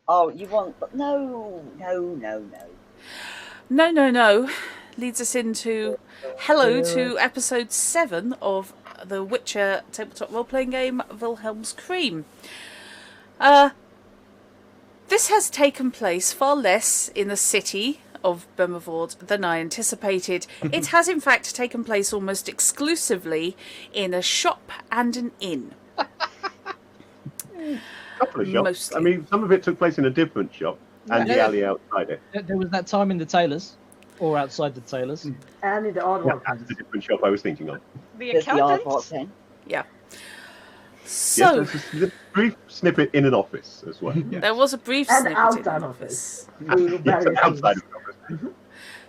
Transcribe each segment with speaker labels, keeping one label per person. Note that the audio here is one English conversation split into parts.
Speaker 1: Oh, you want... No.
Speaker 2: No. Leads us into hello to episode 7 of the Witcher tabletop role-playing game Wilhelm's Cream. This has taken place far less in the city of Bremervord than I anticipated. It has in fact taken place almost exclusively in a shop and an inn.
Speaker 3: Couple of shops.
Speaker 2: Mostly.
Speaker 3: I mean, some of it took place in a different shop and the alley outside it.
Speaker 4: There was that time in the tailors, or outside the tailors.
Speaker 5: And in the aardvark
Speaker 3: That's the different shop I was thinking of.
Speaker 6: The
Speaker 1: There's the
Speaker 6: accountant?
Speaker 1: aardvark then.
Speaker 2: Yeah. So,
Speaker 3: Yes, there's a brief snippet in an office as well. Yes.
Speaker 2: there was a brief
Speaker 5: And
Speaker 2: snippet
Speaker 5: outside
Speaker 2: in the
Speaker 5: office.
Speaker 3: Yes, and outside of the office.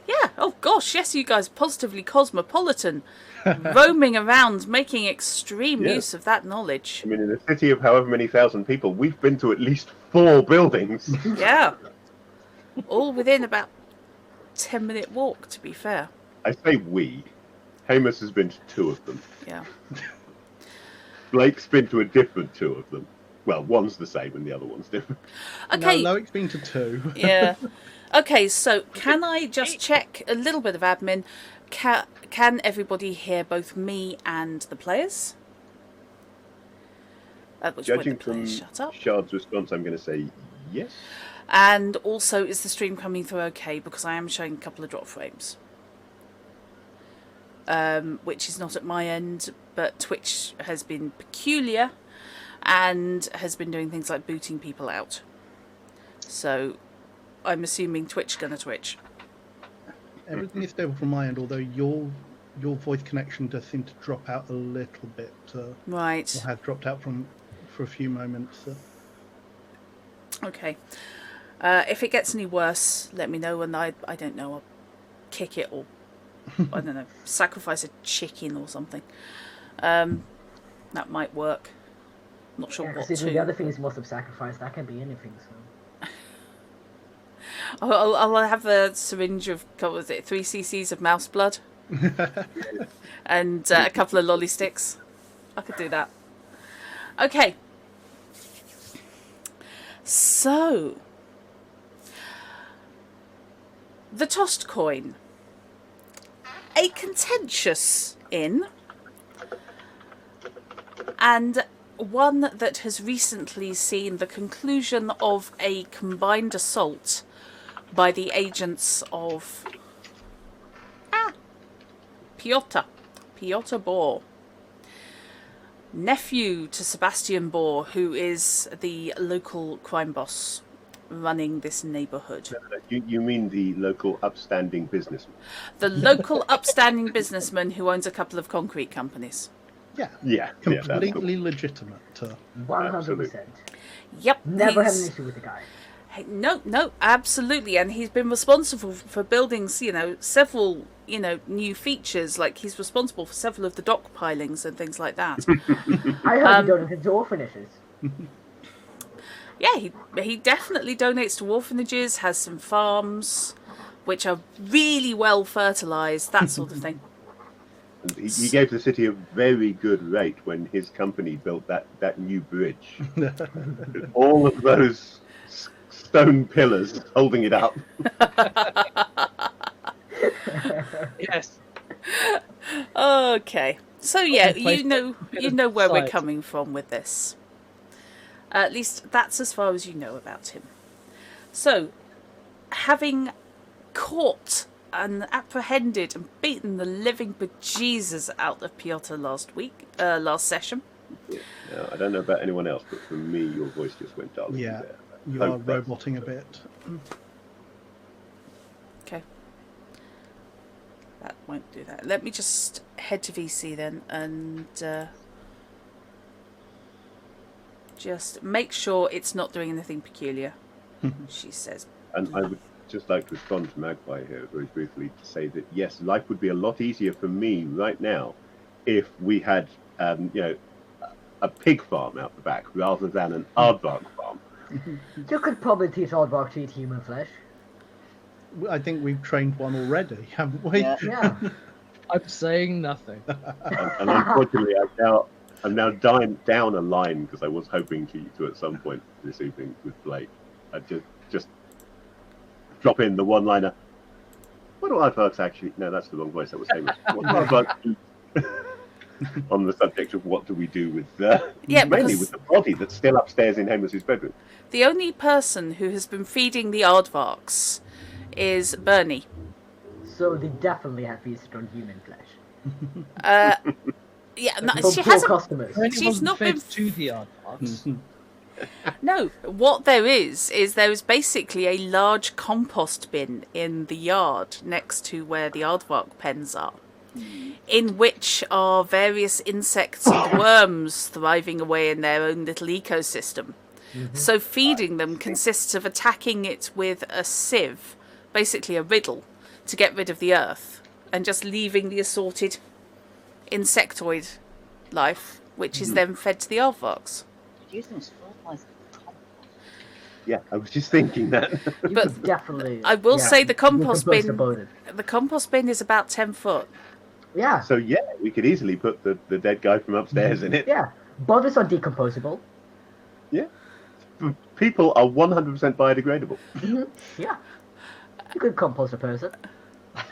Speaker 2: Yeah, oh gosh, yes, you guys are positively cosmopolitan, roaming around, making extreme
Speaker 3: Yeah.
Speaker 2: use of that knowledge.
Speaker 3: I mean, in a city of however many thousand people, we've been to at least 4 buildings.
Speaker 2: Yeah. All within about 10-minute walk, to be fair.
Speaker 3: I say we. Hamus has been to 2 of them.
Speaker 2: Yeah.
Speaker 3: Blake's been to a different 2 of them. Well, one's the same and the other one's different.
Speaker 2: Okay.
Speaker 7: No, Loic's been to 2.
Speaker 2: Yeah. Okay, so can I just check a little bit of admin? Can everybody hear both me and the players? At which point the
Speaker 3: Judging from
Speaker 2: players shut up.
Speaker 3: Shard's response, I'm going to say yes.
Speaker 2: And also, is the stream coming through okay? Because I am showing a couple of drop frames. Which is not at my end, but Twitch has been peculiar and has been doing things like booting people out. So I'm assuming Twitch gonna Twitch.
Speaker 7: Everything is stable from my end, although your voice connection does seem to drop out a little bit.
Speaker 2: Right.
Speaker 7: Or has dropped out for a few moments.
Speaker 2: Okay. If it gets any worse, let me know, and I don't know, I'll kick it or I don't know, sacrifice a chicken or something. That might work. Not sure what to.
Speaker 5: The other thing is most of sacrifice. That can be anything. So.
Speaker 2: I'll have a syringe of, what was it, 3 cc's of mouse blood, and a couple of lolly sticks. I could do that. Okay. So, the tossed coin. A contentious inn, and one that has recently seen the conclusion of a combined assault by the agents of Piotr Bohr, nephew to Sebastian Bohr, who is the local crime boss running this neighbourhood.
Speaker 3: You mean the local upstanding businessman?
Speaker 2: The local upstanding businessman who owns a couple of concrete companies.
Speaker 7: Yeah. Completely
Speaker 3: cool.
Speaker 7: legitimate.
Speaker 5: 100%.
Speaker 2: Yep.
Speaker 5: Never had an issue with the guy.
Speaker 2: No, absolutely. And he's been responsible for building, several, new features. Like, he's responsible for several of the dock pilings and things like that.
Speaker 5: I heard he donated to orphanages.
Speaker 2: Yeah, he definitely donates to orphanages, has some farms, which are really well fertilised, that sort of thing.
Speaker 3: He gave the city a very good rate when his company built that new bridge. All of those stone pillars holding it up.
Speaker 4: Yes.
Speaker 2: Okay. So yeah, you know where we're
Speaker 4: Site.
Speaker 2: coming from with this. At least that's as far as you know about him. So, having caught and apprehended and beaten the living bejesus out of Piotr last session.
Speaker 3: Yeah. Now, I don't know about anyone else, but for me, your voice just went dull.
Speaker 7: Yeah,
Speaker 3: there.
Speaker 7: you are roboting a bit.
Speaker 2: Okay. That won't do that. Let me just head to VC then and just make sure it's not doing anything peculiar, she says.
Speaker 3: And I would just like to respond to Magpie here very briefly to say that, yes, life would be a lot easier for me right now if we had, a pig farm out the back rather than an aardvark farm.
Speaker 5: You could probably teach aardvark to eat human flesh.
Speaker 7: I think we've trained one already, haven't we?
Speaker 5: Yeah.
Speaker 4: I'm saying nothing.
Speaker 3: And unfortunately, I'm now down a line because I was hoping to at some point this evening with Blake. I just drop in the one-liner. What do aardvarks actually? No, that's the wrong voice. That was famous. What do aardvarks do? On the subject of what do we do with mainly with the body that's still upstairs in Hamus's bedroom.
Speaker 2: The only person who has been feeding the aardvarks is Bernie.
Speaker 5: So they definitely have feasted on human flesh.
Speaker 2: Yeah, no,
Speaker 5: From
Speaker 2: she
Speaker 5: poor
Speaker 2: hasn't.
Speaker 5: customers.
Speaker 2: She's not
Speaker 4: fed
Speaker 2: been.
Speaker 4: to the aardvarks.
Speaker 2: No, what there is there is basically a large compost bin in the yard next to where the aardvark pens are, in which are various insects and worms thriving away in their own little ecosystem. So feeding them consists of attacking it with a sieve, basically a riddle, to get rid of the earth, and just leaving the assorted insectoid life, which is then fed to the aardvarks.
Speaker 1: Use them as fertilizer.
Speaker 3: Yeah, I was just thinking that.
Speaker 5: You
Speaker 2: But
Speaker 5: could definitely.
Speaker 2: I will say the compost bin.
Speaker 5: about it.
Speaker 2: The compost bin is about 10 foot.
Speaker 5: Yeah,
Speaker 3: So yeah, we could easily put the dead guy from upstairs in it.
Speaker 5: yeah. Bodies are decomposable.
Speaker 3: Yeah. People are 100% biodegradable.
Speaker 5: Yeah. You could compost a person.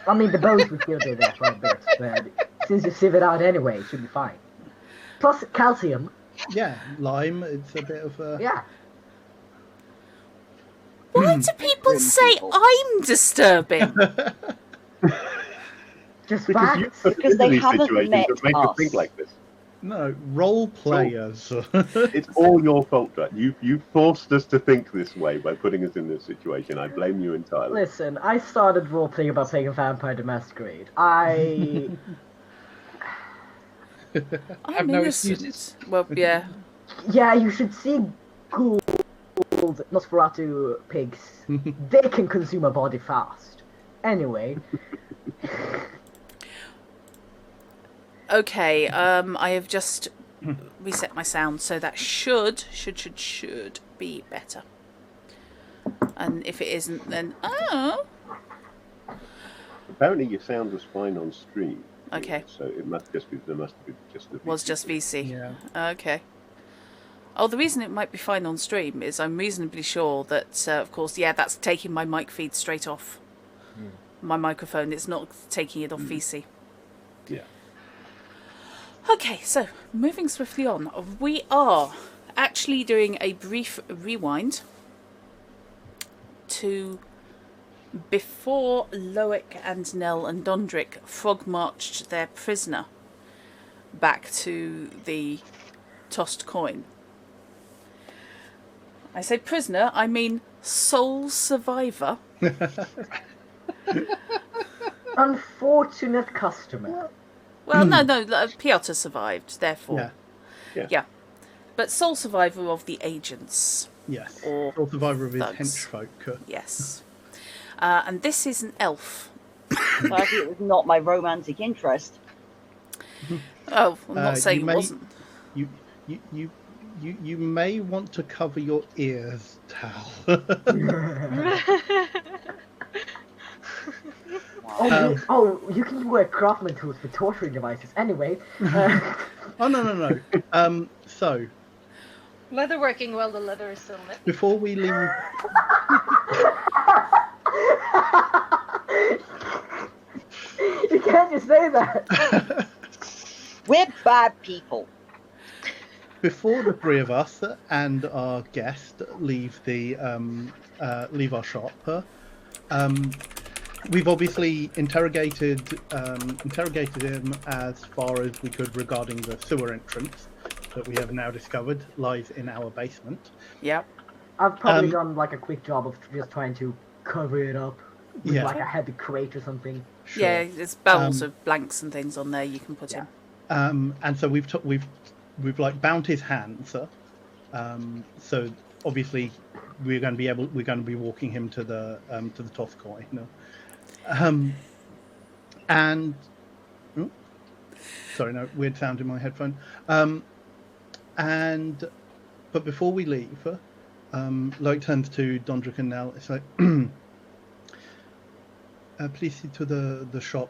Speaker 5: I mean, the bones would still be there for a bit, but since you sieve it out anyway, it should be fine. Plus calcium.
Speaker 7: Yeah, lime. It's a bit of a.
Speaker 5: Yeah.
Speaker 2: Why do people say I'm disturbing?
Speaker 5: Just
Speaker 3: Because you
Speaker 5: facts.
Speaker 3: put us
Speaker 1: Because
Speaker 3: into
Speaker 1: they
Speaker 3: these
Speaker 1: haven't
Speaker 3: situations
Speaker 1: met
Speaker 3: that make us
Speaker 1: us.
Speaker 3: think like this.
Speaker 7: No, role players.
Speaker 3: It's all your fault, right? You forced us to think this way by putting us in this situation. I blame you entirely.
Speaker 5: Listen, I started role-playing about playing Vampire the Masquerade. I...
Speaker 2: I'm
Speaker 4: no
Speaker 2: innocent.
Speaker 4: excuses.
Speaker 2: Well, yeah.
Speaker 5: Yeah, you should see Gould Nosferatu pigs. They can consume a body fast. Anyway,
Speaker 2: Okay, I have just reset my sound, so that should be better. And if it isn't, then
Speaker 3: Apparently, your sound was fine on stream.
Speaker 2: Okay.
Speaker 3: So it must just be the
Speaker 2: was just VC.
Speaker 7: Yeah.
Speaker 2: Okay. Oh, the reason it might be fine on stream is I'm reasonably sure that, of course, that's taking my mic feed straight off my microphone. It's not taking it off VC.
Speaker 3: Yeah.
Speaker 2: Okay, so moving swiftly on, we are actually doing a brief rewind to before Loic and Nell and Dondrick frog marched their prisoner back to the tossed coin. I say prisoner, I mean sole survivor.
Speaker 5: unfortunate customer.
Speaker 2: Well, no, Piotr survived, therefore.
Speaker 7: Yeah.
Speaker 2: Yeah. But sole survivor of the agents.
Speaker 7: Yes.
Speaker 2: Or
Speaker 7: Or survivor of his
Speaker 2: thugs.
Speaker 7: henchfolk.
Speaker 2: Yes. And this is an elf.
Speaker 1: Sadly, it was not my romantic interest.
Speaker 2: Oh, I'm not saying
Speaker 7: you
Speaker 2: it
Speaker 7: may-
Speaker 2: wasn't.
Speaker 7: You may want to cover your ears, Tal.
Speaker 5: You can wear craftsman tools for torturing devices. Anyway,
Speaker 7: Oh no. So
Speaker 6: Leather working well, the leather is still lit.
Speaker 7: before we leave,
Speaker 5: you can't just say that.
Speaker 1: We're bad people.
Speaker 7: before the three of us and our guest leave our shop, we've obviously interrogated him as far as we could regarding the sewer entrance that we have now discovered lies in our basement.
Speaker 2: Yep.
Speaker 5: I've probably done like a quick job of just trying to cover it up with
Speaker 7: Yeah.
Speaker 5: like a heavy crate or something.
Speaker 7: Sure.
Speaker 2: Yeah, there's barrels of blanks and things on there you can put in.
Speaker 7: And so we've like bound his hands. So obviously we're going to be walking him to the toss coin. And oh, sorry, no, weird sound in my headphone. But before we leave, Loic turns to Dondrick and Nell. It's like, please see to the shop.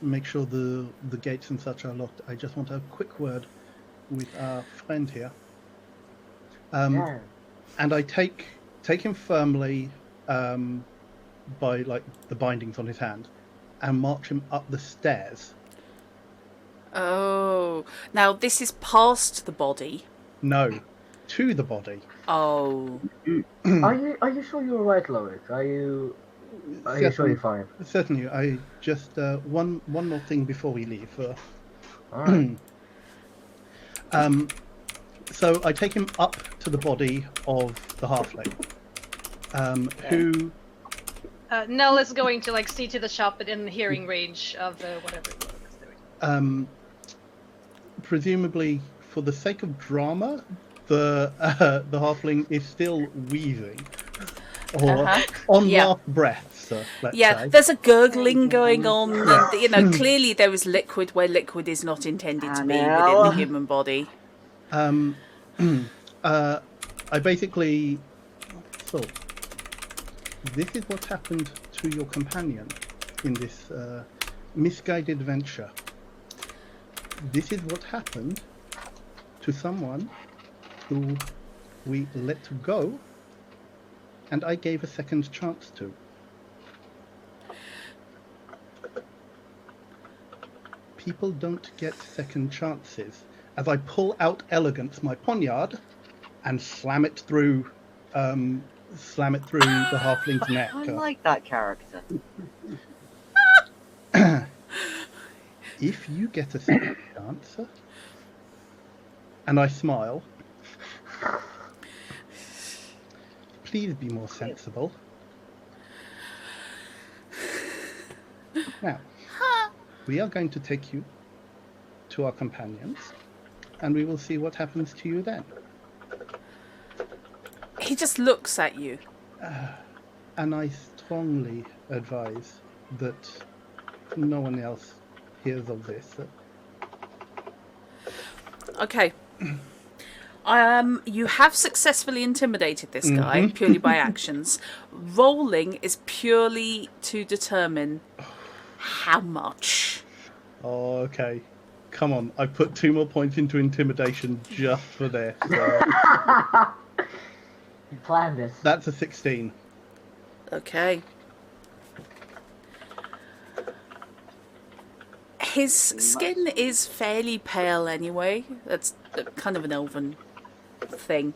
Speaker 7: Make sure the gates and such are locked. I just want a quick word with our friend here.
Speaker 5: Yeah.
Speaker 7: And I take take him firmly by like the bindings on his hand, and march him up the stairs.
Speaker 2: Oh, now this is past the body.
Speaker 7: No, to the body.
Speaker 2: Oh,
Speaker 5: Are you sure you're right, Loic? Are you sure you're fine?
Speaker 7: Certainly. I just one more thing before we leave.
Speaker 5: Alright.
Speaker 7: So I take him up to the body of the halfling, who.
Speaker 6: Nell is going to like see to the shop, but in hearing range of whatever it was.
Speaker 7: Presumably, for the sake of drama, the halfling is still wheezing, or on last breaths. Let's say.
Speaker 2: there's a gurgling going on, and clearly there is liquid where liquid is not intended to be within the human body.
Speaker 7: I basically thought, this is what happened to your companion in this misguided venture. This is what happened to someone who we let go, and I gave a second chance to. People don't get second chances. As I pull out elegance, my poniard, and slam it through the halfling's neck.
Speaker 1: I like that character.
Speaker 7: If you get a second chance, and I smile, please be more sensible. Now, we are going to take you to our companions, and we will see what happens to you then.
Speaker 2: He just looks at you.
Speaker 7: And I strongly advise that no one else hears of this.
Speaker 2: Okay. You have successfully intimidated this guy purely by actions. Rolling is purely to determine how much.
Speaker 7: Oh, okay. Come on, I put 2 more points into intimidation just for this.
Speaker 5: You planned this.
Speaker 7: That's a 16.
Speaker 2: Okay. His skin is fairly pale anyway. That's kind of an elven thing.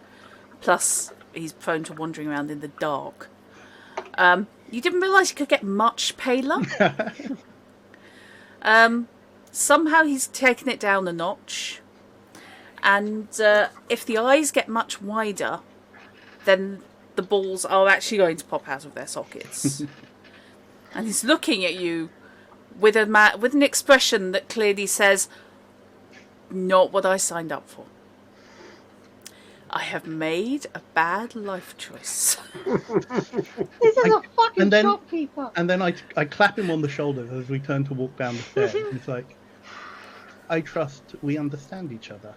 Speaker 2: Plus, he's prone to wandering around in the dark. You didn't realise he could get much paler? Somehow he's taken it down a notch. And if the eyes get much wider, then the balls are actually going to pop out of their sockets. And he's looking at you with an expression that clearly says, not what I signed up for. I have made a bad life choice.
Speaker 1: This is a fucking shopkeeper.
Speaker 7: And then I clap him on the shoulder as we turn to walk down the stairs. It's like, I trust we understand each other.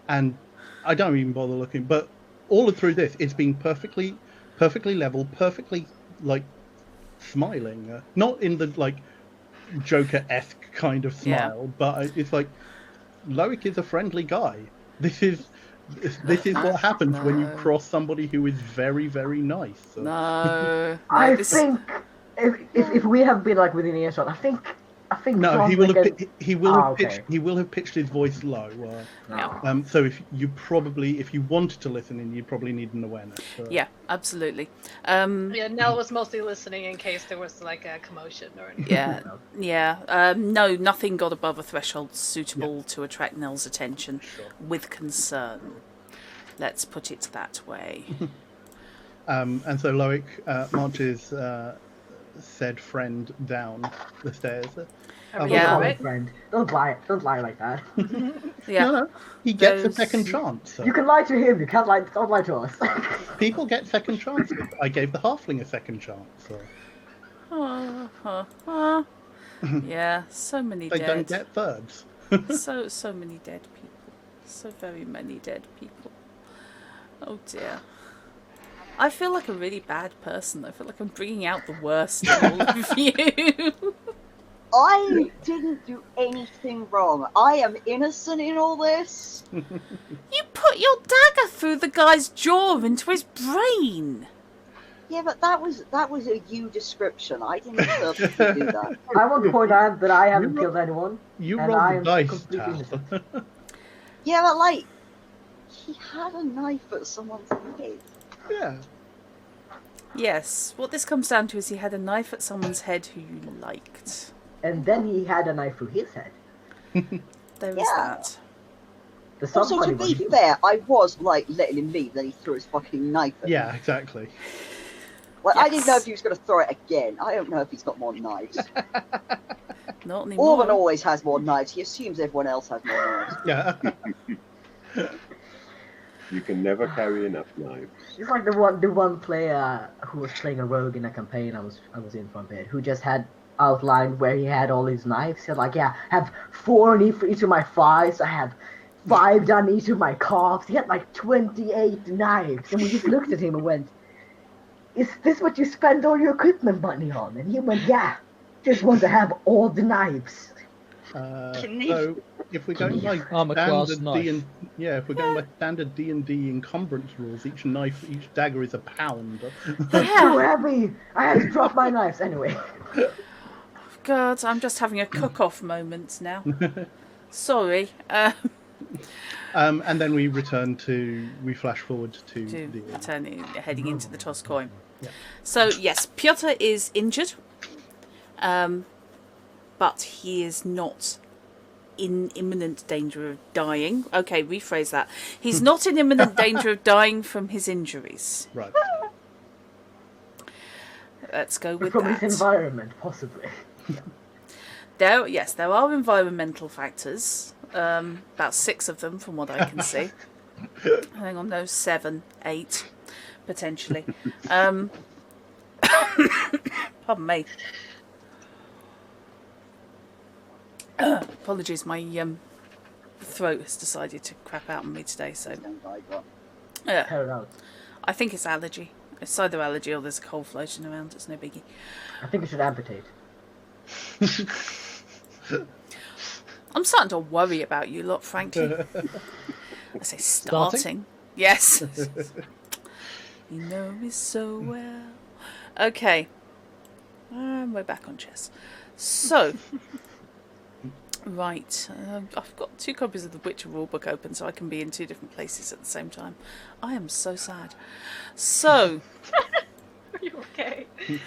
Speaker 7: And I don't even bother looking, but all through this, it's been perfectly level, perfectly, like, smiling. Not in the, like, Joker-esque kind of smile, but it's like, Loic is a friendly guy. This is what happens when you cross somebody who is very, very nice. So.
Speaker 2: No.
Speaker 5: I think if we have been like within earshot, I think.
Speaker 7: No,
Speaker 5: John
Speaker 7: he will have
Speaker 5: okay.
Speaker 7: he will have pitched his voice low.
Speaker 2: No.
Speaker 7: So if you wanted to listen in, you'd probably need an awareness. So.
Speaker 2: Yeah, absolutely.
Speaker 6: Yeah, Nell was mostly listening in case there was like a commotion or anything.
Speaker 2: Yeah. No, nothing got above a threshold suitable to attract Nell's attention with concern. Let's put it that way.
Speaker 7: And so Loic marches said friend down the stairs.
Speaker 2: Yeah.
Speaker 5: Friend. Don't lie like that.
Speaker 2: Yeah.
Speaker 7: No, he gets a second chance. So.
Speaker 5: You can lie to him. You can't lie. Don't lie to us.
Speaker 7: People get second chances. I gave the halfling a second chance. So.
Speaker 2: Yeah, so many
Speaker 7: They
Speaker 2: dead.
Speaker 7: don't get thirds.
Speaker 2: So many dead people. So very many dead people. Oh dear. I feel like a really bad person. I feel like I'm bringing out the worst in all of you.
Speaker 1: I didn't do anything wrong. I am innocent in all this.
Speaker 2: You put your dagger through the guy's jaw into his brain.
Speaker 1: Yeah, but that was a you description. I didn't purposely do that.
Speaker 5: I want to point out that I haven't killed anyone.
Speaker 7: You
Speaker 5: and
Speaker 7: rolled
Speaker 5: I
Speaker 7: the
Speaker 5: am
Speaker 7: dice,
Speaker 5: completely
Speaker 7: Tal.
Speaker 5: innocent.
Speaker 1: Yeah, but like, he had a knife at someone's head.
Speaker 7: Yeah.
Speaker 2: Yes. What this comes down to is he had a knife at someone's head who you liked.
Speaker 5: And then he had a knife through his head.
Speaker 2: There is
Speaker 1: Yeah.
Speaker 2: that.
Speaker 5: The
Speaker 1: Also,
Speaker 5: somebody
Speaker 1: to be
Speaker 5: was you.
Speaker 1: fair, I was like letting him leave, then he threw his fucking knife at me.
Speaker 7: Yeah, exactly.
Speaker 1: Like, I didn't know
Speaker 2: Yes.
Speaker 1: if he was going to throw it again. I don't know if he's got more knives.
Speaker 2: Not anymore.
Speaker 1: Orban always has more knives. He assumes everyone else has more knives.
Speaker 7: Yeah.
Speaker 3: You can never carry enough knives.
Speaker 5: It's like the one player who was playing a rogue in a campaign I was in for a bit, who just had outlined where he had all his knives. He said like, yeah, I have 4 in each of my thighs, I have 5 down each of my calves. He had like 28 knives, and we just looked at him and went, "Is this what you spend all your equipment money on?" And he went, "Yeah, just want to have all the knives."
Speaker 7: So if we're going by
Speaker 4: Armor class
Speaker 7: standard
Speaker 4: knife.
Speaker 7: if we're going by standard D&D encumbrance rules, each dagger is a pound.
Speaker 5: That's too heavy. I had to drop my knives anyway.
Speaker 2: God, I'm just having a cook-off moment now. Sorry.
Speaker 7: And then we flash forward to
Speaker 2: Heading into the toss coin.
Speaker 7: Yeah.
Speaker 2: So, yes, Piotr is injured. But he is not in imminent danger of dying. Okay, rephrase that. He's not in imminent danger of dying from his injuries.
Speaker 7: Right.
Speaker 2: Let's go with
Speaker 5: From
Speaker 2: that.
Speaker 5: his environment, possibly.
Speaker 2: There are environmental factors. About 6 of them, from what I can see. Hang on, no, 7, 8, potentially. Pardon me. Apologies, my throat has decided to crap out on me today. So,
Speaker 5: Out.
Speaker 2: I think it's allergy. It's either allergy or there's a cold floating around. It's no biggie.
Speaker 5: I think you should amputate.
Speaker 2: I'm starting to worry about you lot, frankly. I say starting. Yes. You know me so well. Okay. We're back on chess. So, right. I've got 2 copies of the Witcher rulebook open so I can be in 2 different places at the same time. I am so sad. So.
Speaker 6: Are you okay?
Speaker 2: Fine.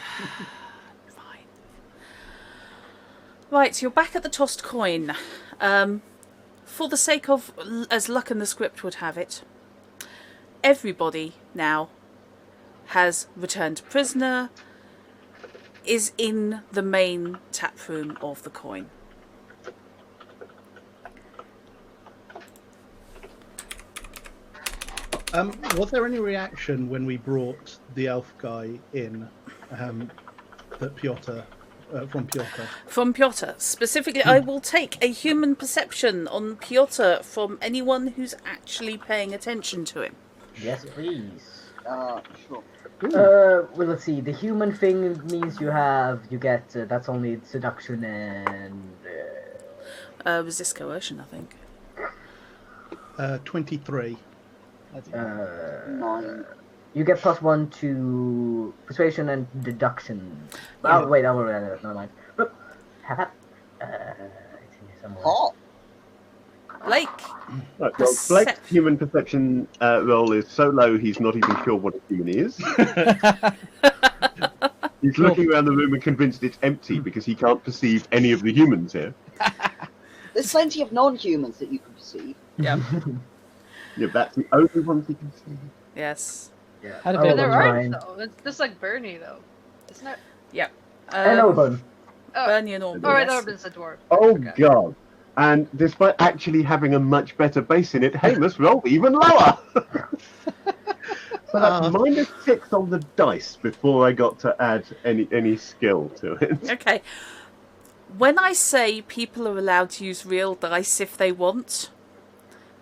Speaker 2: Right, you're back at the tossed coin. For the sake of, as luck and the script would have it, everybody now has returned prisoner, is in the main tap room of the coin.
Speaker 7: Was there any reaction when we brought the elf guy in that Piotr, from Piotr?
Speaker 2: From Piotr. Specifically, I will take a human perception on Piotr from anyone who's actually paying attention to him.
Speaker 5: Yes, please.
Speaker 1: Sure.
Speaker 5: Well, let's see. The human thing means you get, that's only seduction and...
Speaker 2: Resist coercion, I think.
Speaker 7: 23.
Speaker 5: You get +1 to persuasion and deduction.
Speaker 7: Yeah.
Speaker 5: Oh, wait, never mind. Look, have that. It's here somewhere.
Speaker 1: Oh,
Speaker 2: Blake.
Speaker 3: Right, well, Blake's human perception roll is so low he's not even sure what a human is. He's looking around the room and convinced it's empty because he can't perceive any of the humans here.
Speaker 1: there's plenty of non-humans that you can perceive.
Speaker 2: Yeah.
Speaker 3: Yeah, that's the only ones he can see.
Speaker 2: Yes.
Speaker 5: Yeah.
Speaker 4: Had a
Speaker 5: Oh,
Speaker 4: bit
Speaker 6: But there
Speaker 5: that's
Speaker 6: aren't
Speaker 5: fine.
Speaker 6: though. It's just like Bernie though. Isn't it?
Speaker 2: Yep.
Speaker 5: And Oban.
Speaker 6: Oh,
Speaker 2: Bernie and Orban.
Speaker 6: alright,
Speaker 2: yes.
Speaker 6: Orban's a dwarf.
Speaker 3: Oh,
Speaker 6: Okay.
Speaker 3: God. And despite actually having a much better base in it, Hamus rolled even lower. So that's -6 on the dice before I got to add any skill to it.
Speaker 2: Okay. When I say people are allowed to use real dice if they want,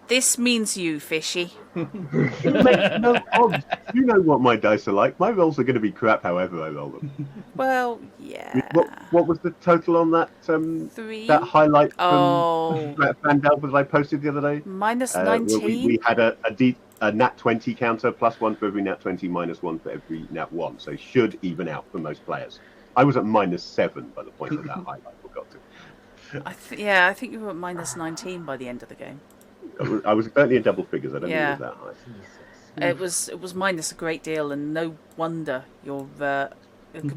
Speaker 2: this means you, Fishy.
Speaker 3: It makes no odds. You know what my dice are like. My rolls are going to be crap however I roll them.
Speaker 2: Well, yeah.
Speaker 3: What was the total on that
Speaker 2: 3.
Speaker 3: that highlight from
Speaker 2: Oh.
Speaker 3: that fan album that I posted the other day?
Speaker 2: Minus
Speaker 3: Where
Speaker 2: 19.
Speaker 3: we had a a nat 20 counter, +1 for every nat 20, -1 for every nat 1. So should even out for most players. I was at -7 by the point that highlight got to.
Speaker 2: I think you were at -19 by the end of the game.
Speaker 3: I was certainly in double figures. I don't
Speaker 2: Yeah.
Speaker 3: think it was that high.
Speaker 5: Jesus.
Speaker 2: It was minus a great deal, and no wonder your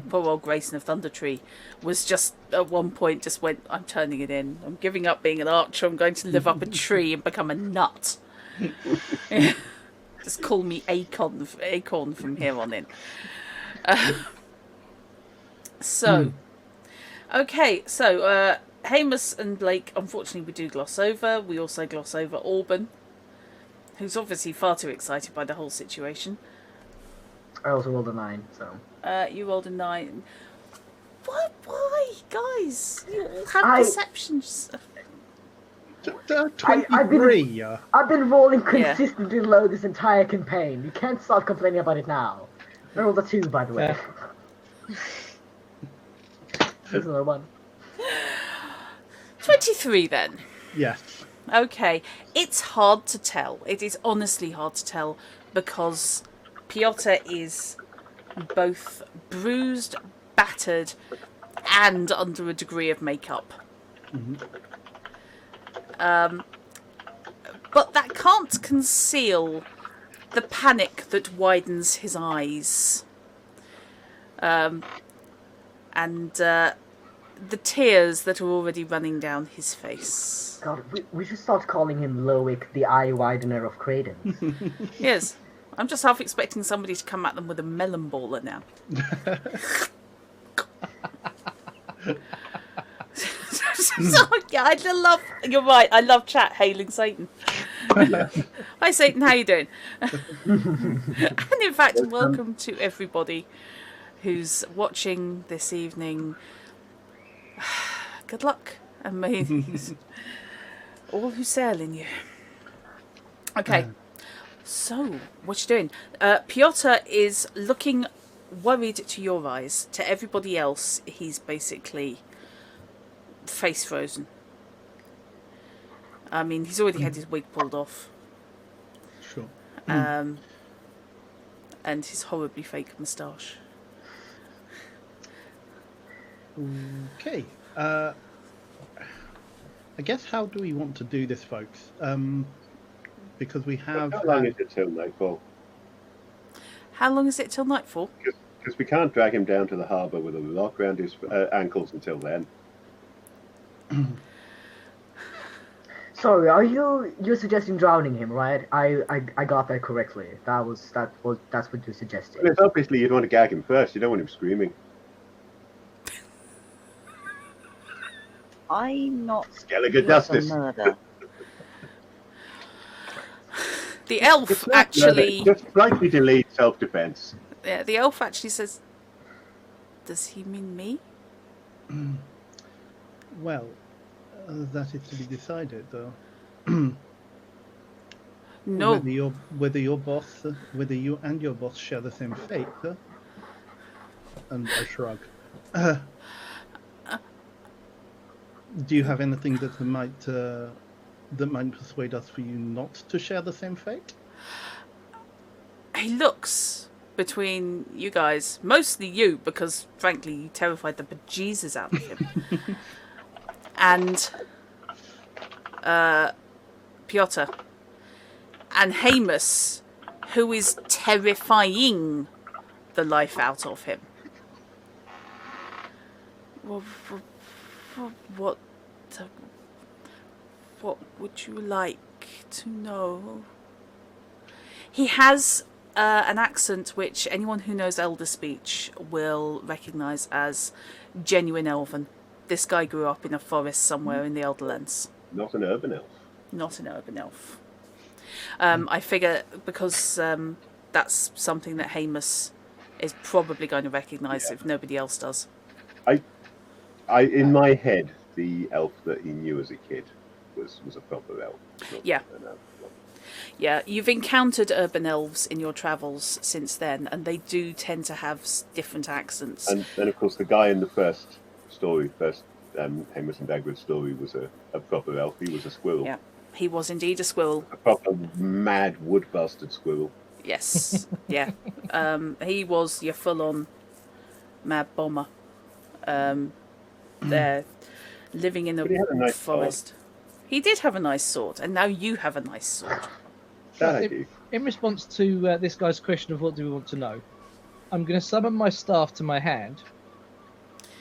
Speaker 2: poor old Grayson of Thundertree was just at one point just went, I'm turning it in. I'm giving up being an archer. I'm going to live up a tree and become a nut. Just call me Acorn from here on in. Okay, so Hamus and Blake, unfortunately, we do gloss over. We also gloss over Auburn, who's obviously far too excited by the whole situation.
Speaker 5: I also rolled a 9, so.
Speaker 2: You rolled a 9. Why, guys? You all have perceptions.
Speaker 7: 23.
Speaker 5: I've been rolling consistently low this entire campaign. You can't start complaining about it now. I rolled a 2, by the way. There's another one.
Speaker 2: 23 then.
Speaker 7: Yes.
Speaker 2: Okay. It's hard to tell. It is honestly hard to tell because Piotr is both bruised, battered, and under a degree of makeup.
Speaker 7: Mm-hmm.
Speaker 2: But that can't conceal the panic that widens his eyes. And the tears that are already running down his face.
Speaker 5: God, we should start calling him Loic, the eye widener of Credence.
Speaker 2: Yes. I'm just half expecting somebody to come at them with a melon baller now. So, yeah, I love. You're right. I love chat hailing Satan. Hi, Satan. How you doing? And in fact, welcome to everybody who's watching this evening. Good luck, and may all who sail in you. Okay. So, what you doing? Piotr is looking worried to your eyes. To everybody else, he's basically face frozen. I mean, he's already had his wig pulled off.
Speaker 7: Sure.
Speaker 2: And his horribly fake moustache.
Speaker 7: Okay. I guess how do we want to do this, folks? Because we have.
Speaker 3: How long is it till nightfall?
Speaker 2: How long is it till nightfall?
Speaker 3: Because we can't drag him down to the harbour with a lock around his ankles until then.
Speaker 5: Sorry, you're suggesting drowning him, right? I got that correctly. That's what you're suggesting.
Speaker 3: Well, it's obviously you'd want to gag him first. You don't want him screaming.
Speaker 1: I'm not
Speaker 3: Skellige
Speaker 1: for
Speaker 3: justice.
Speaker 1: murder.
Speaker 2: The elf actually.
Speaker 3: Just slightly delayed self-defense.
Speaker 2: Yeah, the elf actually says, "Does he mean me?"
Speaker 7: Well, that is to be decided, though.
Speaker 2: No.
Speaker 7: Whether you and your boss share the same fate, and I shrug. Do you have anything that might persuade us for you not to share the same fate?
Speaker 2: He looks between you guys, mostly you, because frankly you terrified the bejesus out of him, and Piotr, and Hamus, who is terrifying the life out of him. What would you like to know? He has an accent which anyone who knows Elder Speech will recognise as genuine Elven. This guy grew up in a forest somewhere in the Elderlands.
Speaker 3: Not an urban elf.
Speaker 2: Not an urban elf. I figure because that's something that Hamus is probably going to recognise if nobody else does.
Speaker 3: I in my head, the elf that he knew as a kid was a proper elf.
Speaker 2: Yeah. Yeah, you've encountered urban elves in your travels since then, and they do tend to have different accents.
Speaker 3: And of course, the guy in the first Hamus and Dagwood's story was a proper elf. He was a squirrel.
Speaker 2: Yeah. he was indeed a squirrel.
Speaker 3: A proper mad wood bastard squirrel.
Speaker 2: Yes, yeah. He was your full-on mad bomber. They're living in
Speaker 3: But he had a
Speaker 2: the
Speaker 3: nice
Speaker 2: forest. He did have a nice sword, and now you have a nice sword.
Speaker 3: That I do.
Speaker 4: In response to this guy's question of what do we want to know, I'm going to summon my staff to my hand.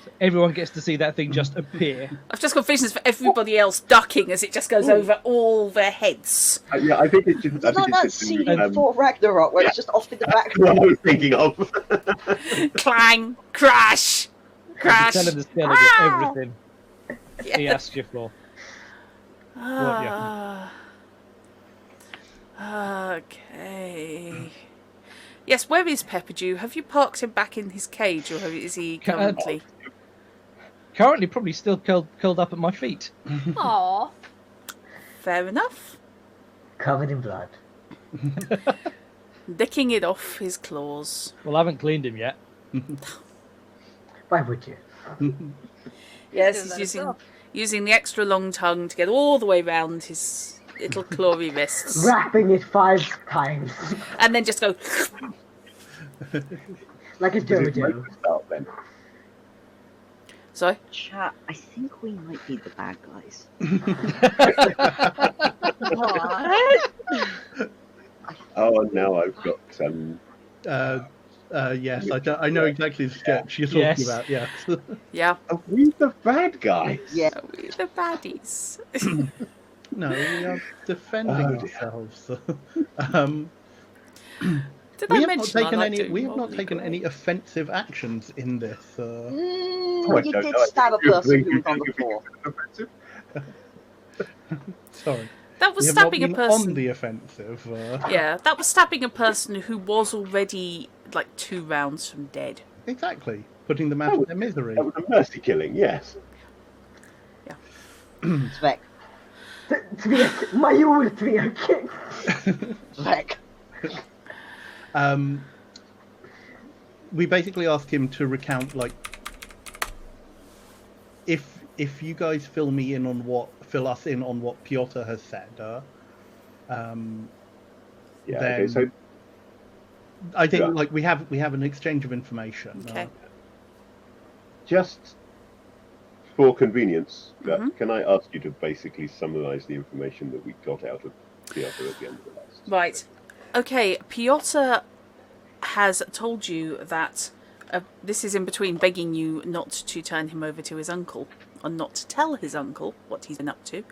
Speaker 4: So everyone gets to see that thing just appear.
Speaker 2: I've just got visions for everybody else ducking as it just goes over all their heads.
Speaker 3: Yeah, I think it's just.
Speaker 1: It's like that scene in Thor Ragnarok where it's just off in the
Speaker 3: That's what I
Speaker 1: background.
Speaker 3: was thinking of.
Speaker 2: Clang, crash, crash.
Speaker 4: Tell him to get everything he asked you for.
Speaker 2: Okay. Yes, where is Pepperdew? Have you parked him back in his cage, or is he currently?
Speaker 4: Currently, probably still curled up at my feet.
Speaker 6: Aww.
Speaker 2: Fair enough.
Speaker 5: Covered in blood.
Speaker 2: Licking it off his claws.
Speaker 4: Well, I haven't cleaned him yet.
Speaker 5: Why would you?
Speaker 2: Yes, he's using the extra long tongue to get all the way round his little clawy wrists.
Speaker 5: Wrapping it 5 times.
Speaker 2: And then just go...
Speaker 5: Like a dodo.
Speaker 3: Start then.
Speaker 2: Sorry?
Speaker 1: Chat, I think we might be the bad guys.
Speaker 3: Oh, now I've got some.
Speaker 7: Yes, I know exactly the sketch you're talking about. Yes.
Speaker 2: Yeah.
Speaker 3: Are we the bad guys?
Speaker 1: Yeah.
Speaker 2: Are we the baddies?
Speaker 7: No, we are defending ourselves.
Speaker 2: Did
Speaker 7: we
Speaker 2: I
Speaker 7: have not
Speaker 2: mention
Speaker 7: taken
Speaker 2: I like
Speaker 7: any.
Speaker 2: doing
Speaker 7: We have not
Speaker 2: Morley
Speaker 7: taken
Speaker 2: Grey?
Speaker 7: any offensive actions in this.
Speaker 3: Oh, I
Speaker 1: You
Speaker 3: don't
Speaker 1: did
Speaker 3: know. I
Speaker 1: stab a
Speaker 3: think
Speaker 1: person who
Speaker 3: you
Speaker 1: was on the
Speaker 3: think
Speaker 1: floor.
Speaker 3: it's offensive.
Speaker 7: Sorry,
Speaker 2: That was
Speaker 7: we have not
Speaker 2: stabbing a
Speaker 7: been
Speaker 2: person.
Speaker 7: on the offensive.
Speaker 2: Yeah, that was stabbing a person who was already like 2 rounds from dead.
Speaker 7: Exactly, putting them out of their misery.
Speaker 3: That was a mercy killing, yes.
Speaker 1: Svek.
Speaker 5: Major Tvek.
Speaker 1: Svek.
Speaker 7: We basically asked him to recount, like, if you guys fill us in on what Piotr has said.
Speaker 3: Yeah.
Speaker 7: Then
Speaker 3: Okay. So
Speaker 7: I think
Speaker 3: Yeah.
Speaker 7: like we have an exchange of information.
Speaker 2: Okay.
Speaker 3: just for convenience,
Speaker 2: Mhm.
Speaker 3: can I ask you to basically summarise the information that we got out of Piotr at the end of the last?
Speaker 2: Right. Okay, Piotr has told you that this is in between begging you not to turn him over to his uncle, or not to tell his uncle what he's been up to,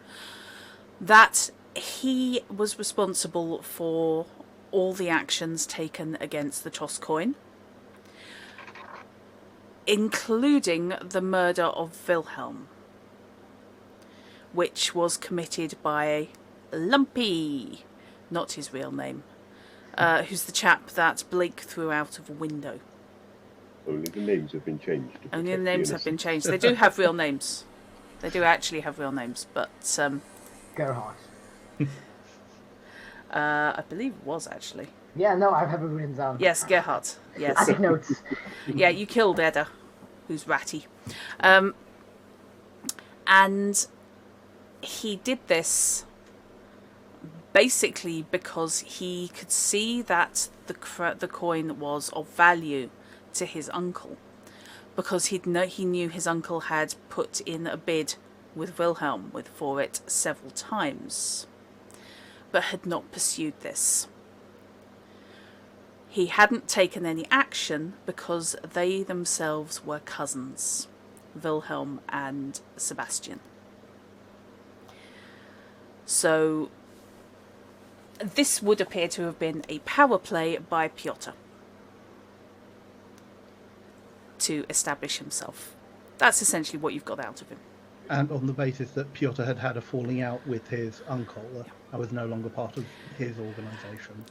Speaker 2: that he was responsible for all the actions taken against the Toss coin, including the murder of Wilhelm, which was committed by Lumpy, not his real name, who's the chap that Blake threw out of a window.
Speaker 3: Only the names have been changed. to
Speaker 2: Only the
Speaker 3: protect
Speaker 2: names have been changed. They do have real names. They do actually have real names, but
Speaker 5: Gerhardt.
Speaker 2: I believe it was actually.
Speaker 5: Yeah, no, I have it written down.
Speaker 2: Yes, Gerhard.
Speaker 5: I
Speaker 2: Yes.
Speaker 5: take notes.
Speaker 2: Yeah, you killed Edda, who's ratty. And he did this basically because he could see that the coin was of value to his uncle, because he knew his uncle had put in a bid with Wilhelm for it several times, but had not pursued this. He hadn't taken any action because they themselves were cousins, Wilhelm and Sebastian. So this would appear to have been a power play by Piotr to establish himself. That's essentially what you've got out of him.
Speaker 7: And on the basis that Piotr had a falling out with his uncle, I was no longer part of his organisation.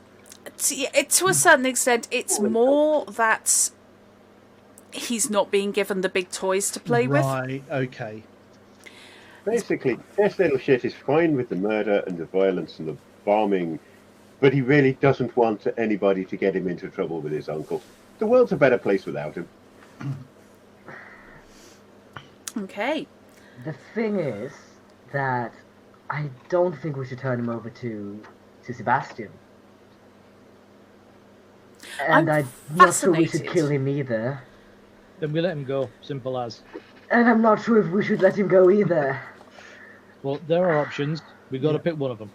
Speaker 2: To a certain extent, it's more that he's not being given the big toys to play with.
Speaker 7: Right, okay.
Speaker 3: Basically, this little shit is fine with the murder and the violence and the bombing, but he really doesn't want anybody to get him into trouble with his uncle. The world's a better place without him.
Speaker 2: Okay.
Speaker 5: The thing is that I don't think we should turn him over to Sebastian. And I'm not sure we should
Speaker 2: fascinated.
Speaker 5: kill him either.
Speaker 4: Then we let him go. Simple as.
Speaker 5: And I'm not sure if we should let him go either.
Speaker 4: Well, there are options. We got to pick one of them.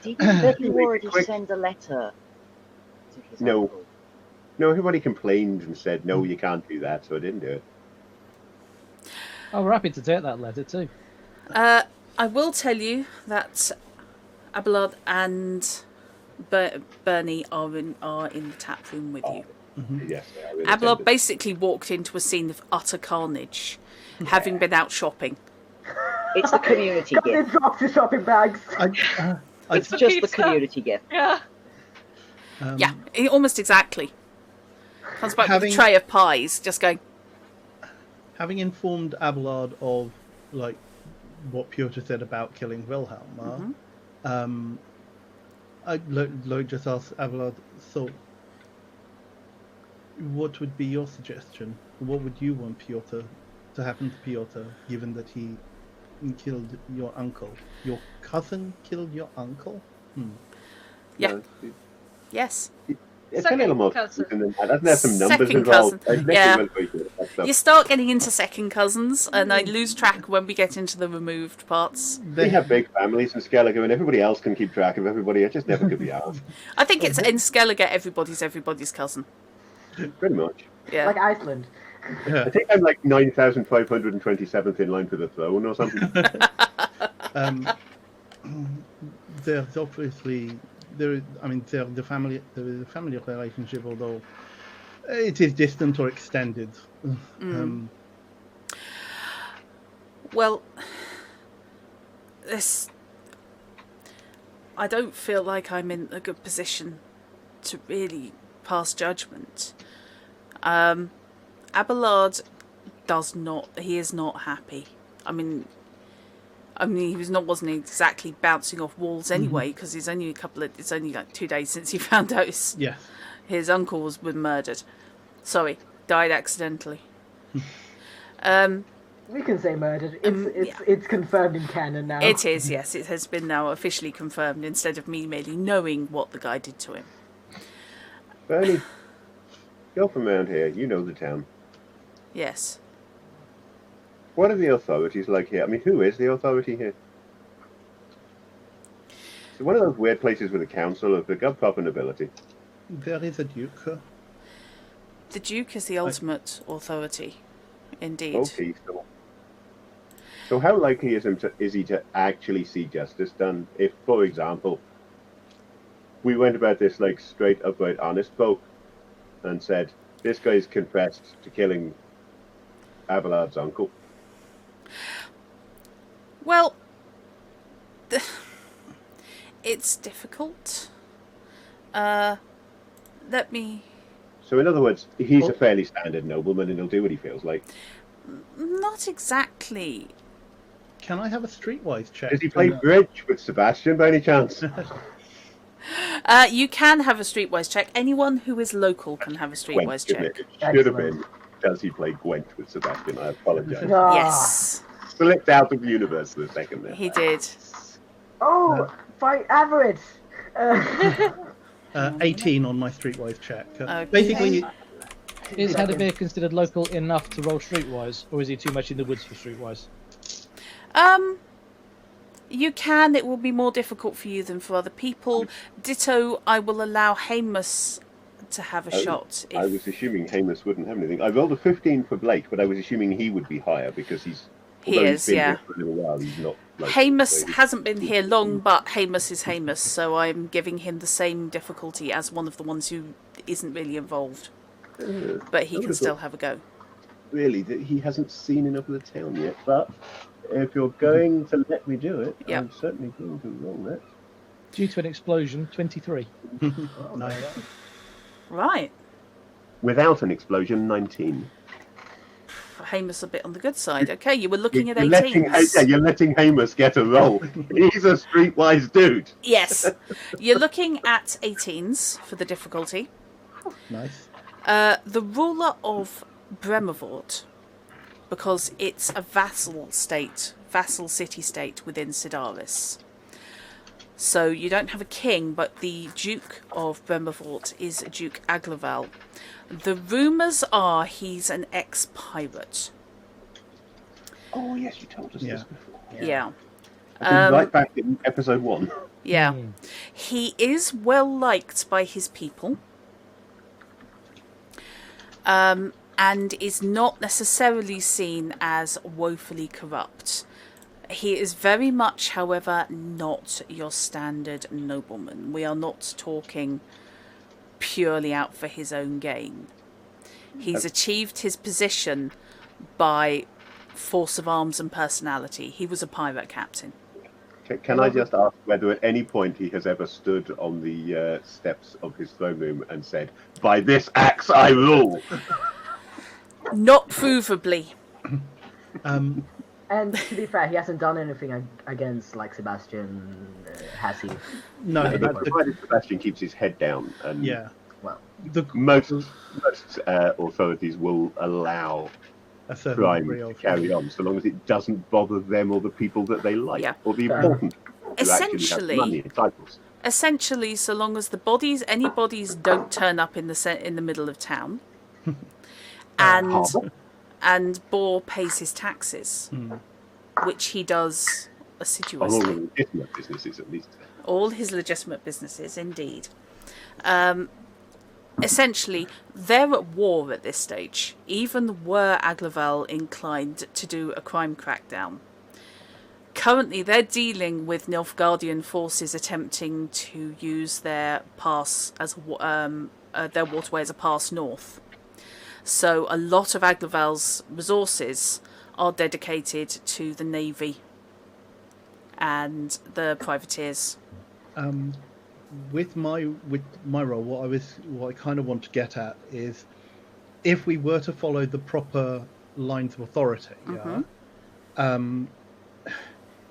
Speaker 1: Didn't you already send a letter to his
Speaker 3: No.
Speaker 1: uncle?
Speaker 3: No, everybody complained and said, no, you can't do that, so I didn't do it.
Speaker 4: Oh, we're happy to take that letter too.
Speaker 2: I will tell you that Abelard and Bernie are in the tap room with you.
Speaker 3: Yes, I really
Speaker 2: Abelard
Speaker 3: attended.
Speaker 2: basically walked into a scene of utter carnage, having been out shopping.
Speaker 1: It's the community
Speaker 5: They
Speaker 1: gift.
Speaker 5: dropped the shopping bags.
Speaker 1: It's
Speaker 6: the
Speaker 1: just the
Speaker 6: pizza.
Speaker 1: community gift.
Speaker 6: Yeah.
Speaker 2: Yeah, almost exactly. Comes back with
Speaker 7: Having-
Speaker 2: a tray of pies, just going,
Speaker 7: Having informed Abelard of like what Piotr said about killing Wilhelm, I just asked Abelard, so what would be your suggestion? What would you want Piotr to happen to Piotr, given that he killed your uncle? Your cousin killed your uncle?
Speaker 2: yeah,
Speaker 3: No,
Speaker 2: yes.
Speaker 3: it's
Speaker 6: Second
Speaker 3: a little more
Speaker 6: cousin.
Speaker 3: than that. Doesn't have some numbers
Speaker 2: Second
Speaker 3: involved.
Speaker 2: cousin,
Speaker 3: I
Speaker 2: yeah.
Speaker 3: think it was very good.
Speaker 2: You start getting into second cousins, and I lose track when we get into the removed parts.
Speaker 3: We have big families in Skellige, and everybody else can keep track of everybody. It just never could be asked.
Speaker 2: I think it's in Skellige, everybody's cousin.
Speaker 3: Pretty much.
Speaker 2: Yeah.
Speaker 5: Like Iceland.
Speaker 3: I think I'm like 9,527th in line for the throne or something.
Speaker 7: There's obviously there is a family relationship, although it is distant or extended.
Speaker 2: Well, this. I don't feel like I'm in a good position to really pass judgment. Abelard does not. He is not happy. I mean, he wasn't exactly bouncing off walls anyway, because it's only like 2 days since he found out his uncle was murdered. Sorry, died accidentally.
Speaker 5: We can say murdered. It's confirmed in canon now.
Speaker 2: It is, yes. It has been now officially confirmed, instead of me merely knowing what the guy did to him.
Speaker 3: Bernie, you're from around here. You know the town.
Speaker 2: Yes.
Speaker 3: What are the authorities like here? I mean, who is the authority here? It's one of those weird places with a council of the proper nobility.
Speaker 7: There is a duke.
Speaker 2: The Duke is the ultimate authority, indeed.
Speaker 3: Okay, so how likely is he to actually see justice done? If, for example, we went about this like straight, upright, honest folk and said, this guy's confessed to killing Abelard's uncle.
Speaker 2: Well, it's difficult. Let me...
Speaker 3: So in other words, he's a fairly standard nobleman and he'll do what he feels like.
Speaker 2: Not exactly.
Speaker 7: Can I have a streetwise check?
Speaker 3: Does he play bridge with Sebastian by any chance?
Speaker 2: You can have a streetwise check. Anyone who is local can have a streetwise check.
Speaker 3: It should have been, does he play Gwent with Sebastian? I apologise.
Speaker 5: Ah.
Speaker 2: Yes,
Speaker 3: Slipped out of the universe for a second there.
Speaker 2: he did.
Speaker 5: Oh, by average.
Speaker 7: 18 on my streetwise check.
Speaker 2: Okay.
Speaker 7: Basically,
Speaker 4: Is Hadabir considered local enough to roll streetwise, or is he too much in the woods for streetwise?
Speaker 2: You can. It will be more difficult for you than for other people. Ditto, I will allow Hamus to have a shot.
Speaker 3: I was assuming Hamus wouldn't have anything. I rolled a 15 for Blake, but I was assuming he would be higher because he's...
Speaker 2: He
Speaker 3: although
Speaker 2: is,
Speaker 3: he's been
Speaker 2: yeah.
Speaker 3: here for a little while, he's not... Like,
Speaker 2: Hamus hasn't been here long, but Hamus is Hamus, so I'm giving him the same difficulty as one of the ones who isn't really involved. But he can still have a go.
Speaker 3: Really, that he hasn't seen enough of the town yet, but if you're going to let me do it,
Speaker 2: Yep.
Speaker 3: I'm certainly going to roll that.
Speaker 4: Due to an explosion, 23.
Speaker 7: nice.
Speaker 2: Right.
Speaker 3: Without an explosion, 19.
Speaker 2: Hamus a bit on the good side. Okay, you were looking at
Speaker 3: You're letting,
Speaker 2: 18s.
Speaker 3: you're letting Hamus get a roll. He's a streetwise dude.
Speaker 2: Yes. You're looking at 18s for the difficulty.
Speaker 7: Nice.
Speaker 2: The ruler of Bremervort, because it's a vassal state vassal city-state within Sidaris. So you don't have a king, but the Duke of Bremerfort is Duke Aglaval. The rumours are he's an ex-pirate.
Speaker 3: Oh yes, you told us this before.
Speaker 2: Yeah.
Speaker 3: I think right back in episode 1.
Speaker 2: Yeah. He is well liked by his people. And is not necessarily seen as woefully corrupt. He is very much, however, not your standard nobleman. We are not talking purely out for his own gain. He's achieved his position by force of arms and personality. He was a pirate captain.
Speaker 3: Can I just ask whether at any point he has ever stood on the steps of his throne room and said, "By this axe I rule"?
Speaker 2: Not provably.
Speaker 5: And to be fair, he hasn't done anything against like Sebastian, has he?
Speaker 7: No,
Speaker 3: provided Sebastian keeps his head down, and
Speaker 5: Well,
Speaker 3: most authorities will allow
Speaker 7: a certain
Speaker 3: crime
Speaker 7: degree
Speaker 3: to
Speaker 7: of
Speaker 3: carry on, so long as it doesn't bother them or the people that they like,
Speaker 2: Yeah.
Speaker 3: or the important people who actually
Speaker 2: Essentially-
Speaker 3: have money and titles.
Speaker 2: Essentially, so long as any bodies don't turn up in the middle of town, and Boar pays his taxes, which he does
Speaker 3: On all
Speaker 2: assiduously.
Speaker 3: legitimate businesses, at least.
Speaker 2: All his legitimate businesses, indeed. Essentially, they're at war at this stage. Even were Aglaval inclined to do a crime crackdown. Currently, they're dealing with Nilfgaardian forces attempting to use their pass as their waterway as a pass north. So a lot of Aglaval's resources are dedicated to the navy and the privateers.
Speaker 7: With my role, what I kind of want to get at is, if we were to follow the proper lines of authority,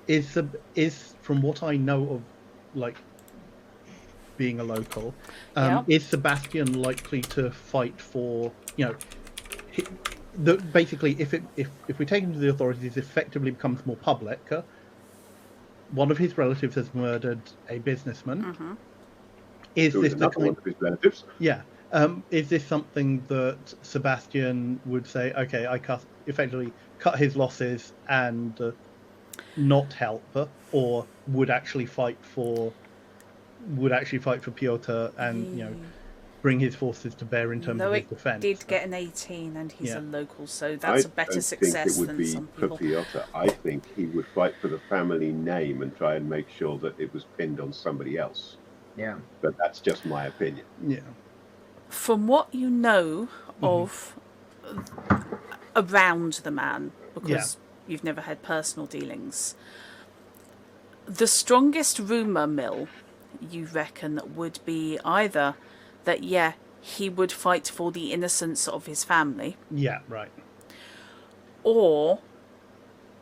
Speaker 7: is from what I know of, like being a local, is Sebastian likely to fight for, basically if we take him to the authorities, it effectively becomes more public. One of his relatives has murdered a businessman. Is this the kind
Speaker 3: one of his relatives?
Speaker 7: Yeah. Is this something that Sebastian would say, okay, I effectively cut his losses and not help, or would actually fight for Piotr and bring his forces to bear in terms of his defence?
Speaker 2: Did get an 18 and he's a local, so that's a better success than some people.
Speaker 3: I think it would be for Piotr. I think he would fight for the family name and try and make sure that it was pinned on somebody else.
Speaker 5: Yeah.
Speaker 3: But that's just my opinion.
Speaker 7: Yeah.
Speaker 2: From what you know of around the man, because you've never had personal dealings, the strongest rumour mill, you reckon, would be either that, he would fight for the innocence of his family.
Speaker 7: Yeah, right.
Speaker 2: Or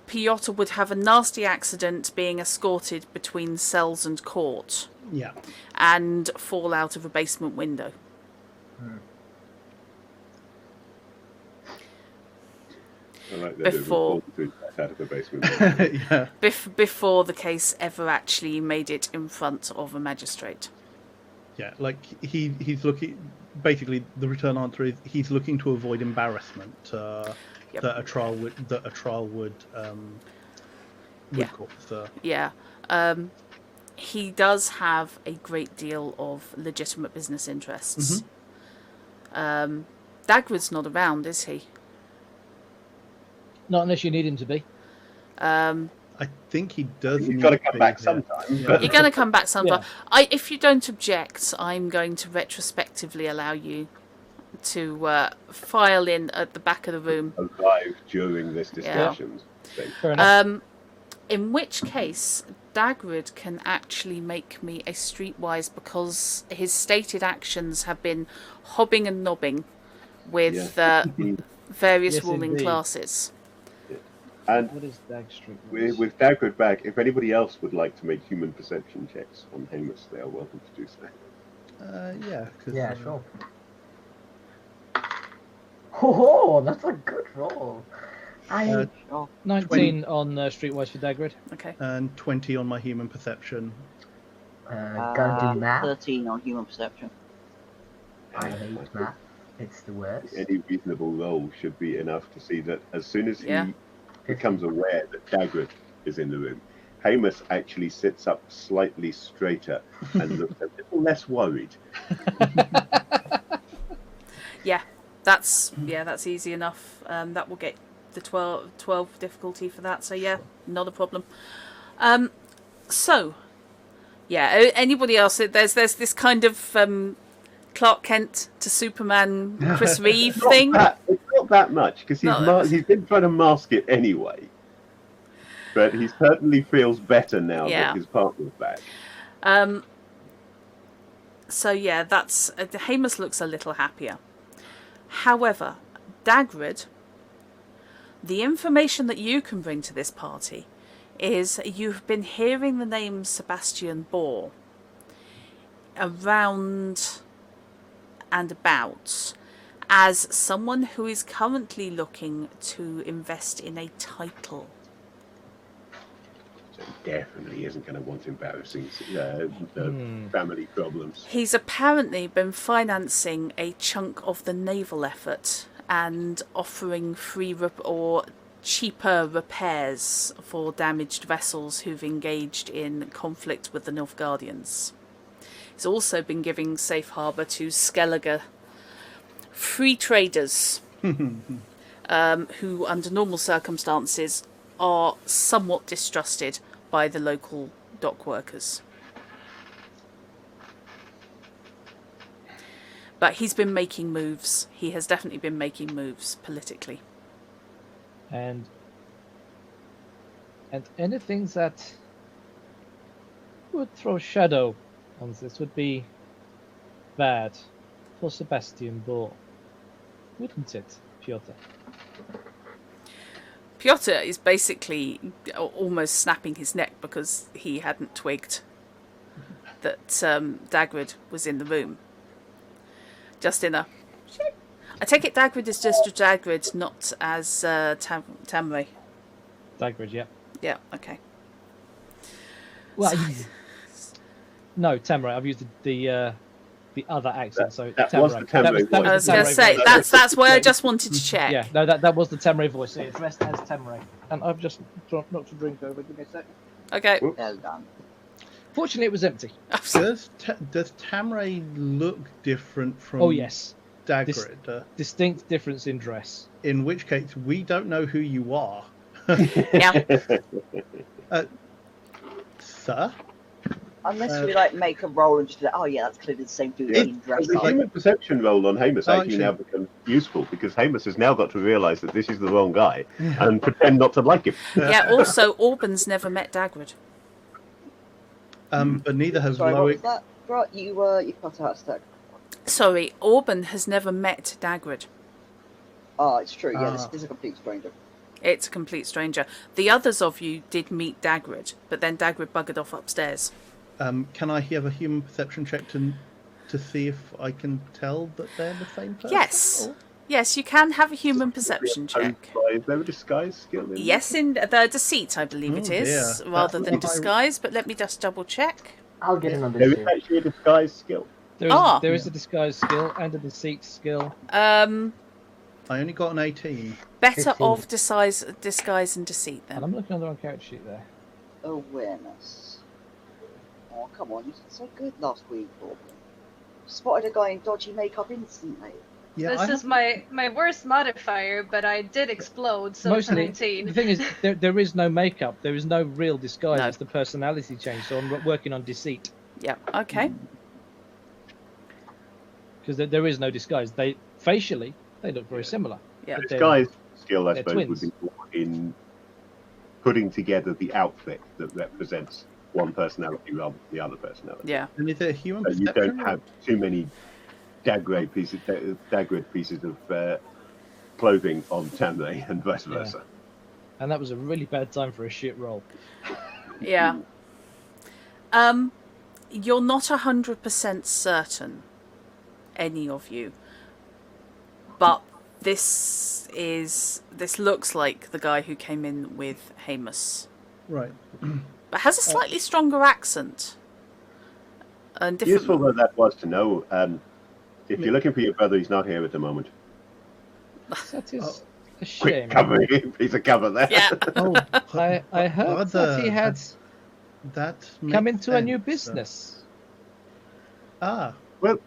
Speaker 2: Piotr would have a nasty accident being escorted between cells and court.
Speaker 7: Yeah.
Speaker 2: And fall out of a basement window. Before
Speaker 3: out of the basement.
Speaker 2: before the case ever actually made it in front of a magistrate.
Speaker 7: Yeah, like he's looking. Basically, the return answer is he's looking to avoid embarrassment that a trial would cause.
Speaker 2: Yeah. He does have a great deal of legitimate business interests. Dagwood's not around, is he?
Speaker 4: Not unless you need him to be.
Speaker 7: I think he does.
Speaker 3: He's got to come back sometime.
Speaker 2: You're going to come back sometime. If you don't object, I'm going to retrospectively allow you to file in at the back of the room.
Speaker 3: Alive during this discussion.
Speaker 4: Fair enough.
Speaker 2: In which case, Dagwood can actually make me a streetwise, because his stated actions have been hobbing and nobbing with various ruling classes.
Speaker 3: And
Speaker 4: what is Dag Street?
Speaker 3: With Dagwood back, if anybody else would like to make human perception checks on Hamish, they are welcome to do so.
Speaker 5: Yeah, sure. Oh, that's a good roll. I
Speaker 4: 19 on Streetwise for Dagrid.
Speaker 2: Okay.
Speaker 7: And 20 on my human perception.
Speaker 5: gonna do math.
Speaker 1: 13 on human perception.
Speaker 5: I hate math. It's the worst.
Speaker 3: Any reasonable roll should be enough to see that as soon as
Speaker 2: Yeah.
Speaker 3: he becomes aware that Dagrid is in the room, Hamus actually sits up slightly straighter and looks a little less worried.
Speaker 2: Yeah, that's easy enough. That will get the 12 difficulty for that. So yeah, not a problem. So yeah, anybody else? There's this kind of Clark Kent to Superman Chris Reeve thing.
Speaker 3: It's not that much because he's been trying to mask it anyway. But he certainly feels better now that his partner's back.
Speaker 2: So yeah, that's Hamus looks a little happier. However, Dagrid, the information that you can bring to this party is you've been hearing the name Sebastian Bohr around and about as someone who is currently looking to invest in a title.
Speaker 3: So he definitely isn't going to want embarrassing family problems.
Speaker 2: He's apparently been financing a chunk of the naval effort and offering free or cheaper repairs for damaged vessels who've engaged in conflict with the Nilfgaardians. He's also been giving safe harbour to Skellige free traders who, under normal circumstances, are somewhat distrusted by the local dock workers. But he's been making moves. He has definitely been making moves politically.
Speaker 4: And anything that would throw a shadow on this would be bad for Sebastian Bohr, wouldn't it, Piotr?
Speaker 2: Piotr is basically almost snapping his neck because he hadn't twigged that Dagrid was in the room. Just in a... I take it Dagrid is just a Dagrid, not as Tamre.
Speaker 4: Dagrid, yeah.
Speaker 2: Yeah, okay.
Speaker 4: Well, no, Tamre. I've used the other accent, so
Speaker 3: that
Speaker 4: Tamre.
Speaker 3: was the Tamre voice.
Speaker 2: I was going to say, that's why I just wanted to check.
Speaker 4: Yeah, no, that was the Tamre voice. It's dressed as Tamre. And I've just knocked a drink over. Give me a sec.
Speaker 2: Okay.
Speaker 1: Well done.
Speaker 4: Fortunately, it was empty.
Speaker 7: Does Tamre look different from
Speaker 4: Oh, yes.
Speaker 7: Dagrid?
Speaker 4: Distinct difference in dress.
Speaker 7: In which case, we don't know who you are.
Speaker 2: Yeah.
Speaker 7: Sir?
Speaker 1: Unless we make a roll and just be like, oh yeah, that's clearly the same dude in dress.
Speaker 3: The human perception roll on Hamus actually now becomes useful because Hamus has now got to realise that this is the wrong guy and pretend not to like him.
Speaker 2: Yeah, also, Orban's never met Dagrid.
Speaker 7: But neither has
Speaker 1: Sorry, what was
Speaker 7: Loic.
Speaker 1: that? Right, you cut out a stack.
Speaker 2: Sorry, Orban has never met Dagrid.
Speaker 1: Oh, it's true. Yeah, this is a complete stranger.
Speaker 2: It's a complete stranger. The others of you did meet Dagrid, but then Dagrid buggered off upstairs.
Speaker 7: Can I have a human perception check to see if I can tell that they're the same person?
Speaker 2: Yes.
Speaker 7: Or?
Speaker 2: Yes, you can have a human perception check.
Speaker 3: Is there a disguise skill in
Speaker 2: Yes, in the deceit, I believe it is,
Speaker 7: dear.
Speaker 2: rather than
Speaker 7: That's-
Speaker 2: disguise, but let me just double check.
Speaker 5: I'll get another
Speaker 3: There is
Speaker 5: two.
Speaker 3: actually a disguise skill.
Speaker 4: There is a disguise skill and a deceit skill.
Speaker 7: I only got an 18.
Speaker 2: Better
Speaker 5: 15.
Speaker 2: of disguise and deceit
Speaker 4: And
Speaker 2: then.
Speaker 4: I'm looking on the wrong character sheet there.
Speaker 1: Awareness. Oh, come on, you did so good last week, Orban. Spotted a guy in dodgy makeup instantly.
Speaker 7: Yeah,
Speaker 6: This is my worst modifier, but I did explode, so it's
Speaker 4: Mostly,
Speaker 6: 19.
Speaker 4: the thing is, there is no makeup. There is no real disguise.
Speaker 2: No.
Speaker 4: It's the personality change. So I'm working on deceit
Speaker 2: Yeah, okay.
Speaker 4: because there is no disguise. They facially they look very similar.
Speaker 2: Yeah.
Speaker 3: The
Speaker 4: But they're-
Speaker 3: disguise skill, I
Speaker 4: they're
Speaker 3: suppose, would
Speaker 4: twins.
Speaker 3: be more in putting together the outfit that represents one personality rather than the other personality.
Speaker 2: Yeah.
Speaker 7: And is it a human
Speaker 3: So you
Speaker 7: perception?
Speaker 3: don't have too many Dagrid pieces of clothing on Tamre and vice versa.
Speaker 4: And that was a really bad time for a shit roll.
Speaker 2: Yeah. You're not 100% certain, any of you, but This looks like the guy who came in with Hamus,
Speaker 7: Right.
Speaker 2: but has a slightly stronger accent. And different.
Speaker 3: Useful though that was to know. If you're looking for your brother, he's not here at the moment.
Speaker 4: That is a
Speaker 3: Quick
Speaker 4: shame.
Speaker 3: cover, piece of cover there.
Speaker 2: Yeah.
Speaker 7: Oh,
Speaker 4: I heard that he had
Speaker 7: that
Speaker 4: come
Speaker 7: makes
Speaker 4: into a new
Speaker 7: sense.
Speaker 4: business.
Speaker 3: Well,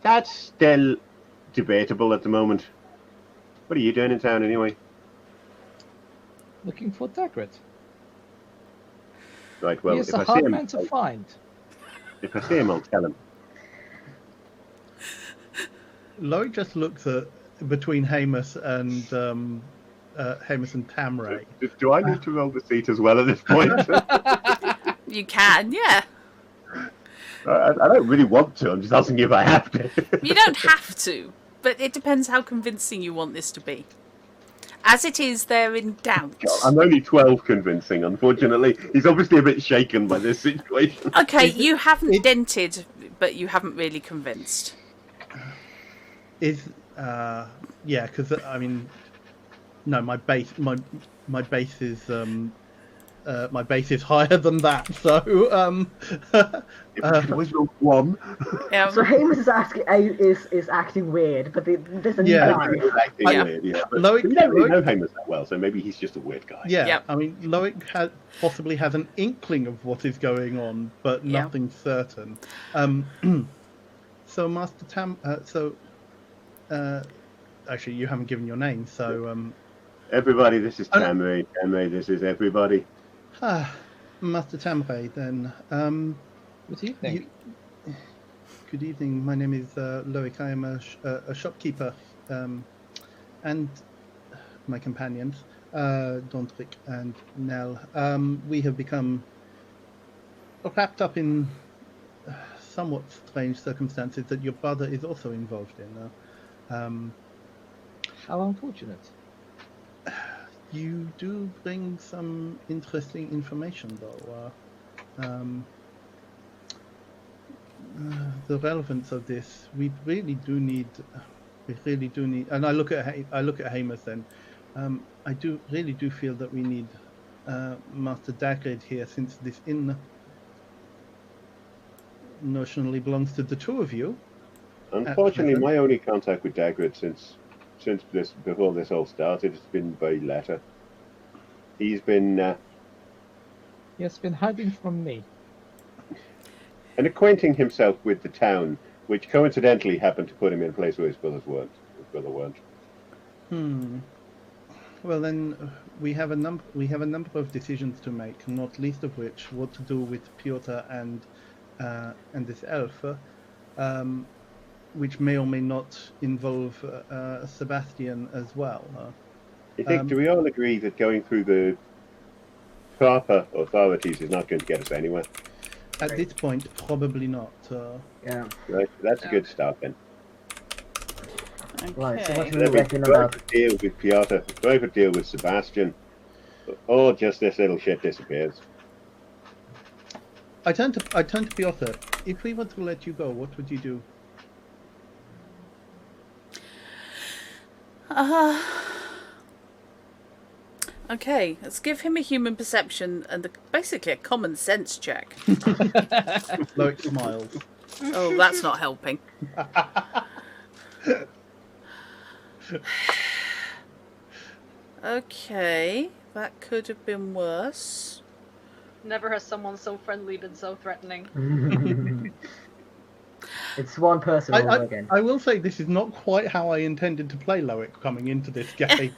Speaker 3: that's still debatable at the moment. What are you doing in town anyway?
Speaker 4: Looking for Dagrid.
Speaker 3: Right, well,
Speaker 4: He is
Speaker 3: if
Speaker 4: a
Speaker 3: I see
Speaker 4: hard
Speaker 3: him,
Speaker 4: man to find.
Speaker 3: if I see him, I'll tell him.
Speaker 7: Loic just looks at between Hamus and Tamray.
Speaker 3: Do I need to roll the seat as well at this point?
Speaker 2: You can, yeah.
Speaker 3: I don't really want to. I'm just asking if I have to.
Speaker 2: You don't have to, but it depends how convincing you want this to be. As it is, they're in doubt.
Speaker 3: God, I'm only 12 convincing, unfortunately. He's obviously a bit shaken by this situation.
Speaker 2: Okay, you haven't dented, but you haven't really convinced.
Speaker 7: Is yeah, because I mean, no, my base is my base is higher than that. So
Speaker 3: It was your one.
Speaker 5: So Hamus is acting weird, but it doesn't
Speaker 7: Yeah.
Speaker 5: die.
Speaker 3: Acting
Speaker 2: Yeah.
Speaker 3: weird, yeah. But
Speaker 7: Loic-
Speaker 3: we don't really know
Speaker 7: Loic-
Speaker 3: Hamus that well, so maybe he's just a weird guy.
Speaker 7: yeah,
Speaker 2: Yep.
Speaker 7: I mean, Loic possibly has an inkling of what is going on, but
Speaker 2: Yeah.
Speaker 7: nothing certain. So Master Tam, actually, you haven't given your name, so
Speaker 3: Everybody, this is
Speaker 7: Oh,
Speaker 3: Tamray. Tamray, this is everybody.
Speaker 7: Master Tamray, then.
Speaker 4: Good evening.
Speaker 7: Good evening. My name is Loic. I am a shopkeeper, and my companions, Dontrick and Nell. We have become wrapped up in somewhat strange circumstances that your brother is also involved in.
Speaker 4: How unfortunate.
Speaker 7: You do bring some interesting information, though. The relevance of this, we really do need, and I look at Hamus then. I really do feel that we need Master Dagrid here, since this inn notionally belongs to the two of you.
Speaker 3: Unfortunately, my only contact with Dagrid before this all started has been by letter. He's been
Speaker 4: He has been hiding from me.
Speaker 3: and acquainting himself with the town, which coincidentally happened to put him in a place where his brother weren't.
Speaker 7: Well, then we have a number of decisions to make, not least of which what to do with Piotr and this elf, which may or may not involve Sebastian as well.
Speaker 3: Do we all agree that going through the proper authorities is not going to get us anywhere?
Speaker 7: At this point, probably not.
Speaker 5: Yeah.
Speaker 3: Right, that's a good start then.
Speaker 5: Right. So what
Speaker 2: Okay.
Speaker 5: do you reckon about?
Speaker 3: Private deal with Piotr, private deal with Sebastian, or just this little shit disappears.
Speaker 7: I turn to Piotr. If we were to let you go, what would you do?
Speaker 2: Okay, let's give him a human perception and basically a common sense check.
Speaker 7: Loic smiles.
Speaker 2: Oh, that's not helping. Okay, that could have been worse.
Speaker 6: Never has someone so friendly been so threatening.
Speaker 5: It's one person all over again.
Speaker 7: I will say this is not quite how I intended to play Loic coming into this game.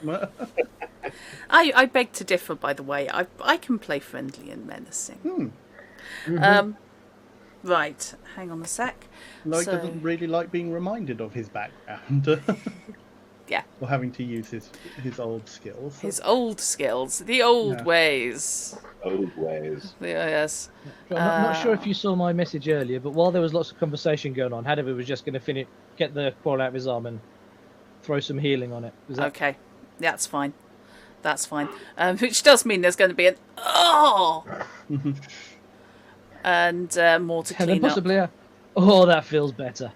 Speaker 2: I beg to differ, by the way. I can play friendly and menacing. Right, hang on a sec.
Speaker 7: Loic
Speaker 2: So-
Speaker 7: doesn't really like being reminded of his background.
Speaker 2: Yeah.
Speaker 7: Or having to use his old skills.
Speaker 2: His old skills, the old
Speaker 7: Yeah.
Speaker 2: ways.
Speaker 3: Old ways.
Speaker 2: Yes.
Speaker 4: I'm not sure if you saw my message earlier, but while there was lots of conversation going on, Hadavid was just going to get the quarrel out of his arm and throw some healing on it. Was that...
Speaker 2: Okay, that's fine. That's fine. Which does mean there's going to be an and more to
Speaker 4: And then
Speaker 2: clean up.
Speaker 4: possibly oh, that feels better.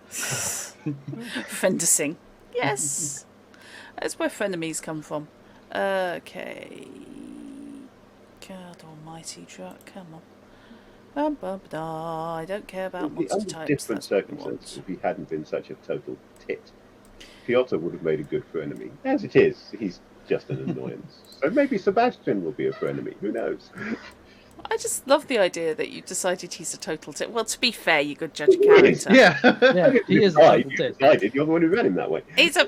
Speaker 2: Fendicing. Yes. That's where frenemies come from. Okay. God almighty, truck, come on. I don't care about monster
Speaker 3: Under
Speaker 2: types.
Speaker 3: different
Speaker 2: That's what we
Speaker 3: circumstances,
Speaker 2: want.
Speaker 3: if he hadn't been such a total tit, Piotr would have made a good frenemy. As it is, he's just an annoyance. So maybe Sebastian will be a frenemy. Who knows?
Speaker 2: I just love the idea that you decided he's a total tit. Well, to be fair, you could judge a character.
Speaker 7: Yeah.
Speaker 4: Yeah, he is a total
Speaker 3: You
Speaker 4: tit.
Speaker 3: decided. You're the one who ran him that way.
Speaker 2: He's a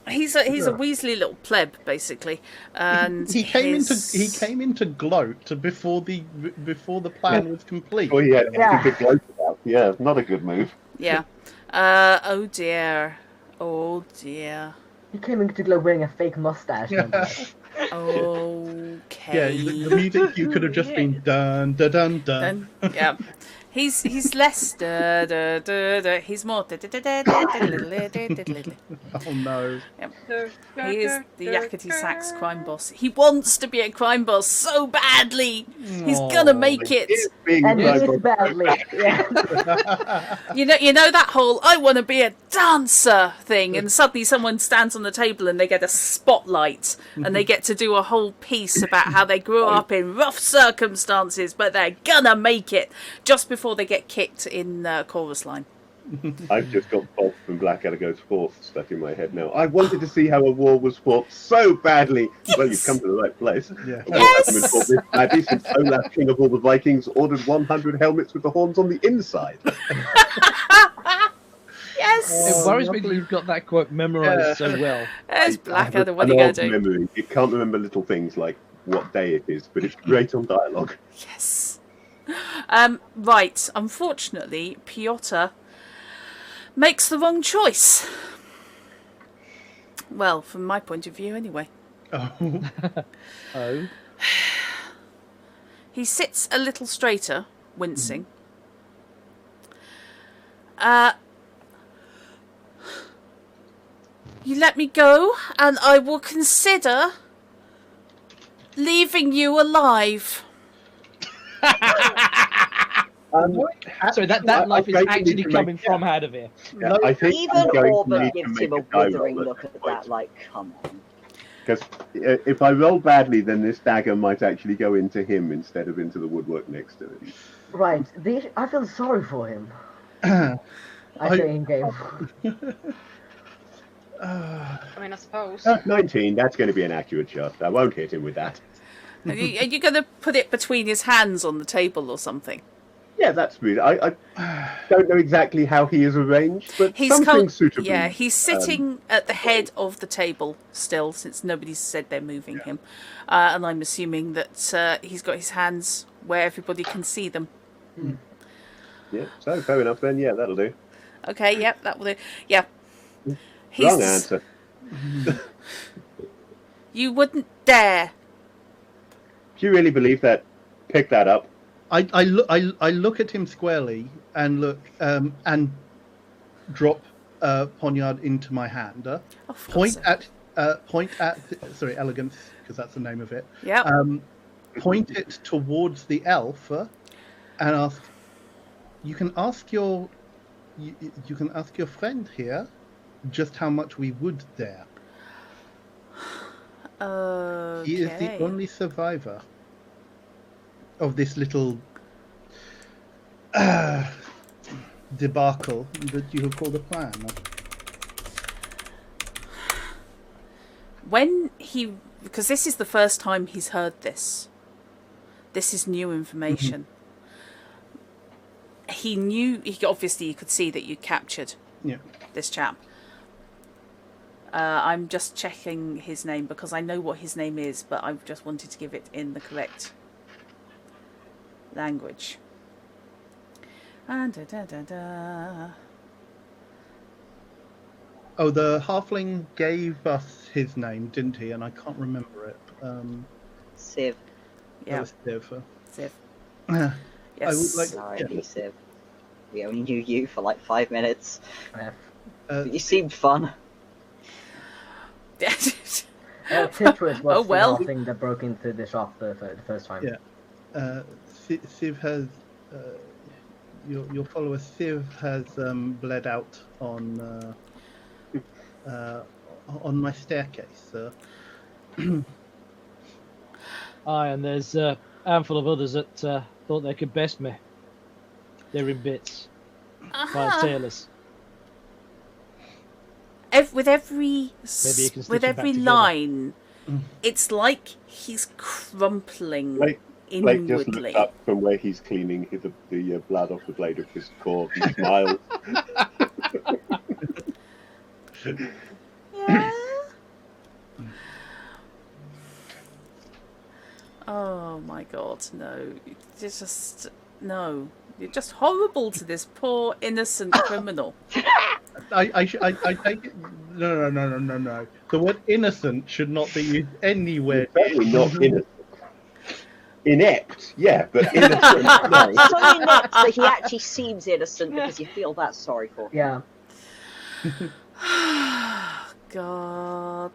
Speaker 2: he's a Weasley little pleb basically, and
Speaker 7: He came into gloat before the plan was complete.
Speaker 3: Oh, yeah,
Speaker 5: Yeah.
Speaker 3: a big bloke about. Yeah, not a good move.
Speaker 2: Yeah. Oh dear.
Speaker 5: He came into glow wearing a fake mustache.
Speaker 2: Okay.
Speaker 7: Yeah, the music you could have just been dun dun dun dun.
Speaker 2: Then, yeah. He's less he's more
Speaker 7: Oh no.
Speaker 2: Yep. He is the yakety sax crime boss. He wants to be a crime boss so badly. He's gonna make it.
Speaker 5: And he is badly. Yeah.
Speaker 2: You know that whole I want to be a dancer thing, and suddenly someone stands on the table and they get a spotlight and they get to do a whole piece about how they grew up in rough circumstances, but they're gonna make it just before they get kicked in chorus line.
Speaker 3: I've just got Bob from Blackadder Goes Forth stuck in my head now. I wanted to see how a war was fought so badly. Well, you've come to the right place.
Speaker 7: Yeah.
Speaker 2: Yes!
Speaker 3: Maddie, since Olaf, king of all the Vikings, ordered 100 helmets with the horns on the inside.
Speaker 2: Yes!
Speaker 4: It worries me that you've got that quote memorised so well.
Speaker 2: There's Blackadder. What are
Speaker 3: An
Speaker 2: you going
Speaker 3: odd
Speaker 2: to do?
Speaker 3: memory. You can't remember little things like what day it is, but it's great on dialogue.
Speaker 2: Yes. Right. Unfortunately, Piotr makes the wrong choice. Well, from my point of view, anyway.
Speaker 7: Oh.
Speaker 4: Oh.
Speaker 2: He sits a little straighter, wincing. You let me go, and I will consider leaving you alive.
Speaker 4: Sorry, that laugh is actually coming from Hadovir.
Speaker 3: Yeah, I think
Speaker 1: Even
Speaker 3: I'm going to
Speaker 1: Auburn
Speaker 3: need to
Speaker 1: gives
Speaker 3: make
Speaker 1: him a
Speaker 3: die
Speaker 1: withering
Speaker 3: roll
Speaker 1: look at that, like, come on.
Speaker 3: Because if I roll badly, then this dagger might actually go into him instead of into the woodwork next to him.
Speaker 5: Right. I feel sorry for him. I say in game.
Speaker 6: I mean, I suppose.
Speaker 3: 19, that's going to be an accurate shot. I won't hit him with that.
Speaker 2: Are you going to put it between his hands on the table or something?
Speaker 3: Yeah, that's really. I don't know exactly how he is arranged, but
Speaker 2: He's
Speaker 3: something suitable.
Speaker 2: Yeah, he's sitting at the head of the table still, since nobody's said they're moving him. And I'm assuming that he's got his hands where everybody can see them.
Speaker 3: Yeah, so fair enough then. Yeah, that'll do.
Speaker 2: Okay, yep, that will do. Yeah.
Speaker 3: Wrong answer.
Speaker 2: You wouldn't dare.
Speaker 3: Do you really believe that? Pick that up.
Speaker 7: I look at him squarely and look and drop poniard into my hand.
Speaker 2: Oh, for
Speaker 7: Point
Speaker 2: God's
Speaker 7: at elegance, because that's the name of it.
Speaker 2: Yep.
Speaker 7: Point it towards the elf and ask. You can ask your friend here just how much we would dare.
Speaker 2: Okay.
Speaker 7: He is the only survivor of this little debacle that you have called a plan.
Speaker 2: Because this is the first time he's heard this. This is new information. He knew, obviously you could see that you captured this chap. I'm just checking his name because I know what his name is, but I just wanted to give it in the correct language. Oh,
Speaker 7: the halfling gave us his name, didn't he? And I can't remember it.
Speaker 1: Civ.
Speaker 7: That
Speaker 2: Yeah,
Speaker 7: was Civ.
Speaker 2: Civ.
Speaker 7: I
Speaker 2: Yes.
Speaker 7: would like.
Speaker 1: Sorry, Civ. We only knew you for like 5 minutes.
Speaker 5: Yeah.
Speaker 1: You seemed fun.
Speaker 5: Citrus was
Speaker 2: well.
Speaker 5: the thing that broke into the shop the first time.
Speaker 7: Yeah. Civ has your follower Civ has bled out on my staircase, sir.
Speaker 4: Aye, and there's a handful of others that thought they could best me. They're in bits. By tailors.
Speaker 2: With every
Speaker 4: Maybe you can stitch
Speaker 2: with
Speaker 4: them back
Speaker 2: every
Speaker 4: together.
Speaker 2: line, it's like he's crumpling
Speaker 3: Blake just
Speaker 2: inwardly.
Speaker 3: looked up from where he's cleaning the blood off the blade of his claw and smiles.
Speaker 2: Yeah. Oh my God, no! No. You're just horrible to this poor innocent criminal.
Speaker 7: I take it. No. The word innocent should not be used anywhere.
Speaker 3: Certainly not innocent. Inept, yeah, but innocent. No.
Speaker 1: It's so inept that he actually seems innocent because you feel that sorry for him.
Speaker 5: Yeah.
Speaker 2: God.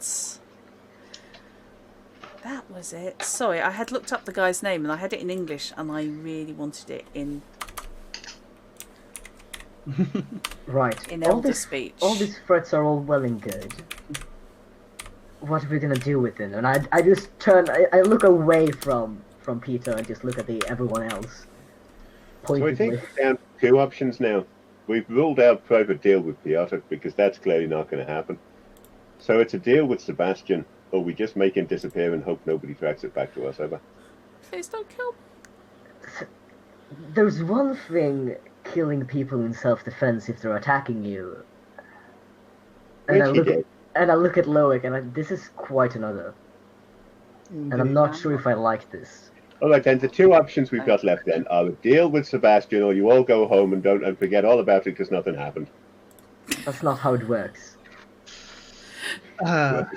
Speaker 2: That was it. Sorry, I had looked up the guy's name and I had it in English and I really wanted it in
Speaker 5: Right.
Speaker 2: in elder speech.
Speaker 5: All these threats are all well and good. What are we gonna do with it? And I just turn. I look away from Peter and just look at everyone else.
Speaker 3: So I
Speaker 5: Pointedly.
Speaker 3: think we're down to two options now. We've ruled out private deal with Piotr because that's clearly not going to happen. So it's a deal with Sebastian, or we just make him disappear and hope nobody tracks it back to us ever.
Speaker 2: Please don't kill.
Speaker 5: There's one thing killing people in self-defense if they're attacking you. And
Speaker 3: Which he did.
Speaker 5: I look at Loic and this is quite another. And I'm not sure if I like this.
Speaker 3: All right, then the two options we've got left then are a deal with Sebastian, or you all go home and forget all about it because nothing happened.
Speaker 5: That's not how it works.
Speaker 3: Right?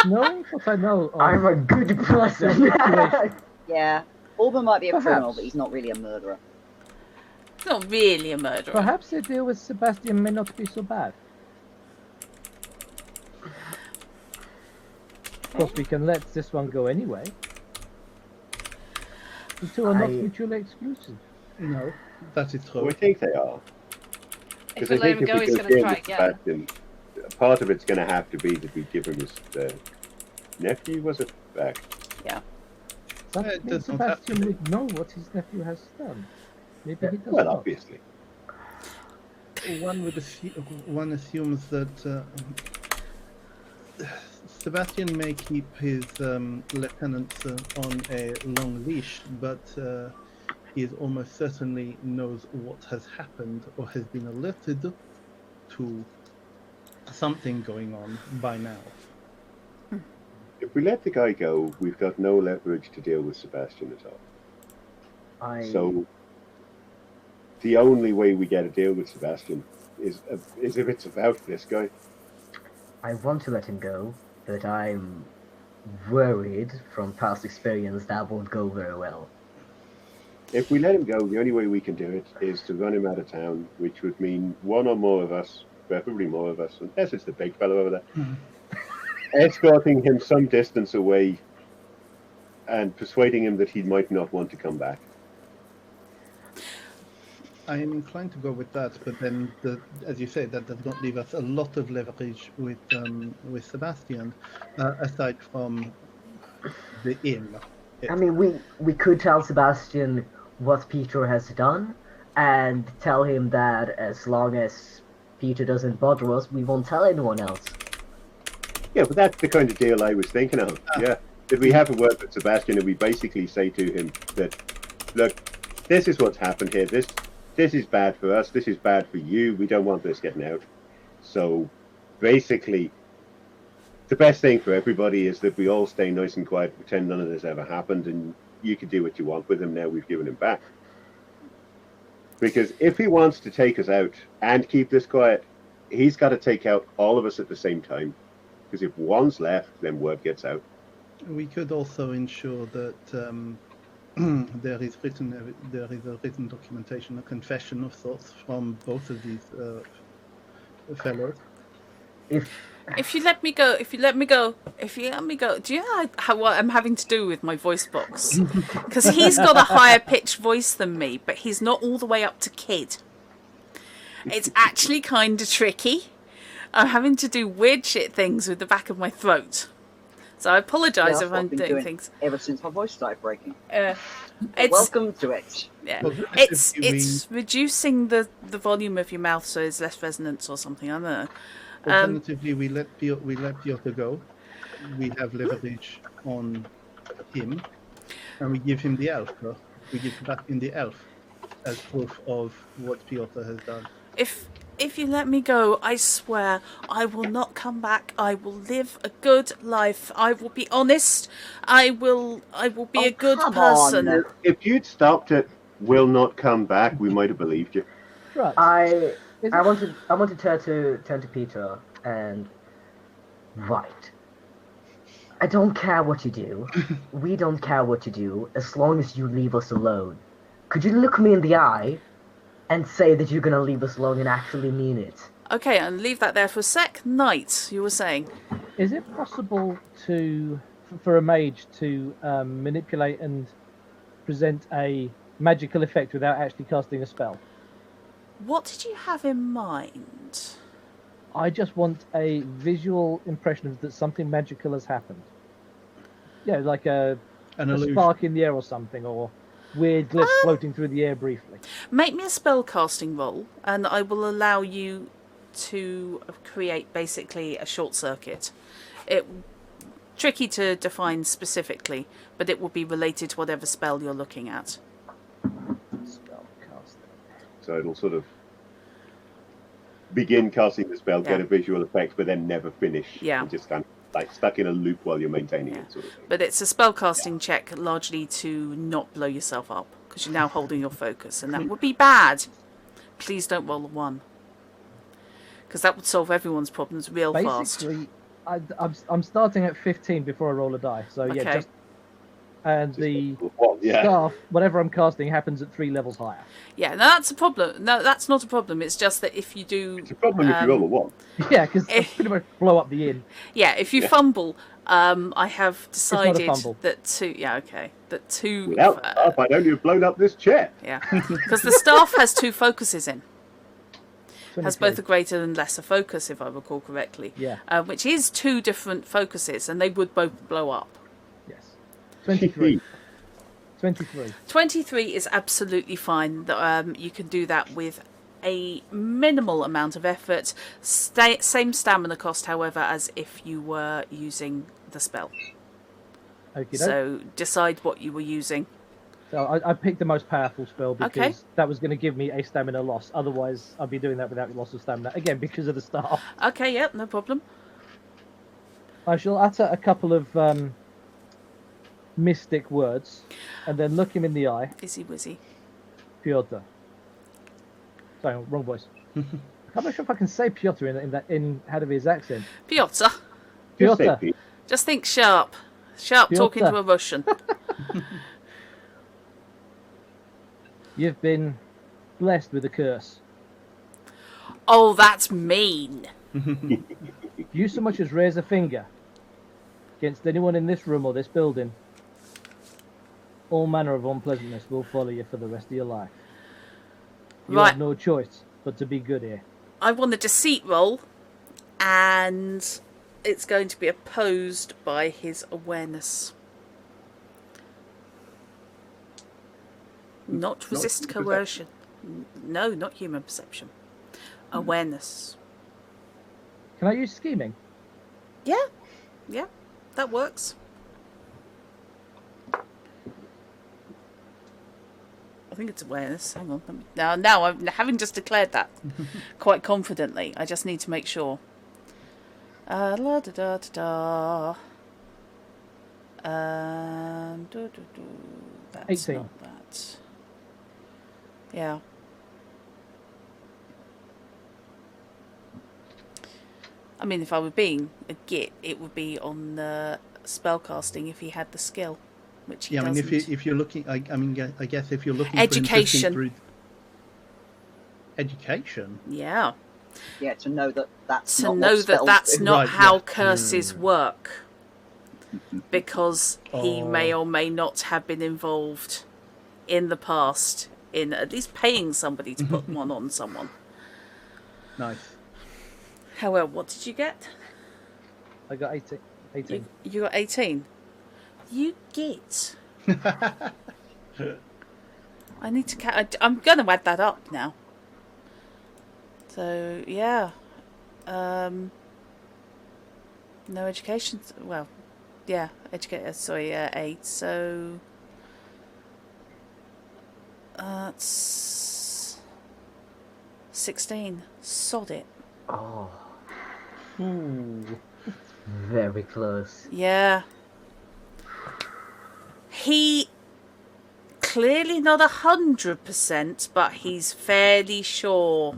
Speaker 4: Knowing what I know of
Speaker 5: I'm a good person.
Speaker 1: Yeah. Alban might be a criminal,
Speaker 4: Perhaps.
Speaker 1: but he's not really a murderer.
Speaker 2: He's not really a murderer.
Speaker 4: perhaps the deal with Sebastian may not be so bad. Of course, we can let this one go anyway. The two are not
Speaker 5: I-
Speaker 4: mutually exclusive.
Speaker 7: No, that is
Speaker 3: Well,
Speaker 7: true.
Speaker 3: I think they are.
Speaker 6: If
Speaker 3: Because
Speaker 6: we
Speaker 3: I
Speaker 6: let
Speaker 3: think
Speaker 6: him
Speaker 3: if
Speaker 6: go,
Speaker 3: we
Speaker 6: he's
Speaker 3: go
Speaker 6: gonna
Speaker 3: deal
Speaker 6: try
Speaker 3: with
Speaker 6: again.
Speaker 3: Sebastian, part of it's going to have to be that we give him his nephew, was it, back?
Speaker 4: That
Speaker 7: it
Speaker 4: means
Speaker 7: does not have to
Speaker 4: Sebastian
Speaker 7: be.
Speaker 4: would know what his nephew has done. Maybe he does
Speaker 3: Well,
Speaker 4: not.
Speaker 3: obviously.
Speaker 7: One assumes that Sebastian may keep his lieutenants on a long leash, but he is almost certainly knows what has happened or has been alerted to something going on by now.
Speaker 3: If we let the guy go, we've got no leverage to deal with Sebastian at all. So the only way we get a deal with Sebastian is if it's about this guy.
Speaker 5: I want to let him go, but I'm worried from past experience that won't go very well.
Speaker 3: If we let him go, the only way we can do it is to run him out of town, which would mean one or more of us, preferably more of us, unless it's the big fellow over there, escorting him some distance away and persuading him that he might not want to come back.
Speaker 7: I am inclined to go with that, but then, as you say, that does not leave us a lot of leverage with Sebastian, aside from the inn.
Speaker 5: I mean, we could tell Sebastian what Peter has done, and tell him that as long as Peter doesn't bother us, we won't tell anyone else.
Speaker 3: Yeah, but that's the kind of deal I was thinking of. Yeah, if we have a word with Sebastian and we basically say to him that, look, this is what's happened here. This is bad for us. This is bad for you. We don't want this getting out. So basically, the best thing for everybody is that we all stay nice and quiet, pretend none of this ever happened, and you can do what you want with him now we've given him back. Because if he wants to take us out and keep this quiet, he's got to take out all of us at the same time. Because if one's left, then word gets out.
Speaker 7: We could also ensure that there is a written documentation, a confession of sorts from both of these fellows.
Speaker 5: If
Speaker 2: If you let me go, do you know what I'm having to do with my voice box? Because he's got a higher pitched voice than me, but he's not all the way up to kid. It's actually kind of tricky. I'm having to do weird shit things with the back of my throat. So I apologise
Speaker 1: That's
Speaker 2: if
Speaker 1: what
Speaker 2: I'm
Speaker 1: I've been
Speaker 2: doing things.
Speaker 1: ever since my voice started breaking.
Speaker 2: It's,
Speaker 1: Welcome to it.
Speaker 2: yeah.
Speaker 7: Well,
Speaker 2: It's reducing the volume of your mouth so there's less resonance or something. I don't know.
Speaker 7: Alternatively, we let Piotr go. We have leverage on him, and we give him the elf. No? We give back in the elf as proof of what Piotr has done.
Speaker 2: If you let me go, I swear I will not come back. I will live a good life. I will be honest. I will be a good person.
Speaker 1: On.
Speaker 3: If you'd stopped at "will not come back," we might have believed you.
Speaker 4: Right.
Speaker 5: I wanted to turn to Peter and right. I don't care what you do. We don't care what you do as long as you leave us alone. Could you look me in the eye and say that you're gonna leave us alone and actually mean it?
Speaker 2: Okay, and leave that there for a sec. Knight, you were saying.
Speaker 4: Is it possible for a mage to manipulate and present a magical effect without actually casting a spell?
Speaker 2: What did you have in mind?
Speaker 4: I just want a visual impression of that something magical has happened. Yeah, like a
Speaker 7: illusion.
Speaker 4: spark in the air or something, or weird glyphs floating through the air briefly.
Speaker 2: Make me a spell casting roll, and I will allow you to create basically a short circuit. Tricky to define specifically, but it will be related to whatever spell you're looking at.
Speaker 4: Spell casting.
Speaker 3: So it'll sort of begin casting the spell, get a visual effect, but then never finish.
Speaker 2: Yeah.
Speaker 3: And just kind of like stuck in a loop while you're maintaining
Speaker 2: Yeah.
Speaker 3: it, sort of thing.
Speaker 2: But it's a spellcasting check largely to not blow yourself up, because you're now holding your focus, and that would be bad. Please don't roll a 1. Because that would solve everyone's problems real fast.
Speaker 4: Basically, I'm starting at 15 before I roll a die. So yeah,
Speaker 2: Okay.
Speaker 4: and the
Speaker 3: Yeah.
Speaker 4: staff, whatever I'm casting, happens at 3 levels higher.
Speaker 2: Yeah, no, that's a problem. No, that's not a problem. It's just that if you do...
Speaker 3: It's a problem if you roll a 1.
Speaker 4: Yeah, because I pretty much blow up the inn.
Speaker 2: Yeah, if you fumble, I have decided
Speaker 4: fumble.
Speaker 2: that 2... Yeah, okay. That 2...
Speaker 3: Without staff, I'd only have blown up this chair.
Speaker 2: Yeah, because the staff has 2 focuses in.
Speaker 4: 23.
Speaker 2: Has both a greater and lesser focus, if I recall correctly.
Speaker 4: Yeah.
Speaker 2: Which is 2 different focuses, and they would both blow up.
Speaker 4: Yes. 23. 23.
Speaker 2: 23 is absolutely fine. You can do that with a minimal amount of effort. Same stamina cost, however, as if you were using the spell.
Speaker 4: Okay.
Speaker 2: So decide what you were using.
Speaker 4: So I picked the most powerful spell because
Speaker 2: Okay.
Speaker 4: that was going to give me a stamina loss. Otherwise, I'd be doing that without loss of stamina. Again, because of the staff.
Speaker 2: Okay, yep, no problem.
Speaker 4: I shall utter a couple of mystic words and then look him in the eye.
Speaker 2: Izzy wizzy.
Speaker 4: Piotr. Sorry, wrong voice. I'm not sure if I can say Piotr in out of his accent.
Speaker 2: Piotr.
Speaker 3: Just say
Speaker 4: Piotr.
Speaker 3: Pete.
Speaker 2: Just think sharp. Sharp
Speaker 4: Piotr.
Speaker 2: talking to a Russian.
Speaker 4: You've been blessed with a curse.
Speaker 2: Oh, that's mean.
Speaker 4: If you so much as raise a finger against anyone in this room or this building, all manner of unpleasantness will follow you for the rest of your life. You
Speaker 2: Right.
Speaker 4: have no choice but to be good here.
Speaker 2: I want a deceit roll, and it's going to be opposed by his awareness. Not resist
Speaker 3: human
Speaker 2: coercion. No, not human perception. Awareness.
Speaker 4: Can I use scheming?
Speaker 2: Yeah, that works. I think it's awareness. Hang on. Now I'm having just declared that quite confidently. I just need to make sure. La da da da da. That's
Speaker 4: 18.
Speaker 2: not that. Yeah. I mean, if I were being a git, it would be on the spellcasting if he had the skill, which he
Speaker 7: Yeah, I mean,
Speaker 2: doesn't.
Speaker 7: if you're looking, I guess if you're looking
Speaker 2: Education.
Speaker 7: for him to see through education,
Speaker 2: Yeah.
Speaker 1: Yeah, to know that that's
Speaker 2: to
Speaker 1: not
Speaker 2: know
Speaker 1: what
Speaker 2: that
Speaker 1: spells
Speaker 2: that's
Speaker 1: do.
Speaker 2: not
Speaker 7: Right,
Speaker 2: how
Speaker 7: yeah.
Speaker 2: curses work, because he may
Speaker 7: Oh.
Speaker 2: or may not have been involved in the past in at least paying somebody to put one on someone.
Speaker 7: Nice.
Speaker 2: However, what did you get?
Speaker 4: I got 18.
Speaker 2: You got 18. You get. I need to. I'm going to add that up now. So yeah, no education. Well, yeah, educate. Sorry, 8. So that's 16. Sod it.
Speaker 5: Oh,
Speaker 4: Ooh.
Speaker 5: very close.
Speaker 2: Yeah. He clearly not 100%, but he's fairly sure,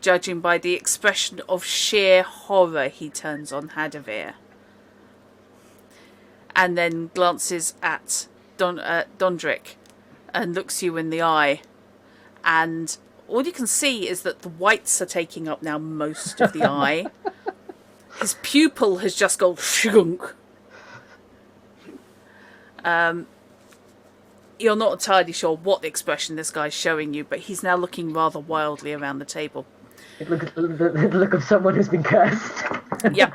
Speaker 2: judging by the expression of sheer horror he turns on Hadavir. And then glances at Dondrick and looks you in the eye. And all you can see is that the whites are taking up now most of the eye. His pupil has just gone shunk. You're not entirely sure what expression this guy's showing you, but he's now looking rather wildly around the table.
Speaker 5: It look of someone who's been cursed.
Speaker 2: Yeah.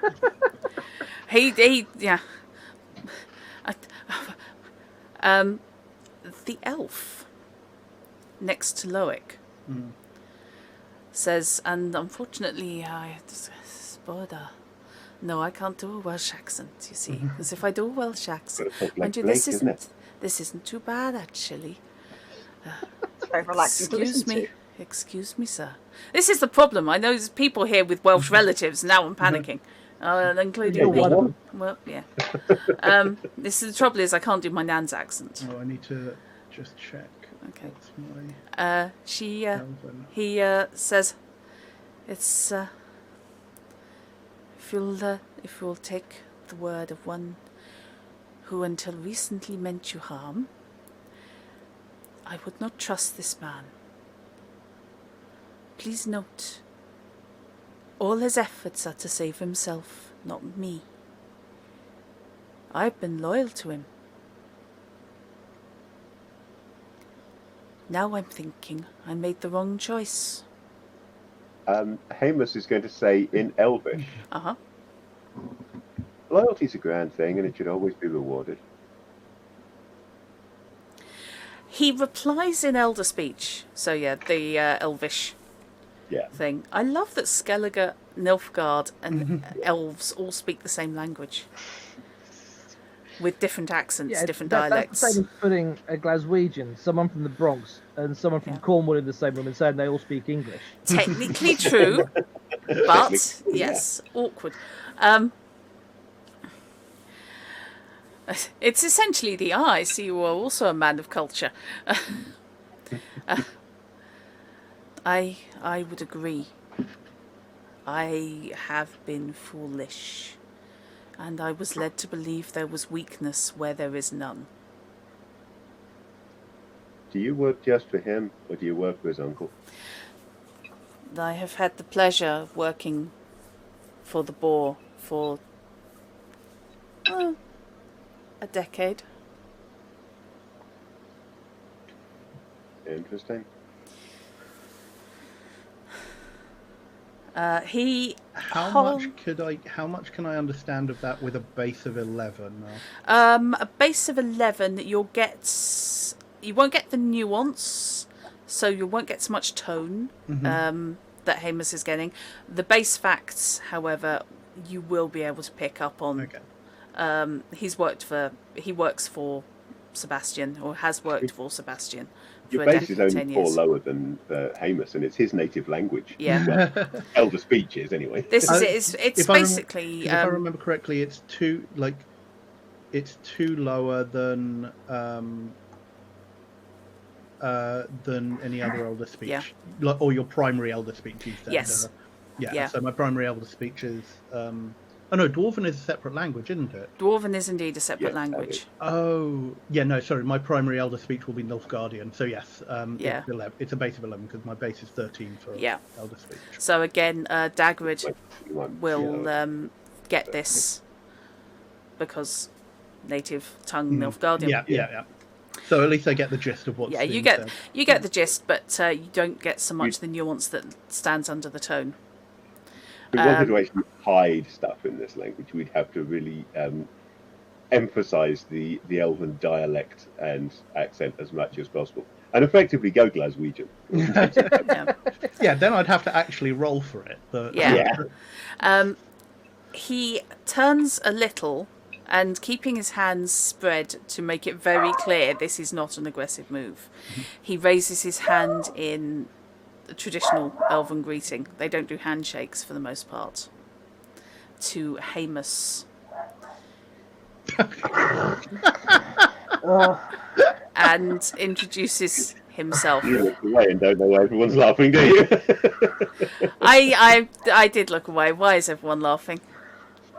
Speaker 2: Yeah. The elf next to Loic says, and unfortunately, no, I can't do a Welsh accent, you see, because if I do a Welsh accent, mind you, this isn't too bad, actually.
Speaker 1: It's very relaxing to listen to.
Speaker 2: Excuse me, sir. This is the problem. I know there's people here with Welsh relatives. Now I'm panicking, including me. Well, yeah. This is the trouble is I can't do my nan's accent.
Speaker 7: Oh, I need to just check.
Speaker 2: Okay.
Speaker 7: What's my
Speaker 2: He says, "It's if you'll take the word of one who until recently meant you harm, I would not trust this man. Please note, all his efforts are to save himself, not me. I've been loyal to him. Now I'm thinking I made the wrong choice."
Speaker 3: Hamus is going to say in Elvish,
Speaker 2: Uh-huh.
Speaker 3: loyalty's a grand thing and it should always be rewarded.
Speaker 2: He replies in Elder speech. So yeah, the Elvish thing. I love that Skellige, Nilfgaard and elves all speak the same language. With different accents, different dialects.
Speaker 4: That's the same as putting a Glaswegian, someone from the Bronx, and someone from Cornwall in the same room and saying they all speak English.
Speaker 2: Technically true, but yes, awkward. It's essentially the eye, so you are also a man of culture. I would agree. I have been foolish, and I was led to believe there was weakness where there is none.
Speaker 3: Do you work just for him, or do you work for his uncle?
Speaker 2: I have had the pleasure of working for the Boar for a decade.
Speaker 3: Interesting.
Speaker 7: How much can I understand of that with a base of 11?
Speaker 2: A base of 11, you won't get the nuance, so you won't get so much tone that Hamus is getting. The base facts, however, you will be able to pick up on.
Speaker 7: Okay.
Speaker 2: He works for Sebastian, or has worked for Sebastian.
Speaker 3: Your base is only 4 lower than Hamus, and it's his native language.
Speaker 2: Yeah.
Speaker 3: Well, Elder speech is anyway.
Speaker 2: This is it's basically.
Speaker 7: If I remember correctly, it's two lower than any other Elder speech.
Speaker 2: Yeah.
Speaker 7: Or your primary Elder speech. You said.
Speaker 2: Yes.
Speaker 7: Yeah. So my primary Elder speech is Oh no, Dwarven is a separate language, isn't it?
Speaker 2: Dwarven is indeed a separate
Speaker 3: Yes,
Speaker 2: language.
Speaker 7: Oh, yeah, no, sorry. My primary Elder speech will be Nilfgaardian. So yes,
Speaker 2: Yeah.
Speaker 7: it's 11. It's a base of 11 because my base is 13 for
Speaker 2: Yeah.
Speaker 7: Elder speech.
Speaker 2: So again, Dagrid
Speaker 3: One,
Speaker 2: will
Speaker 3: yeah.
Speaker 2: get this because native tongue Nilfgaardian.
Speaker 7: Yeah. So at least I get the gist of what's
Speaker 2: Yeah,
Speaker 7: being said.
Speaker 2: you get the gist, but you don't get so much the nuance that stands under the tone.
Speaker 3: If we wanted to actually hide stuff in this language, we'd have to really emphasise the Elven dialect and accent as much as possible, and effectively go Glaswegian.
Speaker 2: Yeah.
Speaker 7: Then I'd have to actually roll for it. But...
Speaker 2: Yeah. He turns a little, and keeping his hands spread to make it very clear this is not an aggressive move, he raises his hand in the traditional Elven greeting. They don't do handshakes for the most part. To Hamus. And introduces himself.
Speaker 3: You look away and don't know why everyone's laughing, do you?
Speaker 2: I did look away. Why is everyone laughing?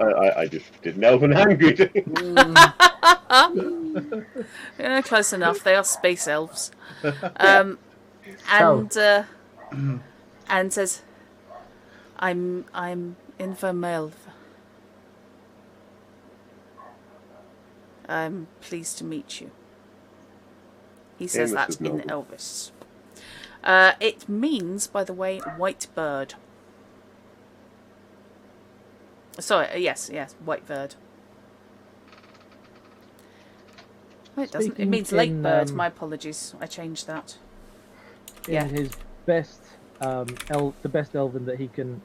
Speaker 3: I just did an Elven hand greeting.
Speaker 2: Yeah, close enough. They are space elves. And says, I'm Invermelv. I'm pleased to meet you. He says that in Elvis. It means, by the way, white bird. Sorry, yes, white bird. No, it doesn't. It means lake bird. My apologies. I changed that.
Speaker 4: In his best, the best Elven that he can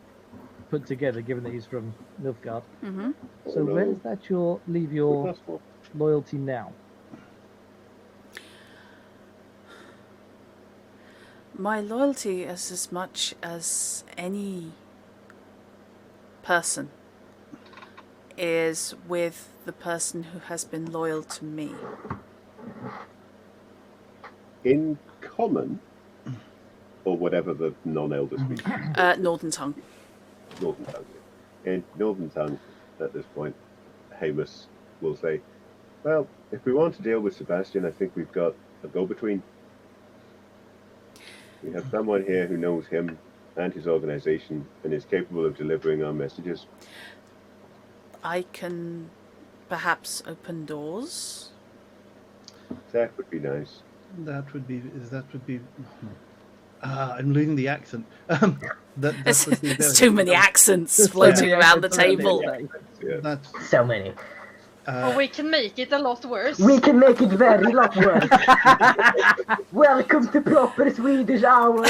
Speaker 4: put together, given that he's from Nilfgaard.
Speaker 2: Mm-hmm.
Speaker 4: So where does that leave your loyalty now?
Speaker 2: My loyalty is as much as any person is with the person who has been loyal to me.
Speaker 3: In common, or whatever the non-elder speech.
Speaker 2: Northern tongue.
Speaker 3: Northern tongue. In Northern tongue, at this point, Hamus will say, well, if we want to deal with Sebastian, I think we've got a go-between. We have someone here who knows him and his organization and is capable of delivering our messages.
Speaker 2: I can perhaps open doors.
Speaker 3: That would be nice.
Speaker 7: That would be. I'm losing the accent.
Speaker 2: There's too many accents floating around the table.
Speaker 7: That's
Speaker 5: so many.
Speaker 6: Or we can make it a lot worse.
Speaker 5: We can make it very lot worse. Welcome to proper Swedish hours.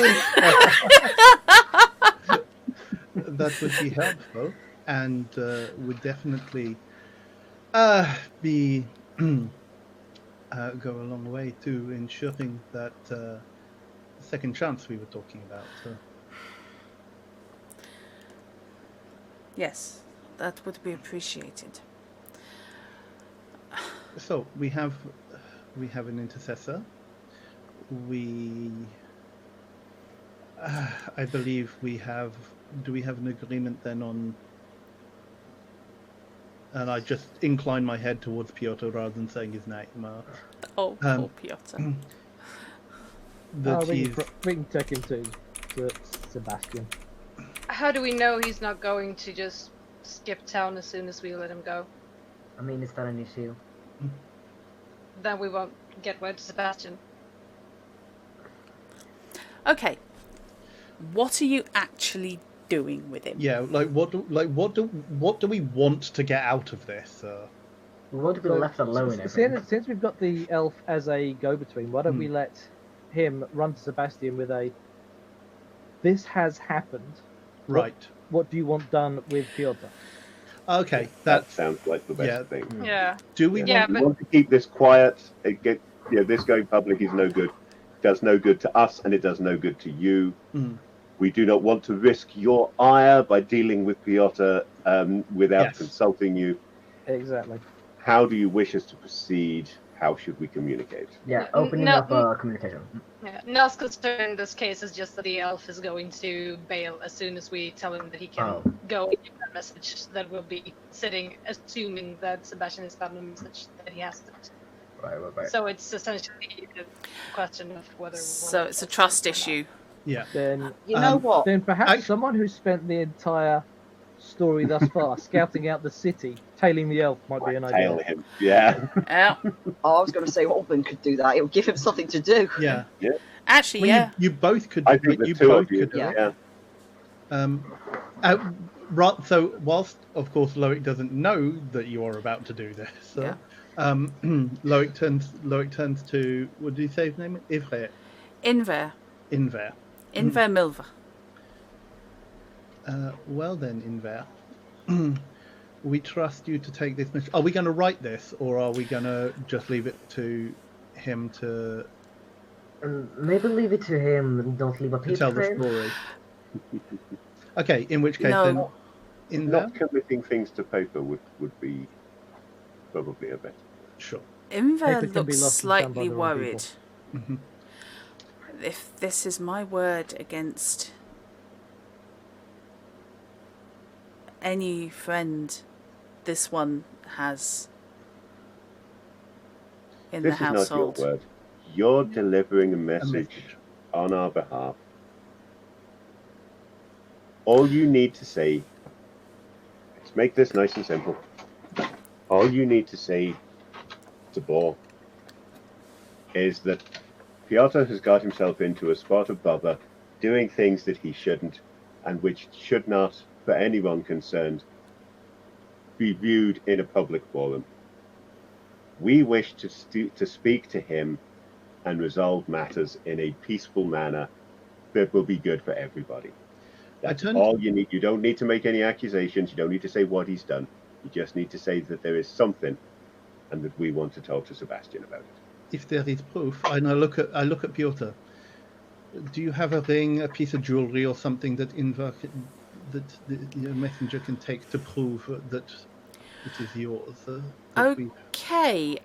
Speaker 7: That would be helpful and would definitely be go a long way to ensuring that second chance we were talking about.
Speaker 2: Yes, that would be appreciated.
Speaker 7: So we have an intercessor. I believe we have. Do we have an agreement then on? And I just incline my head towards Piotr rather than saying his name.
Speaker 2: Oh, poor Piotr.
Speaker 4: We can take him to Sebastian.
Speaker 6: How do we know he's not going to just skip town as soon as we let him go?
Speaker 5: I mean, it's not an issue.
Speaker 6: Then we won't get word to Sebastian.
Speaker 2: Okay. What are you actually doing with him?
Speaker 7: Yeah, what do we want to get out of this?
Speaker 5: We want to be left alone.
Speaker 4: Since we've got the elf as a go-between, why don't we let him run to Sebastian with a "This has happened.
Speaker 7: Right.
Speaker 4: What do you want done with Piotr?"
Speaker 3: Okay, that sounds like the best thing.
Speaker 6: Yeah.
Speaker 7: Do we
Speaker 3: want to keep this quiet? This going public is no good. Does no good to us, and it does no good to you. We do not want to risk your ire by dealing with Piotr without consulting you.
Speaker 4: Exactly.
Speaker 3: How do you wish us to proceed? how should we communicate?
Speaker 5: Yeah, opening up communication.
Speaker 6: Yeah. Nell's concern in this case is just that the elf is going to bail as soon as we tell him that he can go and give that message that we'll be sitting, assuming that Sebastian has gotten a message that he has it.
Speaker 5: Right.
Speaker 6: So it's essentially a question of whether...
Speaker 2: So it's a trust issue.
Speaker 7: Yeah.
Speaker 4: Then
Speaker 1: You know what?
Speaker 4: Then perhaps someone who spent the entire story thus far scouting out the city, tailing the elf might be an idea.
Speaker 3: Tail him. Yeah.
Speaker 2: Yeah.
Speaker 1: Oh, I was going to say Alban could do that. It would give him something to do.
Speaker 7: Yeah.
Speaker 2: Actually,
Speaker 7: Well,
Speaker 2: yeah.
Speaker 7: you both could.
Speaker 3: I think the
Speaker 7: you
Speaker 3: two
Speaker 7: both
Speaker 3: of you.
Speaker 7: could do it.
Speaker 3: Yeah.
Speaker 7: So whilst of course Loic doesn't know that you are about to do this, Loic turns to, what did he say his name? Ivre.
Speaker 2: Inver Milver.
Speaker 7: Well then, Inver, we trust you to take this mission. Are we going to write this, or are we going to just leave it to him to
Speaker 5: Maybe leave it to him and don't leave a paper
Speaker 7: tell the
Speaker 5: trail.
Speaker 7: story? Okay, in which case
Speaker 2: No.
Speaker 7: then, Inver,
Speaker 3: Not committing things to paper would be probably a better.
Speaker 7: sure.
Speaker 2: Inver
Speaker 4: Paper can be
Speaker 2: looks
Speaker 4: lost and found by
Speaker 2: slightly
Speaker 4: the wrong
Speaker 2: worried.
Speaker 7: Mhm.
Speaker 2: If this is my word against any friend this one has in
Speaker 3: This
Speaker 2: the
Speaker 3: is
Speaker 2: household.
Speaker 3: not your word. You're delivering a
Speaker 7: A
Speaker 3: message
Speaker 7: message.
Speaker 3: on our behalf. All you need to say, let's make this nice and simple. All you need to say to Boar is that Piotr has got himself into a spot of bother, doing things that he shouldn't, and which should not, for anyone concerned, be viewed in a public forum. We wish to speak to him and resolve matters in a peaceful manner that will be good for everybody. That's all you need. You don't need to make any accusations. You don't need to say what he's done. You just need to say that there is something and that we want to talk to Sebastian about it.
Speaker 7: If there is proof, and I look at Piotr. Do you have a ring, a piece of jewelry, or something that that the messenger can take to prove that it is yours?
Speaker 2: Okay,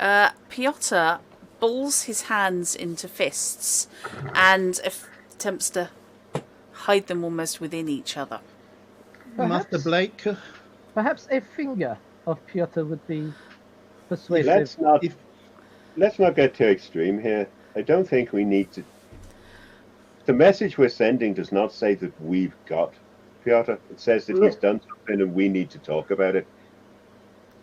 Speaker 2: Piotr balls his hands into fists and attempts to hide them almost within each other.
Speaker 7: Master Blake,
Speaker 4: Perhaps a finger of Piotr would be persuasive.
Speaker 3: Let's not get too extreme here. I don't think we need to. The message we're sending does not say that we've got Piotr. It says that he's done something and we need to talk about it.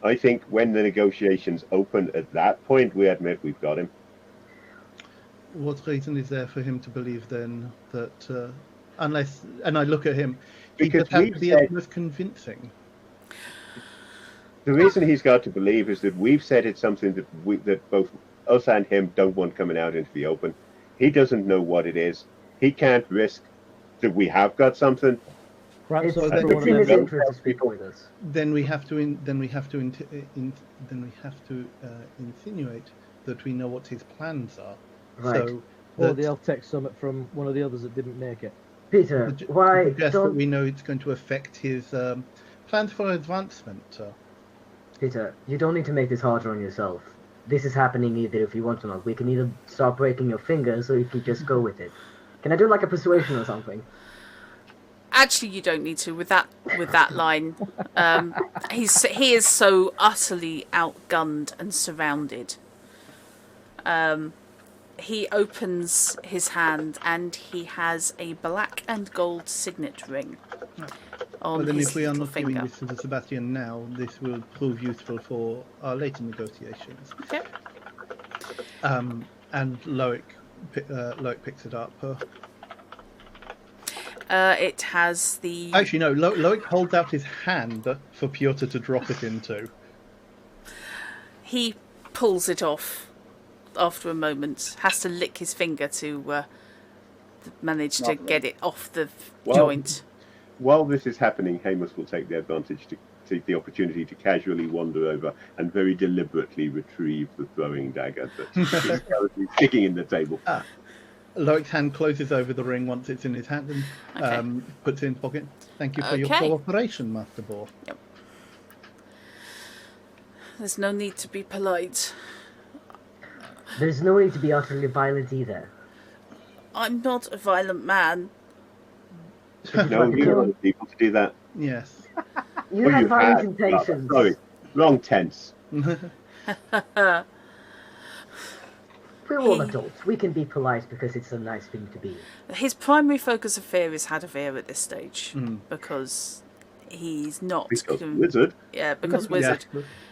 Speaker 3: I think when the negotiations open at that point, we admit we've got him.
Speaker 7: what reason is there for him to believe then that, unless, and I look at him, he
Speaker 3: Because
Speaker 7: just has
Speaker 3: we've
Speaker 7: to be
Speaker 3: said-
Speaker 7: most convincing.
Speaker 3: The reason he's got to believe is that we've said it's something that both us and him don't want coming out into the open. He doesn't know what it is. He can't risk that we have got something.
Speaker 4: Perhaps
Speaker 5: It's,
Speaker 4: so
Speaker 7: it's
Speaker 4: everyone
Speaker 5: it's in his
Speaker 4: knows.
Speaker 5: interest to speak with us.
Speaker 7: Then we have to insinuate that we know what his plans are.
Speaker 5: Right.
Speaker 7: So
Speaker 4: Or
Speaker 7: that
Speaker 4: the Elf Tech Summit from one of the others that didn't make it.
Speaker 5: Peter, why
Speaker 7: suggest that
Speaker 5: don't
Speaker 7: we know it's going to affect his plans for advancement.
Speaker 5: Peter? You don't need to make this harder on yourself. This is happening either if you want or not. We can either start breaking your fingers, or you can just go with it. Can I do like a persuasion or something?
Speaker 2: Actually, you don't need to with that line. He is so utterly outgunned and surrounded. He opens his hand and he has a black and gold signet ring on
Speaker 7: But then
Speaker 2: his
Speaker 7: if we are
Speaker 2: little
Speaker 7: not giving
Speaker 2: finger.
Speaker 7: this to the Sebastian now, this will prove useful for our later negotiations.
Speaker 2: Okay.
Speaker 7: And Loic picks it up.
Speaker 2: It has the.
Speaker 7: Actually, no. Loic holds out his hand for Piotr to drop it into.
Speaker 2: He pulls it off after a moment. Has to lick his finger to manage to
Speaker 3: Lovely.
Speaker 2: get it off the
Speaker 3: Well,
Speaker 2: joint.
Speaker 3: While this is happening, Hamus will take the advantage to take the opportunity to casually wander over and very deliberately retrieve the throwing dagger that's currently sticking in the table.
Speaker 7: Loic's hand closes over the ring once it's in his hand and
Speaker 2: Okay.
Speaker 7: puts it in his pocket. Thank you for your
Speaker 2: Okay.
Speaker 7: cooperation, Master Boar.
Speaker 2: There's no need to be polite.
Speaker 5: There's no need to be utterly violent either.
Speaker 2: I'm not a violent man.
Speaker 3: No, you want people to do that.
Speaker 7: Yes.
Speaker 5: You
Speaker 3: Or
Speaker 5: have
Speaker 3: you
Speaker 5: violent
Speaker 3: had.
Speaker 5: intentions.
Speaker 3: Sorry, wrong tense.
Speaker 5: We're all adults. We can be polite because it's a nice thing to be.
Speaker 2: His primary focus of fear is Hadavir at this stage because he's not
Speaker 3: Because wizard.
Speaker 2: Yeah, because wizard.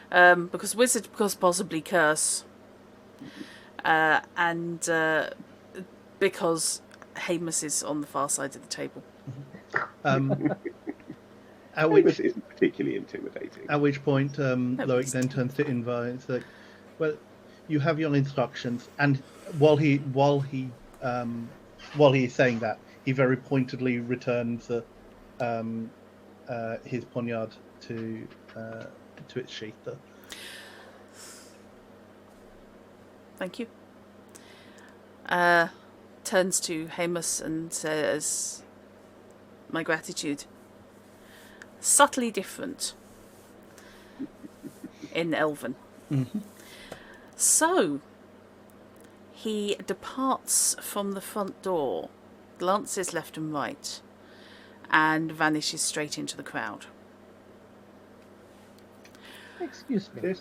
Speaker 2: Because wizard, because possibly curse, and because Hamus is on the far side of the table.
Speaker 3: Which isn't particularly intimidating.
Speaker 7: At which point, Loic then turns to Invar and says, "Well, you have your instructions." And while he is saying that, he very pointedly returns his poniard to its sheath.
Speaker 2: Thank you. Turns to Hamus and says, "My gratitude." Subtly different in Elven. So, he departs from the front door, glances left and right, and vanishes straight into the crowd.
Speaker 4: Excuse me.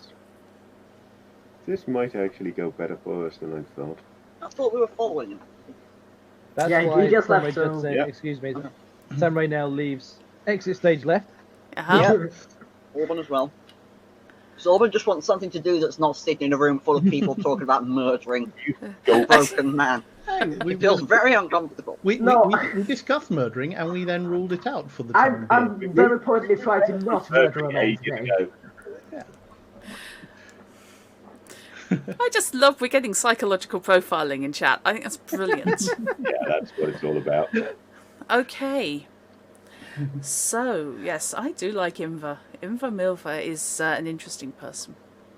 Speaker 3: This might actually go better for us than I thought.
Speaker 1: I thought we were following him.
Speaker 4: That's
Speaker 5: Yeah,
Speaker 4: why
Speaker 5: he just
Speaker 4: Samurai
Speaker 5: left,
Speaker 4: did
Speaker 5: so-
Speaker 4: say,
Speaker 3: Yeah.
Speaker 4: excuse me. Samurai now leaves. Exit stage left.
Speaker 2: Uh-huh.
Speaker 1: Orban as well. So Orban just wants something to do that's not sitting in a room full of people talking about murdering a broken man. He feels very uncomfortable.
Speaker 7: We discussed murdering, and we then ruled it out for the time
Speaker 5: I'm
Speaker 7: being.
Speaker 5: very reportedly trying to not murder a man
Speaker 3: Ages
Speaker 5: today.
Speaker 3: ago.
Speaker 2: I just love we're getting psychological profiling in chat. I think that's brilliant.
Speaker 3: Yeah, that's what it's all about.
Speaker 2: Okay. So, yes, I do like Inva. Inva Milva is an interesting person.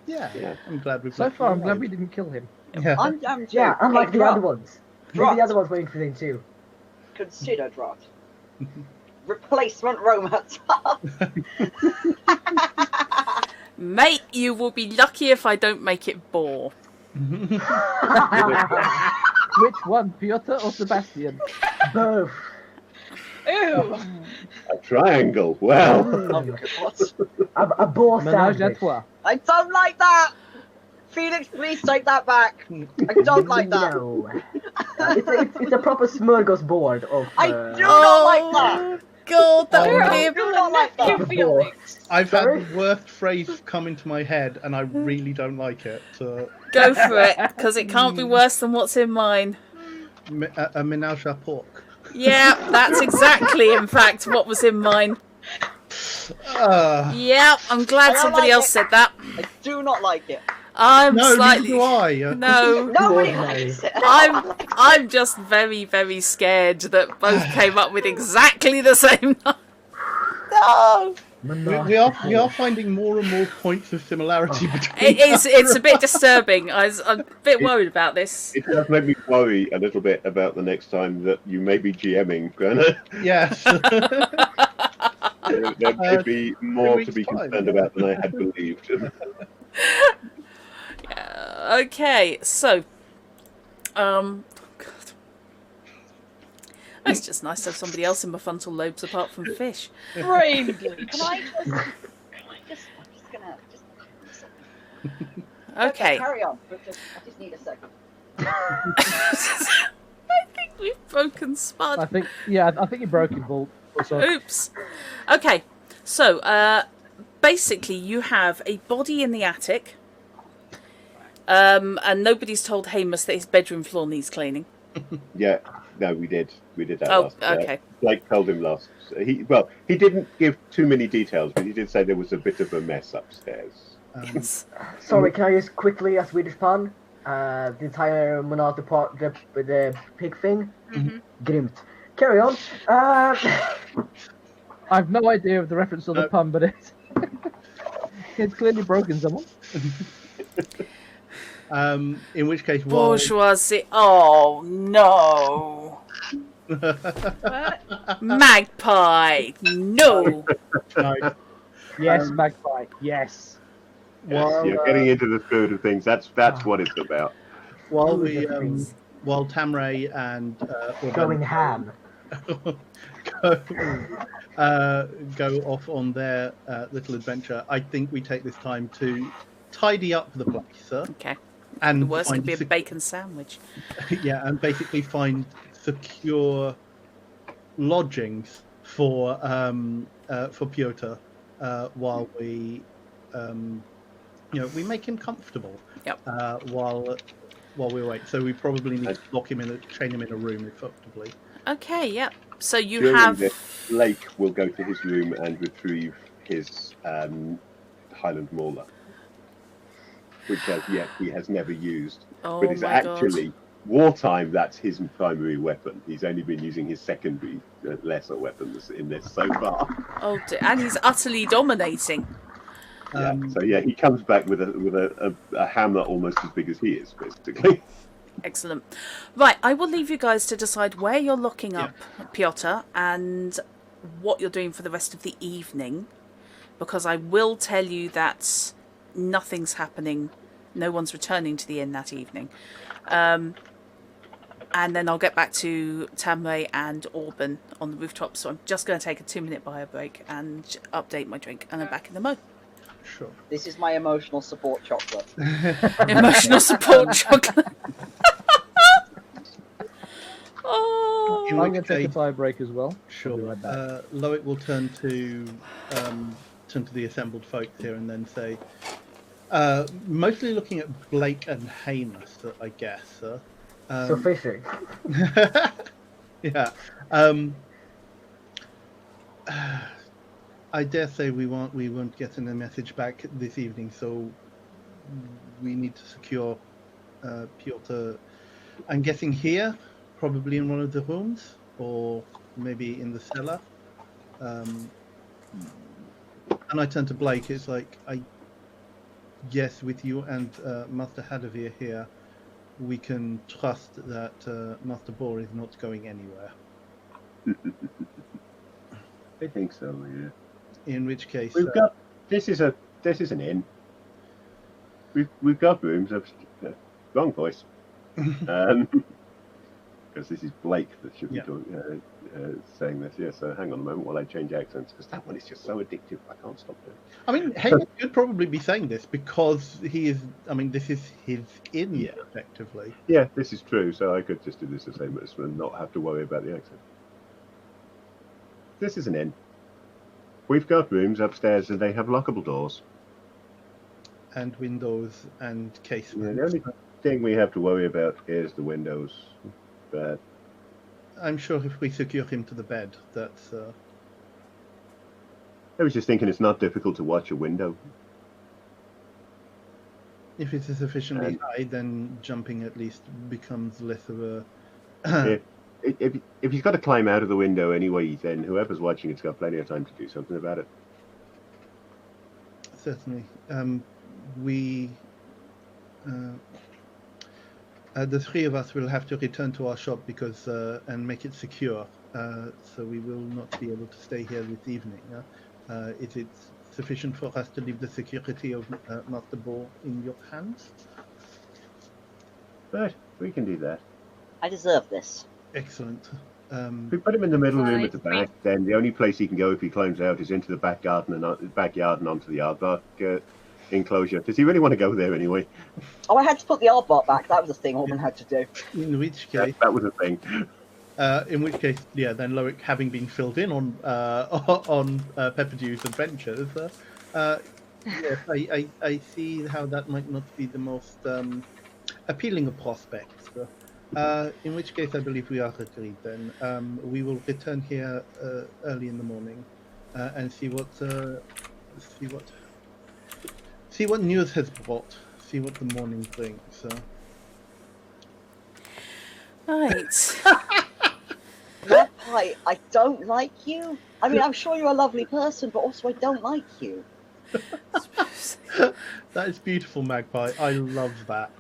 Speaker 7: Yeah, I'm glad we've
Speaker 4: So
Speaker 7: left
Speaker 4: far,
Speaker 7: him
Speaker 4: I'm glad
Speaker 7: alive.
Speaker 4: we didn't kill him.
Speaker 7: Yeah.
Speaker 1: I'm damned too.
Speaker 5: Yeah, unlike
Speaker 1: Hey,
Speaker 5: the other
Speaker 1: Drat,
Speaker 5: ones.
Speaker 1: Drat.
Speaker 5: Maybe the other ones were interesting too.
Speaker 1: Consider Drat. Replacement romance.
Speaker 2: Mate, you will be lucky if I don't make it bore.
Speaker 4: Which one, Piotr or Sebastian?
Speaker 5: Both.
Speaker 6: Ew!
Speaker 3: A triangle. Well,
Speaker 1: Oh, God.
Speaker 5: A boar
Speaker 4: Menage a
Speaker 5: sandwich.
Speaker 4: trois.
Speaker 1: I don't like that! Felix, please take that back. I don't like that.
Speaker 5: No. It's a proper smorgasbord of.
Speaker 1: I do not like that.
Speaker 2: God, that would
Speaker 1: I
Speaker 2: be
Speaker 1: do not like that.
Speaker 6: You Felix.
Speaker 7: I've
Speaker 5: Sorry?
Speaker 7: had the worst phrase come into my head, and I really don't like it.
Speaker 2: go for it, because it can't be worse than what's in mine.
Speaker 7: A menage a pork.
Speaker 2: Yeah, that's exactly, in fact, what was in mine. Yeah, I'm glad
Speaker 1: I don't
Speaker 2: somebody
Speaker 1: like
Speaker 2: else
Speaker 1: it.
Speaker 2: said that.
Speaker 1: I do not like it.
Speaker 2: I'm
Speaker 7: No,
Speaker 2: slightly.
Speaker 7: neither do I.
Speaker 2: No,
Speaker 1: Nobody
Speaker 5: Lord,
Speaker 1: likes it.
Speaker 2: I'm just very, very scared that both came up with exactly the same. No,
Speaker 7: We are finding more and more points of similarity between
Speaker 2: it's a bit disturbing. I'm a bit worried about this.
Speaker 3: it does make me worry a little bit about the next time that you may be GMing, Granna.
Speaker 7: Yes.
Speaker 3: There may be more to be
Speaker 7: weeks' time.
Speaker 3: concerned about than I had believed.
Speaker 2: Okay, so, God. It's just nice to have somebody else in my frontal lobes apart from fish.
Speaker 6: Brain
Speaker 1: Can I just? I'm just gonna.
Speaker 2: Okay.
Speaker 1: Carry on. But I just need a second.
Speaker 2: I think we've broken
Speaker 4: I
Speaker 2: Spud.
Speaker 4: think you broke it, Bolt. Also,
Speaker 2: Oops. Okay, so basically you have a body in the attic, and nobody's told Hamus that his bedroom floor needs cleaning.
Speaker 3: Yeah, no, we did that
Speaker 2: Oh,
Speaker 3: last.
Speaker 2: okay.
Speaker 3: Blake told him last. He didn't give too many details, but he did say there was a bit of a mess upstairs.
Speaker 2: Yes.
Speaker 5: Sorry, can I just quickly, a Swedish pun? The entire Monarch part, the pig thing? Grimt. Carry on.
Speaker 4: I've no idea of the reference to the pun, but it's clearly broken someone.
Speaker 7: In which case, while
Speaker 2: Bourgeoisie. Oh no. Magpie. No.
Speaker 4: Yes, Magpie. Yes.
Speaker 3: Yes, you're getting into the spirit of things. That's what it's about.
Speaker 7: while
Speaker 5: Ooh,
Speaker 7: we
Speaker 5: that's nice.
Speaker 7: while Tamray and
Speaker 5: Going ham.
Speaker 7: go off on their little adventure, I think we take this time to tidy up the place, sir.
Speaker 2: Okay.
Speaker 7: And
Speaker 2: The worst
Speaker 7: find
Speaker 2: could be a bacon sandwich.
Speaker 7: yeah, and basically find secure lodgings for Piotr while we we make him comfortable.
Speaker 2: Yep.
Speaker 7: While we wait, so we probably need to chain him in a room effectively.
Speaker 2: Okay, yep. So you
Speaker 3: During
Speaker 2: have...
Speaker 3: this, Blake will go to his room and retrieve his Highland Mauler, which as yet he has never used,
Speaker 2: Oh
Speaker 3: but is
Speaker 2: my
Speaker 3: actually wartime. That's his primary weapon. He's only been using his secondary, lesser weapons in this so far.
Speaker 2: God. Oh dear. And he's utterly dominating.
Speaker 3: So he comes back with a hammer almost as big as he is, basically.
Speaker 2: Excellent. Right, I will leave you guys to decide where you're locking up Piotr and what you're doing for the rest of the evening, because I will tell you that nothing's happening. No one's returning to the inn that evening. And then I'll get back to Tamray and Auburn on the rooftop. So I'm just going to take a 2-minute bio break and update my drink, and I'm back in the mo.
Speaker 7: Sure.
Speaker 1: This is my emotional support chocolate.
Speaker 2: Emotional support chocolate. Oh.
Speaker 7: In
Speaker 4: I'm
Speaker 7: which
Speaker 4: going to take a
Speaker 7: case-
Speaker 4: fire break as well.
Speaker 7: Sure.
Speaker 4: I'll be right back.
Speaker 7: Loic will turn to the assembled folks here and then say, mostly looking at Blake and Hamish, I guess, sir.
Speaker 5: So fishing.
Speaker 7: Yeah. I dare say we won't get in a message back this evening, so we need to secure Piotr. I'm guessing here, probably in one of the rooms, or maybe in the cellar. And I turn to Blake. It's like, yes, with you and Master Hadavir here, we can trust that Master Boar is not going anywhere.
Speaker 3: I think so. Yeah.
Speaker 7: In which case,
Speaker 3: We've got this is an inn. We've got rooms. Wrong voice. Because this is Blake that should be saying this. Yeah. So hang on a moment while I change accents, because that one is just so addictive. I can't stop doing it.
Speaker 7: I mean, Hamish could probably be saying this because he is. I mean, this is his inn, effectively.
Speaker 3: Yeah, this is true. So I could just do this the same as and not have to worry about the accent. This is an inn. We've got rooms upstairs and they have lockable doors.
Speaker 7: And windows and
Speaker 3: Yeah,
Speaker 7: casements.
Speaker 3: the only thing we have to worry about is the windows. But
Speaker 7: I'm sure if we secure him to the bed, that's.
Speaker 3: I was just thinking it's not difficult to watch a window.
Speaker 7: If it is sufficiently high, then jumping at least becomes less of a.
Speaker 3: If he's got to climb out of the window anyway, then whoever's watching it's got plenty of time to do something about it.
Speaker 7: Certainly. The three of us will have to return to our shop because and make it secure. So we will not be able to stay here this evening. Is it sufficient for us to leave the security of Master Boar in your hands?
Speaker 3: But we can do that.
Speaker 1: I deserve this.
Speaker 7: Excellent.
Speaker 3: If we put him in the middle room at the back, then the only place he can go if he climbs out is into the back garden and backyard and onto the aardvark enclosure. Does he really want to go there anyway?
Speaker 1: Oh, I had to put the aardvark back. That was a thing Orban had to do.
Speaker 7: In which case,
Speaker 3: That was a thing.
Speaker 7: Then Loic, having been filled in on Pepperdew's adventures, yes, I see how that might not be the most appealing of prospects. In which case, I believe we are agreed. Then we will return here early in the morning and see what news has brought. See what the morning brings.
Speaker 2: Right.
Speaker 1: Magpie, I don't like you. I mean, I'm sure you're a lovely person, but also I don't like you.
Speaker 7: That is beautiful, Magpie. I love that.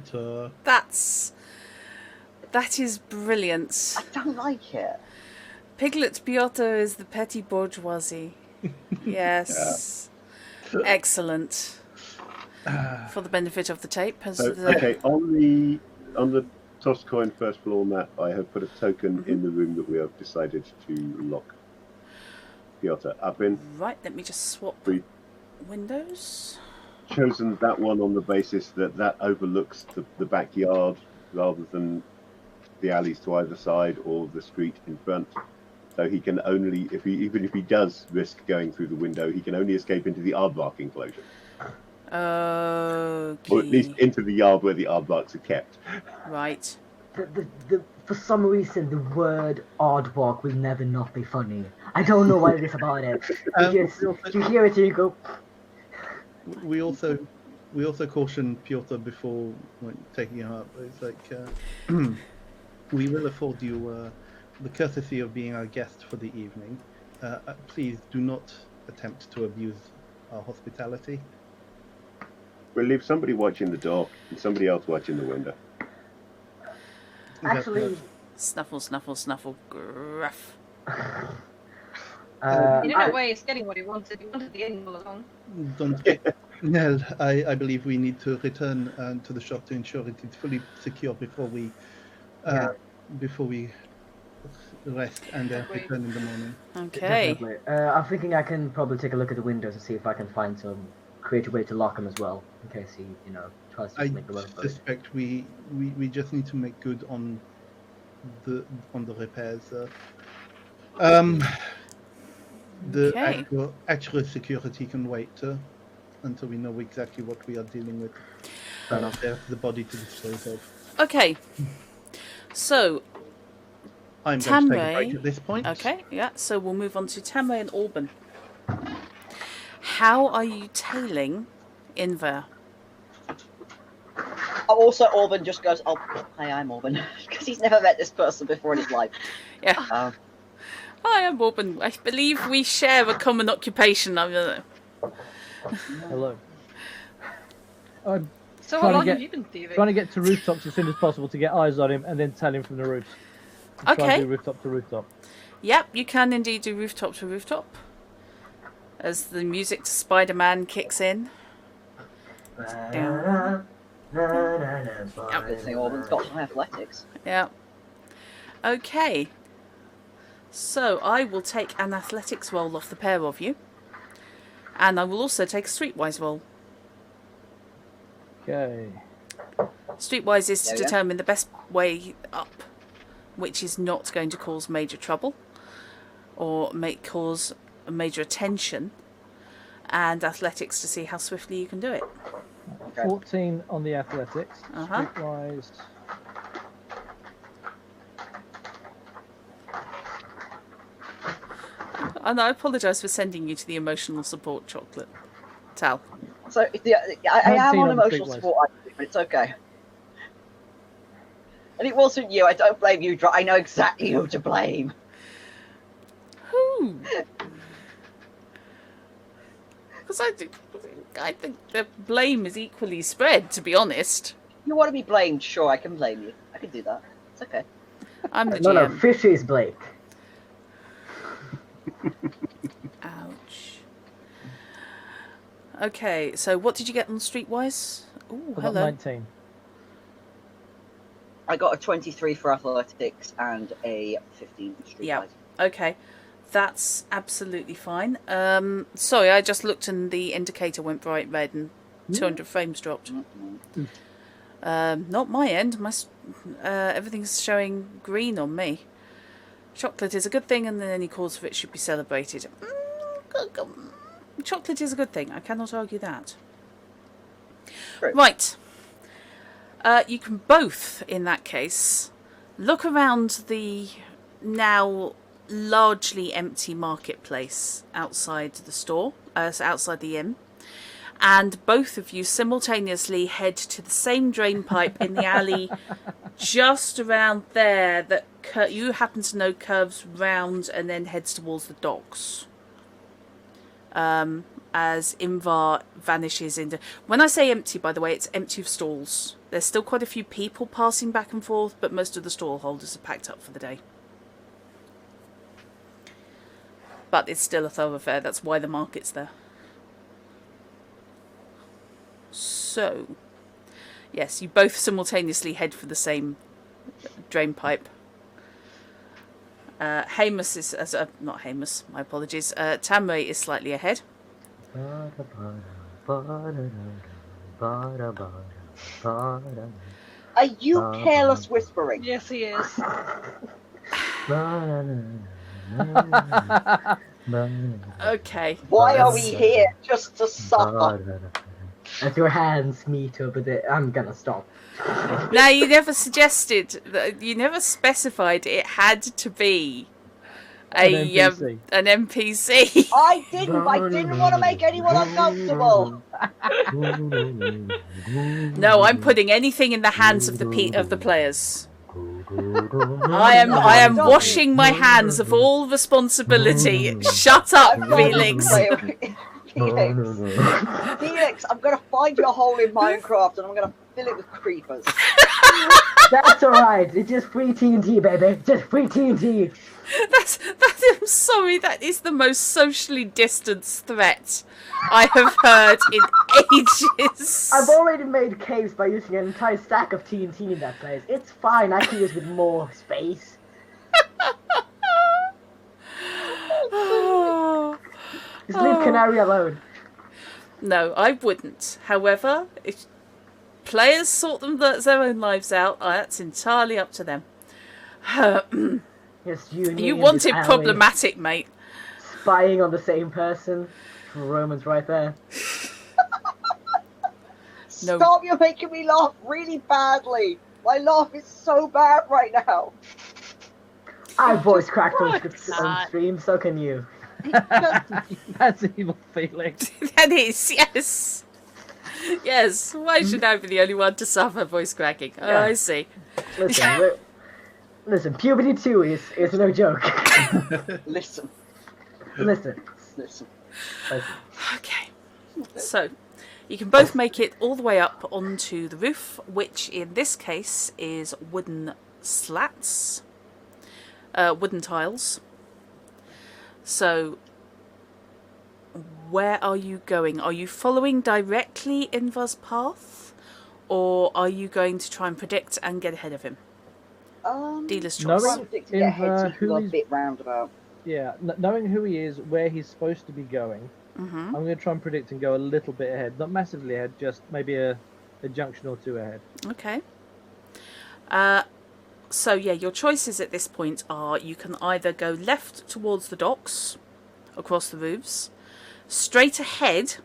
Speaker 2: That is brilliant.
Speaker 1: I don't like it.
Speaker 2: Piglet Piotr is the petty bourgeoisie. Yes. Excellent. For the benefit of the tape.
Speaker 3: Okay, on the on the tossed coin first floor map, I have put a token in the room that we have decided to lock Piotr up in.
Speaker 2: Right, let me just swap windows.
Speaker 3: Chosen that one on the basis that that overlooks the backyard rather than the alleys to either side or the street in front. So he can only, even if he does risk going through the window, he can only escape into the aardvark enclosure.
Speaker 2: Okay.
Speaker 3: Or at least into the yard where the aardvarks are kept.
Speaker 2: Right.
Speaker 5: For some reason, the word aardvark will never not be funny. I don't know what it is about it. You hear it and you go...
Speaker 7: We also cautioned Piotr before taking him up. It's like, we will afford you the courtesy of being our guest for the evening. Please do not attempt to abuse our hospitality.
Speaker 3: We'll leave somebody watching the door and somebody else watching the window.
Speaker 5: Actually...
Speaker 2: Snuffle, snuffle, snuffle, gruff.
Speaker 6: In a way, he's getting what he wanted. He wanted the end all along.
Speaker 7: Don't get... Nell, I believe we need to return to the shop to ensure it is fully secure before we rest and return in the morning.
Speaker 2: Okay.
Speaker 5: Definitely. I'm thinking I can probably take a look at the windows and see if I can find some creative way to lock him as well, in case he, tries to make the run for it.
Speaker 7: I suspect we just need to make good on the repairs. The actual security can wait until we know exactly what we are dealing with. There's the body to dispose of.
Speaker 2: Okay. So,
Speaker 7: I'm going to take a break at this point.
Speaker 2: Okay, yeah. So we'll move on to Tamray and Alban. How are you tailing Inver?
Speaker 1: Also, Alban just goes, "Oh, hi, I'm Alban," because he's never met this person before in his life.
Speaker 2: Yeah. Hi, I'm Alban. I believe we share a common occupation.
Speaker 4: Hello.
Speaker 6: So how long have you been thieving?
Speaker 4: Trying to get to rooftops as soon as possible to get eyes on him and then tell him from the roofs. Try and do rooftop to rooftop.
Speaker 2: Yep, you can indeed do rooftop to rooftop. As the music to Spider-Man kicks in.
Speaker 1: Good thing Alban's got some athletics.
Speaker 2: Yeah. Okay. So I will take an athletics roll off the pair of you. And I will also take a streetwise roll.
Speaker 4: Okay.
Speaker 2: Streetwise is to determine the best way up, which is not going to cause major trouble or cause major attention, and athletics to see how swiftly you can do it.
Speaker 4: Okay. 14 on the athletics. Streetwise.
Speaker 2: And I apologise for sending you to the emotional support chocolate. Tal.
Speaker 1: So I am on emotional support, but it's okay. And it wasn't you. I don't blame you. I know exactly who to blame.
Speaker 2: Who? Because I think the blame is equally spread, to be honest.
Speaker 1: You want to be blamed? Sure, I can blame you. I can do that. It's okay.
Speaker 2: I'm the
Speaker 5: GM. No,
Speaker 2: Fish
Speaker 5: is Blake.
Speaker 2: Ouch. Okay, so what did you get on Streetwise? Ooh, hello.
Speaker 4: 19.
Speaker 1: I got a 23 for athletics and a 15 for Streetwise.
Speaker 2: Yeah. Okay. That's absolutely fine. Sorry, I just looked and the indicator went bright red and 200 frames dropped. Not my end. Everything's showing green on me. Chocolate is a good thing, and then any cause for it should be celebrated. Chocolate is a good thing. I cannot argue that.
Speaker 1: Great.
Speaker 2: Right. You can both, in that case, look around the now largely empty marketplace outside the store, outside the inn, and both of you simultaneously head to the same drain pipe in the alley just around there that you happen to know curves round and then heads towards the docks. As Invar vanishes into... When I say empty, by the way, it's empty of stalls. There's still quite a few people passing back and forth, but most of the stall holders are packed up for the day. But it's still a thoroughfare, that's why the market's there. So, Yes, you both simultaneously head for the same drain pipe. Hamus is... not Hamus, my apologies. Tamray is slightly ahead.
Speaker 1: Are you careless whispering?
Speaker 6: Yes, he is.
Speaker 2: Okay.
Speaker 1: Why are we here? Just to suffer?
Speaker 5: As your hands meet over there, I'm gonna stop.
Speaker 2: Now, you never suggested, you never specified it had to be an NPC.
Speaker 1: I didn't want to make anyone uncomfortable.
Speaker 2: No, I'm putting anything in the hands of the players. I am washing my hands of all responsibility. Shut up, Felix.
Speaker 1: Felix, I'm gonna find you a hole in Minecraft and I'm gonna fill it with creepers.
Speaker 5: That's alright. It's just free TNT, baby. Just free TNT.
Speaker 2: I'm sorry, that is the most socially distanced threat I have heard in ages.
Speaker 5: I've already made caves by using an entire stack of TNT in that place. It's fine, I can use with more space. Just leave Canary alone.
Speaker 2: No, I wouldn't. However, if players sort their own lives out, that's entirely up to them.
Speaker 5: Yes,
Speaker 2: you want it problematic, mate.
Speaker 5: Spying on the same person. Roman's right there.
Speaker 2: No.
Speaker 1: Stop, you're making me laugh really badly. My laugh is so bad right now.
Speaker 5: I voice cracked on stream, so can you.
Speaker 4: That's evil, Felix.
Speaker 2: That is, yes. Yes, why should I be the only one to suffer voice cracking? Oh,
Speaker 5: Yeah.
Speaker 2: I see.
Speaker 5: Listen, puberty 2 is no joke.
Speaker 1: Listen.
Speaker 2: Okay. So, you can both make it all the way up onto the roof, which in this case is wooden slats. Wooden tiles. So, where are you going? Are you following directly Invar's path? Or are you going to try and predict and get ahead of him? Dealer's choice.
Speaker 4: Knowing who
Speaker 1: a
Speaker 4: he's,
Speaker 1: bit roundabout.
Speaker 4: yeah, knowing who he is, where he's supposed to be going, I'm going to try and predict and go a little bit ahead. Not massively ahead, just maybe a junction or two ahead.
Speaker 2: Okay. So yeah, your choices at this point are you can either go left towards the docks, across the roofs, straight ahead,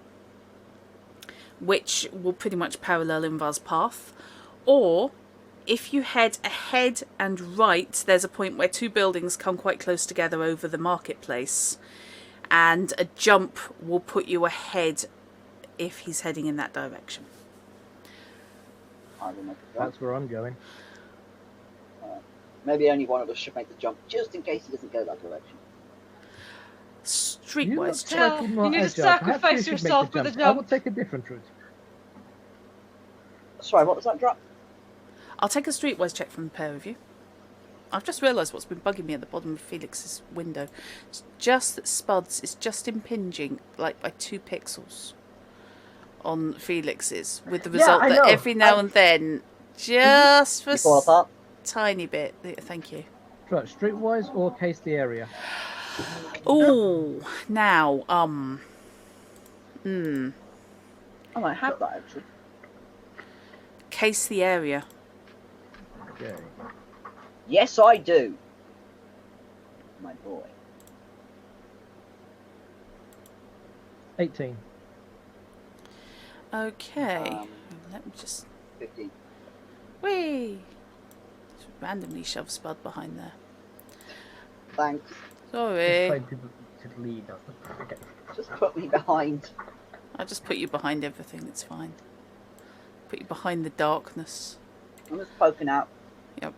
Speaker 2: which will pretty much parallel Invar's path, or if you head ahead and right, there's a point where two buildings come quite close together over the marketplace, and a jump will put you ahead if he's heading in that direction.
Speaker 1: I will make the jump.
Speaker 4: That's where I'm going.
Speaker 1: Maybe only one of us should make the jump, just in case he doesn't go that direction.
Speaker 2: Streetwise check.
Speaker 6: Yeah, you need to sacrifice yourself for the
Speaker 4: I
Speaker 6: jump.
Speaker 4: will take a different route.
Speaker 1: Sorry, what was that drop?
Speaker 2: I'll take a streetwise check from the pair of you. I've just realised what's been bugging me at the bottom of Felix's window. It's just that Spuds is just impinging like by 2 pixels on Felix's, with the result that every now and then, just for
Speaker 1: fall apart.
Speaker 2: tiny bit. Thank you.
Speaker 4: Right, streetwise or case the area?
Speaker 2: Oh, now,
Speaker 1: I might have that actually.
Speaker 2: case the area.
Speaker 4: Okay.
Speaker 1: Yes, I do. My boy.
Speaker 4: 18.
Speaker 2: Okay. Let me just...
Speaker 1: 15.
Speaker 2: Whee! Just randomly shove Spud behind there.
Speaker 1: Thanks.
Speaker 2: Sorry.
Speaker 5: Find people to lead us. Okay.
Speaker 1: Just put me behind.
Speaker 2: I'll just put you behind everything, it's fine. Put you behind the darkness.
Speaker 1: I'm just poking out.
Speaker 2: Yep.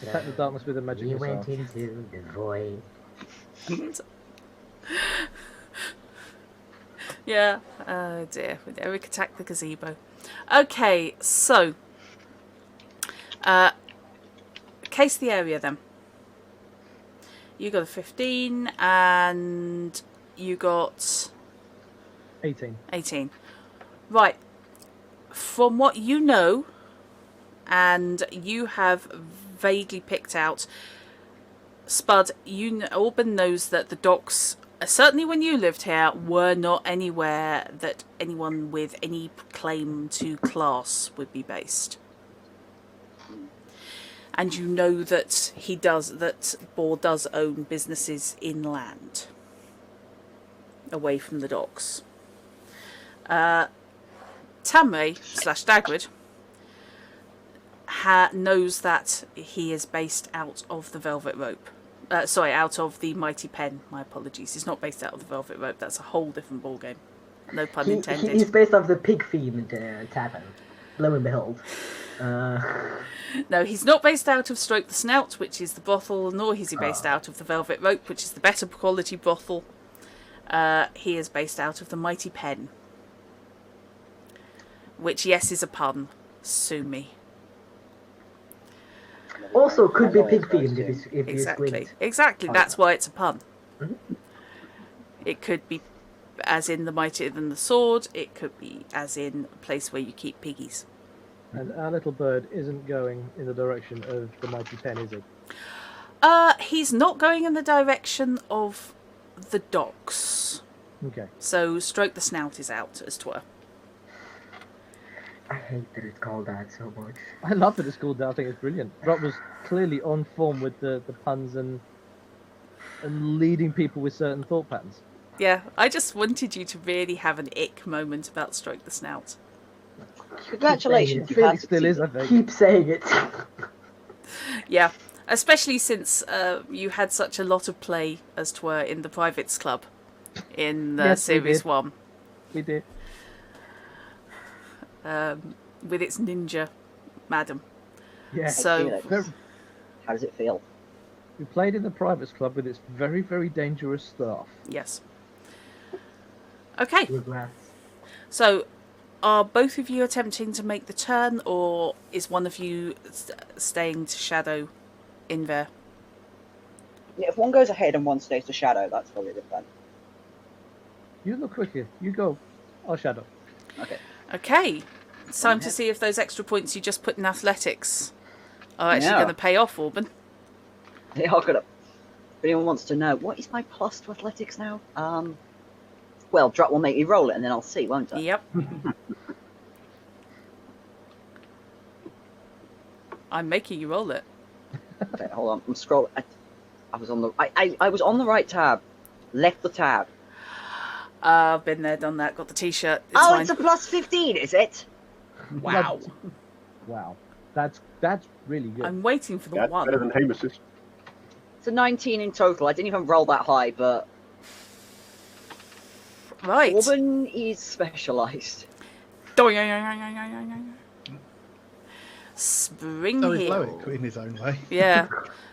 Speaker 4: Attack the darkness with a magic
Speaker 5: We
Speaker 4: missile.
Speaker 5: went into the void.
Speaker 2: Yeah. Oh dear. With Eric attack the gazebo. Okay, so case the area then. You got a 15 and you got
Speaker 4: 18.
Speaker 2: 18. Right. from what you know, and you have vaguely picked out, Spud, Auburn knows that the docks, certainly when you lived here, were not anywhere that anyone with any claim to class would be based. And you know that Boar does own businesses inland, away from the docks. Tamray / Dagwood knows that he is based out of the Velvet Rope. Out of the Mighty Pen. My apologies. He's not based out of the Velvet Rope. That's a whole different ballgame. No pun intended.
Speaker 5: He's based off the pig-themed tavern. Lo and behold.
Speaker 2: No, he's not based out of Stroke the Snout, which is the brothel, nor is he based out of the Velvet Rope, which is the better quality brothel. He is based out of the Mighty Pen. Which, yes, is a pun. Sue me.
Speaker 5: Also, could be pig-themed if you squint.
Speaker 2: Exactly. That's why it's a pun. It could be as in the Mightier Than the Sword. It could be as in a place where you keep piggies.
Speaker 4: And our little bird isn't going in the direction of the Mighty Pen, is he?
Speaker 2: He's not going in the direction of the docks.
Speaker 4: Okay.
Speaker 2: So Stroke the Snout is out, as 'twere.
Speaker 5: I hate that it's called that so much.
Speaker 4: I love that it's called that. I think it's brilliant. Rob was clearly on form with the puns and leading people with certain thought patterns.
Speaker 2: Yeah, I just wanted you to really have an ick moment about Stroke the Snout.
Speaker 1: Congratulations.
Speaker 4: It really still is, I think.
Speaker 5: Keep saying it.
Speaker 2: Yeah, especially since you had such a lot of play, as 'twere, in the Privates Club in
Speaker 4: Yes, we
Speaker 2: Series
Speaker 4: did.
Speaker 2: 1.
Speaker 4: We did.
Speaker 2: With its ninja madam.
Speaker 4: Yeah.
Speaker 2: So,
Speaker 1: How does it feel?
Speaker 4: We played in the Privates Club with its very, very dangerous staff.
Speaker 2: yes. Okay,
Speaker 5: Regrets.
Speaker 2: so are both of you attempting to make the turn, or is one of you staying to shadow in there?
Speaker 1: Yeah, if one goes ahead and one stays to shadow, that's probably the plan.
Speaker 4: You look quicker. You go. I'll shadow.
Speaker 1: Okay.
Speaker 2: Okay, it's time to see if those extra points you just put in athletics are actually
Speaker 1: Yeah.
Speaker 2: going to pay off, Auburn.
Speaker 1: They are gonna. If anyone wants to know, what is my plus to athletics now? Well, Drat will make me roll it, and then I'll see, won't I?
Speaker 2: Yep. I'm making you roll it.
Speaker 1: Okay, hold on. I'm scrolling. I was on the. I was on the right tab. Left the tab.
Speaker 2: I've been there, done that. Got the T-shirt. It's
Speaker 1: Oh,
Speaker 2: fine.
Speaker 1: it's a plus 15, is it?
Speaker 2: Wow.
Speaker 4: Wow. That's really good.
Speaker 2: I'm waiting for the
Speaker 3: That's
Speaker 2: one.
Speaker 3: better than Hamus's.
Speaker 1: It's a 19 in total. I didn't even roll that high, but
Speaker 2: Right.
Speaker 1: Auburn is specialised.
Speaker 2: Spring
Speaker 7: So is
Speaker 2: Hill.
Speaker 7: Loic in his own way.
Speaker 2: Yeah.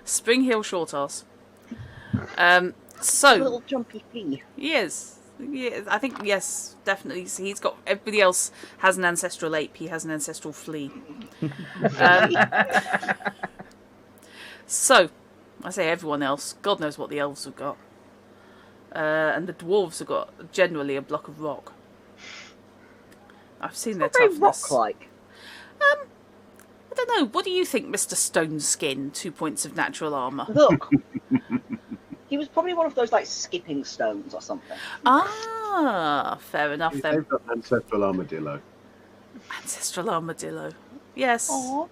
Speaker 2: Spring Hill short ass.
Speaker 1: A
Speaker 2: So,
Speaker 1: little jumpy pea.
Speaker 2: he is. Yeah, I think, yes, definitely. So he's got, everybody else has an ancestral ape. He has an ancestral flea. So, I say everyone else. God knows what the elves have got. And the dwarves have got generally a block of rock. I've seen their
Speaker 1: Very
Speaker 2: toughness.
Speaker 1: rock-like.
Speaker 2: I don't know. What do you think, Mr. Stone Skin? 2 points of natural armour.
Speaker 1: Look. He was probably one of those, like, skipping stones or something.
Speaker 2: Ah, fair enough then.
Speaker 3: They've got ancestral armadillo.
Speaker 2: Ancestral armadillo. Yes.
Speaker 1: Aww.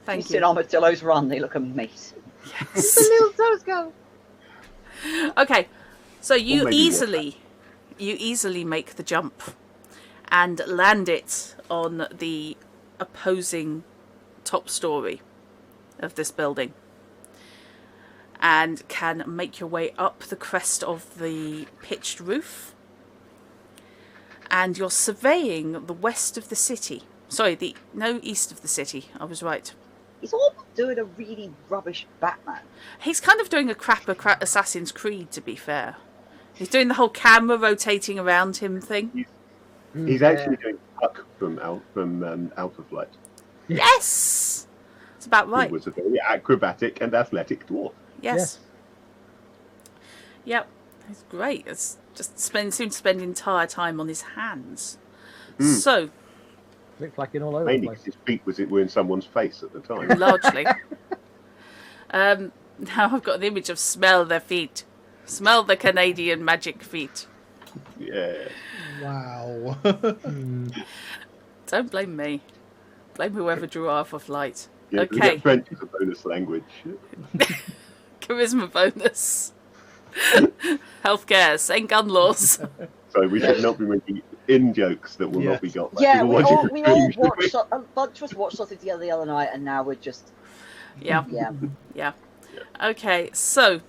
Speaker 2: Thank
Speaker 1: You've seen
Speaker 2: you.
Speaker 1: armadillos run, they look amazing.
Speaker 2: Yes.
Speaker 1: Little toes go.
Speaker 2: Okay, so you
Speaker 3: Or maybe
Speaker 2: easily make the jump and land it on the opposing top story of this building, and can make your way up the crest of the pitched roof, and you're surveying the west of the city. Sorry, east of the city. I was right.
Speaker 1: He's all doing a really rubbish Batman.
Speaker 2: He's kind of doing a crap Assassin's Creed, to be fair. He's doing the whole camera rotating around him thing.
Speaker 3: He's actually doing Puck from Alpha Flight.
Speaker 2: Yes! It's about right.
Speaker 3: He was a very acrobatic and athletic dwarf.
Speaker 2: Yes. Yep. It's great. It's just seems to spend entire time on his hands. So,
Speaker 4: flick-flacking all over the
Speaker 3: Mainly
Speaker 4: place.
Speaker 3: because his feet were in someone's face at the time.
Speaker 2: Largely. Now I've got an image of smell their feet. Smell the Canadian magic feet.
Speaker 3: Yeah.
Speaker 7: Wow.
Speaker 2: Don't blame me. Blame whoever drew Arthur Flight.
Speaker 3: Yeah,
Speaker 2: Okay.
Speaker 3: French is a bonus language.
Speaker 2: Charisma bonus. Healthcare. Same gun laws.
Speaker 3: So we should not be making in-jokes that will
Speaker 7: Yeah.
Speaker 3: not be got back.
Speaker 1: Yeah,
Speaker 3: The
Speaker 1: we
Speaker 3: ones you
Speaker 1: all, we all
Speaker 3: refuse.
Speaker 1: watched a bunch of us watched something together the other night, and now we're just
Speaker 2: Yeah.
Speaker 1: yeah.
Speaker 2: Okay, so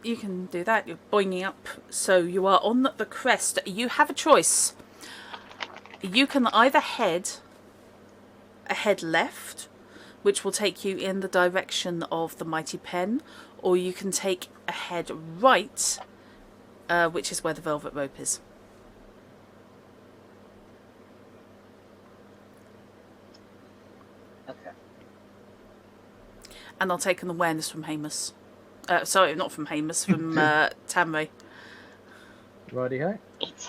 Speaker 2: you can do that. You're boinging up. So you are on the crest. You have a choice. You can either head left, which will take you in the direction of the mighty pen, or you can take a head right, which is where the velvet rope is.
Speaker 1: Okay.
Speaker 2: And I'll take an awareness from Hamus. Sorry, not from Hamus, from Tamray.
Speaker 4: Righty-ho.
Speaker 1: It's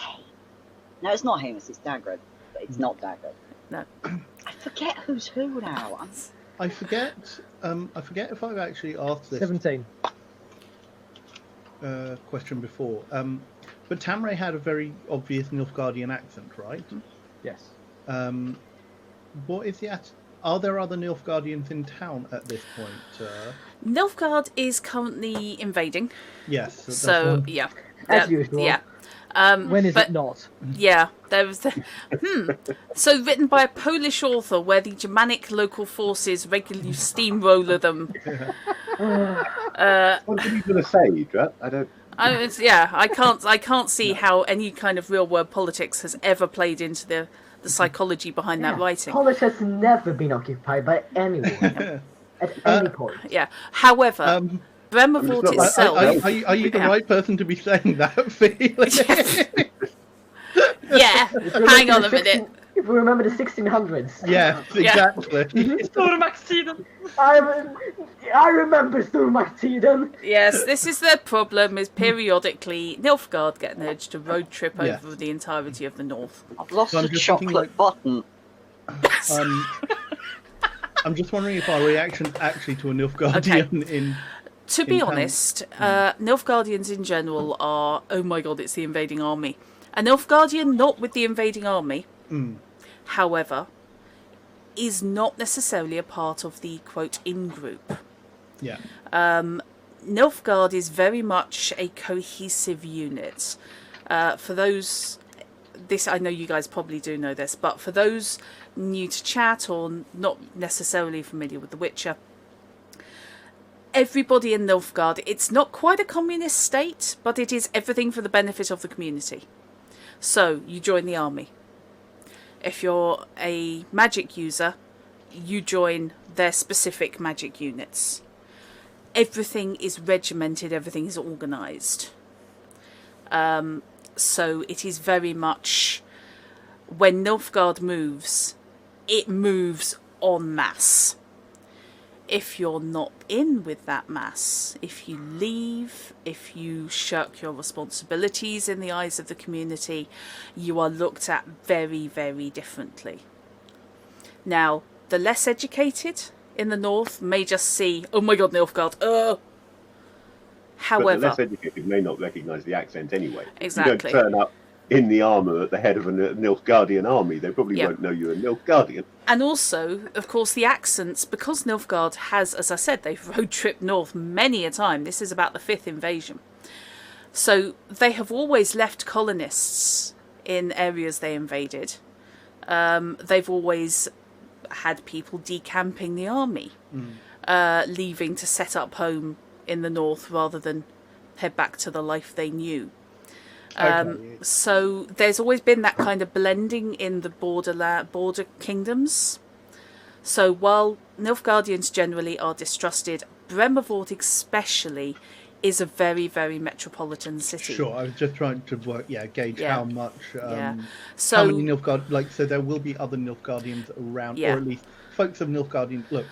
Speaker 1: no, it's not Hamus. It's Dagrid. But it's not Dagrid.
Speaker 2: No.
Speaker 1: I forget who's who now.
Speaker 7: I forget if I've actually asked this
Speaker 4: 17.
Speaker 7: Question before. But Tamray had a very obvious Nilfgaardian accent, right?
Speaker 4: Yes.
Speaker 7: What is the Are there other Nilfgaardians in town at this point?
Speaker 2: Nilfgaard is currently invading.
Speaker 7: Yes.
Speaker 2: So, yeah.
Speaker 5: As usual.
Speaker 2: Yeah.
Speaker 4: When is
Speaker 2: but,
Speaker 4: it not?
Speaker 2: Yeah, there was. So written by a Polish author, where the Germanic local forces regularly steamroller them.
Speaker 3: What are you going to say, Drat? I don't.
Speaker 2: I can't see how any kind of real world politics has ever played into the psychology behind that writing.
Speaker 5: Polish has never been occupied by anyone at any point.
Speaker 2: Yeah. However, Bremervoort itself.
Speaker 7: Are you the right person to be saying that, Felix?
Speaker 2: Yeah. Hang on a minute.
Speaker 5: If we remember the 1600s.
Speaker 7: Yes, exactly.
Speaker 5: I remember Stormartiden.
Speaker 2: Yes, this is the problem, is periodically Nilfgaard get an urge to road trip over the entirety of the north.
Speaker 1: I've lost
Speaker 7: So I'm
Speaker 1: the
Speaker 7: just
Speaker 1: chocolate
Speaker 7: thinking,
Speaker 1: button.
Speaker 7: I'm just wondering if our reaction actually to a Nilfgaardian in...
Speaker 2: To be
Speaker 7: in town.
Speaker 2: honest, Nilfgaardians in general are, oh my god, it's the invading army. A Nilfgaardian not with the invading army, however, is not necessarily a part of the, quote, in-group.
Speaker 7: Yeah.
Speaker 2: Nilfgaard is very much a cohesive unit. For those... This, I know you guys probably do know this, but for those new to chat or not necessarily familiar with The Witcher, everybody in Nilfgaard, it's not quite a communist state, but it is everything for the benefit of the community. So, you join the army. If you're a magic user, you join their specific magic units. Everything is regimented, everything is organised. So it is very much, when Nilfgaard moves, it moves en masse. If you're not in with that mass, if you leave, if you shirk your responsibilities in the eyes of the community, you are looked at very, very differently. Now, the less educated in the north may just see, oh my god, Nilfgaard, However,
Speaker 3: but the less educated may not recognise the accent anyway.
Speaker 2: Exactly.
Speaker 3: You don't turn up in the armour at the head of a Nilfgaardian army. They probably won't know you're a Nilfgaardian.
Speaker 2: And also, of course, the accents, because Nilfgaard has, as I said, they've road tripped north many a time. This is about the 5th invasion. So they have always left colonists in areas they invaded. They've always had people decamping the army, leaving to set up home in the north rather than head back to the life they knew. So there's always been that kind of blending in the border kingdoms. So while Nilfgaardians generally are distrusted, Bremervoort especially is a very, very metropolitan city.
Speaker 7: Sure, I was just trying to gauge how much,
Speaker 2: So,
Speaker 7: how many Nilfgaard, so there will be other Nilfgaardians around, or at least folks of Nilfgaardians. Look,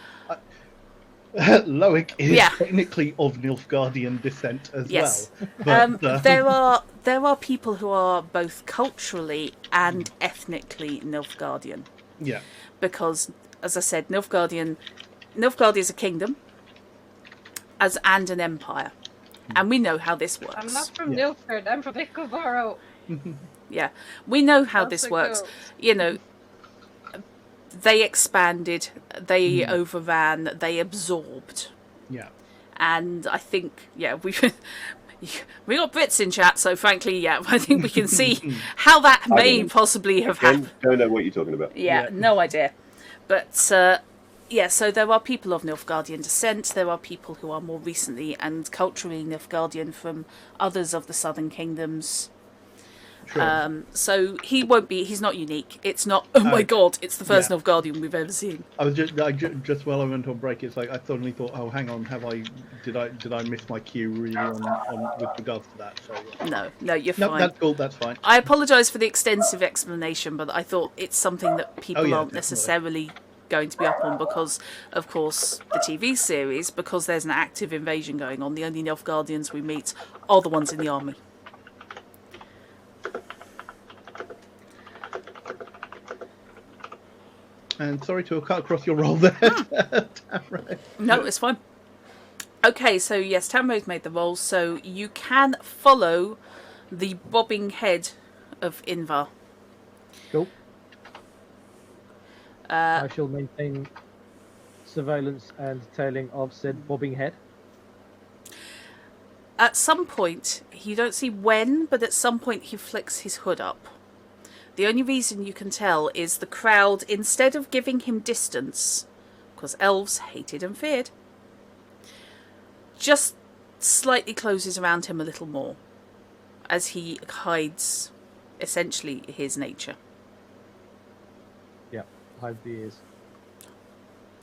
Speaker 7: Loic is
Speaker 2: Yeah.
Speaker 7: technically of Nilfgaardian descent as
Speaker 2: Yes.
Speaker 7: well. But,
Speaker 2: there are people who are both culturally and ethnically Nilfgaardian.
Speaker 7: yeah.
Speaker 2: Because, as I said, Nilfgaard is a kingdom and an empire. And we know how this works.
Speaker 6: I'm not from
Speaker 7: Yeah.
Speaker 6: Nilfgaard, I'm from Ickleboro.
Speaker 2: Yeah, we know how
Speaker 6: That's
Speaker 2: this
Speaker 6: a
Speaker 2: works.
Speaker 6: goat.
Speaker 2: You know, they expanded, they overran, they absorbed.
Speaker 7: Yeah.
Speaker 2: And I think, yeah, we got Brits in chat, so frankly, yeah, I think we can see how that may possibly have happened.
Speaker 3: Don't know what you're talking about.
Speaker 2: Yeah,
Speaker 7: Yeah.
Speaker 2: no idea. But, yeah, so there are people of Nilfgaardian descent, there are people who are more recently and culturally Nilfgaardian from others of the southern kingdoms.
Speaker 7: Sure.
Speaker 2: So he's not unique. It's not, oh my god, it's the first
Speaker 7: Yeah.
Speaker 2: Nilfgaardian we've ever seen.
Speaker 7: I was just while I went on break, it's like I suddenly thought, oh, hang on, did I miss my cue really on with regards to that? So
Speaker 2: No, you're
Speaker 7: no,
Speaker 2: fine.
Speaker 7: that's cool. That's fine.
Speaker 2: I apologise for the extensive explanation, but I thought it's something that people
Speaker 7: yeah,
Speaker 2: aren't
Speaker 7: definitely.
Speaker 2: necessarily going to be up on because, of course, the TV series, because there's an active invasion going on, the only Nilfgaardians we meet are the ones in the army.
Speaker 7: And sorry to have cut across your roll there. Tamara.
Speaker 2: No, it's fine. Okay, so yes, Tamro's made the roll, so you can follow the bobbing head of Invar.
Speaker 4: Cool. I shall maintain surveillance and tailing of said bobbing head.
Speaker 2: At some point, you don't see when, but at some point he flicks his hood up. The only reason you can tell is the crowd, instead of giving him distance, because elves hated and feared, just slightly closes around him a little more, as he hides, essentially, his nature.
Speaker 4: Yeah, hide the ears.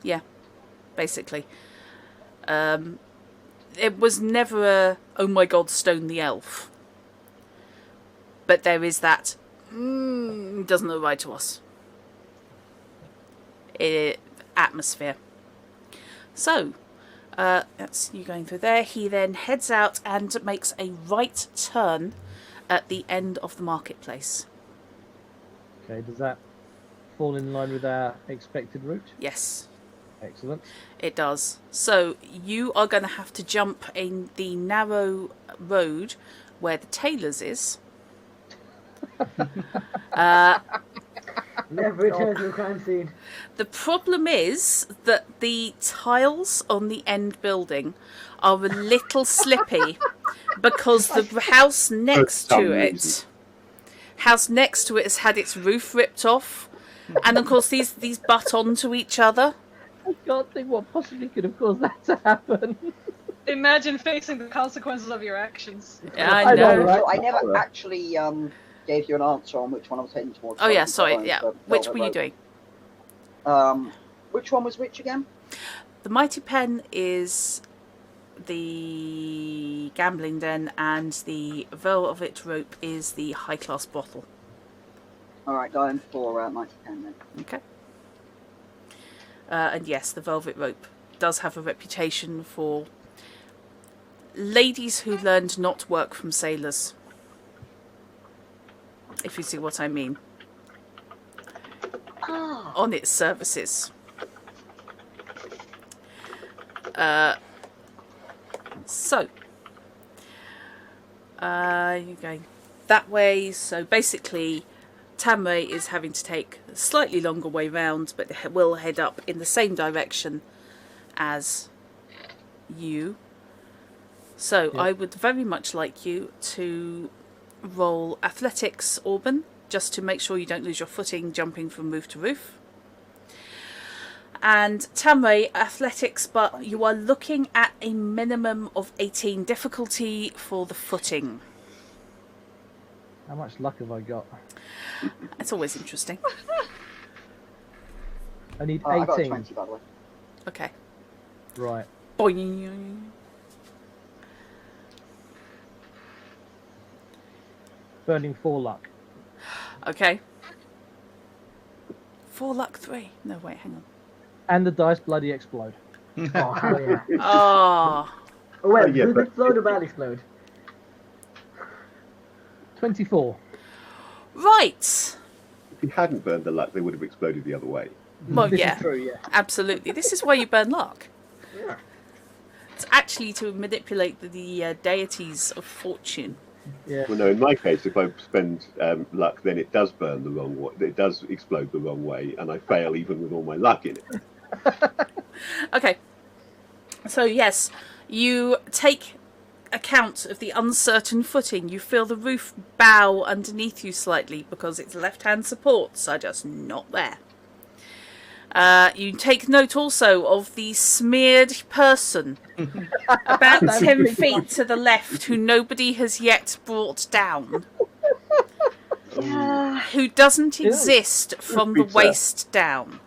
Speaker 2: Yeah, basically. It was never a, oh my god, stone the elf. But there is that, doesn't look right to us. Atmosphere. So, that's you going through there. He then heads out and makes a right turn at the end of the marketplace.
Speaker 4: Okay, does that fall in line with our expected route?
Speaker 2: Yes.
Speaker 4: Excellent.
Speaker 2: It does. So you are going to have to jump in the narrow road where the tailor's is.
Speaker 5: Never return to the crime scene.
Speaker 2: The problem is that the tiles on the end building are a little slippy because the house next to it has had its roof ripped off, and of course these butt onto each other.
Speaker 4: I can't think what possibly could have caused that to happen.
Speaker 6: Imagine facing the consequences of your actions.
Speaker 2: Yeah, I know.
Speaker 4: right?
Speaker 1: So I never actually gave you an answer on which one I was heading towards.
Speaker 2: Oh yeah,
Speaker 1: So I
Speaker 2: sorry. Yeah,
Speaker 1: followed
Speaker 2: which
Speaker 1: the
Speaker 2: were you
Speaker 1: road.
Speaker 2: doing?
Speaker 1: Which one was which again?
Speaker 2: The Mighty Pen is the gambling den, and the velvet rope is the high class brothel.
Speaker 1: All right, going for 9010 then.
Speaker 2: Okay. And yes, the velvet rope does have a reputation for ladies who learned not work from sailors. If you see what I mean. On its services. So, you're going that way. So basically, Tamray is having to take a slightly longer way round, but will head up in the same direction as you. So
Speaker 4: Yeah.
Speaker 2: I would very much like you to roll athletics, Auburn, just to make sure you don't lose your footing jumping from roof to roof. And Tamray, athletics, but you are looking at a minimum of 18 difficulty for the footing.
Speaker 4: How much luck have I got?
Speaker 2: It's always interesting.
Speaker 4: I need
Speaker 1: I got a
Speaker 4: 18.
Speaker 1: 20 by the way.
Speaker 2: Okay.
Speaker 4: Right.
Speaker 2: Boing.
Speaker 4: Burning 4 luck.
Speaker 2: Okay. 4 luck 3. No, wait, hang on.
Speaker 4: And the dice bloody explode.
Speaker 5: Oh, hell yeah.
Speaker 2: Ah.
Speaker 5: Oh, wait,
Speaker 3: Oh, yeah,
Speaker 5: will
Speaker 3: but-
Speaker 5: it explode or bad explode?
Speaker 4: 24.
Speaker 2: Right.
Speaker 3: If he hadn't burned the luck, they would have exploded the other way.
Speaker 2: Well,
Speaker 4: This
Speaker 2: yeah.
Speaker 4: is true, yeah.
Speaker 2: Absolutely. This is why you burn luck.
Speaker 5: Yeah.
Speaker 2: It's actually to manipulate the deities of fortune.
Speaker 4: Yeah.
Speaker 3: Well, no, in my case, if I spend luck, then it does burn the wrong way. It does explode the wrong way, and I fail even with all my luck in it.
Speaker 2: Okay. So, yes, you take account of the uncertain footing. You feel the roof bow underneath you slightly because its left-hand supports are just not there. You take note also of the smeared person about 10 feet to the left who nobody has yet brought down. Who doesn't exist from the waist down.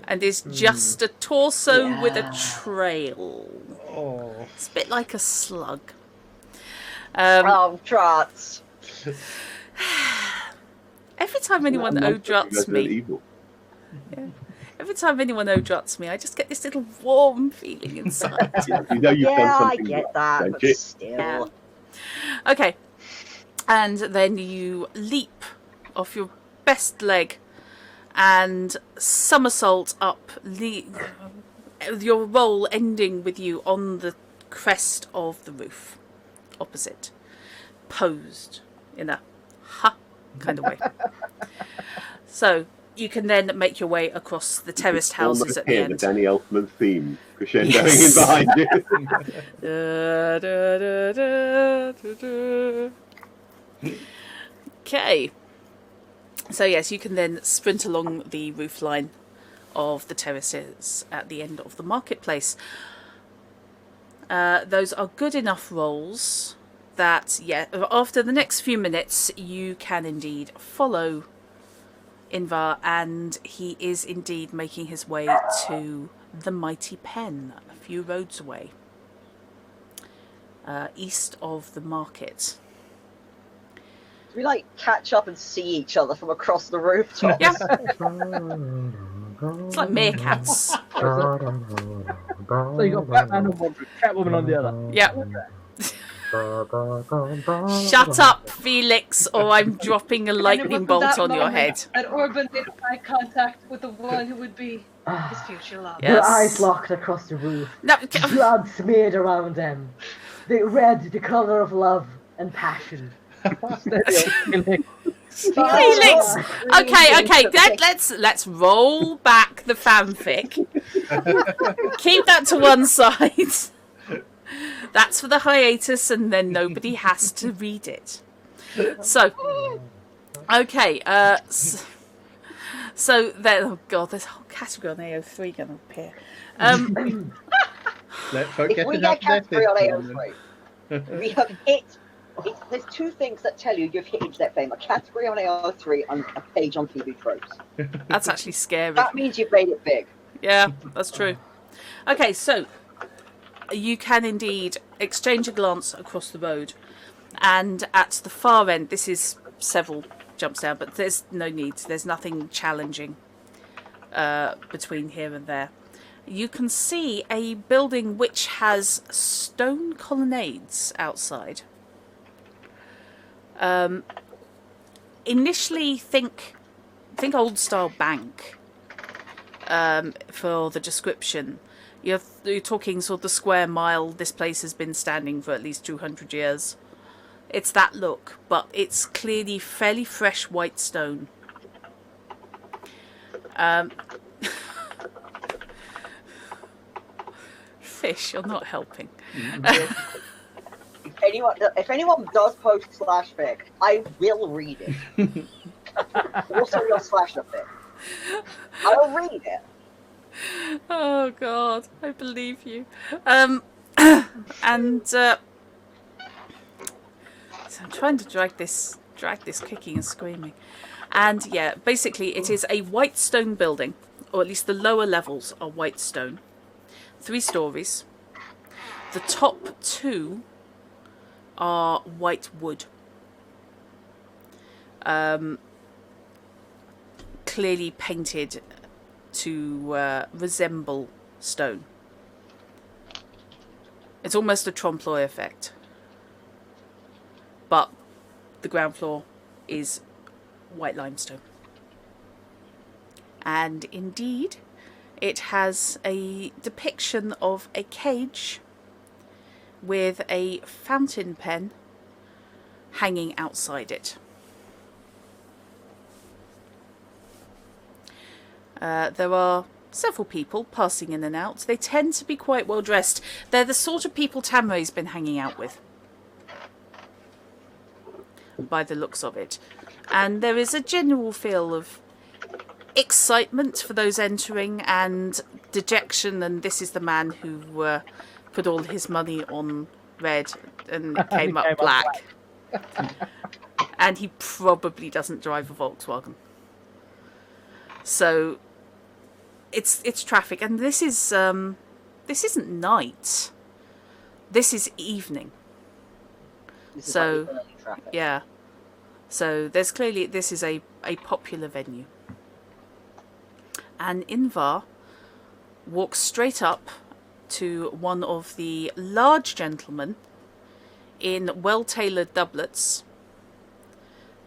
Speaker 2: And is just a torso with a trail.
Speaker 7: Oh.
Speaker 2: It's a bit like a slug.
Speaker 1: Oh, trots.
Speaker 2: Every time anyone odruts me, every time anyone odruts me, I just get this little warm feeling inside.
Speaker 3: You know you've done
Speaker 1: Yeah, I
Speaker 3: something
Speaker 1: get
Speaker 3: right,
Speaker 1: that,
Speaker 3: don't
Speaker 1: but
Speaker 3: you?
Speaker 1: still.
Speaker 2: Okay, and then you leap off your best leg and somersault up, your roll ending with you on the crest of the roof, opposite, posed in a ha kind of way. So you can then make your way across the terraced houses
Speaker 3: Almost
Speaker 2: at the
Speaker 3: hear
Speaker 2: end.
Speaker 3: the Danny Elfman theme crescendoing
Speaker 2: Yes.
Speaker 3: in behind you.
Speaker 2: Da, da, da, da, da. Okay. So yes, you can then sprint along the roof line of the terraces at the end of the marketplace. Those are good enough rolls that, yeah, after the next few minutes, you can indeed follow Invar, and he is indeed making his way to the Mighty Pen, a few roads away, east of the market.
Speaker 1: Do we like catch up and see each other from across the rooftop?
Speaker 2: Yeah. It's like meerkats.
Speaker 4: So you got Batman on one roof, Catwoman on the other.
Speaker 2: Yeah. Shut up, Felix, or I'm dropping a lightning bolt on your head.
Speaker 6: That Orban made eye contact with the one who would be his future love.
Speaker 2: Yeah.
Speaker 5: Their
Speaker 2: Yes.
Speaker 5: eyes locked across the roof.
Speaker 2: No,
Speaker 5: Blood smeared around them. The red, the color of love and passion.
Speaker 2: Felix. Okay. Let's roll back the fanfic. Keep that to one side. That's for the hiatus, and then nobody has to read it. So, okay. So then, oh god, there's a whole category on AO3 going to appear.
Speaker 7: Let's hope
Speaker 1: If we get category on AO3, we have hit. There's two things that tell you you've hit internet fame: a category on AO3 and a page on TV Tropes.
Speaker 2: That's actually scary.
Speaker 1: That means you've made it big.
Speaker 2: Yeah, that's true. Okay, so you can indeed exchange a glance across the road, and at the far end, this is several jumps down, but there's no need. There's nothing challenging between here and there. You can see a building which has stone colonnades outside. Initially, think old style bank for the description. You're talking sort of the square mile. This place has been standing for at least 200 years. It's that look, but it's clearly fairly fresh white stone. Fish, you're not helping.
Speaker 1: If anyone does post /fic, I will read it. Also, your /fic. I'll read it.
Speaker 2: Oh god, I believe you. So I'm trying to drag this kicking and screaming. And yeah, basically it is a white stone building, or at least the lower levels are white stone. 3 stories. The top 2 are white wood. Clearly painted to resemble stone. It's almost a trompe-l'oeil effect. But the ground floor is white limestone. And indeed, it has a depiction of a cage with a fountain pen hanging outside it. There are several people passing in and out. They tend to be quite well dressed. They're the sort of people Tamray's been hanging out with, by the looks of it. And there is a general feel of excitement for those entering and dejection, and this is the man who put all his money on red and it came up black. And he probably doesn't drive a Volkswagen. So it's traffic, and this isn't night. This is evening.
Speaker 1: This is
Speaker 2: So
Speaker 1: like early traffic.
Speaker 2: yeah. So there's clearly, this is a popular venue. And Invar walks straight up to one of the large gentlemen in well-tailored doublets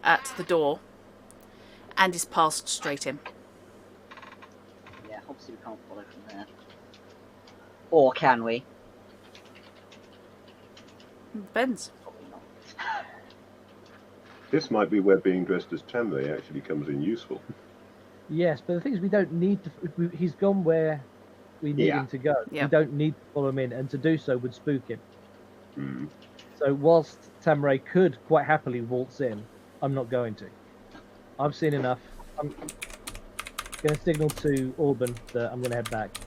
Speaker 2: at the door and is passed straight in.
Speaker 1: Yeah, obviously we can't follow from there. Or can we?
Speaker 2: Depends.
Speaker 1: Probably not.
Speaker 3: This might be where being dressed as Tamray actually comes in useful.
Speaker 4: Yes, but the thing is, we don't need to. He's gone where we need him to go.
Speaker 2: Yeah.
Speaker 4: We don't need to follow him in, and to do so would spook him.
Speaker 3: Mm.
Speaker 4: So whilst Tamray could quite happily waltz in, I'm not going to. I've seen enough. I'm going to signal to Auburn that I'm going to head back.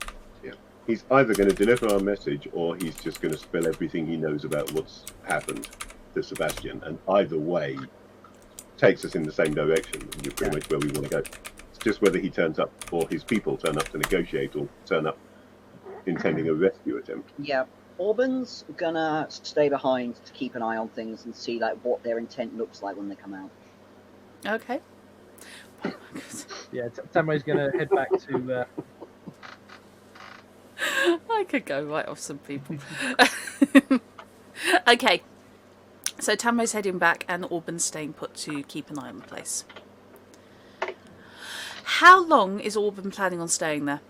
Speaker 3: Yeah. He's either going to deliver our message or he's just going to spill everything he knows about what's happened to Sebastian. And either way takes us in the same direction, which is pretty much where we want to go. It's just whether he turns up or his people turn up to negotiate or turn up intending a rescue attempt.
Speaker 1: Yeah, Auburn's gonna stay behind to keep an eye on things and see like what their intent looks like when they come out.
Speaker 2: Okay.
Speaker 4: Yeah, Tamray's going to head back to.
Speaker 2: I could go right off some people. Okay. So Tamray's heading back and Auburn's staying put to keep an eye on the place. How long is Auburn planning on staying there?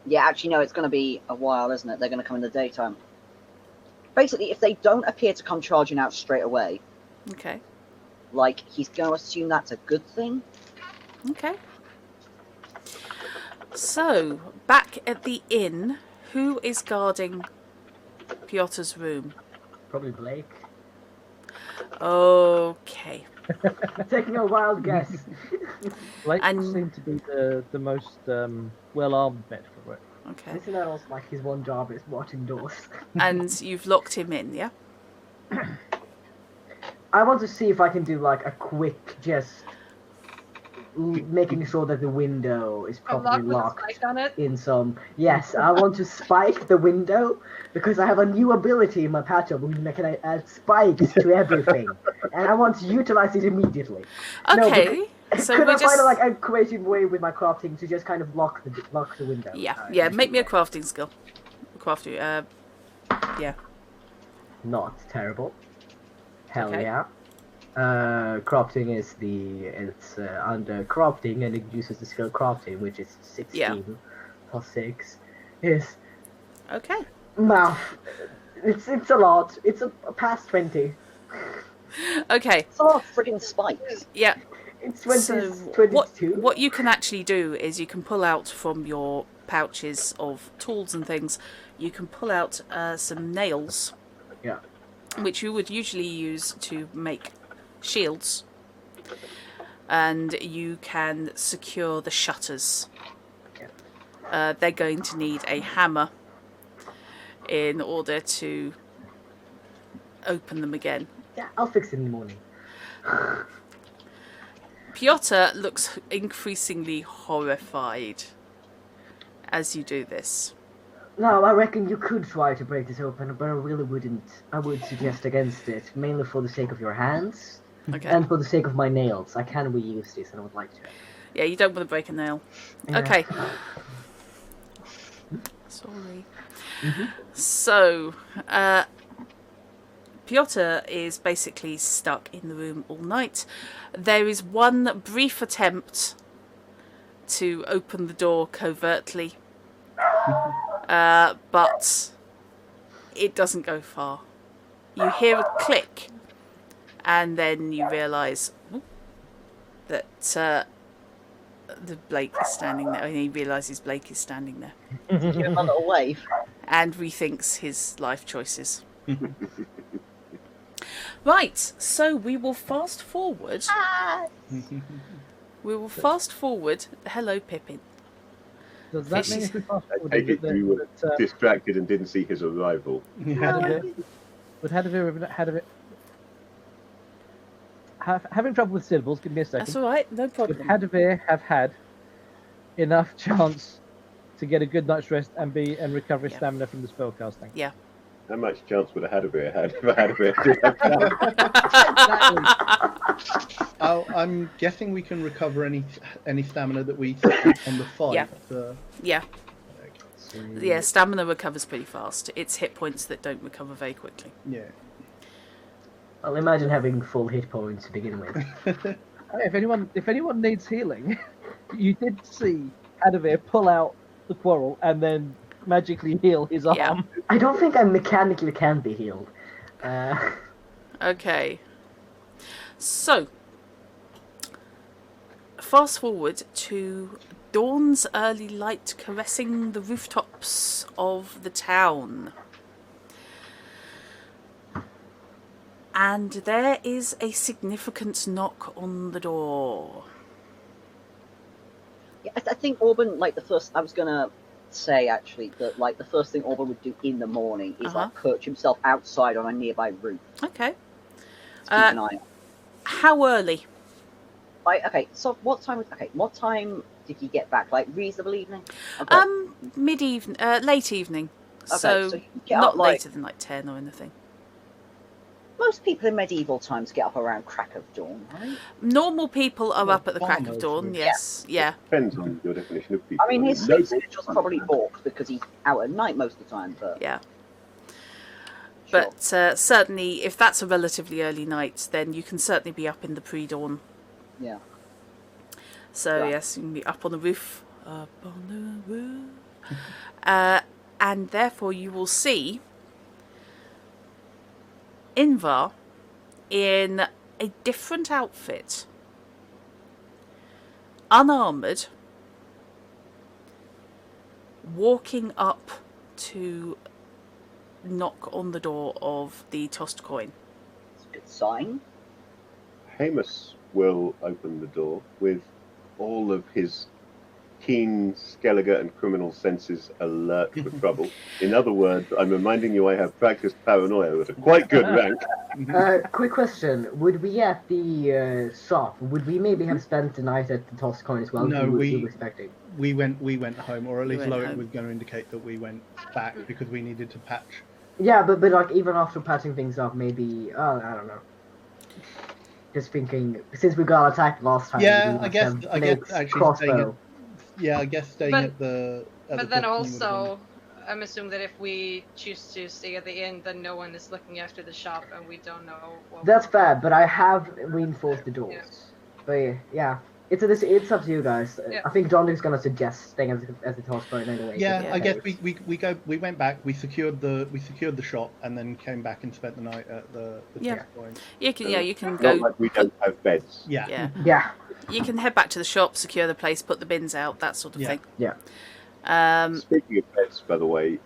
Speaker 1: Yeah, actually, no, it's going to be a while, isn't it? They're going to come in the daytime. Basically, if they don't appear to come charging out straight away,
Speaker 2: Okay.
Speaker 1: like, he's going to assume that's a good thing.
Speaker 2: Okay. So, back at the inn, who is guarding Piotr's room?
Speaker 5: Probably Blake.
Speaker 2: Okay.
Speaker 5: Taking a wild guess.
Speaker 4: Blake
Speaker 2: And-
Speaker 4: seemed to be the most well-armed bet for it.
Speaker 2: Okay.
Speaker 5: Isn't that also like his one job is watching doors?
Speaker 2: And you've locked him in, yeah?
Speaker 5: I want to see if I can do like a quick just making sure that the window is
Speaker 6: A lock
Speaker 5: properly
Speaker 6: with a
Speaker 5: locked
Speaker 6: spike on it?
Speaker 5: in some. Yes, I want to spike the window because I have a new ability in my patch up where I can add spikes to everything, and I want to utilize it immediately. No,
Speaker 2: Okay. So
Speaker 5: Could
Speaker 2: we
Speaker 5: I
Speaker 2: just...
Speaker 5: find like a creative way with my crafting to just kind of lock the window?
Speaker 2: Yeah, make me a crafting skill. Craft you, yeah.
Speaker 5: Not terrible. Hell
Speaker 2: Okay.
Speaker 5: yeah. Crafting is it's under crafting, and it uses the skill crafting, which is 16 plus 6 is
Speaker 2: Okay.
Speaker 5: math. It's a lot. It's a past 20.
Speaker 2: Okay.
Speaker 1: It's a lot of friggin' spikes.
Speaker 2: Yeah.
Speaker 5: It's 20,
Speaker 2: So
Speaker 5: 22.
Speaker 2: what you can actually do is you can pull out from your pouches of tools and things, you can pull out some nails,
Speaker 5: Yeah.
Speaker 2: which you would usually use to make shields, and you can secure the shutters. They're going to need a hammer in order to open them again.
Speaker 5: Yeah, I'll fix it in the morning.
Speaker 2: Piotr looks increasingly horrified as you do this.
Speaker 5: No, I reckon you could try to break this open, but I really wouldn't. I would suggest against it, mainly for the sake of your hands
Speaker 2: Okay.
Speaker 5: and for the sake of my nails. I can reuse this, and I would like to.
Speaker 2: Yeah, you don't want to break a nail.
Speaker 5: Yeah.
Speaker 2: Okay. Sorry. So, Piotr is basically stuck in the room all night. There is one brief attempt to open the door covertly, but it doesn't go far. You hear a click, and then you realise that the Blake is standing there. And he realises Blake is standing there,
Speaker 1: Give him a little wave.
Speaker 2: and rethinks his life choices. Right, so we will fast forward. We will fast forward. Hello, Pippin.
Speaker 4: Does that
Speaker 2: This
Speaker 4: mean
Speaker 2: is-
Speaker 4: if we fast
Speaker 3: I
Speaker 4: forward,
Speaker 3: take it you were
Speaker 4: that
Speaker 3: distracted and didn't see his arrival.
Speaker 4: Hadavir having trouble with syllables? Give me a second.
Speaker 2: That's all right, no
Speaker 4: Would
Speaker 2: problem.
Speaker 4: Hadavir have had enough chance to get a good night's rest and recover his
Speaker 2: Yeah.
Speaker 4: stamina from the spellcasting?
Speaker 2: Yeah.
Speaker 3: How much chance would a Hadavir had if a Hadavir did have chance?
Speaker 7: Oh, I'm guessing we can recover any stamina that we spent on the fight.
Speaker 2: Yeah. Yeah.
Speaker 5: So,
Speaker 2: Yeah, stamina recovers pretty fast. It's hit points that don't recover very quickly.
Speaker 7: Yeah.
Speaker 5: Well, imagine having full hit points to begin with.
Speaker 4: Hey, if anyone needs healing, you did see Hadavir pull out the quarrel and then magically heal his arm.
Speaker 2: Yeah.
Speaker 5: I don't think I mechanically can be healed.
Speaker 2: Okay. So, fast forward to dawn's early light caressing the rooftops of the town. And there is a significant knock on the door.
Speaker 1: Yeah, I think Auburn, like the first, I was gonna say actually that like the first thing Auburn would do in the morning is like perch himself outside on a nearby roof.
Speaker 2: Okay.
Speaker 1: To keep an eye on.
Speaker 2: How early?
Speaker 1: Okay, so what time did he get back? Like reasonable evening? Okay.
Speaker 2: Mid-evening, late evening.
Speaker 1: Okay,
Speaker 2: So
Speaker 1: you get
Speaker 2: not
Speaker 1: up, like,
Speaker 2: later than like 10 or anything.
Speaker 1: most people in medieval times get up around crack of dawn, right?
Speaker 2: Normal people are
Speaker 7: Well,
Speaker 2: up at the crack of
Speaker 7: farmers
Speaker 2: dawn,
Speaker 7: would.
Speaker 2: yes. Yeah.
Speaker 3: Depends on your definition of people.
Speaker 1: I mean, his
Speaker 3: No-
Speaker 1: schedule's probably balked because he's out at night most of the time, but
Speaker 2: Yeah.
Speaker 1: sure.
Speaker 2: But certainly, if that's a relatively early night, then you can certainly be up in the pre-dawn.
Speaker 1: Yeah.
Speaker 2: So
Speaker 1: Right.
Speaker 2: yes, you can be up on the roof. Up on the roof. And therefore you will see Invar in a different outfit. Unarmoured. Walking up to knock on the door of the tossed coin.
Speaker 1: It's a good sign.
Speaker 3: Hamus will open the door with all of his keen Skellige and criminal senses alert for trouble. In other words, I'm reminding you I have practiced paranoia at a quite good rank.
Speaker 5: Quick question: would we at the shop? Would we maybe have spent the night at the toss coin as well?
Speaker 7: No,
Speaker 5: Who
Speaker 7: we-
Speaker 5: were expecting.
Speaker 7: We went home, or at least
Speaker 2: went
Speaker 7: Loic
Speaker 2: home.
Speaker 7: was going to indicate that we went back because we needed to patch.
Speaker 5: Yeah, but like even after patching things up, maybe I don't know. Just thinking, since we got attacked last time.
Speaker 7: Yeah,
Speaker 5: we
Speaker 7: I
Speaker 5: must
Speaker 7: guess-
Speaker 5: have
Speaker 7: I guess
Speaker 5: Blake's
Speaker 7: actually staying
Speaker 5: crossbow.
Speaker 7: Yeah, I guess staying
Speaker 6: But-
Speaker 7: at the. At
Speaker 6: But
Speaker 7: the
Speaker 6: then
Speaker 7: top would've
Speaker 6: also, I'm assuming that if we choose to stay at the inn, then no one is looking after the shop, and we don't know. What
Speaker 5: That's fair, but I have reinforced the doors.
Speaker 6: Yeah.
Speaker 5: But yeah, it's up to you guys.
Speaker 6: Yeah.
Speaker 5: I think John is gonna suggest staying as the toss coin anyway.
Speaker 7: Yeah,
Speaker 2: Yeah.
Speaker 7: I guess we went back. We secured the shop and then came back and spent the night at the
Speaker 2: Yeah.
Speaker 7: toss point.
Speaker 2: You can
Speaker 3: Not
Speaker 2: go.
Speaker 3: like we don't have beds.
Speaker 7: Yeah.
Speaker 2: Yeah.
Speaker 5: Yeah.
Speaker 2: You can head back to the shop, secure the place, put the bins out, that sort of
Speaker 7: Yeah.
Speaker 2: thing.
Speaker 5: Yeah.
Speaker 3: Speaking of beds, by the way,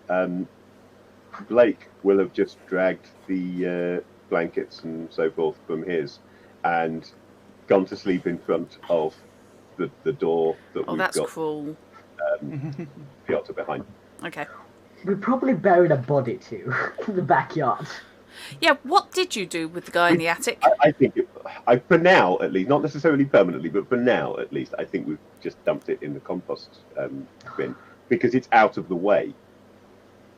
Speaker 3: Blake will have just dragged the blankets and so forth from his and gone to sleep in front of the door that
Speaker 2: Oh,
Speaker 3: we've
Speaker 2: that's
Speaker 3: got
Speaker 2: cruel.
Speaker 3: Piotr behind.
Speaker 2: Okay.
Speaker 5: We probably buried a body too in the backyard.
Speaker 2: Yeah, what did you do with the guy in the attic?
Speaker 3: I think, for now at least, not necessarily permanently, but for now at least, I think we've just dumped it in the compost bin because it's out of the way.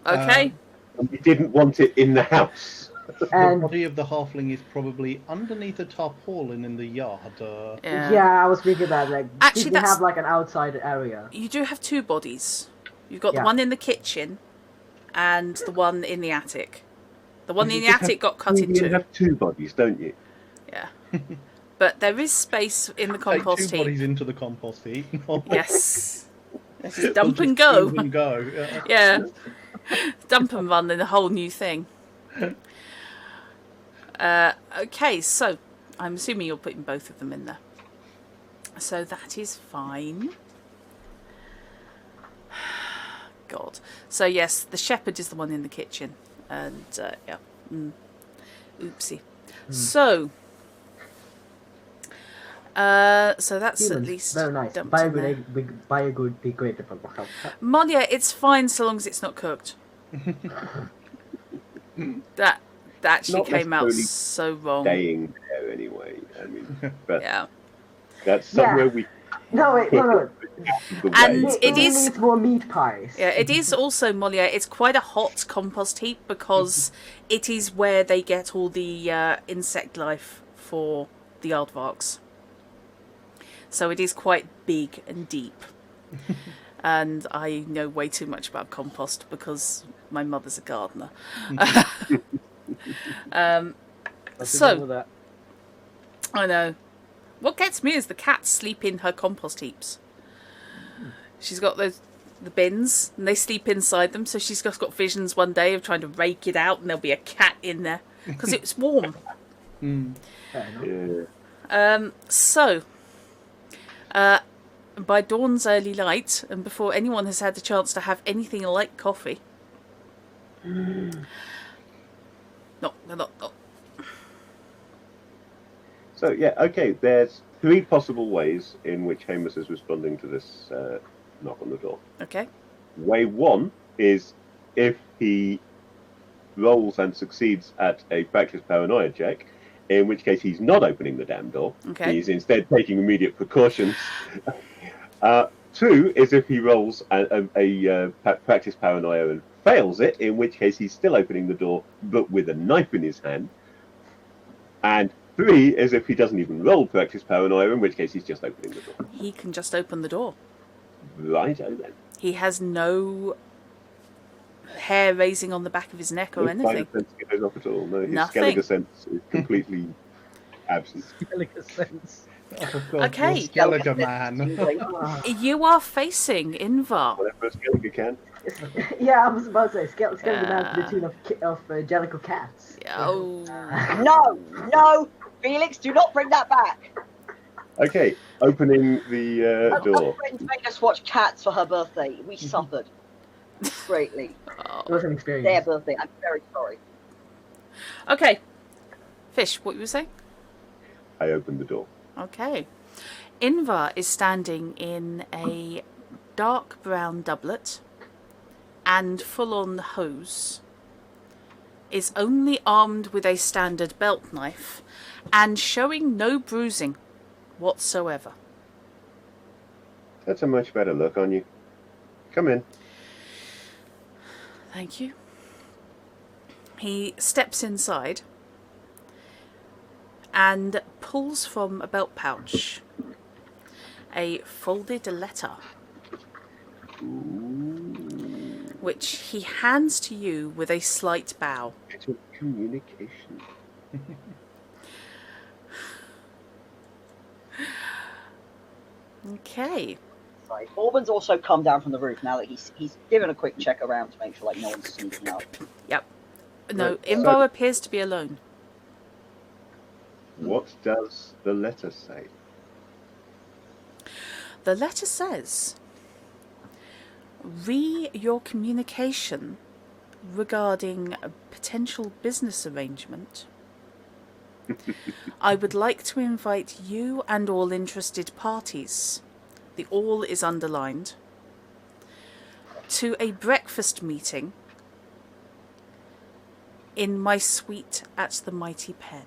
Speaker 2: Okay.
Speaker 3: And we didn't want it in the house.
Speaker 7: The
Speaker 5: And
Speaker 7: body of the halfling is probably underneath a tarpaulin in the yard.
Speaker 5: yeah, I was thinking about like,
Speaker 2: Actually,
Speaker 5: did they
Speaker 2: that's-
Speaker 5: have like an outside area?
Speaker 2: You do have two bodies. You've got the
Speaker 5: Yeah.
Speaker 2: one in the kitchen and the one in the attic. The one in the
Speaker 3: just
Speaker 2: attic got cut in
Speaker 3: You
Speaker 2: two.
Speaker 3: have two bodies, don't you?
Speaker 2: Yeah. But there is space in the
Speaker 7: Take
Speaker 2: compost
Speaker 7: two
Speaker 2: heap.
Speaker 7: bodies into the compost heap.
Speaker 2: Yes. This is
Speaker 7: We'll
Speaker 2: dump
Speaker 7: just
Speaker 2: and go.
Speaker 7: move and go.
Speaker 2: Yeah. Dump and run in a whole new thing. Okay, so I'm assuming you're putting both of them in there. So that is fine. God. So yes, the shepherd is the one in the kitchen. And yeah. Oopsie. So that's at
Speaker 5: Humans,
Speaker 2: least
Speaker 5: very nice.
Speaker 2: dumped in there.
Speaker 5: Biodegradable.
Speaker 2: Monia, it's fine so long as it's not cooked. That actually
Speaker 3: Not
Speaker 2: came out
Speaker 3: necessarily
Speaker 2: so wrong.
Speaker 3: Staying there anyway. I mean, but
Speaker 2: Yeah.
Speaker 3: that's somewhere
Speaker 5: Yeah.
Speaker 3: we.
Speaker 5: No, wait, no.
Speaker 3: The
Speaker 2: And
Speaker 3: way.
Speaker 2: it is-
Speaker 5: needs more meat pies.
Speaker 2: Yeah, it is also, Molia, it's quite a hot compost heap because it is where they get all the insect life for the aardvarks. So it is quite big and deep. And I know way too much about compost because my mother's a gardener.
Speaker 4: Nothing wrong
Speaker 2: So,
Speaker 4: with that.
Speaker 2: I know. What gets me is the cats sleep in her compost heaps. She's got the bins, and they sleep inside them. So she's just got visions one day of trying to rake it out, and there'll be a cat in there because it's warm.
Speaker 5: Fair enough.
Speaker 2: Yeah. By dawn's early light, and before anyone has had the chance to have anything like coffee. No.
Speaker 3: So yeah, okay. There's three possible ways in which Hamus is responding to this knock on the door.
Speaker 2: Okay.
Speaker 3: Way one is if he rolls and succeeds at a practice paranoia check, in which case he's not opening the damn door.
Speaker 2: Okay.
Speaker 3: He's instead taking immediate precautions. Two is if he rolls a practice paranoia and fails it, in which case he's still opening the door, but with a knife in his hand. And three is if he doesn't even roll practice paranoia, in which case he's just opening the door.
Speaker 2: He can just open the door.
Speaker 3: Righto then.
Speaker 2: He has no hair raising on the back of his neck or anything.
Speaker 3: No sense goes off at all. No, his
Speaker 2: Nothing.
Speaker 3: Skelliger sense is completely absent.
Speaker 4: Skelliger sense.
Speaker 7: Oh, God,
Speaker 2: Okay.
Speaker 7: you're Skelliger man.
Speaker 2: You are facing Invar.
Speaker 3: Whatever a Skelliger can.
Speaker 5: Yeah, I was about to say, Skeleton Man to the tune of Jellicle Cats.
Speaker 2: Oh.
Speaker 1: No, Felix, do not bring that back.
Speaker 3: Okay, opening the
Speaker 1: Our
Speaker 3: door.
Speaker 1: friend made us watch Cats for her birthday. We suffered greatly.
Speaker 5: It was an experience.
Speaker 1: Their birthday. I'm very sorry.
Speaker 2: Okay. Fish, what you were saying?
Speaker 3: I opened the door.
Speaker 2: Okay. Invar is standing in a dark brown doublet and full-on hose, is only armed with a standard belt knife and showing no bruising whatsoever.
Speaker 3: That's a much better look on you. Come in.
Speaker 2: Thank you. He steps inside and pulls from a belt pouch a folded letter, which he hands to you with a slight bow.
Speaker 3: It's a communication.
Speaker 2: Okay.
Speaker 1: Right. Orban's also come down from the roof now that he's given a quick check around to make sure like no one's sneaking out.
Speaker 2: Yep. No,
Speaker 3: Right,
Speaker 2: Invo
Speaker 3: so-
Speaker 2: appears to be alone.
Speaker 3: What does the letter say?
Speaker 2: The letter says, re your communication regarding a potential business arrangement. I would like to invite you and all interested parties, the all is underlined, to a breakfast meeting in my suite at the Mighty Pen.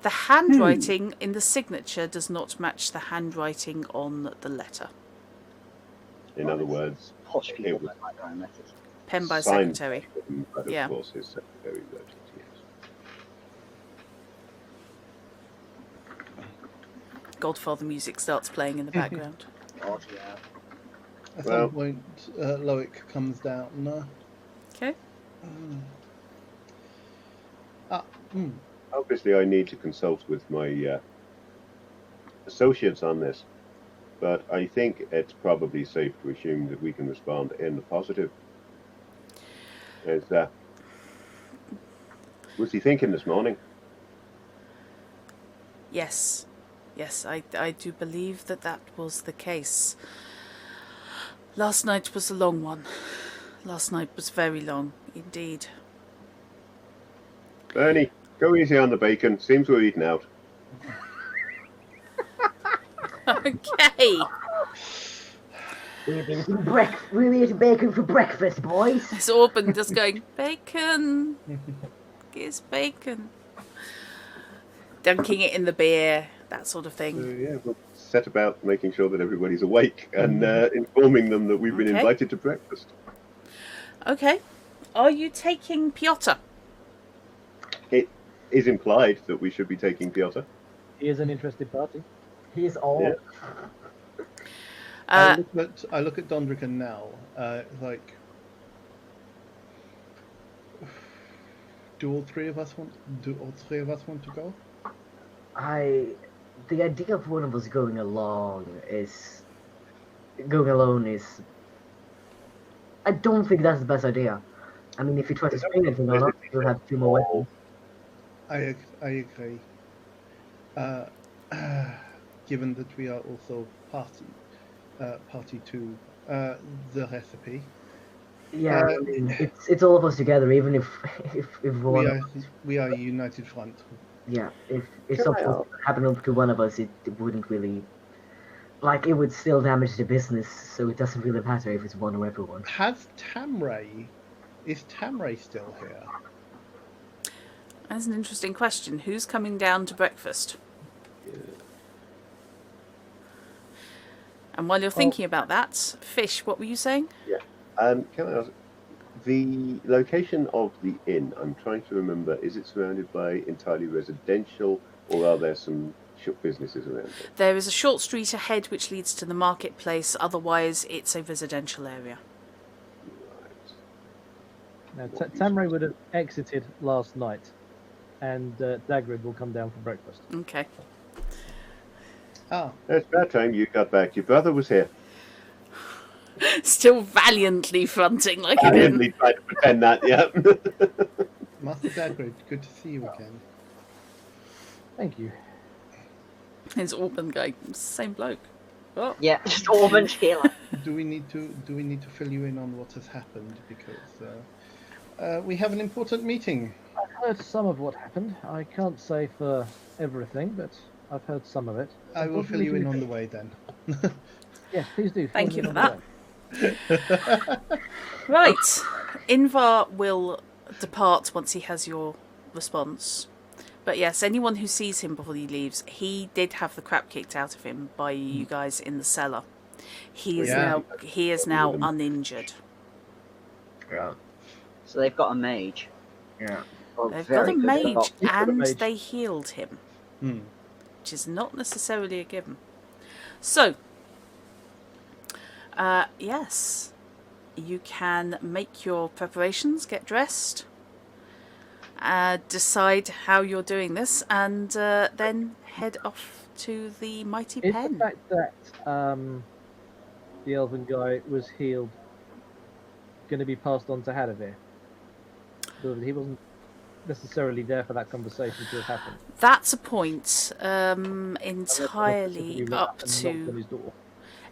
Speaker 2: The handwriting in the signature does not match the handwriting on the letter.
Speaker 3: In other words,
Speaker 1: Posh people
Speaker 3: was-
Speaker 1: don't like writing letters.
Speaker 2: Pen by
Speaker 3: signed
Speaker 2: secretary.
Speaker 3: him, but of
Speaker 2: Yeah.
Speaker 3: course his secretary wrote it, yes.
Speaker 2: Godfather music starts playing in the background.
Speaker 1: God, yeah.
Speaker 7: At
Speaker 3: Well-
Speaker 7: some point, Loic comes down.
Speaker 2: Okay.
Speaker 3: Obviously, I need to consult with my associates on this, but I think it's probably safe to assume that we can respond in the positive. Was he thinking this morning?
Speaker 2: Yes. Yes, I do believe that was the case. Last night was a long one. Last night was very long, indeed.
Speaker 3: Bernie, go easy on the bacon. Seems we're eating out.
Speaker 2: Okay.
Speaker 5: We're eating bacon for breakfast, boys.
Speaker 2: It's Orban just going, bacon. Gives bacon. Dunking it in the beer, that sort of
Speaker 3: So
Speaker 2: thing.
Speaker 3: yeah, we'll set about making sure that everybody's awake and informing them that we've been
Speaker 2: Okay.
Speaker 3: invited to breakfast.
Speaker 2: Okay. Are you taking Piotr?
Speaker 3: It is implied that we should be taking Piotr.
Speaker 4: He is an interested party.
Speaker 5: He's old.
Speaker 3: Yeah.
Speaker 7: I look at Dondrican now. Like, do all three of us want to go?
Speaker 5: The idea of one of us going alone is. I don't think that's the best idea. I mean, if you try to spring it, you'll have two more weapons.
Speaker 7: I agree. Given that we are also party to the recipe.
Speaker 5: Yeah, I mean, it's all of us together. Even if one,
Speaker 7: we are a united front.
Speaker 5: yeah, if something happened to one of us, it wouldn't really. Like, it would still damage the business, so it doesn't really matter if it's one or everyone.
Speaker 7: Is Tamray still here?
Speaker 2: That's an interesting question. Who's coming down to breakfast? And while you're thinking about that, Fish, what were you saying?
Speaker 3: Yeah. Can I ask, the location of the inn, I'm trying to remember, is it surrounded by entirely residential, or are there some shop businesses around it?
Speaker 2: There is a short street ahead which leads to the marketplace. Otherwise, it's a residential area.
Speaker 3: Right.
Speaker 4: Now, Tamray would have exited last night, and Dagrid will come down for breakfast.
Speaker 2: Okay.
Speaker 7: Ah,
Speaker 3: It's about time you got back. Your brother was here.
Speaker 2: Still valiantly fronting like he
Speaker 3: I
Speaker 2: didn't.
Speaker 3: didn't try to pretend that, yeah.
Speaker 7: Master Dagrid, good to see you again.
Speaker 4: Thank you.
Speaker 2: It's Orban going, same bloke. Oh.
Speaker 1: Yeah, just Orban Taylor.
Speaker 7: Do we need to fill you in on what has happened, because we have an important meeting.
Speaker 4: I've heard some of what happened. I can't say for everything, but I've heard some of it.
Speaker 7: I will fill you in on the way then.
Speaker 4: Yes, please do.
Speaker 2: Thank
Speaker 4: Fill
Speaker 2: you
Speaker 4: me
Speaker 2: for
Speaker 4: in on
Speaker 2: that.
Speaker 4: the way.
Speaker 2: Right. Invar will depart once he has your response. But yes, anyone who sees him before he leaves, he did have the crap kicked out of him by you guys in the cellar. He is now uninjured.
Speaker 5: Yeah.
Speaker 1: So they've got a mage.
Speaker 5: Yeah.
Speaker 2: They've got a mage and
Speaker 4: mage.
Speaker 2: they healed him,
Speaker 7: Hmm.
Speaker 2: which is not necessarily a given. So, yes, you can make your preparations, get dressed, decide how you're doing this, and then head off to the mighty
Speaker 4: Is
Speaker 2: pen.
Speaker 4: the fact that the elven guy was healed going to be passed on to Hadavir? Because he wasn't necessarily there for that conversation to have happened.
Speaker 2: That's a point entirely up
Speaker 4: And knocked on
Speaker 2: to...
Speaker 4: his door.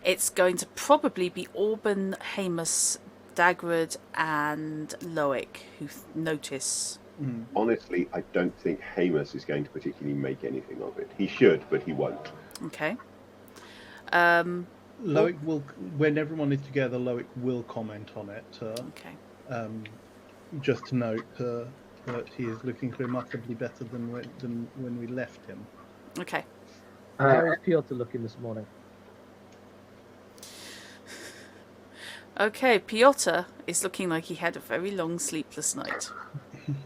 Speaker 2: It's going to probably be Orban, Hamus, Dagrid, and Loic who notice.
Speaker 3: Honestly, I don't think Hamus is going to particularly make anything of it. He should, but he won't.
Speaker 2: Okay.
Speaker 7: Loic will, when everyone is together, Loic will comment on it.
Speaker 2: Okay.
Speaker 7: Just to note that he is looking remarkably better than when we left him.
Speaker 2: Okay.
Speaker 4: How is Piotr looking this morning?
Speaker 2: Okay, Piotr is looking like he had a very long sleepless night.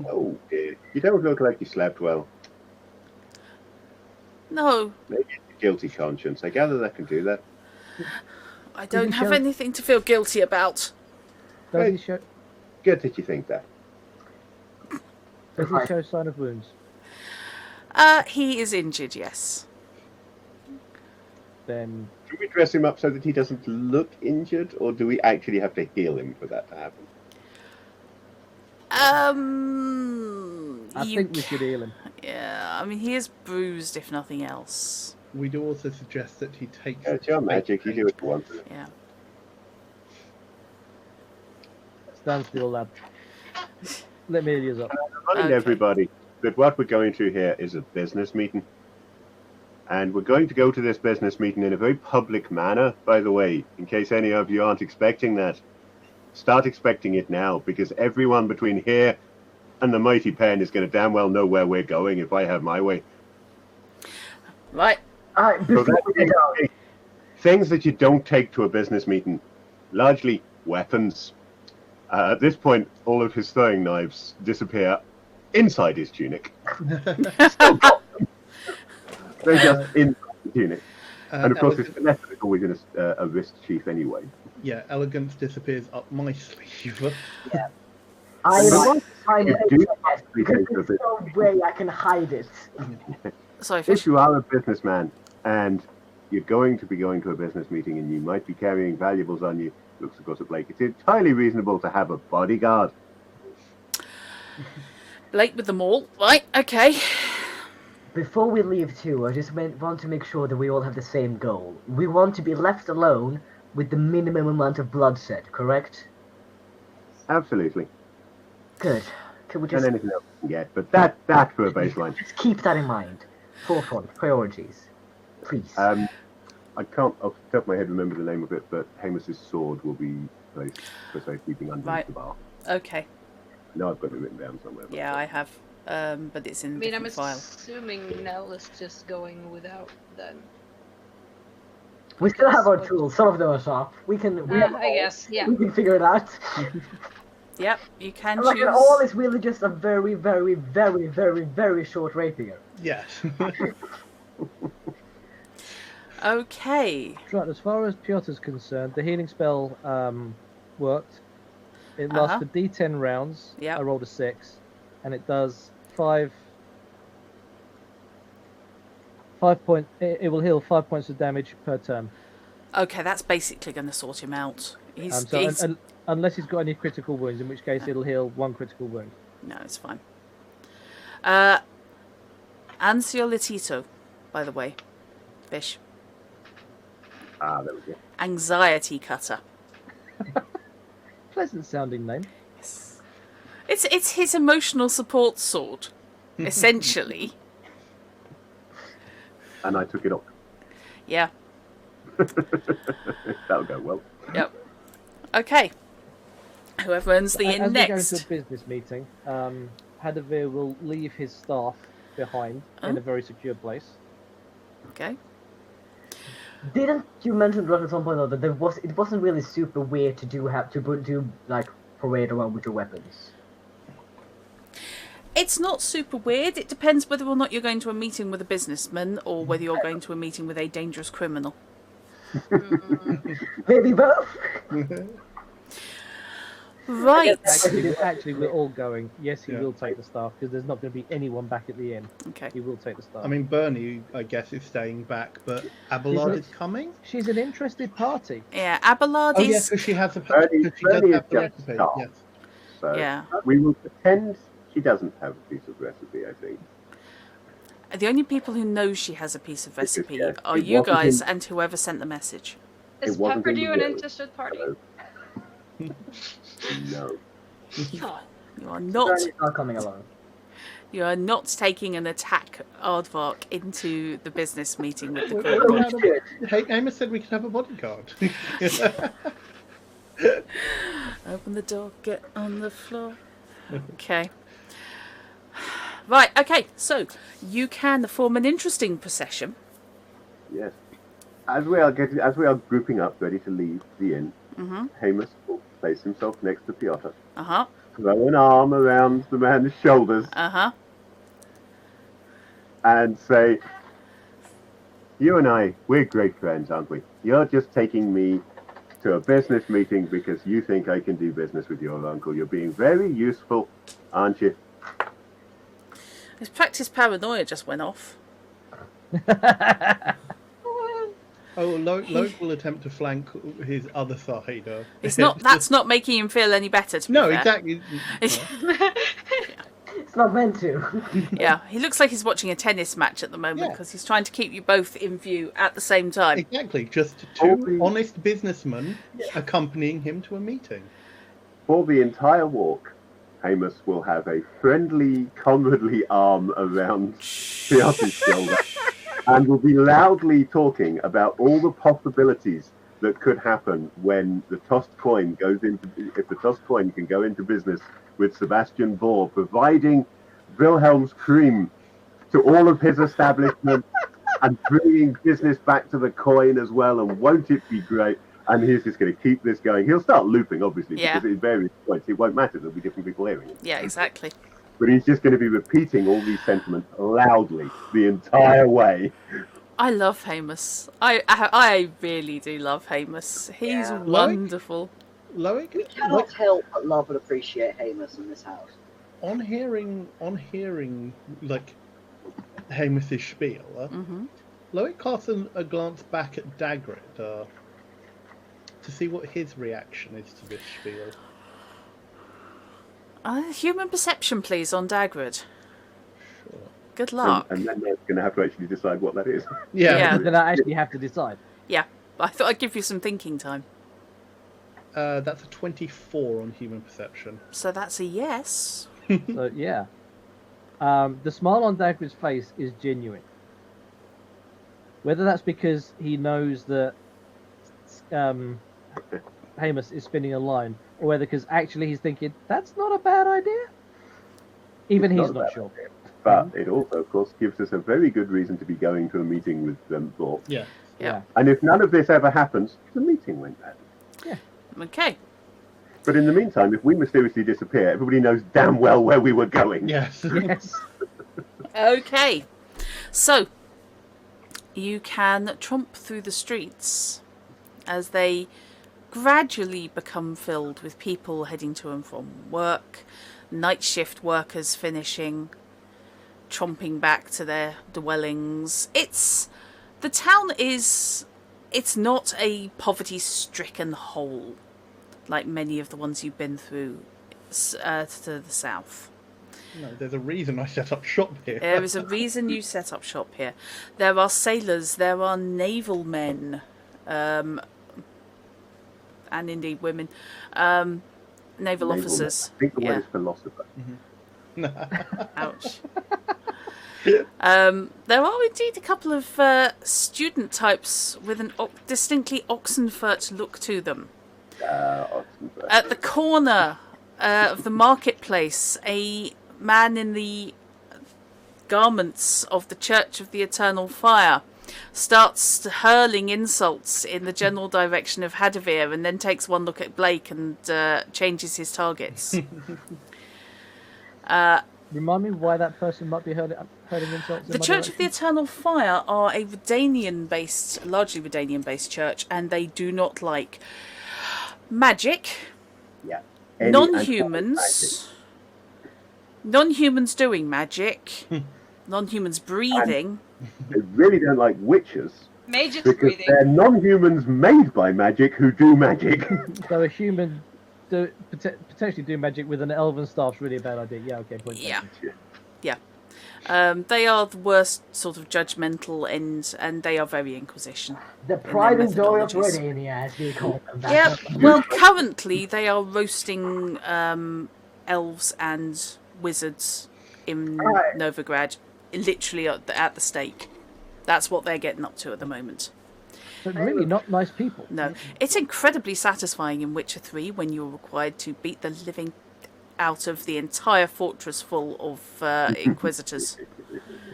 Speaker 3: Oh dear. You don't look like you slept well.
Speaker 2: No,
Speaker 3: Maybe it's a guilty conscience. I gather that can do that.
Speaker 2: I don't
Speaker 4: he
Speaker 2: have
Speaker 4: show-
Speaker 2: anything to feel guilty about.
Speaker 4: Does
Speaker 3: Right.
Speaker 4: he show?
Speaker 3: Good that you think that.
Speaker 4: Does he show sign of wounds?
Speaker 2: He is injured, yes.
Speaker 4: Then
Speaker 3: Should we dress him up so that he doesn't look injured, or do we actually have to heal him for that to happen?
Speaker 4: I think we should heal him.
Speaker 2: Yeah, I mean, he is bruised, if nothing else.
Speaker 7: We do also suggest that he takes.
Speaker 3: It's your magic. You do what you want.
Speaker 2: Yeah.
Speaker 4: Stand still, lad. Let me heal you up.
Speaker 3: Remind
Speaker 2: Okay.
Speaker 3: everybody that what we're going to here is a business meeting. And we're going to go to this business meeting in a very public manner, by the way, in case any of you aren't expecting that. Start expecting it now, because everyone between here and the Mighty Pen is going to damn well know where we're going if I have my way.
Speaker 2: Right.
Speaker 3: So
Speaker 5: Before we go,
Speaker 3: things that you don't take to a business meeting, largely weapons. At this point, all of his throwing knives disappear inside his tunic. Still got them. They're just inside the tunic. And of course, his finesse is always in a wrist sheath anyway.
Speaker 7: Yeah, elegance disappears up my sleeve.
Speaker 5: I
Speaker 3: And the
Speaker 5: like
Speaker 3: one
Speaker 5: find
Speaker 3: you
Speaker 5: it
Speaker 3: do
Speaker 5: because
Speaker 3: take to a
Speaker 5: there's no way I can hide it.
Speaker 2: Sorry,
Speaker 3: If
Speaker 2: Fish.
Speaker 3: you are a businessman and you're going to be going to a business meeting and you might be carrying valuables on you, looks of course at Blake, it's entirely reasonable to have a bodyguard.
Speaker 2: Blake with them all. Right, okay.
Speaker 5: Before we leave too, I just want to make sure that we all have the same goal. We want to be left alone with the minimum amount of bloodshed, correct?
Speaker 3: Absolutely.
Speaker 5: Good. Can we
Speaker 3: And
Speaker 5: just,
Speaker 3: anything else you can get, but that for a baseline.
Speaker 5: just keep that in mind? Forefront, priorities. Please.
Speaker 3: I can't off the top of my head remember the name of it, but Hamus's sword will be placed for safekeeping underneath
Speaker 2: Right.
Speaker 3: the bar.
Speaker 2: Okay.
Speaker 3: No, I've got it written down somewhere. but-
Speaker 2: Yeah, I have. But it's in
Speaker 6: I
Speaker 2: a
Speaker 6: mean, I'm
Speaker 2: different file.
Speaker 6: assuming Nell is just going without then.
Speaker 5: We still have our tools. Some of them are sharp. We have
Speaker 6: I guess, yeah.
Speaker 5: We can figure it out.
Speaker 2: Yep, you can
Speaker 5: And like,
Speaker 2: choose.
Speaker 5: and all is really just a very, very, very, very, very short rapier.
Speaker 7: Yes.
Speaker 2: Okay.
Speaker 4: Right, as far as Piotr's concerned, the healing spell worked. It lasts
Speaker 2: Uh-huh.
Speaker 4: for D10 rounds.
Speaker 2: Yep.
Speaker 4: I rolled a 6, and it does 5 point. It will heal 5 points of damage per turn.
Speaker 2: Okay, that's basically going to sort him out. He's,
Speaker 4: So
Speaker 2: he's
Speaker 4: unless he's got any critical wounds, in which case it'll heal 1 critical wound.
Speaker 2: no, it's fine. Ansiolitito, by the way, Fish.
Speaker 3: Ah, there we go.
Speaker 2: Anxiety cutter.
Speaker 4: Pleasant sounding name.
Speaker 2: Yes. It's his emotional support sword, essentially.
Speaker 3: And I took it off.
Speaker 2: Yeah.
Speaker 3: That'll go well.
Speaker 2: Yep. Okay. Whoever ends the
Speaker 4: As
Speaker 2: inn
Speaker 4: we go
Speaker 2: next.
Speaker 4: into a business meeting, Hadavir will leave his staff behind in a very secure place.
Speaker 2: Okay.
Speaker 5: Didn't you mention Rush at some point though that it wasn't really super weird to do like parade around with your weapons?
Speaker 2: It's not super weird. It depends whether or not you're going to a meeting with a businessman or whether you're going to a meeting with a dangerous criminal.
Speaker 5: Maybe both.
Speaker 2: Right.
Speaker 4: Actually, we're all going. Yes, he
Speaker 7: Yeah.
Speaker 4: will take the staff because there's not going to be anyone back at the inn.
Speaker 2: Okay.
Speaker 4: He will take the staff.
Speaker 7: I mean, Bernie, I guess, is staying back, but Abelard is coming?
Speaker 4: She's an interested party.
Speaker 2: Yeah, Abelard
Speaker 7: Oh,
Speaker 2: is.
Speaker 7: yes, because she has a
Speaker 3: Bernie-
Speaker 7: because she does
Speaker 3: Bernie
Speaker 7: have
Speaker 3: is
Speaker 7: the
Speaker 3: just
Speaker 7: recipe.
Speaker 3: staff.
Speaker 7: Yes.
Speaker 3: So
Speaker 2: Yeah.
Speaker 3: we will pretend she doesn't have a piece of recipe, I think.
Speaker 2: The only people who know she has a piece of recipe
Speaker 3: yeah,
Speaker 2: are
Speaker 3: it
Speaker 2: you
Speaker 3: wasn't
Speaker 2: guys
Speaker 3: in-
Speaker 2: and whoever sent the message.
Speaker 6: Is
Speaker 3: wasn't in the
Speaker 6: Pepperdew an
Speaker 3: will.
Speaker 6: interested party?
Speaker 3: Hello. No.
Speaker 6: Oh,
Speaker 2: You are not.
Speaker 5: Bernie's not coming along.
Speaker 2: You are not taking an attack aardvark into the business meeting with the
Speaker 7: Well,
Speaker 2: criminal.
Speaker 7: well, well, Hey, Amos said we could have a bodyguard.
Speaker 2: Open the door, get on the floor. Okay. Right, okay, so you can form an interesting procession.
Speaker 3: Yes. As we are grouping up, ready to leave the inn, Hamus will place himself next to Piotr.
Speaker 2: Uh-huh.
Speaker 3: Throw an arm around the man's shoulders.
Speaker 2: Uh-huh.
Speaker 3: And say, you and I, we're great friends, aren't we? You're just taking me to a business meeting because you think I can do business with your uncle. You're being very useful, aren't you?
Speaker 2: His practice paranoia just went off.
Speaker 7: Oh, Logue will attempt to flank his other side.
Speaker 2: It's not. That's not making him feel any better. To be fair.
Speaker 7: Exactly.
Speaker 5: It's not meant to.
Speaker 2: Yeah, he looks like he's watching a tennis match at the moment because he's trying to keep you both in view at the same time.
Speaker 7: Exactly. Just two honest businessmen accompanying him to a meeting.
Speaker 3: For the entire walk, Hamus will have a friendly, comradely arm around Piotr's shoulder and will be loudly talking about all the possibilities that could happen when the tossed coin goes into, if the tossed coin can go into business with Sebastian Bohr, providing Wilhelm's cream to all of his establishments and bringing business back to the coin as well, and won't it be great? And he's just going to keep this going. He'll start looping, obviously, because at various points it won't matter. There'll be different people hearing it.
Speaker 2: Yeah, exactly.
Speaker 3: But he's just going to be repeating all these sentiments loudly the entire way.
Speaker 2: I love Hamus. I really do love Hamus. He's wonderful.
Speaker 7: Loic,
Speaker 1: We cannot help but love and appreciate Hamus in this house.
Speaker 7: on hearing like Hamus's spiel, Loic casts a glance back at Dagrid to see what his reaction is to this spiel.
Speaker 2: Human perception, please, on Dagrid.
Speaker 7: Sure.
Speaker 2: Good luck.
Speaker 3: And then they're going to have to actually decide what that is.
Speaker 2: Yeah.
Speaker 4: Then I actually have to decide.
Speaker 2: Yeah, I thought I'd give you some thinking time.
Speaker 7: That's a 24 on human perception.
Speaker 2: So that's a yes.
Speaker 4: So yeah, the smile on Dagrid's face is genuine. Whether that's because he knows that Hamus is spinning a line, or whether because actually he's thinking that's not a bad idea. Even he's not sure.
Speaker 3: Idea. But it also, of course, gives us a very good reason to be going to a meeting with Bohr.
Speaker 7: Yeah.
Speaker 2: Yeah.
Speaker 3: And if none of this ever happens, the meeting went bad.
Speaker 4: Yeah.
Speaker 2: Okay.
Speaker 3: But in the meantime, if we mysteriously disappear, everybody knows damn well where we were going.
Speaker 7: Yes.
Speaker 4: Yes.
Speaker 2: Okay. So, you can tromp through the streets as they gradually become filled with people heading to and from work, night shift workers finishing, tromping back to their dwellings. The town is, it's not a poverty-stricken hole like many of the ones you've been through to the south.
Speaker 7: No, there's a reason I set up shop here.
Speaker 2: There is a reason you set up shop here. There are sailors, there are naval men, and indeed women, naval officers.
Speaker 3: I think the word is philosopher.
Speaker 2: Ouch. There are indeed a couple of student types with an distinctly Oxenfurt look to them. At the corner of the marketplace, a man in the garments of the Church of the Eternal Fire starts hurling insults in the general direction of Hadavir, and then takes one look at Blake and changes his targets.
Speaker 4: Remind me why that person might be hurling insults.
Speaker 2: The Church of the Eternal Fire are a Redanian-based, largely Redanian-based church, and they do not like magic, non-humans doing magic, non-humans breathing.
Speaker 3: They really don't like witches.
Speaker 6: Mages
Speaker 3: because
Speaker 6: breathing.
Speaker 3: they're non-humans made by magic who do magic.
Speaker 4: So a human potentially do magic with an elven staff's really a bad idea. Yeah, okay. Point
Speaker 2: Yeah. They are the worst sort of judgmental end, and they are very Inquisition.
Speaker 5: The pride and joy of
Speaker 2: methodologies.
Speaker 5: Redania, as we call them.
Speaker 2: Yeah, well, currently they are roasting elves and wizards in Novigrad, literally at the stake. That's what they're getting up to at the moment.
Speaker 4: So really not nice people.
Speaker 2: No, it's incredibly satisfying in Witcher 3 when you're required to beat the living out of the entire fortress full of Inquisitors.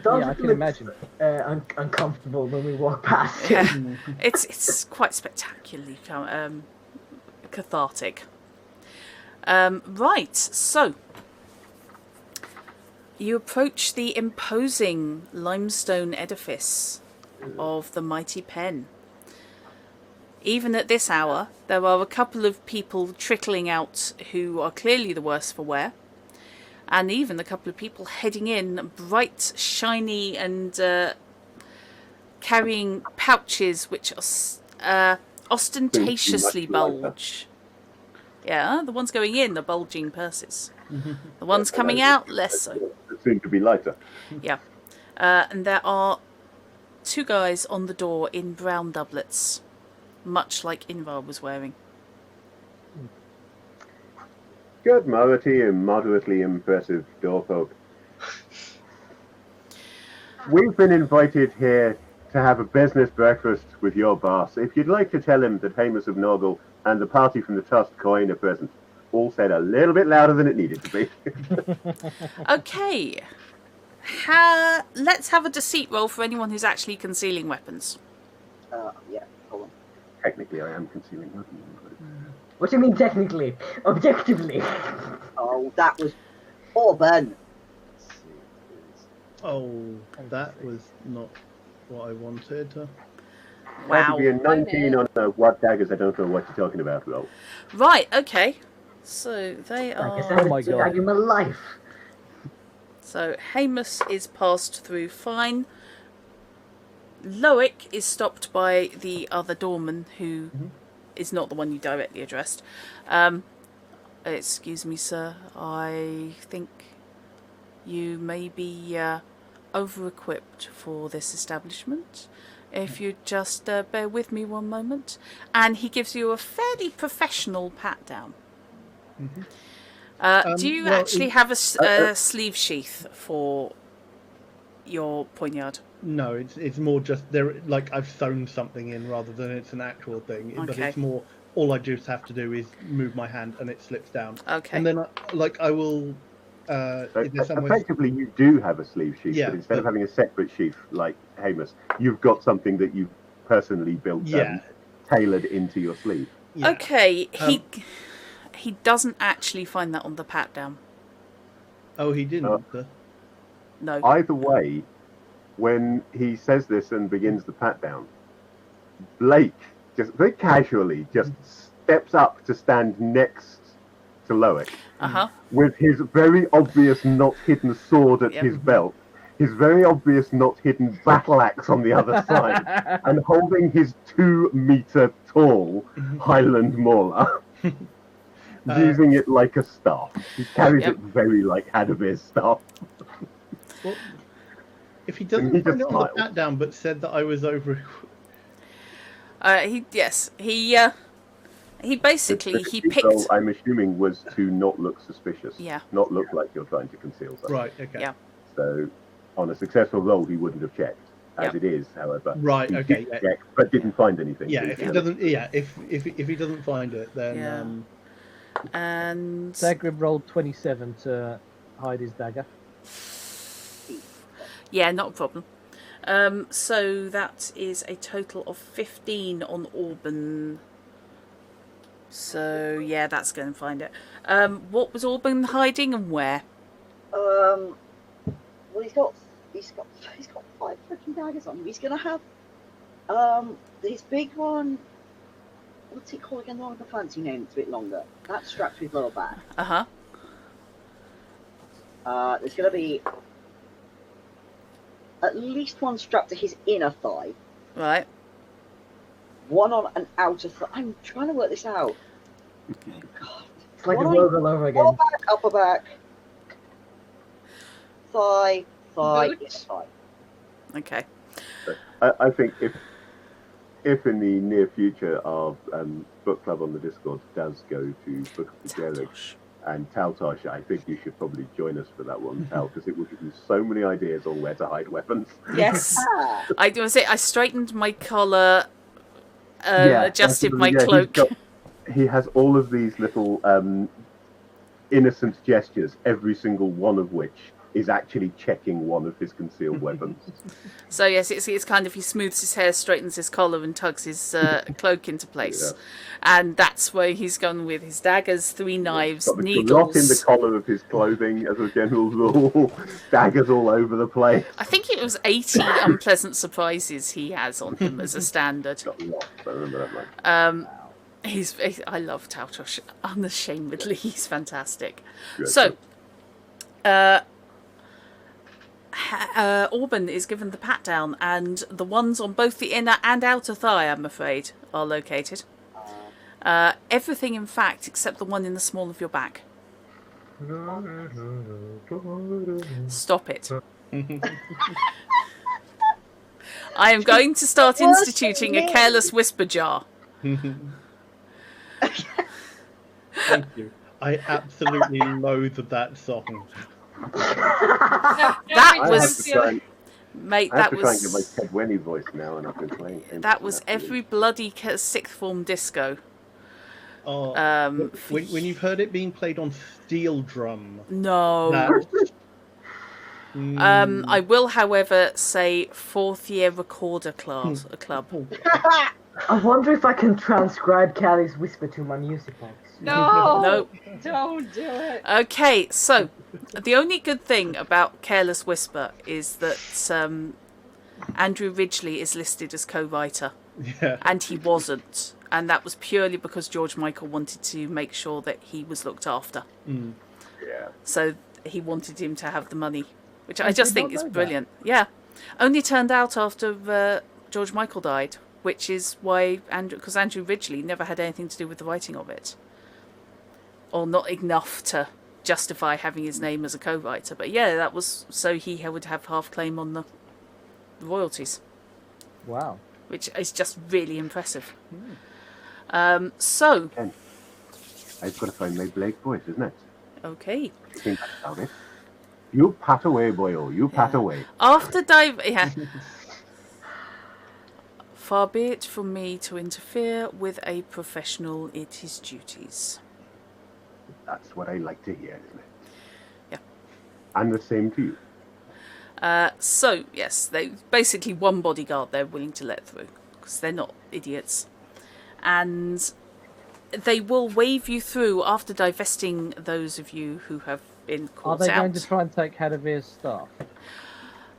Speaker 4: Yeah, I can imagine.
Speaker 5: Uncomfortable when we walk past
Speaker 2: Yeah.
Speaker 5: it.
Speaker 2: It's quite spectacularly cathartic. Right, so you approach the imposing limestone edifice of the mighty pen. Even at this hour, there are a couple of people trickling out who are clearly the worse for wear, and even a couple of people heading in, bright, shiny, and carrying pouches which are ostentatiously bulge. Yeah, the ones going in are bulging purses. The ones coming out, less so.
Speaker 3: Soon to be lighter.
Speaker 2: Yeah. And there are 2 guys on the door in brown doublets, much like Invar was wearing.
Speaker 3: Good moderately impressive doorfolk. We've been invited here to have a business breakfast with your boss. If you'd like to tell him that Hamus of Norgal and the party from the Tusked Coin are present. All said a little bit louder than it needed to be.
Speaker 2: Okay. Let's have a deceit roll for anyone who's actually concealing weapons.
Speaker 1: Yeah, hold on.
Speaker 3: Technically, I am concealing weapons.
Speaker 5: What do you mean technically? Objectively?
Speaker 1: Oh, that was Orban.
Speaker 7: Oh, that was not what I wanted.
Speaker 2: Wow.
Speaker 3: That'd be a 19 on a what daggers, I don't know what you're talking about, roll.
Speaker 2: Right, okay. So they
Speaker 5: Like I
Speaker 2: are...
Speaker 5: said,
Speaker 4: Oh my
Speaker 5: it's
Speaker 4: God.
Speaker 5: like in my life.
Speaker 2: So Hamus is passed through fine. Loic is stopped by the other doorman, who is not the one you directly addressed. Excuse me, sir. I think you may be over-equipped for this establishment. If you just bear with me one moment. And he gives you a fairly professional pat-down. Do you actually have a sleeve sheath for your poignard?
Speaker 7: No, it's more just there. Like I've sewn something in rather than it's an actual thing. But
Speaker 2: Okay.
Speaker 7: it's more. All I just have to do is move my hand and it slips down.
Speaker 2: Okay.
Speaker 7: And then I will.
Speaker 3: So
Speaker 7: Is there some way-
Speaker 3: effectively, you do have a sleeve sheath,
Speaker 7: Yeah,
Speaker 3: but instead of
Speaker 7: but-
Speaker 3: having a separate sheath like Hamus, you've got something that you've personally built
Speaker 7: Yeah.
Speaker 3: tailored into your sleeve.
Speaker 7: Yeah.
Speaker 2: Okay, he doesn't actually find that on the pat down.
Speaker 7: Oh, he didn't.
Speaker 2: No.
Speaker 3: Either way, when he says this and begins the pat down, Blake just very casually just steps up to stand next to Loic with his very obvious not hidden sword at his belt, his very obvious not hidden battle axe on the other side, and holding his 2-meter tall Highland Mauler, using it like a staff. He carries it very like Hadavir's staff.
Speaker 7: Well, if he doesn't
Speaker 3: He
Speaker 7: find
Speaker 3: just
Speaker 7: it on the
Speaker 3: smiles.
Speaker 7: pat down, but said that I was over.
Speaker 2: He basically he
Speaker 3: The
Speaker 2: picked.
Speaker 3: goal, I'm assuming, was to not look suspicious.
Speaker 2: Yeah.
Speaker 3: Not look like you're trying to conceal something.
Speaker 7: Right. Okay.
Speaker 2: Yeah.
Speaker 3: So, on a successful roll, he wouldn't have checked. As
Speaker 2: Yeah.
Speaker 3: it is, however.
Speaker 7: Right,
Speaker 3: he
Speaker 7: okay,
Speaker 3: did
Speaker 7: yeah.
Speaker 3: check, but didn't find anything.
Speaker 7: Yeah.
Speaker 3: So
Speaker 7: If
Speaker 3: he's
Speaker 7: he
Speaker 3: gonna-
Speaker 7: doesn't. Yeah. If he doesn't find it, then.
Speaker 2: Yeah. And
Speaker 4: Zagreb rolled 27 to hide his dagger.
Speaker 2: yeah, not a problem. So that is a total of 15 on Auburn. So yeah, that's going to find it. What was Auburn hiding and where?
Speaker 1: Well, he's got 5 freaking daggers on him. He's gonna have his big one. What's it called again? The fancy name. It's a bit longer. That's strapped to his lower back. There's gonna be at least one strapped to his inner thigh.
Speaker 2: Right.
Speaker 1: One on an outer thigh. I'm trying to work this out. God.
Speaker 5: It's like a
Speaker 1: One
Speaker 5: rogue all over
Speaker 1: Lower
Speaker 5: again.
Speaker 1: back, upper back, thigh,
Speaker 6: Boot.
Speaker 1: inner thigh.
Speaker 2: Okay.
Speaker 3: I think if in the near future our book club on the Discord does go to Book of the Derelict
Speaker 2: Taltosh.
Speaker 3: and Taltosh, I think you should probably join us for that one, Tal, because it will give you so many ideas on where to hide weapons.
Speaker 2: Yes.
Speaker 1: Ah,
Speaker 2: I do say I straightened my collar, adjusted my
Speaker 3: absolutely.
Speaker 2: cloak.
Speaker 3: He has all of these little innocent gestures, every single one of which is actually checking one of his concealed weapons.
Speaker 2: So yes, it's kind of he smooths his hair, straightens his collar, and tugs his cloak into place, and that's where he's gone with his daggers, 3 knives,
Speaker 3: Got the
Speaker 2: needles.
Speaker 3: garrote in the collar of his clothing, as a general rule. Daggers all over the place.
Speaker 2: I think it was 80 unpleasant surprises he has on him as a standard.
Speaker 3: Got lots, I remember that much.
Speaker 2: I love Tautosh unashamedly. He's fantastic.
Speaker 3: Good.
Speaker 2: So, Auburn is given the pat down, and the ones on both the inner and outer thigh, I'm afraid, are located. Everything, in fact, except the one in the small of your back. Stop it. I am going to start instituting a careless whisper jar.
Speaker 7: Thank you. I absolutely loathe that song.
Speaker 2: That was, mate.
Speaker 3: I have
Speaker 2: That
Speaker 3: to try and get my
Speaker 2: was.
Speaker 3: Ted Wenny voice now, and I've been playing.
Speaker 2: That was every bloody sixth form disco.
Speaker 7: Oh,
Speaker 2: For
Speaker 7: when you've heard it being played on steel drum,
Speaker 2: No.
Speaker 7: that,
Speaker 2: I will, however, say 4th year recorder class a club.
Speaker 5: I wonder if I can transcribe Callie's whisper to my music box.
Speaker 6: No,
Speaker 2: No.
Speaker 6: don't do it.
Speaker 2: Okay, so the only good thing about Careless Whisper is that Andrew Ridgeley is listed as co-writer,
Speaker 7: yeah.
Speaker 2: and he wasn't, and that was purely because George Michael wanted to make sure that he was looked after.
Speaker 3: Yeah.
Speaker 2: So he wanted him to have the money, which I
Speaker 4: I
Speaker 2: just
Speaker 4: did
Speaker 2: think
Speaker 4: not
Speaker 2: is
Speaker 4: know that.
Speaker 2: brilliant. Yeah, only turned out after George Michael died, which is why because Andrew Ridgeley never had anything to do with the writing of it, or not enough to justify having his name as a co-writer. But yeah, that was so he would have half claim on the royalties,
Speaker 4: Wow.
Speaker 2: which is just really impressive. So
Speaker 3: Ken, I've got to find my Blake voice, isn't it?
Speaker 2: okay,
Speaker 3: I think that's about it. You pat away, boyo. You pat away.
Speaker 2: after far be it from me to interfere with a professional in his duties.
Speaker 3: That's what I like to hear, isn't it?
Speaker 2: Yeah.
Speaker 3: And the same to you.
Speaker 2: So yes, they basically one bodyguard they're willing to let through because they're not idiots, and they will wave you through after divesting those of you who have been
Speaker 4: Are
Speaker 2: caught
Speaker 4: they
Speaker 2: out.
Speaker 4: going to try and take Hadavir's staff?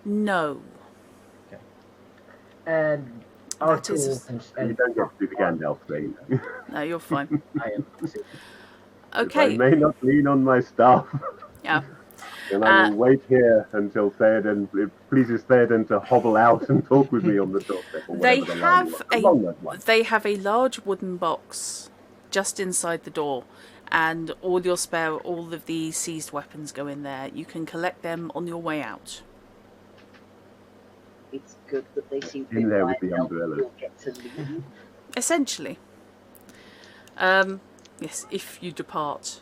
Speaker 2: No,
Speaker 5: And our
Speaker 2: That is-
Speaker 5: tools
Speaker 3: You
Speaker 5: and
Speaker 3: don't get to do the Gandalf thing.
Speaker 2: no, you're fine.
Speaker 5: I am.
Speaker 3: I
Speaker 2: Okay,
Speaker 3: may not lean on my staff.
Speaker 2: yeah.
Speaker 3: And I will wait here until Theoden, it pleases Theoden to hobble out and talk with me on the doorstep. Or
Speaker 2: They
Speaker 3: whatever the line
Speaker 2: have
Speaker 3: was.
Speaker 2: a
Speaker 3: Along that line.
Speaker 2: they have a large wooden box just inside the door, and all of the seized weapons go in there. You can collect them on your way out.
Speaker 1: It's good that they seem to
Speaker 3: In there with
Speaker 1: find
Speaker 3: the
Speaker 1: out
Speaker 3: umbrellas.
Speaker 1: you'll get to leave.
Speaker 2: Essentially. Yes, if you depart.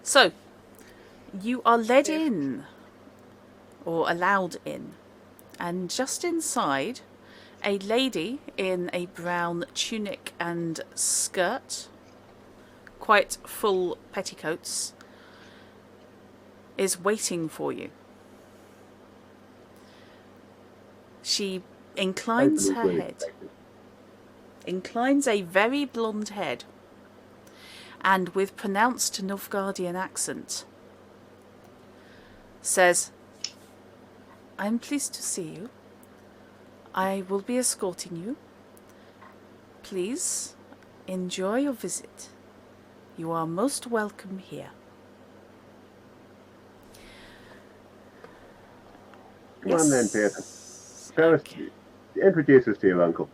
Speaker 2: So, you are led in, or allowed in, and just inside, a lady in a brown tunic and skirt, quite full petticoats, is waiting for you. She inclines her head. Inclines a very blonde head, and with pronounced Nilfgaardian accent, says, "I'm pleased to see you. I will be escorting you. Please enjoy your visit. You are most welcome here."
Speaker 3: Come on then,
Speaker 2: Yes.
Speaker 3: Pearson. First, introduce us to your uncle.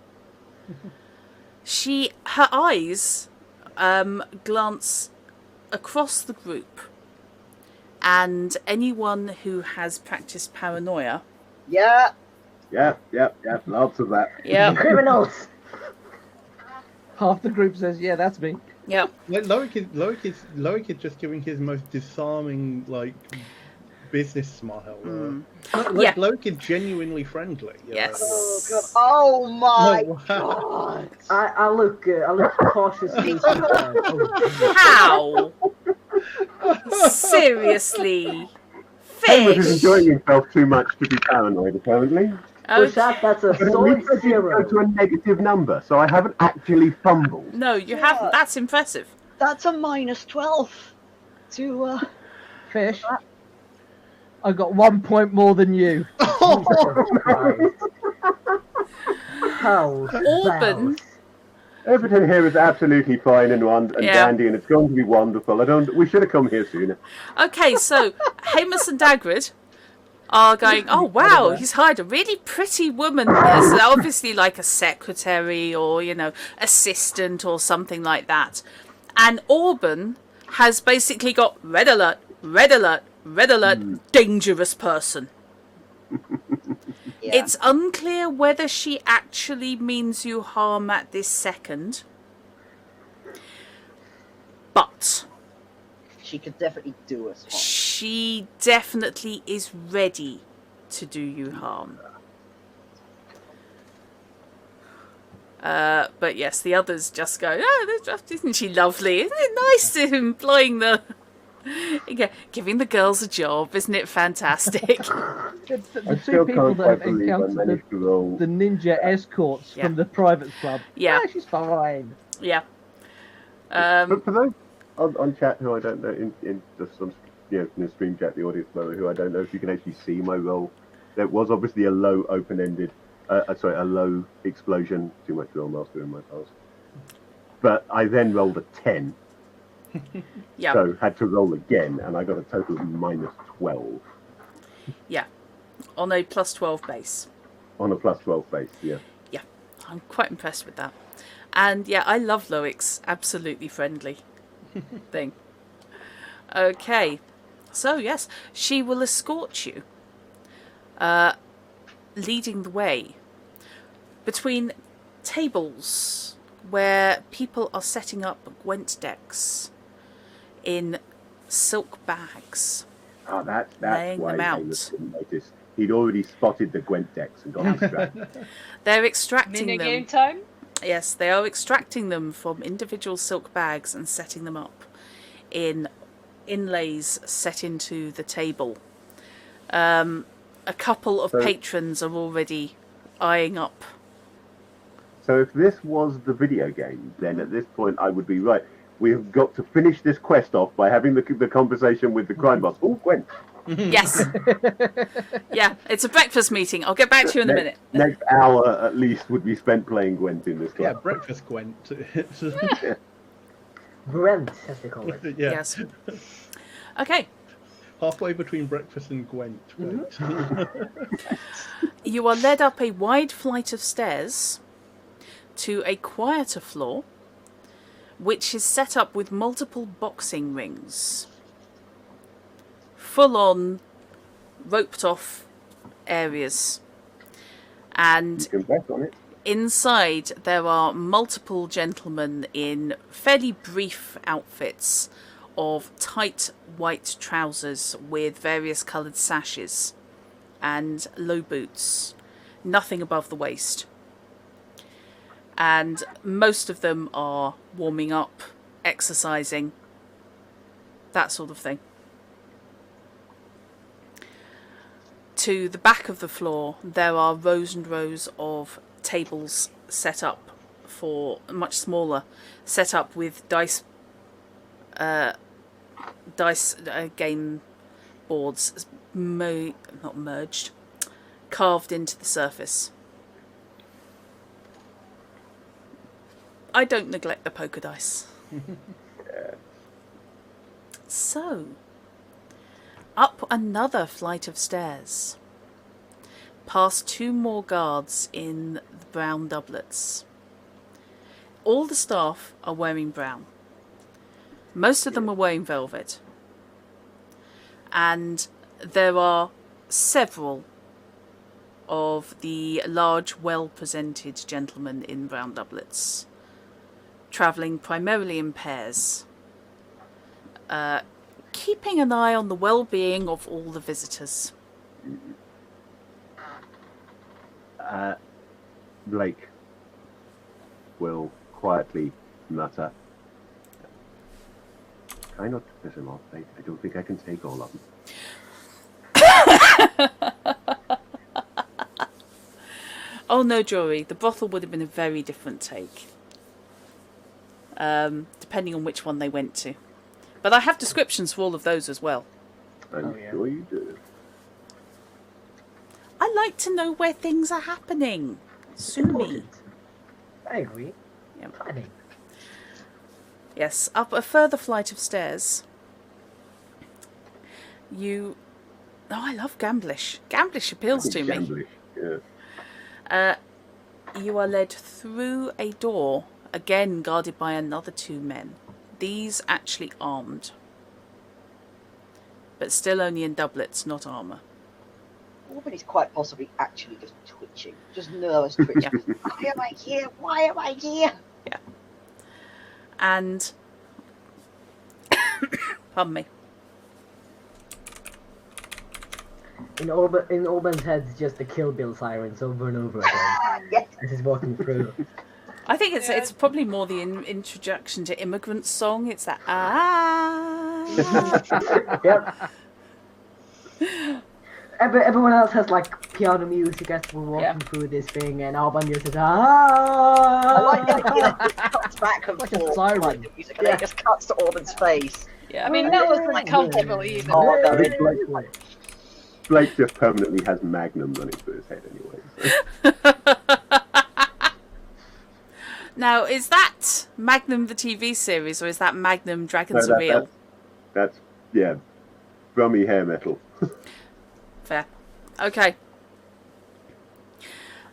Speaker 2: Her eyes glance across the group, and anyone who has practiced paranoia.
Speaker 1: Yeah,
Speaker 3: Yeah, lots of that.
Speaker 2: Yeah,
Speaker 5: criminals.
Speaker 4: Half the group says, "Yeah, that's me."
Speaker 2: yeah.
Speaker 7: Like Loic is just giving his most disarming business smile.
Speaker 2: Yeah.
Speaker 7: Loic is genuinely friendly. you know.
Speaker 2: Yes.
Speaker 1: oh god, oh my
Speaker 7: Oh, wow.
Speaker 1: god.
Speaker 5: I look cautiously.
Speaker 2: How? Seriously,
Speaker 3: Amos is
Speaker 2: Fish!
Speaker 3: enjoying himself too much to be paranoid, apparently.
Speaker 2: Oh,
Speaker 5: Push-up, that's a
Speaker 3: But at
Speaker 5: solid
Speaker 3: least I didn't go
Speaker 5: 0.
Speaker 3: to a negative number, so I haven't actually fumbled.
Speaker 2: no, you
Speaker 1: Yeah.
Speaker 2: haven't. That's impressive.
Speaker 1: That's a -12 to
Speaker 4: Fish. I got 1 point more than you.
Speaker 5: How
Speaker 2: Auburn.
Speaker 3: Everything here is absolutely fine and
Speaker 2: Yeah.
Speaker 3: dandy, and it's going to be wonderful. We should have come here sooner.
Speaker 2: Okay, so Hamus and Dagrid are going, oh wow, he's hired a really pretty woman as obviously like a secretary or, you know, assistant or something like that. And Auburn has basically got red alert, red alert, red alert, dangerous person.
Speaker 1: yeah.
Speaker 2: It's unclear whether she actually means you harm at this second. But
Speaker 1: She could definitely do us harm.
Speaker 2: she definitely is ready to do you harm. But yes, the others just go, oh, isn't she lovely? Isn't it nice to employing the... Giving the girls a job, isn't it fantastic?
Speaker 4: The
Speaker 3: I
Speaker 4: two
Speaker 3: still
Speaker 4: people
Speaker 3: can't
Speaker 4: that
Speaker 3: quite
Speaker 4: have
Speaker 3: believe I
Speaker 4: encountered
Speaker 3: managed to roll.
Speaker 4: the ninja escorts
Speaker 2: Yeah.
Speaker 4: from the private club.
Speaker 2: Yeah.
Speaker 4: Ah, she's fine.
Speaker 2: Yeah.
Speaker 3: But for those on chat who I don't know, in just some, in the stream chat, the audience member who I don't know if you can actually see my roll, there was obviously a low open-ended, a low explosion. Too much roll master in my past. But I then rolled a 10,
Speaker 2: Yeah.
Speaker 3: so had to roll again, and I got a total of -12
Speaker 2: Yeah. On a +12 base.
Speaker 3: on a +12 base. Yeah.
Speaker 2: Yeah. I'm quite impressed with that. And yeah, I love Loic's absolutely friendly thing. Okay. So yes, she will escort you, leading the way between tables where people are setting up Gwent decks in silk bags.
Speaker 3: Oh, that's
Speaker 2: Laying
Speaker 3: why
Speaker 2: them out.
Speaker 3: Amos didn't notice. He'd already spotted the Gwent decks and got distracted.
Speaker 2: They're extracting them.
Speaker 6: Minigame time?
Speaker 2: Yes, they are extracting them from individual silk bags and setting them up in inlays set into the table. A couple of
Speaker 3: So-
Speaker 2: patrons are already eyeing up.
Speaker 3: So if this was the video game, then at this point I would be right. We have got to finish this quest off by having the conversation with the crime boss. Oh, Gwent.
Speaker 2: Yes. Yeah, it's a breakfast meeting. I'll get back to you in a minute.
Speaker 3: Next hour at least would be spent playing Gwent in this
Speaker 7: Yeah,
Speaker 3: class.
Speaker 7: breakfast Gwent.
Speaker 5: Brent, as they call it.
Speaker 7: Yeah.
Speaker 2: Yes. Okay.
Speaker 7: Halfway between breakfast and Gwent. Right.
Speaker 2: You are led up a wide flight of stairs to a quieter floor, which is set up with multiple boxing rings. Full on, roped off areas. And
Speaker 3: You can bet on it.
Speaker 2: inside there are multiple gentlemen in fairly brief outfits of tight white trousers with various coloured sashes and low boots. Nothing above the waist. And most of them are warming up, exercising, that sort of thing. To the back of the floor, there are rows and rows of tables set up for much smaller, set up with dice game boards, not merged, carved into the surface. I don't neglect the poker dice. So, up another flight of stairs, past two more guards in the brown doublets. All the staff are wearing brown. Most of them are wearing velvet. And there are several of the large, well-presented gentlemen in brown doublets, travelling primarily in pairs, keeping an eye on the well-being of all the visitors.
Speaker 3: Blake will quietly mutter, "Try not to piss him off, mate. I don't think I can take all of them."
Speaker 2: Oh no, Jory, the brothel would have been a very different take. Depending on which one they went to. But I have descriptions for all of those as well.
Speaker 3: I'm sure you do.
Speaker 2: I like to know where things are happening. Sue me.
Speaker 5: I agree.
Speaker 2: Yeah.
Speaker 5: Planning.
Speaker 2: Yes, up a further flight of stairs. Oh, I love Gamblish. Gamblish appeals to me.
Speaker 3: Gambling, yeah.
Speaker 2: You are led through a door, again guarded by another 2 men. These actually armed. But still only in doublets, not armour.
Speaker 1: Orban is quite possibly actually just twitching. Just nervous twitching.
Speaker 2: Yeah.
Speaker 1: Why am I here? Why am I here?
Speaker 2: Yeah. And... pardon me.
Speaker 5: In Orban's head, it's just the Kill Bill sirens over and over again.
Speaker 1: Yes.
Speaker 5: As he's walking through.
Speaker 2: I think it's probably more the introduction to Immigrant Song. It's that
Speaker 5: Yep. Everyone else has like piano music as we're walking through this thing, and Orban just says
Speaker 1: I like the idea that it cuts back and
Speaker 5: Like a
Speaker 1: forth.
Speaker 5: siren.
Speaker 1: Like the music, and then it just cuts to Orban's face.
Speaker 2: Yeah.
Speaker 6: I mean, that was like comfortable even.
Speaker 1: Oh, no,
Speaker 3: It's Blake just permanently has Magnum running through his head anyway. So.
Speaker 2: Now, is that Magnum the TV series, or is that Magnum Dragons Are Real?
Speaker 3: That's Brummy hair metal.
Speaker 2: Fair. Okay.
Speaker 1: I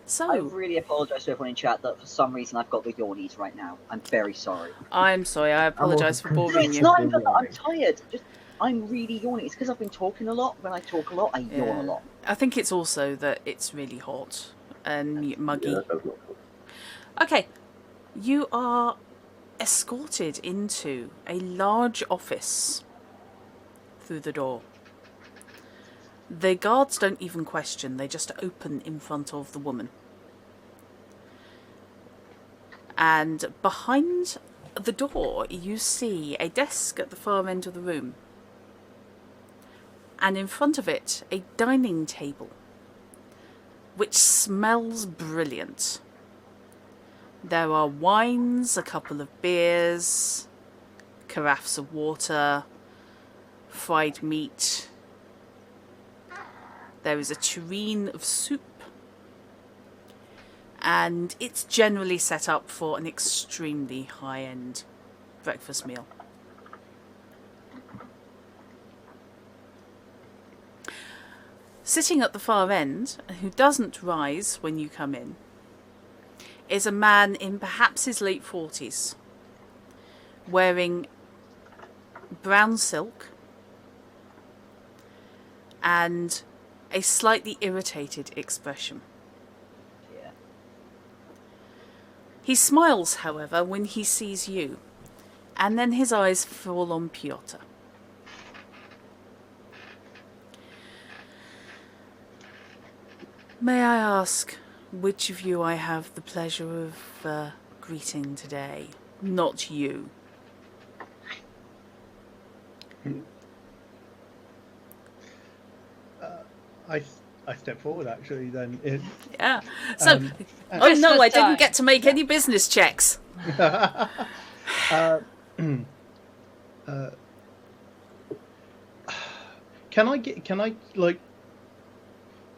Speaker 2: So,
Speaker 1: really apologise to everyone in chat that for some reason I've got the yawnies right now. I'm very sorry.
Speaker 2: I'm sorry, I apologise for boring
Speaker 1: It's
Speaker 2: you.
Speaker 1: not even that I'm tired. I'm really yawning. It's because I've been talking a lot. When I talk a lot, I yawn a lot.
Speaker 2: I think it's also that it's really hot and muggy.
Speaker 3: Yeah, that does not help.
Speaker 2: Okay, you are escorted into a large office through the door. The guards don't even question, they just open in front of the woman. And behind the door, you see a desk at the far end of the room. And in front of it, a dining table, which smells brilliant. There are wines, a couple of beers, carafes of water, fried meat. There is a tureen of soup. And it's generally set up for an extremely high-end breakfast meal. Sitting at the far end, who doesn't rise when you come in, is a man in perhaps his late 40s, wearing brown silk and a slightly irritated expression.
Speaker 1: Yeah.
Speaker 2: He smiles, however, when he sees you, and then his eyes fall on Piotr. May I ask which of you I have the pleasure of greeting today? Not you.
Speaker 7: I step forward actually. Then
Speaker 2: Yeah. So, oh no,
Speaker 6: Christmas
Speaker 2: I didn't
Speaker 6: time.
Speaker 2: get to make any business checks.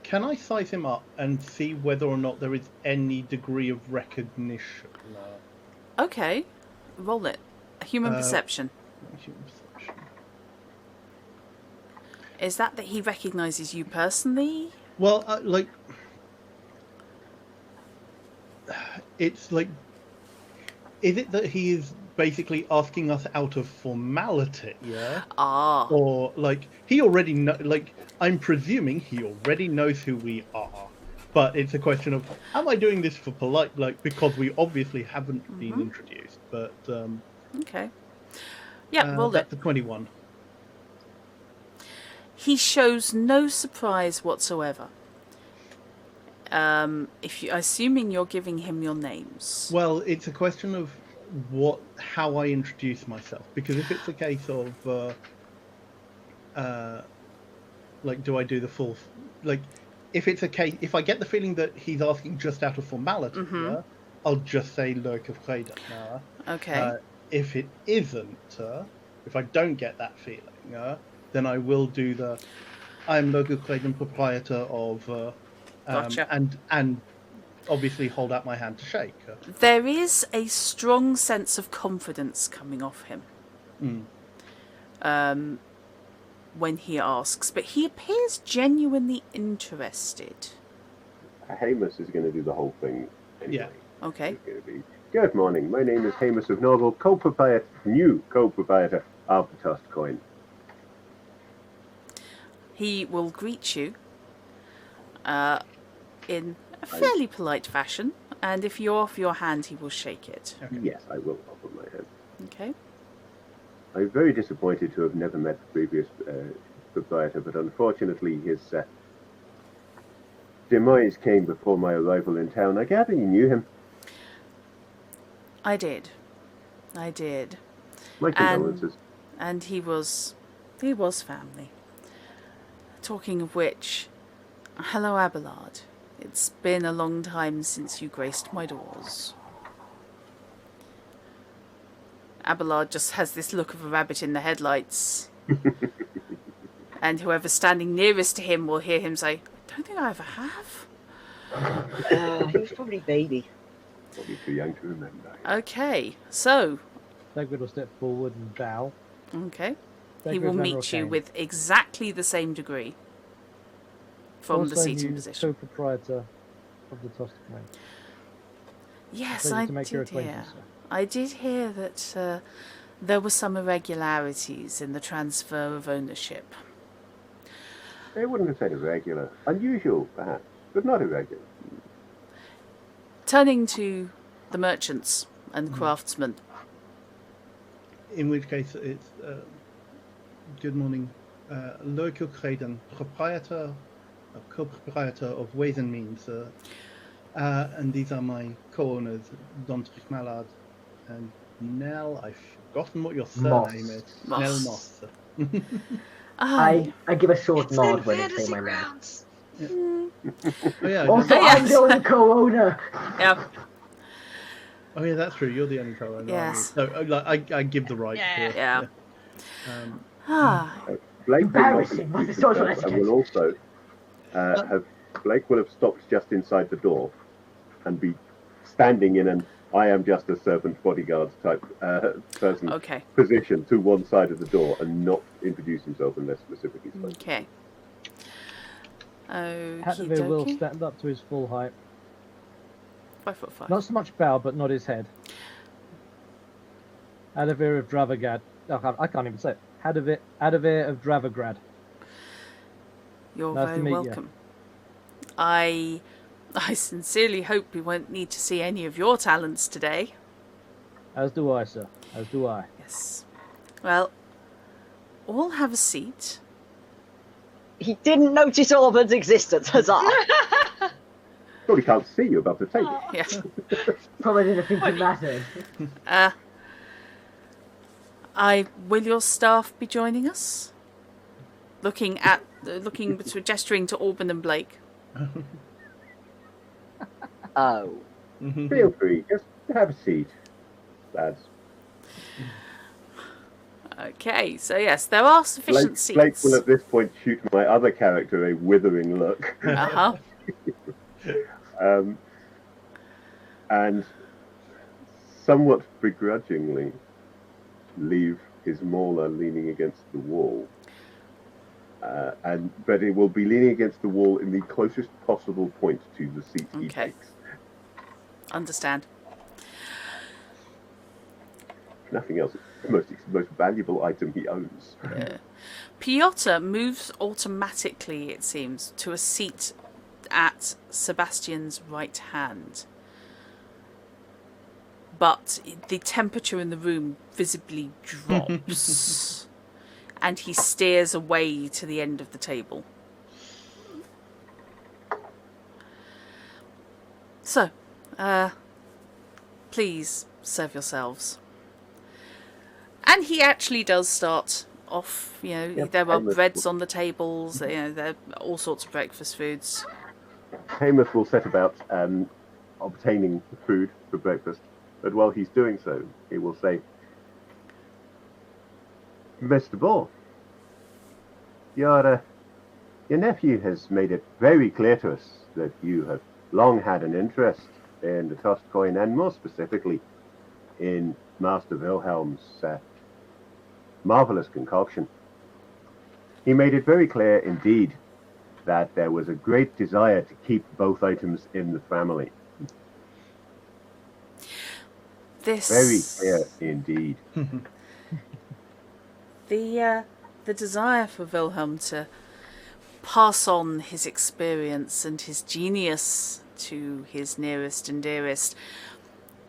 Speaker 7: Can I size him up and see whether or not there is any degree of recognition?
Speaker 2: Okay, roll it. A human perception.
Speaker 7: Human perception.
Speaker 2: Is that he recognises you personally?
Speaker 7: Well, it's like, is it that he is basically asking us out of formality? Yeah.
Speaker 2: Ah.
Speaker 7: Or like he already know, like I'm presuming he already knows who we are, but it's a question of am I doing this for polite, like because we obviously haven't been introduced. But
Speaker 2: Okay. Yeah, roll it.
Speaker 7: that's a 21.
Speaker 2: He shows no surprise whatsoever. Assuming you're giving him your names.
Speaker 7: Well, it's a question of how I introduce myself, because if it's a case of like, do I do the full, like, if it's a case, if I get the feeling that he's asking just out of formality, I'll just say Lurk of Vrede.
Speaker 2: Okay.
Speaker 7: If it isn't, if I don't get that feeling, then I will do the I'm Lurk of Vrede, proprietor of,
Speaker 2: Gotcha.
Speaker 7: and obviously hold out my hand to shake.
Speaker 2: There is a strong sense of confidence coming off him. When he asks, but he appears genuinely interested.
Speaker 3: Hamus is going to do the whole thing anyway.
Speaker 7: Yeah.
Speaker 2: Okay.
Speaker 3: It's going to be, good morning, my name is Hamus of Norval, new co-proprietor of the Tossed Coin.
Speaker 2: He will greet you in a fairly polite fashion, and if you offer your hand, he will shake it.
Speaker 7: Okay.
Speaker 3: Yes, I will offer my hand.
Speaker 2: Okay.
Speaker 3: I'm very disappointed to have never met the previous proprietor, but unfortunately his demise came before my arrival in town. I gather you knew him.
Speaker 2: I did.
Speaker 3: My condolences.
Speaker 2: And he was family. Talking of which, hello Abelard. It's been a long time since you graced my doors. Abelard just has this look of a rabbit in the headlights. And whoever's standing nearest to him will hear him say, I don't think I ever have.
Speaker 1: He was probably baby.
Speaker 3: Probably too young to remember.
Speaker 2: Okay, so...
Speaker 4: Dagwood will step forward and bow.
Speaker 2: Okay. He
Speaker 4: Dagwood,
Speaker 2: will
Speaker 4: Manor,
Speaker 2: meet you
Speaker 4: Kane.
Speaker 2: with exactly the same degree from the
Speaker 4: Also
Speaker 2: seating
Speaker 4: new
Speaker 2: position.
Speaker 4: co-proprietor of the Tossed Coin.
Speaker 2: Yes,
Speaker 4: Pleasure
Speaker 2: I
Speaker 4: to make your
Speaker 2: did hear.
Speaker 4: acquaintance, sir.
Speaker 2: I did hear that there were some irregularities in the transfer of ownership.
Speaker 3: I wouldn't have said irregular. Unusual, perhaps, but not irregular.
Speaker 2: Turning to the merchants and craftsmen.
Speaker 7: In which case, it's good morning, Lurk of Vrede, co-proprietor of Ways and Means, and these are my co-owners, Dontrich Mallard and Nell. I've forgotten what your surname is.
Speaker 2: Moss.
Speaker 7: Nell Moss.
Speaker 5: I give a short
Speaker 6: It's
Speaker 5: nod
Speaker 6: in
Speaker 5: when they say
Speaker 6: fantasy
Speaker 5: my name.
Speaker 6: grounds.
Speaker 7: Oh yeah,
Speaker 5: Also,
Speaker 2: Yes.
Speaker 5: I'm the only co-owner.
Speaker 2: Yeah.
Speaker 7: oh yeah, that's true. You're the only co-owner.
Speaker 2: Yes.
Speaker 7: So I give the right.
Speaker 6: Yeah.
Speaker 7: To,
Speaker 2: Yeah.
Speaker 7: Um,
Speaker 2: Ah.
Speaker 3: Blake
Speaker 5: Embarrassing,
Speaker 3: will not
Speaker 5: but it's social
Speaker 3: and
Speaker 5: etiquette.
Speaker 3: will also Blake will have stopped just inside the door and be standing in an I am just a servant bodyguard type person
Speaker 2: Okay.
Speaker 3: position to one side of the door and not introduce himself unless specifically spoken.
Speaker 2: Okay.
Speaker 4: Hatterville will
Speaker 2: Okie
Speaker 4: stand up to his full height.
Speaker 2: 5'5".
Speaker 4: Not so much bow, but nod his head. Hadavir of Dravagad. Oh, I can't even say it. Hadavir of Dravagrad.
Speaker 2: You're
Speaker 4: Nice to
Speaker 2: very
Speaker 4: meet you.
Speaker 2: welcome. I sincerely hope we won't need to see any of your talents today.
Speaker 4: As do I, sir. As do I.
Speaker 2: Yes. Well, all have a seat.
Speaker 1: He didn't notice Orban's existence, huzzah!
Speaker 3: Probably can't see you above the table.
Speaker 2: Yeah.
Speaker 5: Probably didn't think it mattered.
Speaker 2: Will your staff be joining us? Looking between gesturing to Orban and Blake.
Speaker 1: Oh.
Speaker 3: Feel free, just have a seat, lads.
Speaker 2: Okay, so yes, there are sufficient seats.
Speaker 3: Blake will at this point shoot my other character a withering look.
Speaker 2: Uh-huh.
Speaker 3: And somewhat begrudgingly leave his mauler leaning against the wall. But it will be leaning against the wall in the closest possible point to the seat he
Speaker 2: Okay.
Speaker 3: takes.
Speaker 2: Understand.
Speaker 3: If nothing else, it's the most valuable item he owns.
Speaker 2: Piotr moves automatically, it seems, to a seat at Sebastian's right hand. But the temperature in the room visibly drops. And he steers away to the end of the table. So, please serve yourselves. And he actually does start off. You know,
Speaker 3: Yep,
Speaker 2: there are
Speaker 3: Amos
Speaker 2: breads on the tables. You know, there are all sorts of breakfast foods.
Speaker 3: Amos will set about obtaining food for breakfast, but while he's doing so, he will say, Mr. Ball, your nephew has made it very clear to us that you have long had an interest in the tossed coin, and more specifically in Master Wilhelm's marvelous concoction. He made it very clear indeed that there was a great desire to keep both items in the family.
Speaker 2: This
Speaker 3: Very clear indeed.
Speaker 2: the desire for Wilhelm to pass on his experience and his genius to his nearest and dearest,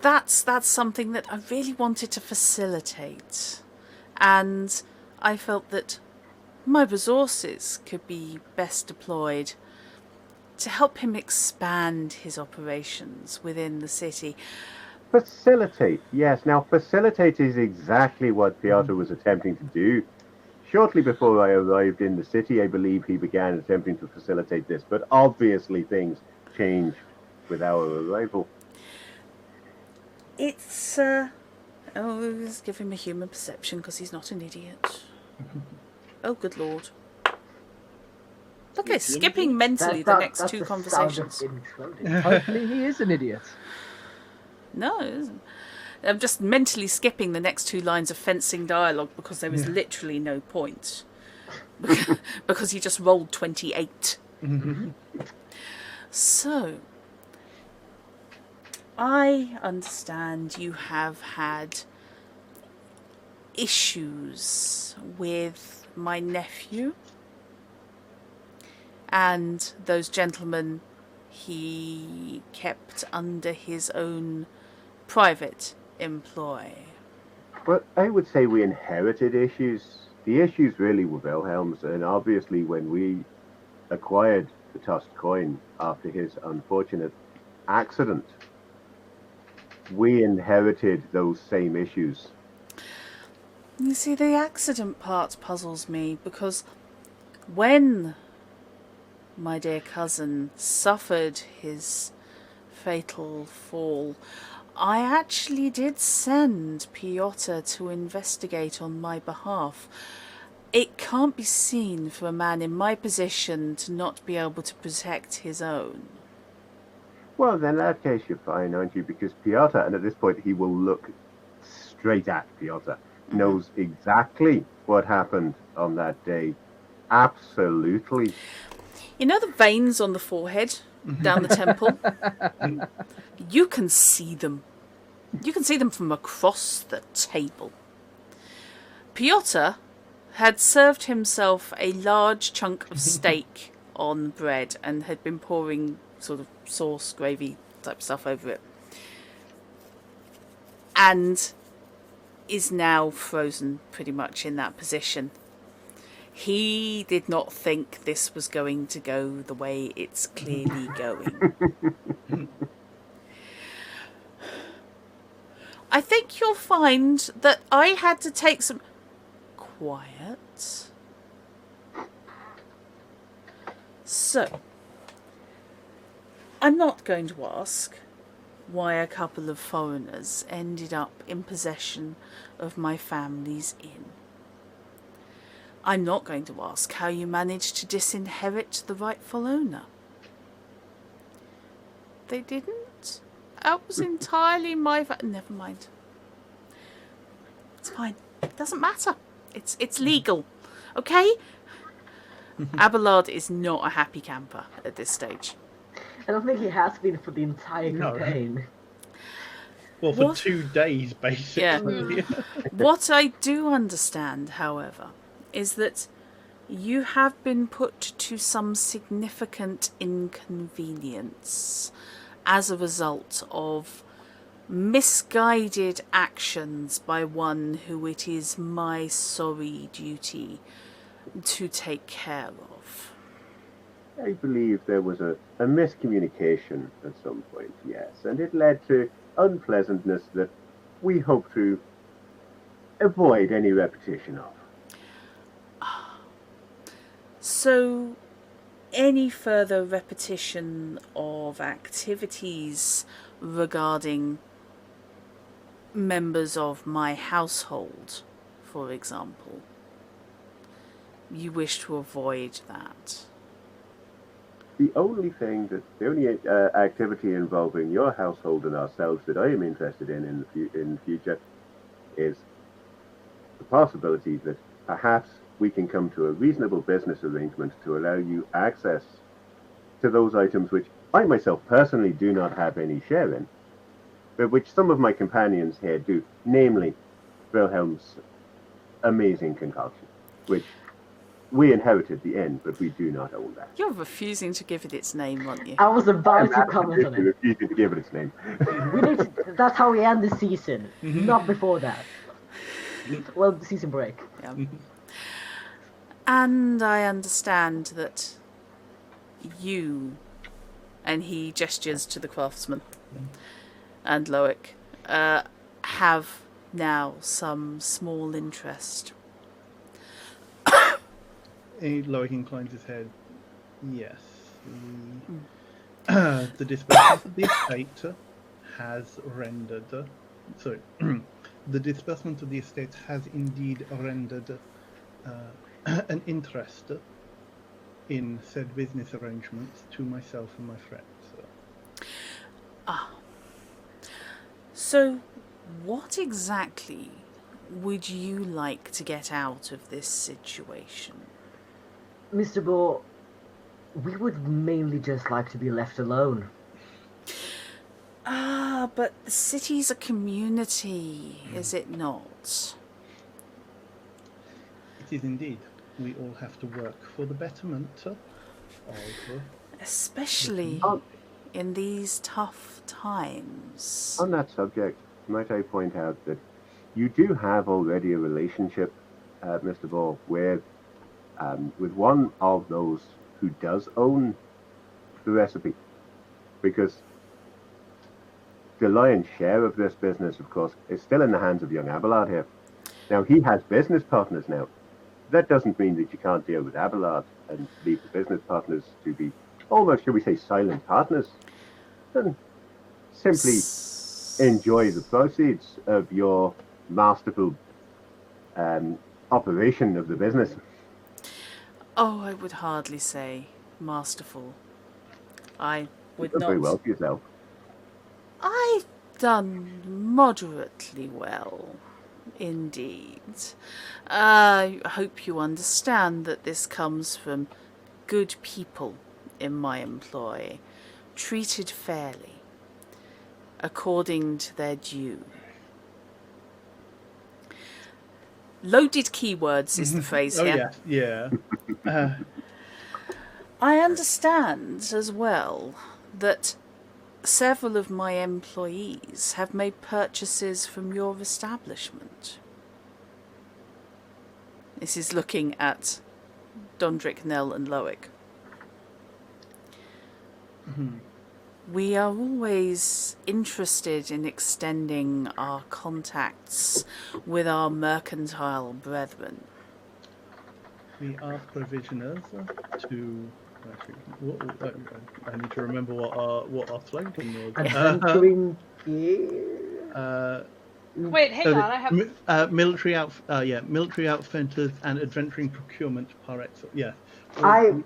Speaker 2: that's something that I really wanted to facilitate, and I felt that my resources could be best deployed to help him expand his operations within the city.
Speaker 3: Facilitate, yes. Now, facilitate is exactly what Piotr was attempting to do. Shortly before I arrived in the city, I believe he began attempting to facilitate this, but obviously things changed with our arrival.
Speaker 2: It's let's give him a human perception because he's not an idiot. Oh, good lord. Okay, skipping mentally the next two conversations.
Speaker 4: Hopefully he is an idiot.
Speaker 2: No, it isn't. I'm just mentally skipping the next two lines of fencing dialogue because there is literally no point. Because he just rolled 28. So, I understand you have had issues with my nephew and those gentlemen he kept under his own private employ.
Speaker 3: Well, I would say we inherited issues. The issues really were Wilhelm's, and obviously when we acquired the tossed coin after his unfortunate accident, we inherited those same issues.
Speaker 2: You see, the accident part puzzles me because when my dear cousin suffered his fatal fall, I actually did send Piotr to investigate on my behalf. It can't be seen for a man in my position to not be able to protect his own.
Speaker 3: Well, then in that case you're fine, aren't you? Because Piotr, and at this point he will look straight at Piotr, knows exactly what happened on that day. Absolutely.
Speaker 2: You know the veins on the forehead down the temple? You can see them. You can see them from across the table. Piotr had served himself a large chunk of steak on bread and had been pouring sort of sauce, gravy type stuff over it. And is now frozen pretty much in that position. He did not think this was going to go the way it's clearly going. I think you'll find that I had to take some quiet. So, I'm not going to ask why a couple of foreigners ended up in possession of my family's inn. I'm not going to ask how you managed to disinherit the rightful owner. They didn't? That was entirely my never mind. It's fine. It doesn't matter. It's legal. Okay? Abelard is not a happy camper at this stage.
Speaker 5: I don't think he has been for the entire campaign.
Speaker 7: Well, for
Speaker 2: What?
Speaker 7: 2 days, basically.
Speaker 2: Yeah. What I do understand, however, is that you have been put to some significant inconvenience as a result of misguided actions by one who it is my sorry duty to take care of.
Speaker 3: I believe there was a miscommunication at some point, yes, and it led to unpleasantness that we hope to avoid any repetition of.
Speaker 2: So, any further repetition of activities regarding members of my household, for example, you wish to avoid that?
Speaker 3: The only activity involving your household and ourselves that I am interested in the future is the possibility that perhaps we can come to a reasonable business arrangement to allow you access to those items which I myself personally do not have any share in, but which some of my companions here do, namely Wilhelm's amazing concoction, which we inherited the end, but we do not own that.
Speaker 2: You're refusing to give it its name, aren't you?
Speaker 5: I was about to comment on it.
Speaker 3: Refusing to give it its name.
Speaker 5: That's how we end the season, not before that. Well, the season break.
Speaker 2: Yeah. And I understand that you, and he gestures to the craftsman, and Loic, have now some small interest.
Speaker 7: Loic inclines his head. Yes. The disbursement of the estate has rendered... Sorry. The disbursement of the estate has indeed rendered an interest in said business arrangements to myself and my friends.
Speaker 2: So, what exactly would you like to get out of this situation?
Speaker 5: Mr. Bohr, we would mainly just like to be left alone.
Speaker 2: But the city's a community, is it not?
Speaker 7: It is indeed. We all have to work for the betterment of...
Speaker 2: Especially in these tough times.
Speaker 3: On that subject, might I point out that you do have already a relationship, Mr. Ball, with one of those who does own the recipe, because the lion's share of this business, of course, is still in the hands of young Abelard here. Now, he has business partners now. That doesn't mean that you can't deal with Abelard and leave the business partners to be almost, shall we say, silent partners, and simply enjoy the proceeds of your masterful operation of the business.
Speaker 2: Oh, I would hardly say masterful. I would not.
Speaker 3: Very well for yourself.
Speaker 2: I've done moderately well, indeed. I hope you understand that this comes from good people in my employ, treated fairly, according to their due. Loaded keywords is the phrase here.
Speaker 7: Yeah.
Speaker 2: I understand as well that several of my employees have made purchases from your establishment. This is looking at Dondrick, Nell and Loic. We are always interested in extending our contacts with our mercantile brethren.
Speaker 7: We are provisioners to... I need to remember what our slogan was.
Speaker 5: Adventuring
Speaker 6: Wait, hang on. I have
Speaker 7: military outfitters and adventuring procurement par excellence. Yeah,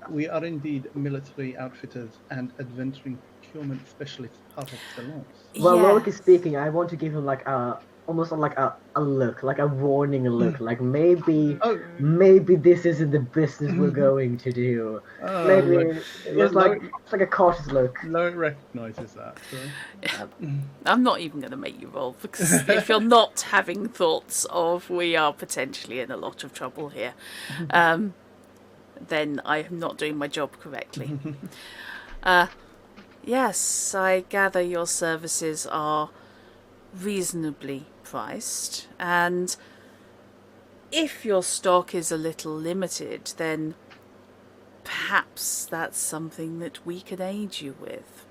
Speaker 7: we are indeed military outfitters and adventuring procurement specialists par excellence.
Speaker 5: While Loic is speaking, I want to give him like almost like a look, like a warning look, like maybe this isn't the business we're going to do. Maybe it's like a cautious look.
Speaker 7: Loic recognises that. So.
Speaker 2: I'm not even going to make you roll, because if you're not having thoughts of we are potentially in a lot of trouble here, then I am not doing my job correctly. Yes, I gather your services are reasonably priced, and if your stock is a little limited, then perhaps that's something that we can aid you with.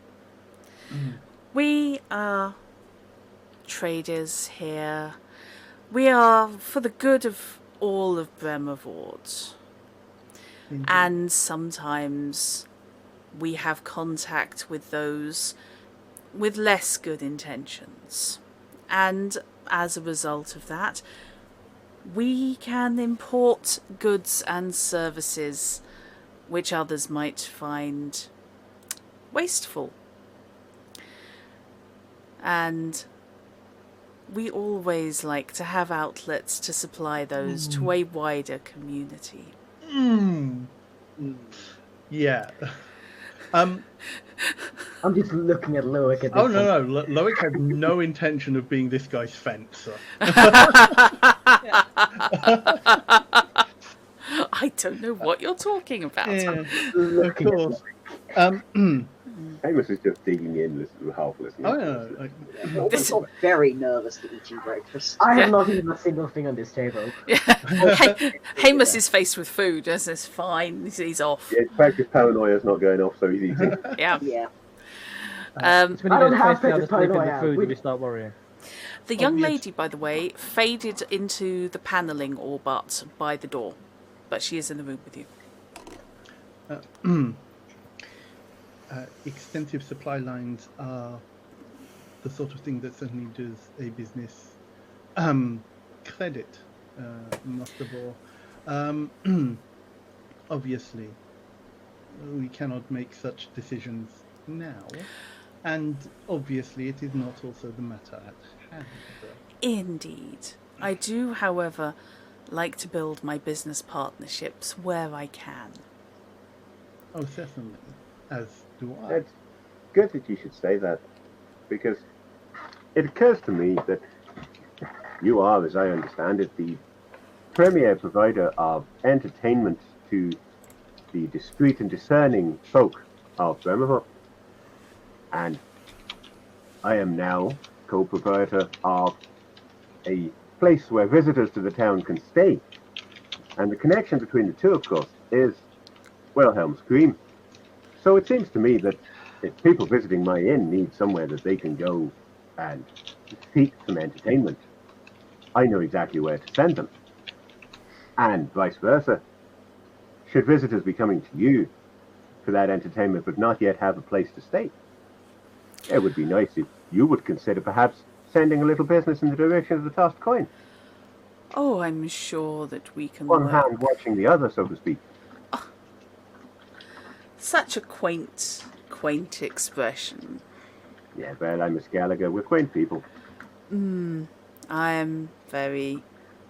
Speaker 2: We are traders here. We are for the good of all of Bremervoort.
Speaker 7: Indeed.
Speaker 2: And sometimes we have contact with those with less good intentions. And as a result of that, we can import goods and services which others might find wasteful. And we always like to have outlets to supply those to a wider community.
Speaker 7: Yeah.
Speaker 5: I'm just looking at Loic at this
Speaker 7: Oh no, Loic had no intention of being this guy's fence.
Speaker 2: I don't know what you're talking about.
Speaker 7: Yeah, of
Speaker 5: Looking at
Speaker 7: course.
Speaker 3: Amos is just digging in, half listening.
Speaker 7: Oh no, like,
Speaker 2: This-
Speaker 1: I'm very nervous to eating breakfast.
Speaker 5: I have
Speaker 2: Yeah.
Speaker 5: not eaten a single thing on this table.
Speaker 2: Hamus is faced with food. This is fine. He's off.
Speaker 3: Yeah, practice paranoia's not going off, so he's eating.
Speaker 2: Yeah.
Speaker 1: Yeah.
Speaker 4: It's when
Speaker 5: I
Speaker 4: you
Speaker 5: don't
Speaker 4: get
Speaker 5: have
Speaker 4: tasty out of
Speaker 5: such a
Speaker 4: sleeping
Speaker 5: paranoia.
Speaker 4: with food
Speaker 5: We-
Speaker 4: that we start worrying.
Speaker 2: The young
Speaker 7: yes.
Speaker 2: lady, by the way, faded into the panelling or but by the door, but she is in the room with you.
Speaker 7: extensive supply lines are the sort of thing that certainly does a business credit, most of all. Obviously, we cannot make such decisions now, and obviously it is not also the matter at hand.
Speaker 2: Indeed. I do, however, like to build my business partnerships where I can.
Speaker 7: Oh, certainly, as do I.
Speaker 3: It's good that you should say that, because it occurs to me that you are, as I understand it, the premier provider of entertainment to the discreet and discerning folk of Bremerhaven. And I am now co-proprietor of a place where visitors to the town can stay. And the connection between the two, of course, is Wilhelm's Cream. So it seems to me that if people visiting my inn need somewhere that they can go and seek some entertainment, I know exactly where to send them. And vice versa. Should visitors be coming to you for that entertainment but not yet have a place to stay, it would be nice if you would consider perhaps sending a little business in the direction of the tossed coin.
Speaker 2: Oh, I'm sure that we can
Speaker 3: One
Speaker 2: work.
Speaker 3: hand watching the other, so to speak.
Speaker 2: Such a quaint expression.
Speaker 3: Yeah, well, I'm Miss Gallagher. We're quaint people.
Speaker 2: I am very,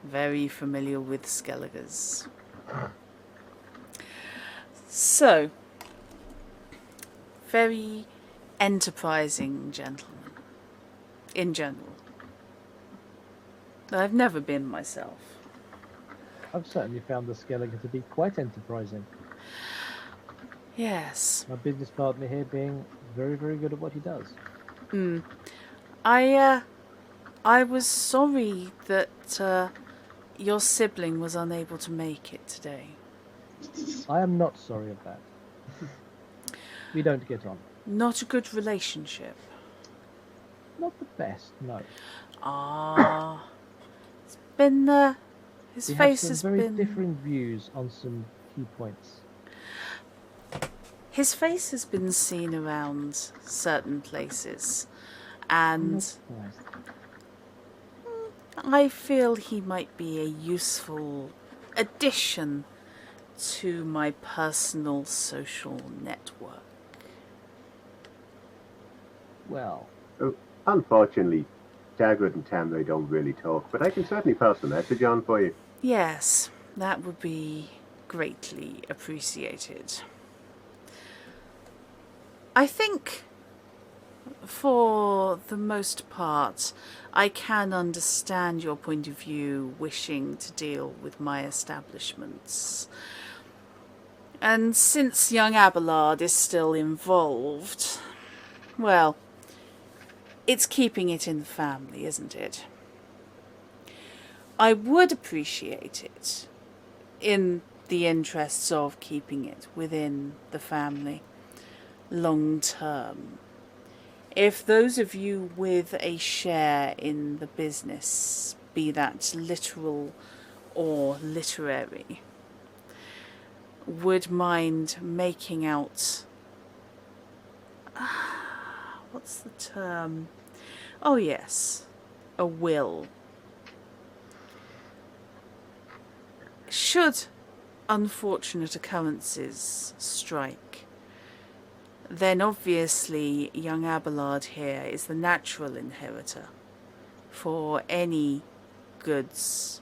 Speaker 2: very familiar with Skelligers. So, very enterprising gentleman, in general. I've never been myself.
Speaker 4: I've certainly found the Skelliger to be quite enterprising.
Speaker 2: Yes.
Speaker 4: My business partner here being very, very good at what he does.
Speaker 2: I was sorry that your sibling was unable to make it today.
Speaker 4: I am not sorry of that. We don't get on.
Speaker 2: Not a good relationship.
Speaker 4: Not the best, no.
Speaker 2: Ah, it's been his
Speaker 4: We
Speaker 2: face
Speaker 4: have
Speaker 2: has
Speaker 4: some very
Speaker 2: been
Speaker 4: differing views on some key points.
Speaker 2: his face has been seen around certain places,
Speaker 4: I'm not
Speaker 2: and
Speaker 4: surprised.
Speaker 2: I feel he might be a useful addition to my personal social network.
Speaker 4: Well,
Speaker 3: Unfortunately, Dagwood and Tamray don't really talk, but I can certainly pass the message on for you.
Speaker 2: Yes, that would be greatly appreciated. I think, for the most part, I can understand your point of view wishing to deal with my establishments. And since young Abelard is still involved, well, it's keeping it in the family, isn't it? I would appreciate it, in the interests of keeping it within the family, long term. If those of you with a share in the business, be that literal or literary, would mind making out... what's the term? Oh yes, a will. Should unfortunate occurrences strike, then obviously young Abelard here is the natural inheritor for any goods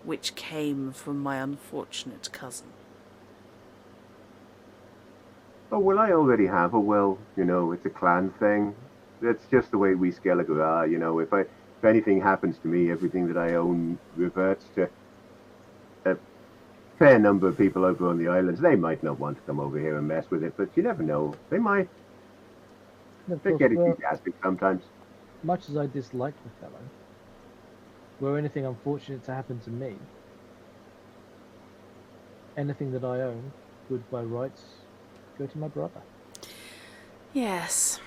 Speaker 2: which came from my unfortunate cousin.
Speaker 3: Oh, well, I already have a will. You know, it's a clan thing. That's just the way we Skellige are. You know, if anything happens to me, everything that I own reverts to a fair number of people over on the islands. They might not want to come over here and mess with it, but you never know. They might.
Speaker 4: Of
Speaker 3: They
Speaker 4: course,
Speaker 3: get
Speaker 4: well,
Speaker 3: enthusiastic sometimes.
Speaker 4: much as I dislike the fellow, were anything unfortunate to happen to me, anything that I own would by rights go to my brother.
Speaker 2: Yes.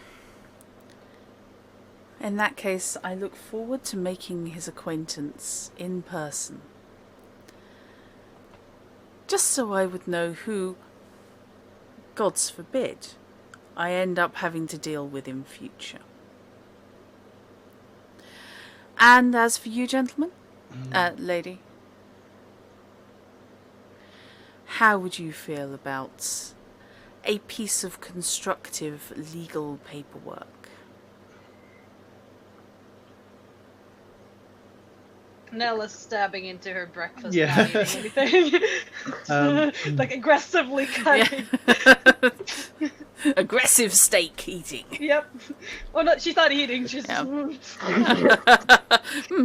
Speaker 2: In that case, I look forward to making his acquaintance in person. Just so I would know who, gods forbid, I end up having to deal with in future. And as for you, gentlemen, lady, how would you feel about a piece of constructive legal paperwork?
Speaker 6: Nella's stabbing into her breakfast,
Speaker 7: Yeah.
Speaker 6: not eating anything. Like aggressively cutting.
Speaker 2: Yeah. Aggressive steak eating.
Speaker 6: Yep. Well, no, she's not eating. She's
Speaker 2: Yeah.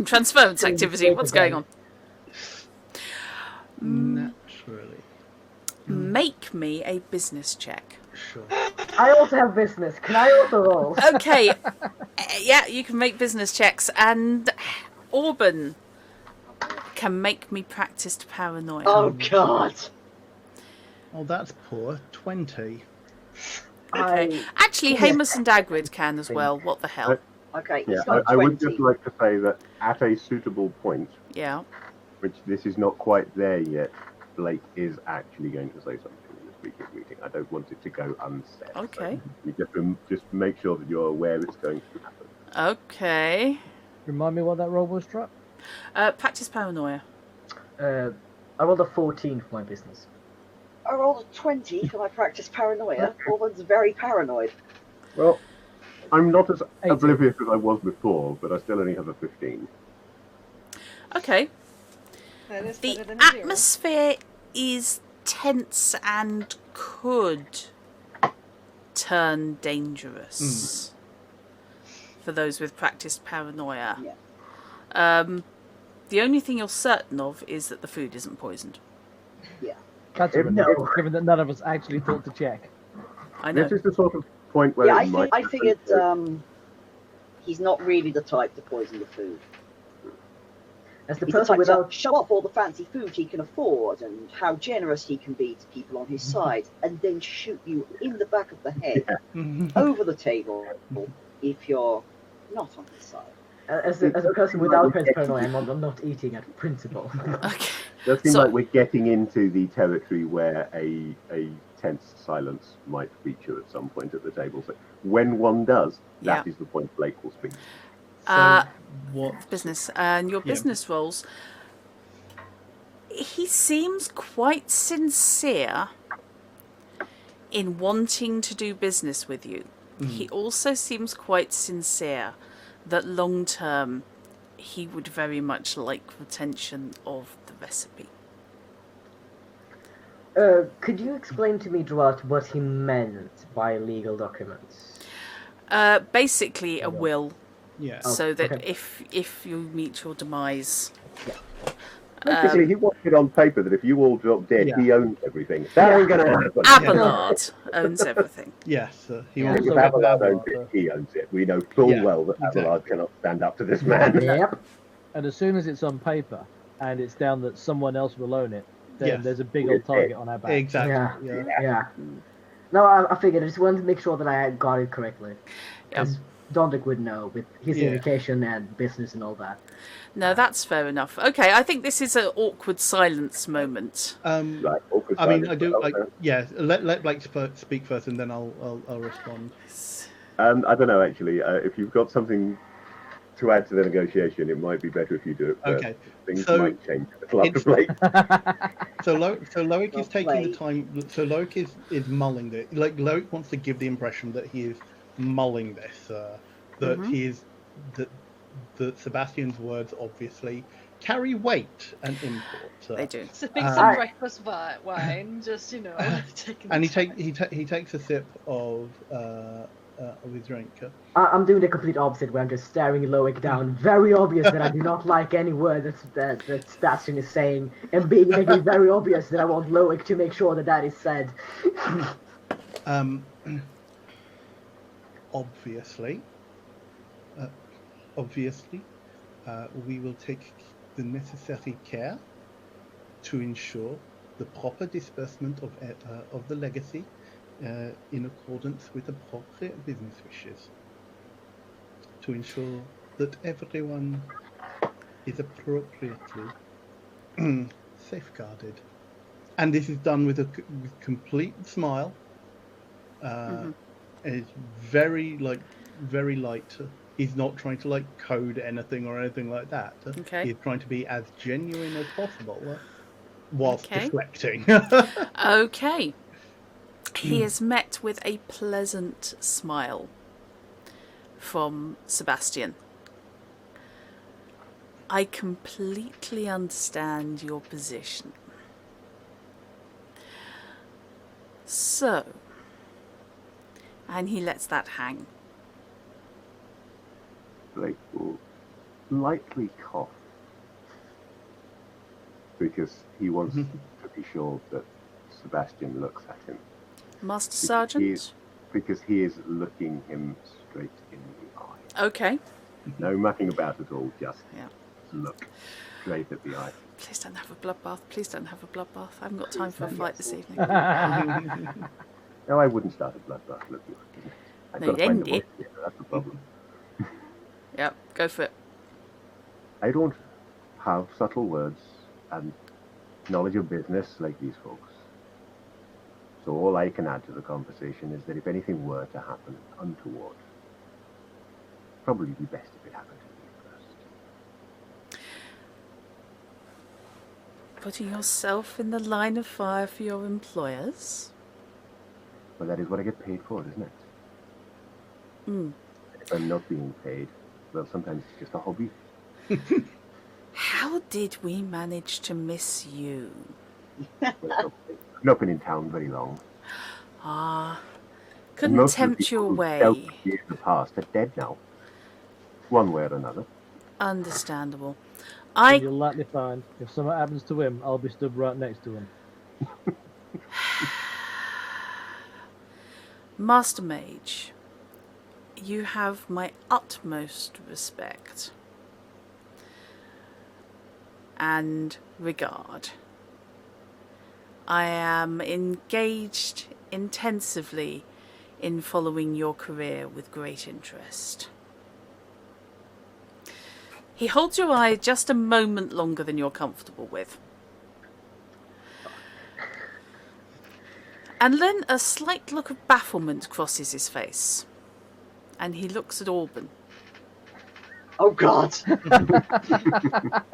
Speaker 2: Transference activity. What's going on?
Speaker 7: Naturally.
Speaker 2: Make me a business check.
Speaker 7: Sure.
Speaker 5: I also have business. Can I also roll?
Speaker 2: Okay. Yeah, you can make business checks, and Auburn can make me practiced paranoia.
Speaker 1: Oh God.
Speaker 7: Oh, that's poor. 20.
Speaker 2: Okay. Actually, Hamus and Dagrid can as well. What the hell?
Speaker 1: Okay.
Speaker 3: Yeah,
Speaker 1: He's got
Speaker 3: I would
Speaker 1: 20.
Speaker 3: just like to say that at a suitable point,
Speaker 2: Yeah.
Speaker 3: which this is not quite there yet, Blake is actually going to say something in the speakers meeting. I don't want it to go unsaid.
Speaker 2: Okay.
Speaker 3: So you just make sure that you're aware it's going to happen.
Speaker 2: Okay.
Speaker 4: Remind me what that roll was, Trap?
Speaker 2: Practice paranoia.
Speaker 5: I rolled a 14 for my business.
Speaker 1: I rolled a 20 for my practice paranoia. Orban's very paranoid.
Speaker 3: Well, I'm not as
Speaker 4: 18.
Speaker 3: oblivious as I was before, but I still only have a 15.
Speaker 2: Okay.
Speaker 6: That is
Speaker 2: The
Speaker 6: better than a 0.
Speaker 2: atmosphere is tense and could turn dangerous for those with practiced paranoia.
Speaker 1: Yeah.
Speaker 2: The only thing you're certain of is that the food isn't poisoned.
Speaker 4: That's a
Speaker 5: No.
Speaker 4: relief, given that none of us actually thought to check.
Speaker 2: I know.
Speaker 3: This is the sort of point where
Speaker 1: Yeah,
Speaker 3: it might
Speaker 1: I figured he's not really the type to poison the food.
Speaker 5: As the
Speaker 1: He's the
Speaker 5: person
Speaker 1: type
Speaker 5: without
Speaker 1: to show off all the fancy food he can afford and how generous he can be to people on his side, and then shoot you in the back of the head over the table if you're not on his side.
Speaker 5: as a person without paranoia, I'm not eating at principle.
Speaker 2: Okay.
Speaker 3: It does seem
Speaker 2: So-
Speaker 3: like we're getting into the territory where a tense silence might feature at some point at the table. So when one does, that
Speaker 2: Yeah.
Speaker 3: is the point Blake will speak.
Speaker 7: So what?
Speaker 2: Business. And your
Speaker 7: Yeah.
Speaker 2: business roles. He seems quite sincere in wanting to do business with you. He also seems quite sincere that long term he would very much like retention of the recipe.
Speaker 5: Could you explain to me, Duarte, what he meant by legal documents?
Speaker 2: Basically a will,
Speaker 7: Yeah.
Speaker 2: so that
Speaker 5: okay.
Speaker 2: if you meet your demise.
Speaker 3: Basically, he wants it on paper that if you all drop dead,
Speaker 7: Yeah.
Speaker 3: he owns everything. That ain't going to happen.
Speaker 2: Abelard owns everything.
Speaker 7: Yes. He
Speaker 4: Yeah.
Speaker 7: wants
Speaker 3: If
Speaker 7: to
Speaker 3: Abelard
Speaker 4: Abelard,
Speaker 3: owns it, he owns it. We know full
Speaker 7: Yeah,
Speaker 3: well that
Speaker 7: exactly.
Speaker 3: Abelard cannot stand up to this man.
Speaker 5: Yep.
Speaker 4: And as soon as it's on paper and it's down that someone else will own it, then
Speaker 7: Yes.
Speaker 4: there's a big old target on our back.
Speaker 7: Exactly.
Speaker 5: Yeah.
Speaker 7: Yeah.
Speaker 5: Yeah. No, I figured. I just wanted to make sure that I got it correctly.
Speaker 2: Yeah.
Speaker 5: 'Cause Dondek would know with his
Speaker 7: Yeah.
Speaker 5: education and business and all that.
Speaker 2: No, that's fair enough. Okay, I think this is an awkward silence moment.
Speaker 3: Like, awkward
Speaker 7: I mean,
Speaker 3: silence,
Speaker 7: I do.
Speaker 3: but also-
Speaker 7: Yeah, let Blake speak first, and then I'll respond.
Speaker 3: I don't know, actually. If you've got something to add to the negotiation, it might be better if you do it first.
Speaker 7: Okay,
Speaker 3: Things
Speaker 7: so
Speaker 3: might change a little after Blake.
Speaker 7: So Loic is taking the
Speaker 1: Blake.
Speaker 7: time. So Loic is mulling it. Like Loic wants to give the impression that he is mulling this. That
Speaker 2: Mhm.
Speaker 7: he is that Sebastian's words obviously carry weight and import.
Speaker 2: They do.
Speaker 6: Sipping
Speaker 7: Uh,
Speaker 6: some breakfast wine, just taking.
Speaker 7: And
Speaker 6: the
Speaker 7: he takes a sip of his drink.
Speaker 5: I'm doing the complete opposite, where I'm just staring Loic down. Very obvious that I do not like any word that Sebastian is saying, and making it very obvious that I want Loic to make sure that that is said.
Speaker 7: Obviously, we will take the necessary care to ensure the proper disbursement of the legacy in accordance with appropriate business wishes, to ensure that everyone is appropriately safeguarded. And this is done with a complete smile. It's very light. He's not trying to code anything or anything like that.
Speaker 2: Okay.
Speaker 7: He's trying to be as genuine as possible whilst
Speaker 2: Okay.
Speaker 7: deflecting.
Speaker 2: Okay. He is met with a pleasant smile from Sebastian. I completely understand your position. So, and he lets that hang.
Speaker 3: Blake will lightly cough because he wants to be sure that Sebastian looks at him.
Speaker 2: Master Sergeant?
Speaker 3: Because he is looking him straight in the eye.
Speaker 2: Okay.
Speaker 3: No mucking about at all, just
Speaker 2: Yeah.
Speaker 3: look straight at the eye.
Speaker 2: Please don't have a bloodbath. Please don't have a bloodbath. I haven't got time for a fight this evening.
Speaker 3: No, I wouldn't start a bloodbath. Look, I've
Speaker 2: No,
Speaker 3: got to
Speaker 2: you'd
Speaker 3: find
Speaker 2: end
Speaker 3: the
Speaker 2: it.
Speaker 3: voice here, that's the problem.
Speaker 2: Yep, go for it.
Speaker 3: I don't have subtle words and knowledge of business like these folks. So all I can add to the conversation is that if anything were to happen untoward, probably be best if it happened to me first.
Speaker 2: Putting yourself in the line of fire for your employers?
Speaker 3: Well, that is what I get paid for, isn't it?
Speaker 2: Mm.
Speaker 3: If I'm not being paid, well, sometimes it's just a hobby.
Speaker 2: How did we manage to miss you?
Speaker 3: Well, I've not been in town very long.
Speaker 2: Ah,
Speaker 3: And
Speaker 2: couldn't
Speaker 3: most of the
Speaker 2: tempt you
Speaker 3: people who dealt
Speaker 2: away.
Speaker 3: with me in the past are dead now, one way or another.
Speaker 2: Understandable.
Speaker 4: You'll likely find if something happens to him, I'll be stood right next to him.
Speaker 2: Master Mage, you have my utmost respect and regard. I am engaged intensively in following your career with great interest. He holds your eye just a moment longer than you're comfortable with. And then a slight look of bafflement crosses his face. And he looks at Auburn.
Speaker 1: Oh God!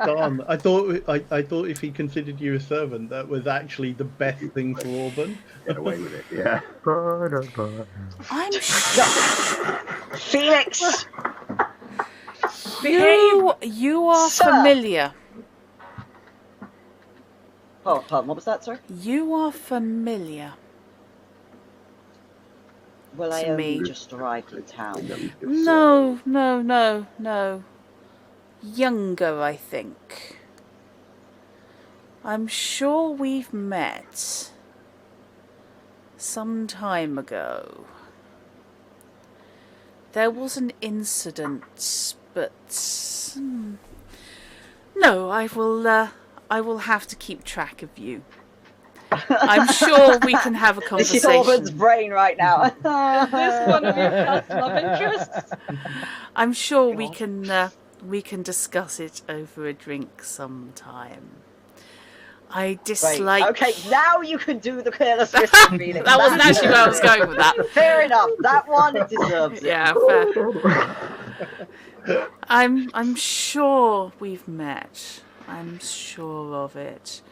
Speaker 7: Darn, I thought if he considered you a servant, that was actually the best thing for Auburn.
Speaker 3: Get away with it, yeah.
Speaker 2: I'm sure
Speaker 1: Felix! Behave!
Speaker 2: you are
Speaker 1: Sir.
Speaker 2: familiar.
Speaker 1: Oh, pardon, what was that, sir?
Speaker 2: You are familiar.
Speaker 1: Well, I
Speaker 2: To
Speaker 1: only
Speaker 2: me.
Speaker 1: just arrived in town.
Speaker 2: No. Younger, I think. I'm sure we've met some time ago. There was an incident, but no, I will have to keep track of you. I'm sure we can have a
Speaker 1: This is Orban's
Speaker 2: conversation.
Speaker 1: brain right now.
Speaker 6: Is this one of your past love interests?
Speaker 2: I'm sure
Speaker 1: God.
Speaker 2: we can discuss it over a drink sometime. I
Speaker 1: Right.
Speaker 2: dislike.
Speaker 1: Okay, now you can do the careless whisper feeling.
Speaker 2: That wasn't actually where I was going with that.
Speaker 1: Fair enough. That one deserves it.
Speaker 2: Yeah, fair. I'm sure we've met. I'm sure of it.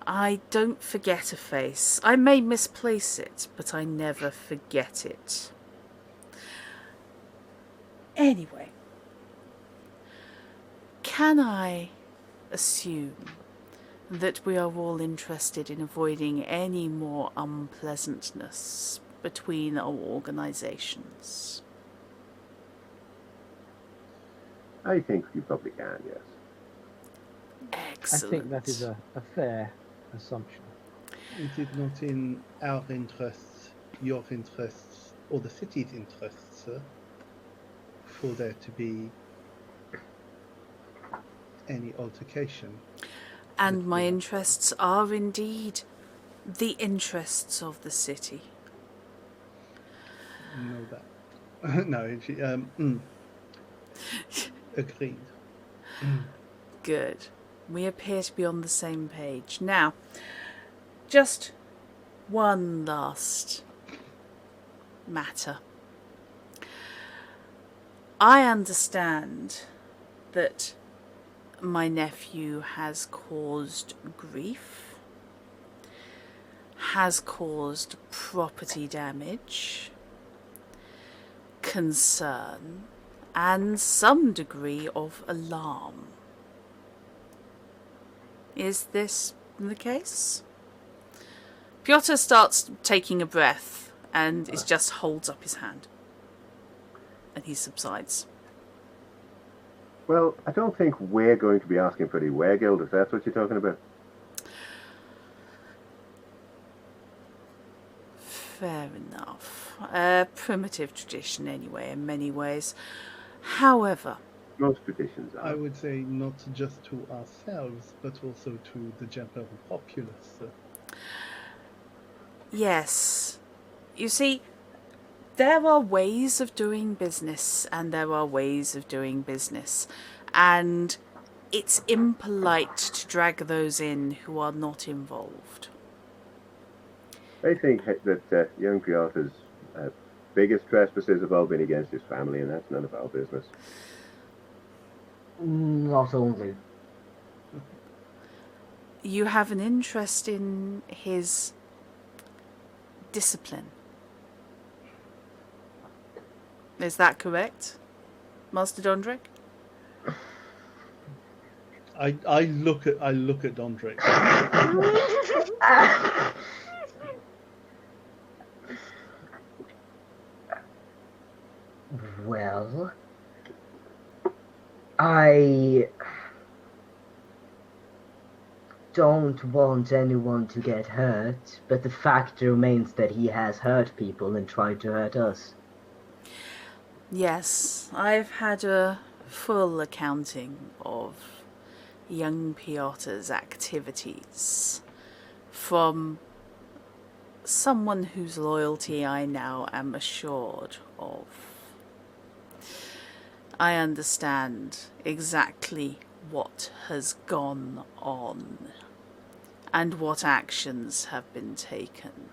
Speaker 2: I don't forget a face. I may misplace it, but I never forget it. Anyway, can I assume that we are all interested in avoiding any more unpleasantness between our organisations?
Speaker 3: I think you probably can, yes.
Speaker 2: Excellent.
Speaker 4: I think that is a fair assumption.
Speaker 7: It is not in our interests, your interests, or the city's interests, sir, for there to be any altercation.
Speaker 2: And my interests are indeed the interests of the city.
Speaker 7: Know that. No, agreed.
Speaker 2: Good. We appear to be on the same page. Now, just one last matter. I understand that my nephew has caused grief, has caused property damage, concern, and some degree of alarm. Is this the case? Piotr starts taking a breath and it just holds up his hand. And he subsides.
Speaker 3: Well, I don't think we're going to be asking for the weregild, if that's what you're talking about.
Speaker 2: Fair enough. A primitive tradition anyway, in many ways. However,
Speaker 3: Most traditions are.
Speaker 7: I would say not just to ourselves, but also to the general populace.
Speaker 2: yes. You see, there are ways of doing business, and there are ways of doing business. And it's impolite to drag those in who are not involved.
Speaker 3: I think that young Piotr's biggest trespasses have all been against his family, and that's none of our business.
Speaker 5: Not only.
Speaker 2: You have an interest in his discipline. Is that correct, Master Dondrick?
Speaker 7: I look at Dondrick.
Speaker 5: Well, I don't want anyone to get hurt, but the fact remains that he has hurt people and tried to hurt us.
Speaker 2: Yes, I've had a full accounting of young Piotr's activities from someone whose loyalty I now am assured of. I understand exactly what has gone on and what actions have been taken.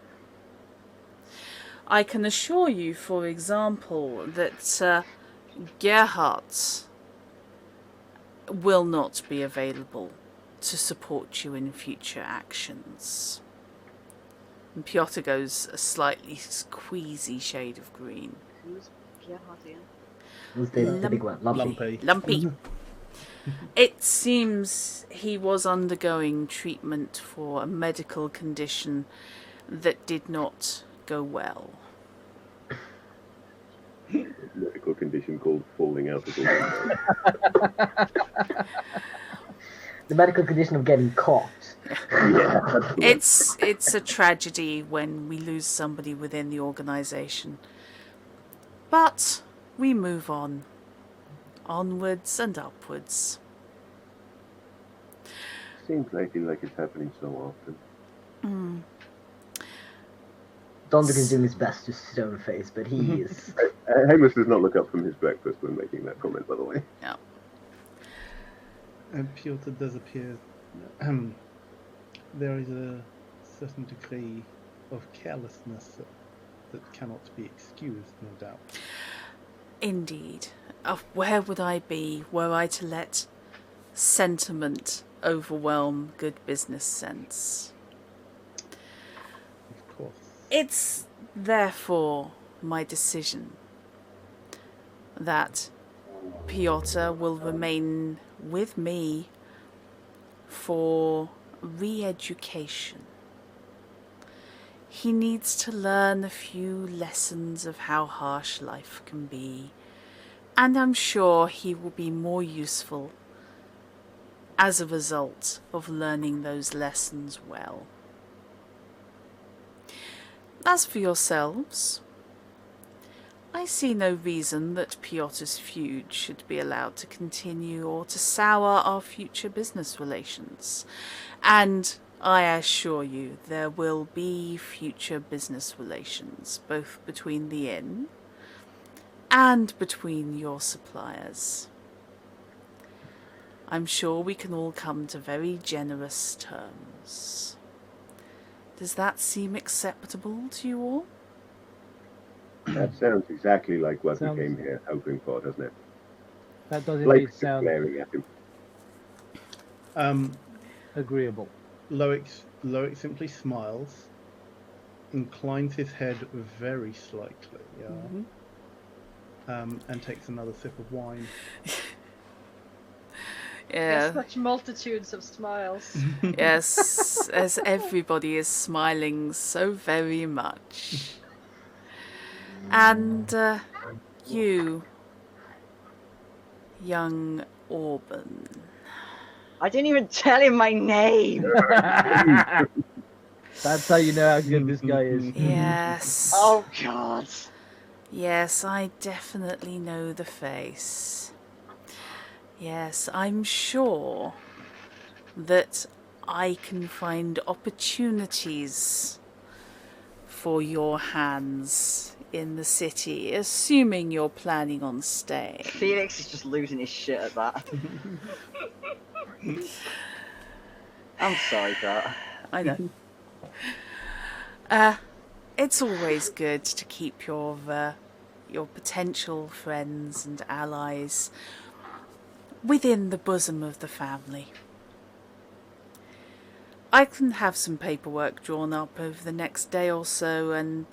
Speaker 2: I can assure you, for example, that Gerhardt will not be available to support you in future actions. And Piotr goes a slightly squeezy shade of green.
Speaker 1: Who's Gerhard again?
Speaker 5: Who's the big one? Lumpy.
Speaker 2: Lumpy. It seems he was undergoing treatment for a medical condition that did not go well.
Speaker 3: A medical condition called falling out of the
Speaker 5: The medical condition of getting caught.
Speaker 3: Yeah, that's the one.
Speaker 2: It's a tragedy when we lose somebody within the organisation. But we move on. Onwards and upwards.
Speaker 3: Seems lately like it's happening so often.
Speaker 5: Dondrick is doing his best to stone face, but he is.
Speaker 3: Hamish does not look up from his breakfast when making that comment, by the way.
Speaker 2: Yeah.
Speaker 7: And Piotr does appear. There is a certain degree of carelessness that cannot be excused, no doubt.
Speaker 2: Indeed. Where would I be were I to let sentiment overwhelm good business sense?
Speaker 7: Of course.
Speaker 2: It's therefore my decision that Piotr will remain with me for re-education. He needs to learn a few lessons of how harsh life can be, and I'm sure he will be more useful as a result of learning those lessons well. As for yourselves, I see no reason that Piotr's feud should be allowed to continue or to sour our future business relations. And I assure you there will be future business relations, both between the inn and between your suppliers. I'm sure we can all come to very generous terms. Does that seem acceptable to you all?
Speaker 3: That sounds exactly like what
Speaker 4: Sounds-
Speaker 3: we came here hoping for, doesn't it?
Speaker 4: That does
Speaker 3: Blake
Speaker 4: indeed
Speaker 3: is
Speaker 4: sound
Speaker 3: glaring at him.
Speaker 4: agreeable.
Speaker 7: Loic simply smiles, inclines his head very slightly, and takes another sip of wine.
Speaker 2: Yeah.
Speaker 6: Such multitudes of smiles.
Speaker 2: Yes, as everybody is smiling so very much. And you, young Auburn.
Speaker 1: I didn't even tell him my name.
Speaker 4: That's how you know how good this guy is.
Speaker 2: Yes.
Speaker 1: Oh God.
Speaker 2: Yes, I definitely know the face. Yes, I'm sure that I can find opportunities for your hands in the city, assuming you're planning on staying.
Speaker 1: Felix is just losing his shit at that. I'm sorry, Kurt.
Speaker 2: I know. It's always good to keep your potential friends and allies within the bosom of the family. I can have some paperwork drawn up over the next day or so, and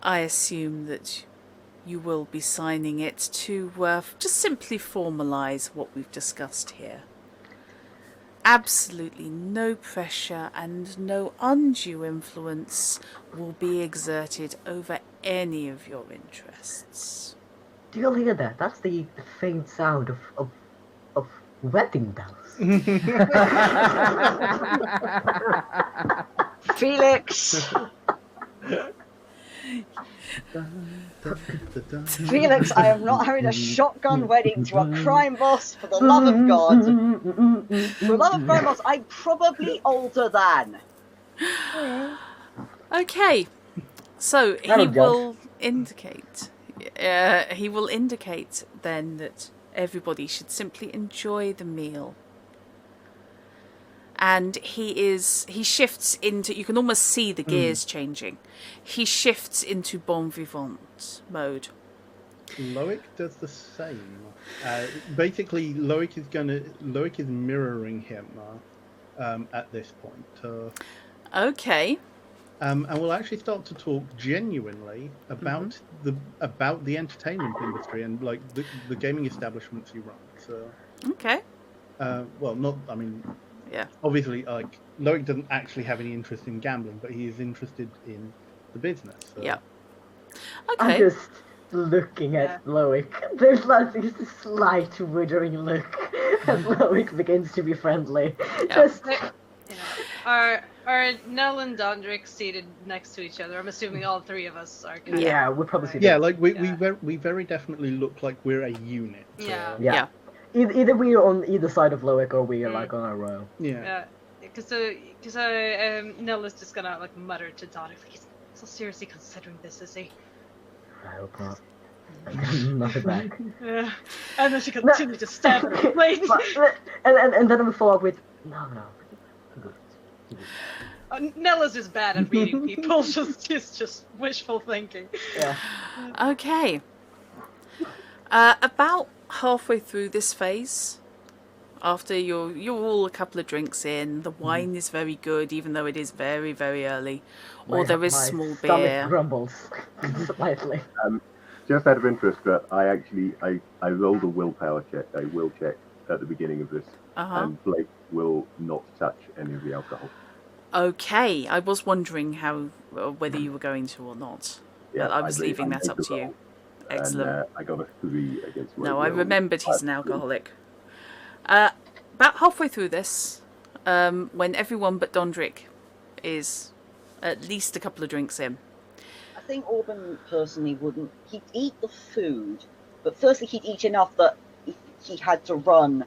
Speaker 2: I assume that you will be signing it to just simply formalise what we've discussed here. Absolutely no pressure and no undue influence will be exerted over any of your interests.
Speaker 5: Do you all hear that? That's the faint sound of wedding bells.
Speaker 1: Felix! Felix, I am not having a shotgun wedding to a crime boss, for the love of God. For the love of crime boss, I'm probably older than.
Speaker 2: Okay, so he
Speaker 5: That'll
Speaker 2: will indicate. He will indicate then that everybody should simply enjoy the meal. And he shifts into, you can almost see the gears changing. He shifts into bon vivant mode.
Speaker 7: Loic does the same. Basically, Loic is mirroring him at this point.
Speaker 2: Okay.
Speaker 7: And we'll actually start to talk genuinely about the entertainment industry and like the gaming establishments he runs.
Speaker 2: Okay.
Speaker 7: Well, not. I mean,
Speaker 2: Yeah.
Speaker 7: obviously, like Loic doesn't actually have any interest in gambling, but he is interested in the business. So.
Speaker 2: Yeah.
Speaker 5: I'm
Speaker 2: Okay.
Speaker 5: just looking at Loic. There's like this slight withering look as Loic begins to be friendly.
Speaker 2: Yeah.
Speaker 5: Just
Speaker 6: Are Nell and Dondrick seated next to each other? I'm assuming all three of us are. Kind
Speaker 5: yeah, we'll probably see.
Speaker 7: Yeah,
Speaker 5: that.
Speaker 7: like we very definitely look like we're a unit.
Speaker 6: Yeah.
Speaker 5: Yeah. Either we are on either side of Loic or we are like on our row.
Speaker 7: Yeah.
Speaker 6: Nell is just gonna like mutter to Donnie, like, he's so seriously considering this, is he?
Speaker 5: I hope not. Nothing back.
Speaker 6: Yeah. And then she continues to stab at the plate.
Speaker 5: And then we follow up with no.
Speaker 6: Nell is just bad at reading people. She's just wishful thinking.
Speaker 5: Yeah.
Speaker 2: Okay. About halfway through this phase, after you're all a couple of drinks in, the wine is very good, even though it is very, very early. Or there is small
Speaker 5: stomach
Speaker 2: beer.
Speaker 5: grumbles slightly.
Speaker 3: Just out of interest, but I rolled a willpower check, a will check at the beginning of this, and Blake will not touch any of the alcohol.
Speaker 2: Okay, I was wondering whether you were going to or not.
Speaker 3: Yeah,
Speaker 2: but I was leaving that up to you. Excellent.
Speaker 3: And, I got a 3 against my
Speaker 2: No, I
Speaker 3: will.
Speaker 2: remembered he's an alcoholic. About halfway through this, when everyone but Dondrick is at least a couple of drinks in.
Speaker 1: I think Auburn personally wouldn't. He'd eat the food, but firstly he'd eat enough that if he had to run,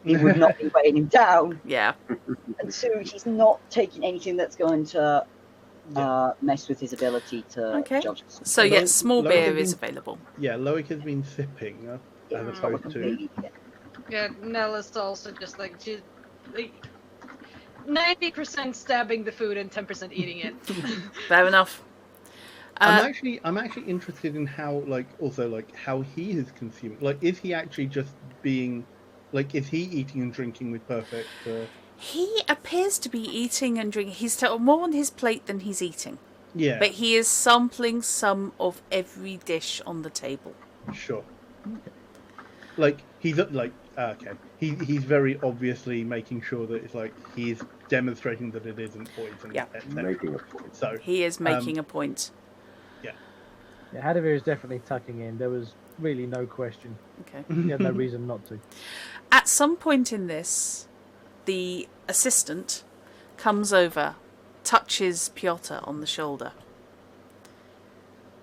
Speaker 1: he would not be weighing him down.
Speaker 2: Yeah.
Speaker 1: And two, he's not taking anything that's going to mess with his ability to judge.
Speaker 2: So yes, small
Speaker 7: Loic
Speaker 2: beer is available.
Speaker 7: Yeah, Loic has been sipping as opposed to.
Speaker 6: Yeah, Nell is also just like she's like 90% stabbing the food and 10% eating it.
Speaker 2: Fair enough.
Speaker 7: I'm actually interested in how how he is consuming. Like, is he actually just being, like, is he eating and drinking with perfect?
Speaker 2: He appears to be eating and drinking. He's more on his plate than he's eating.
Speaker 7: Yeah.
Speaker 2: But he is sampling some of every dish on the table.
Speaker 7: Sure. Like he's he's very obviously making sure that it's like he's demonstrating that it isn't poison.
Speaker 2: Yeah.
Speaker 3: Making a point.
Speaker 7: So
Speaker 2: he is making a point.
Speaker 4: Yeah, Hadavir is definitely tucking in. There was really no question.
Speaker 2: Okay.
Speaker 4: He had no reason not to.
Speaker 2: At some point in this, the assistant comes over, touches Piotr on the shoulder,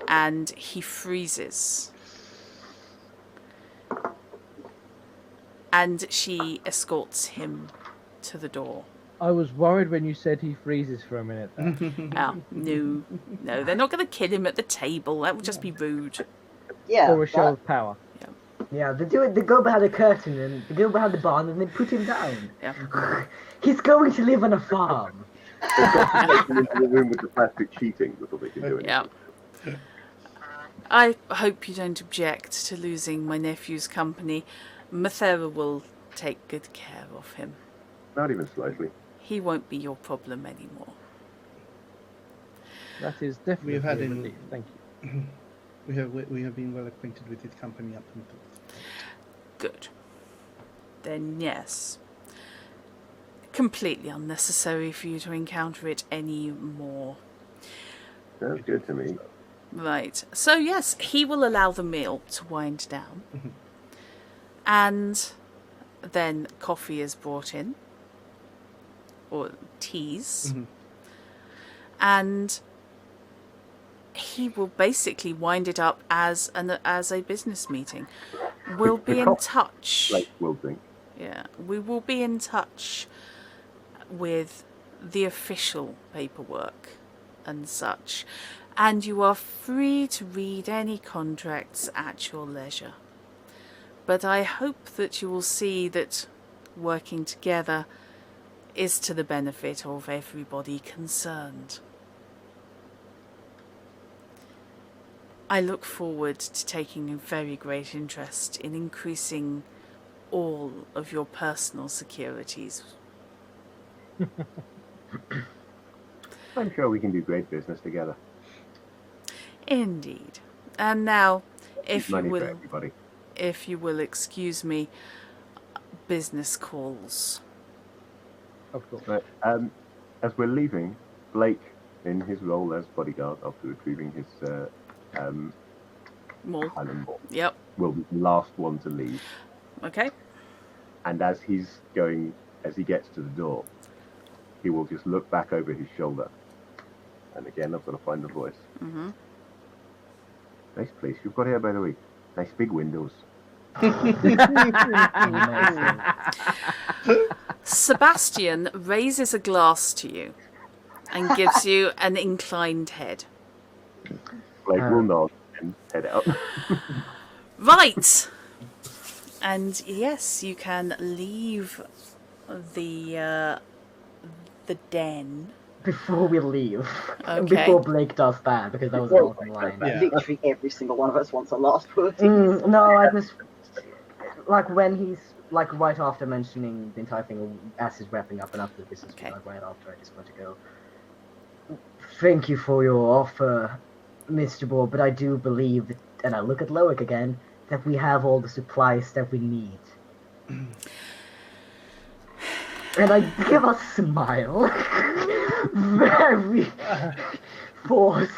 Speaker 2: and he freezes. And she escorts him to the door.
Speaker 4: I was worried when you said he freezes for a minute there.
Speaker 2: Oh, no, they're not going to kill him at the table. That would just be rude.
Speaker 1: Yeah.
Speaker 4: Or a show of power.
Speaker 5: Yeah, they do it. They go behind the curtain and they go behind the barn and they put him down.
Speaker 2: Yeah.
Speaker 5: He's going to live on a farm.
Speaker 3: Into the room with the plastic sheeting before they can do anything.
Speaker 2: Yeah. I hope you don't object to losing my nephew's company. Mathera will take good care of him.
Speaker 3: Not even slightly.
Speaker 2: He won't be your problem anymore.
Speaker 4: That is definitely
Speaker 7: We've had
Speaker 4: a
Speaker 7: in-
Speaker 4: relief. Thank you.
Speaker 7: we have been well acquainted with his company up until this point.
Speaker 2: Good. Then yes. Completely unnecessary for you to encounter it anymore.
Speaker 3: Sounds good to me.
Speaker 2: Right. So yes, he will allow the meal to wind down. And then coffee is brought in. Or teas. And he will basically wind it up as a business meeting. We'll be in touch.
Speaker 3: Like will drink.
Speaker 2: Yeah, we will be in touch with the official paperwork and such. And you are free to read any contracts at your leisure. But I hope that you will see that working together is to the benefit of everybody concerned. I look forward to taking a very great interest in increasing all of your personal securities.
Speaker 3: I'm sure we can do great business together.
Speaker 2: Indeed. And now, if you
Speaker 3: Money for
Speaker 2: will,
Speaker 3: everybody.
Speaker 2: if you will excuse me, business calls.
Speaker 4: Of course.
Speaker 3: Right. As we're leaving, Blake, in his role as bodyguard after retrieving his
Speaker 2: More.
Speaker 3: Highland ball,
Speaker 2: Yep.
Speaker 3: will be the last one to leave.
Speaker 2: Okay.
Speaker 3: And as he gets to the door, he will just look back over his shoulder. And again, I've got to find the voice.
Speaker 2: Mm-hmm.
Speaker 3: Nice place you've got here, by the way. Nice big windows.
Speaker 4: Amazing.
Speaker 2: Sebastian raises a glass to you and gives you an inclined head.
Speaker 3: Blake will nod and head out.
Speaker 2: Right. And yes, you can leave the den.
Speaker 5: Before we leave,
Speaker 2: Okay.
Speaker 5: before Blake does that, because that was an awesome line.
Speaker 7: Yeah.
Speaker 1: Literally every single one of us wants a last word.
Speaker 5: No, I just like when he's like right after mentioning the entire thing as he's wrapping up and after this is
Speaker 2: Okay.
Speaker 5: like right after I just want to go. Thank you for your offer, Mr. Ball, but I do believe that, and I look at Loic again, that we have all the supplies that we need. And I give a smile. Very forced.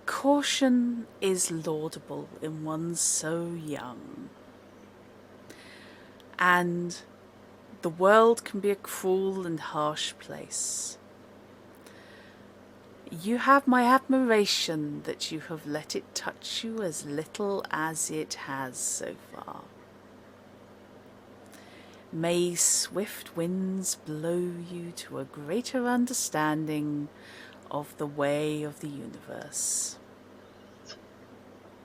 Speaker 2: Caution is laudable in one so young. And the world can be a cruel and harsh place. You have my admiration that you have let it touch you as little as it has so far. May swift winds blow you to a greater understanding of the way of the universe.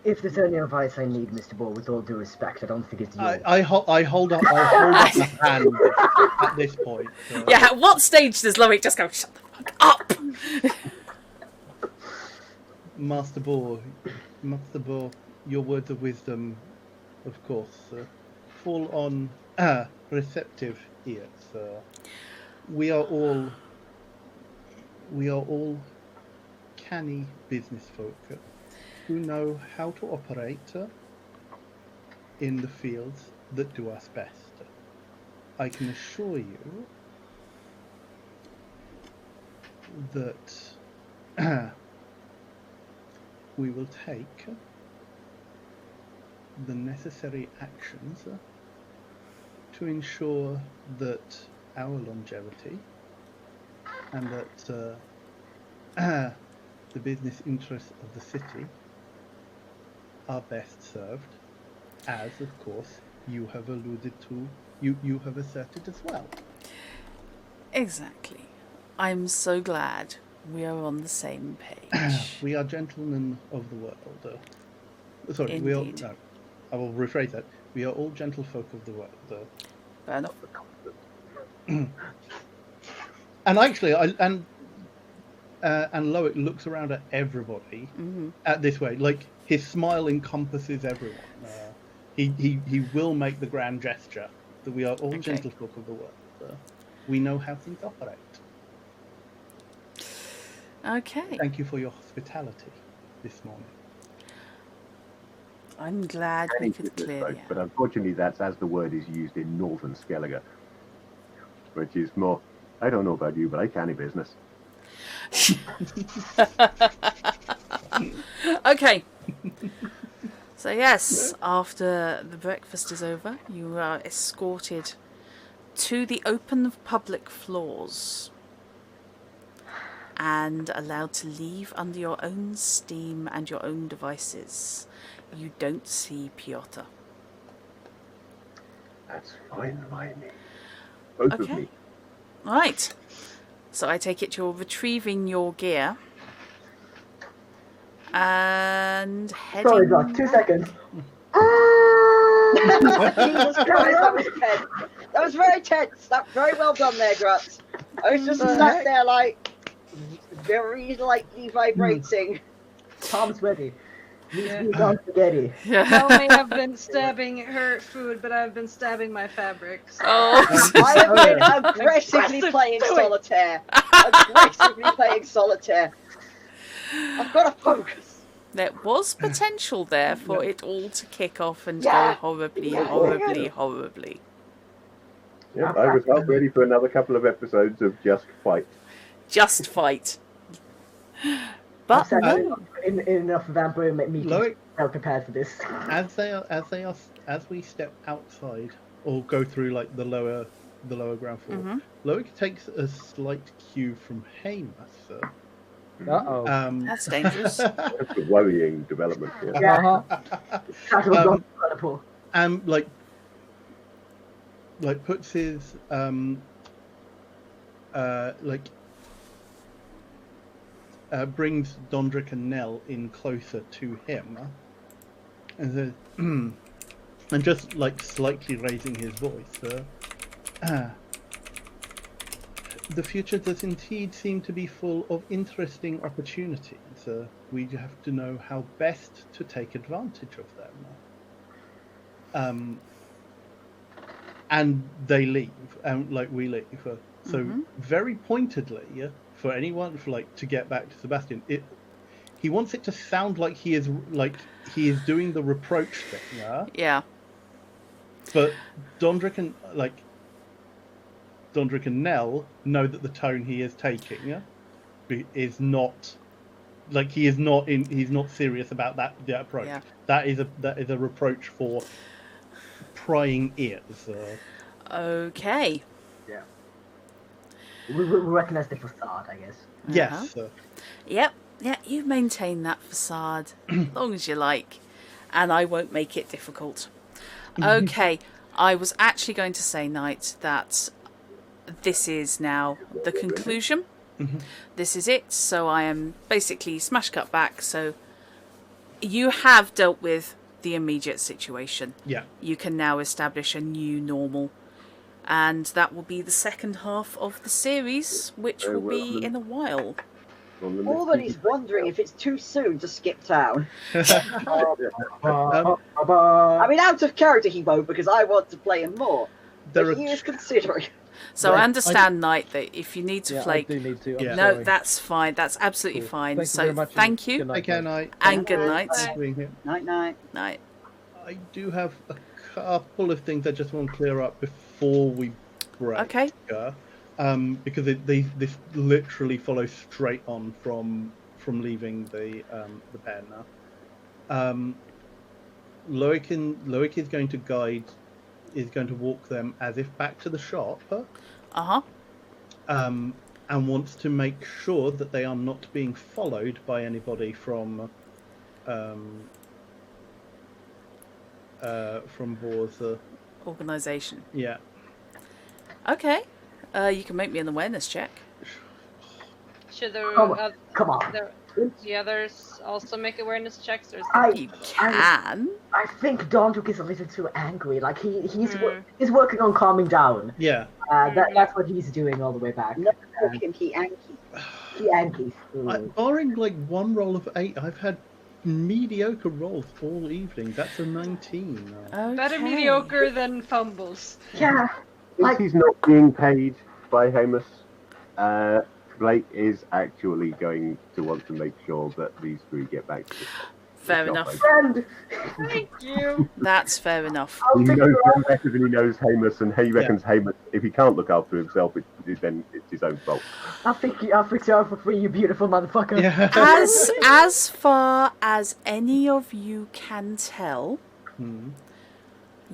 Speaker 5: If there's any advice I need, Mr. Ball, with all due respect, I don't think it's yours.
Speaker 7: I hold up my hand at this point. So.
Speaker 2: Yeah, at what stage does Loic just go, shut the fuck up?
Speaker 7: Master Boar, your words of wisdom, of course, fall on receptive ears. We are all canny business folk who know how to operate in the fields that do us best. I can assure you that we will take the necessary actions to ensure that our longevity and that the business interests of the city are best served, as of course you have alluded to, you have asserted as well.
Speaker 2: Exactly. I'm so glad we are on the same page.
Speaker 7: We are gentlemen of the world. Sorry,
Speaker 2: Indeed.
Speaker 7: I will rephrase that. We are all gentlefolk of the world.
Speaker 2: Fair enough.
Speaker 7: And actually, and Loic looks around at everybody at this way. Like his smile encompasses everyone. He will make the grand gesture that we are all
Speaker 2: Okay.
Speaker 7: gentlefolk of the world. We know how things operate.
Speaker 2: Okay.
Speaker 7: Thank you for your hospitality this morning.
Speaker 2: I'm glad we could clear the
Speaker 3: But
Speaker 2: air.
Speaker 3: unfortunately, that's as the word is used in Northern Skellige, which is more, I don't know about you, but I canny business.
Speaker 2: Okay. So yes, after the breakfast is over, you are escorted to the open public floors and allowed to leave under your own steam and your own devices. You don't see Piotr.
Speaker 3: That's fine by me. Both of
Speaker 2: Okay.
Speaker 3: me.
Speaker 2: Right. So I take it you're retrieving your gear and heading...
Speaker 5: Sorry, Doc, 2 seconds.
Speaker 1: Jesus Christ, that was tense. That was very tense. That very well done there, Grutz. I was just sat there like very lightly vibrating.
Speaker 5: Tom's ready.
Speaker 6: Yeah.
Speaker 5: He's on spaghetti.
Speaker 6: Mel may have been stabbing her food, but I've been stabbing my fabric. So.
Speaker 2: Oh,
Speaker 1: I have been aggressively
Speaker 6: Aggressive
Speaker 1: playing
Speaker 6: doing.
Speaker 1: solitaire. Aggressively playing solitaire. I've got to focus.
Speaker 2: there was potential there for it all to kick off and
Speaker 1: Yeah.
Speaker 2: go horribly,
Speaker 1: Yeah.
Speaker 2: horribly, horribly.
Speaker 3: Yeah, I was half ready for another couple of episodes of Just Fight.
Speaker 2: Just fight. But
Speaker 5: I've
Speaker 2: no.
Speaker 5: sat in enough vampire meetings
Speaker 7: Loic,
Speaker 5: well prepared for this.
Speaker 7: as we step outside or go through like the lower ground floor,
Speaker 2: Mhm.
Speaker 7: Loic takes a slight cue from Hamas
Speaker 4: Uh-oh.
Speaker 2: That's dangerous.
Speaker 3: That's a worrying development here.
Speaker 4: Uh-huh.
Speaker 5: That was
Speaker 7: Um,
Speaker 5: incredible.
Speaker 7: and like puts his brings Dondrick and Nell in closer to him, and says, and just like slightly raising his voice. The future does indeed seem to be full of interesting opportunities. We have to know how best to take advantage of them. And they leave, and we leave. So very pointedly, for anyone to get back to Sebastian, he wants it to sound like he is doing the reproach thing.
Speaker 2: Yeah.
Speaker 7: But Dondrick and Nell know that the tone he is taking is not he's not serious about that approach.
Speaker 2: Yeah.
Speaker 7: That is a reproach for prying ears.
Speaker 2: Okay.
Speaker 5: Yeah. We recognize the facade, I guess.
Speaker 7: Yes.
Speaker 2: Yep. Yeah, you maintain that facade as long as you like, and I won't make it difficult. Okay. I was actually going to say, Knight, that this is now the conclusion. This is it. So I am basically smash cut back. So you have dealt with the immediate situation.
Speaker 7: Yeah.
Speaker 2: You can now establish a new normal. And that will be the second half of the series, which will be in a while.
Speaker 1: Already's wondering if it's too soon to skip town. I mean, out of character he won't, because I want to play him more. But he is considering.
Speaker 2: So I understand, Knight, that if you need to
Speaker 4: Yeah,
Speaker 2: flake...
Speaker 4: I do need to. I'm
Speaker 2: No,
Speaker 4: sorry.
Speaker 2: that's fine. That's absolutely
Speaker 4: Cool.
Speaker 2: fine.
Speaker 4: Thank you
Speaker 2: So
Speaker 4: very much.
Speaker 2: thank you.
Speaker 4: Good night,
Speaker 7: Okay,
Speaker 4: guys.
Speaker 7: night.
Speaker 2: And good night.
Speaker 1: Night, night.
Speaker 2: Night.
Speaker 7: I do have a couple of things I just want to clear up before we break.
Speaker 2: Okay.
Speaker 7: Because this literally follows straight on from leaving the pen now. Loic is going to walk them as if back to the shop.
Speaker 2: Uh-huh.
Speaker 7: And wants to make sure that they are not being followed by anybody from Boar's
Speaker 2: Organisation.
Speaker 7: yeah.
Speaker 2: Okay. You can make me an awareness check.
Speaker 6: Should there,
Speaker 5: Come on.
Speaker 6: the others also make awareness checks? Or is
Speaker 2: You can.
Speaker 5: I think Dondrick is a little too angry. Like he's working on calming down.
Speaker 7: Yeah.
Speaker 5: That's what he's doing all the way back.
Speaker 1: No, he Yankee.
Speaker 5: He Yankees.
Speaker 7: Barring one roll of 8, I've had mediocre rolls all evening. That's a 19.
Speaker 2: Okay.
Speaker 6: better mediocre than fumbles.
Speaker 5: Yeah.
Speaker 3: Since he's not being paid by Hamus, Blake is actually going to want to make sure that these three get back to the shop.
Speaker 2: Fair enough.
Speaker 5: Friend.
Speaker 6: Thank you.
Speaker 2: That's fair enough.
Speaker 3: He knows him better than he knows Hamus, and he reckons Hamus, if he can't look after himself, then it's his own fault.
Speaker 5: I'll fix you out for free, you beautiful motherfucker.
Speaker 7: Yeah.
Speaker 2: As far as any of you can tell,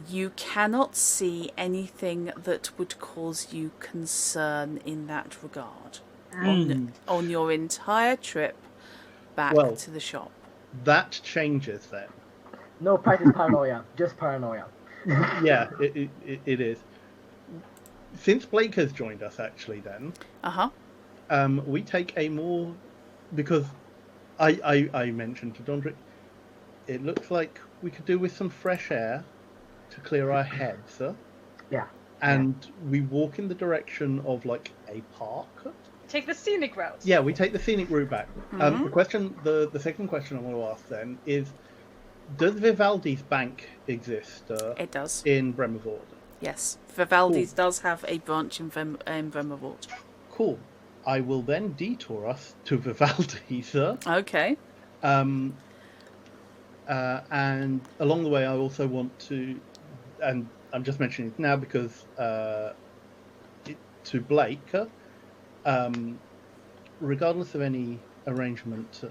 Speaker 2: you cannot see anything that would cause you concern in that regard on your entire trip back to the shop.
Speaker 7: That changes then.
Speaker 5: No practice paranoia, just paranoia.
Speaker 7: Yeah, it is. Since Blake has joined us, actually, then we take a more, because I mentioned to Dondrick, it looks like we could do with some fresh air to clear our heads.
Speaker 5: Yeah.
Speaker 7: And we walk in the direction of a park.
Speaker 6: Take the scenic route.
Speaker 7: Yeah, we take the scenic route back. The second question I want to ask then is, does Vivaldi's bank exist?
Speaker 2: It does.
Speaker 7: In Bremervoort?
Speaker 2: Yes, Vivaldi's does have a branch in Bremervoort.
Speaker 7: Cool. I will then detour us to Vivaldi's.
Speaker 2: Okay.
Speaker 7: And along the way, I also want to, and I'm just mentioning it now because to Blake, regardless of any arrangement that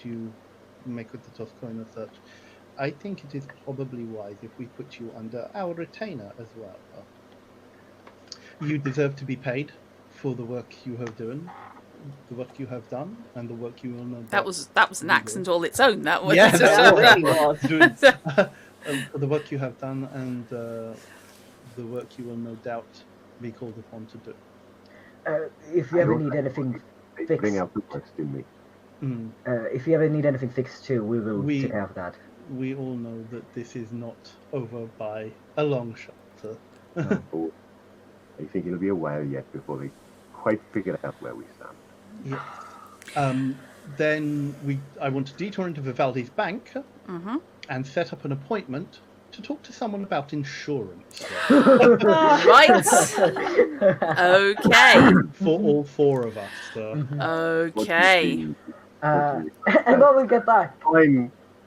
Speaker 7: you make with the Toscoin or such, I think it is probably wise if we put you under our retainer as well. You deserve to be paid for the work you have done. the work you have done and the work you will no
Speaker 2: That
Speaker 7: doubt
Speaker 2: was an accent all its own. That was.
Speaker 7: Yeah,
Speaker 1: Yeah, it really was.
Speaker 7: for the work you have done and the work you will no doubt be called upon to do.
Speaker 5: If you ever need anything fixed,
Speaker 3: Bring out the worst in me.
Speaker 5: if you ever need anything fixed too, we will take care of that.
Speaker 7: We all know that this is not over by a long shot.
Speaker 3: Oh, I think it'll be a while yet before they quite figure out where we stand.
Speaker 7: Yes. Then I want to detour into Vivaldi's bank and set up an appointment to talk to someone about insurance.
Speaker 2: Right. Okay.
Speaker 7: For all four of us.
Speaker 2: Okay.
Speaker 5: And when we get back,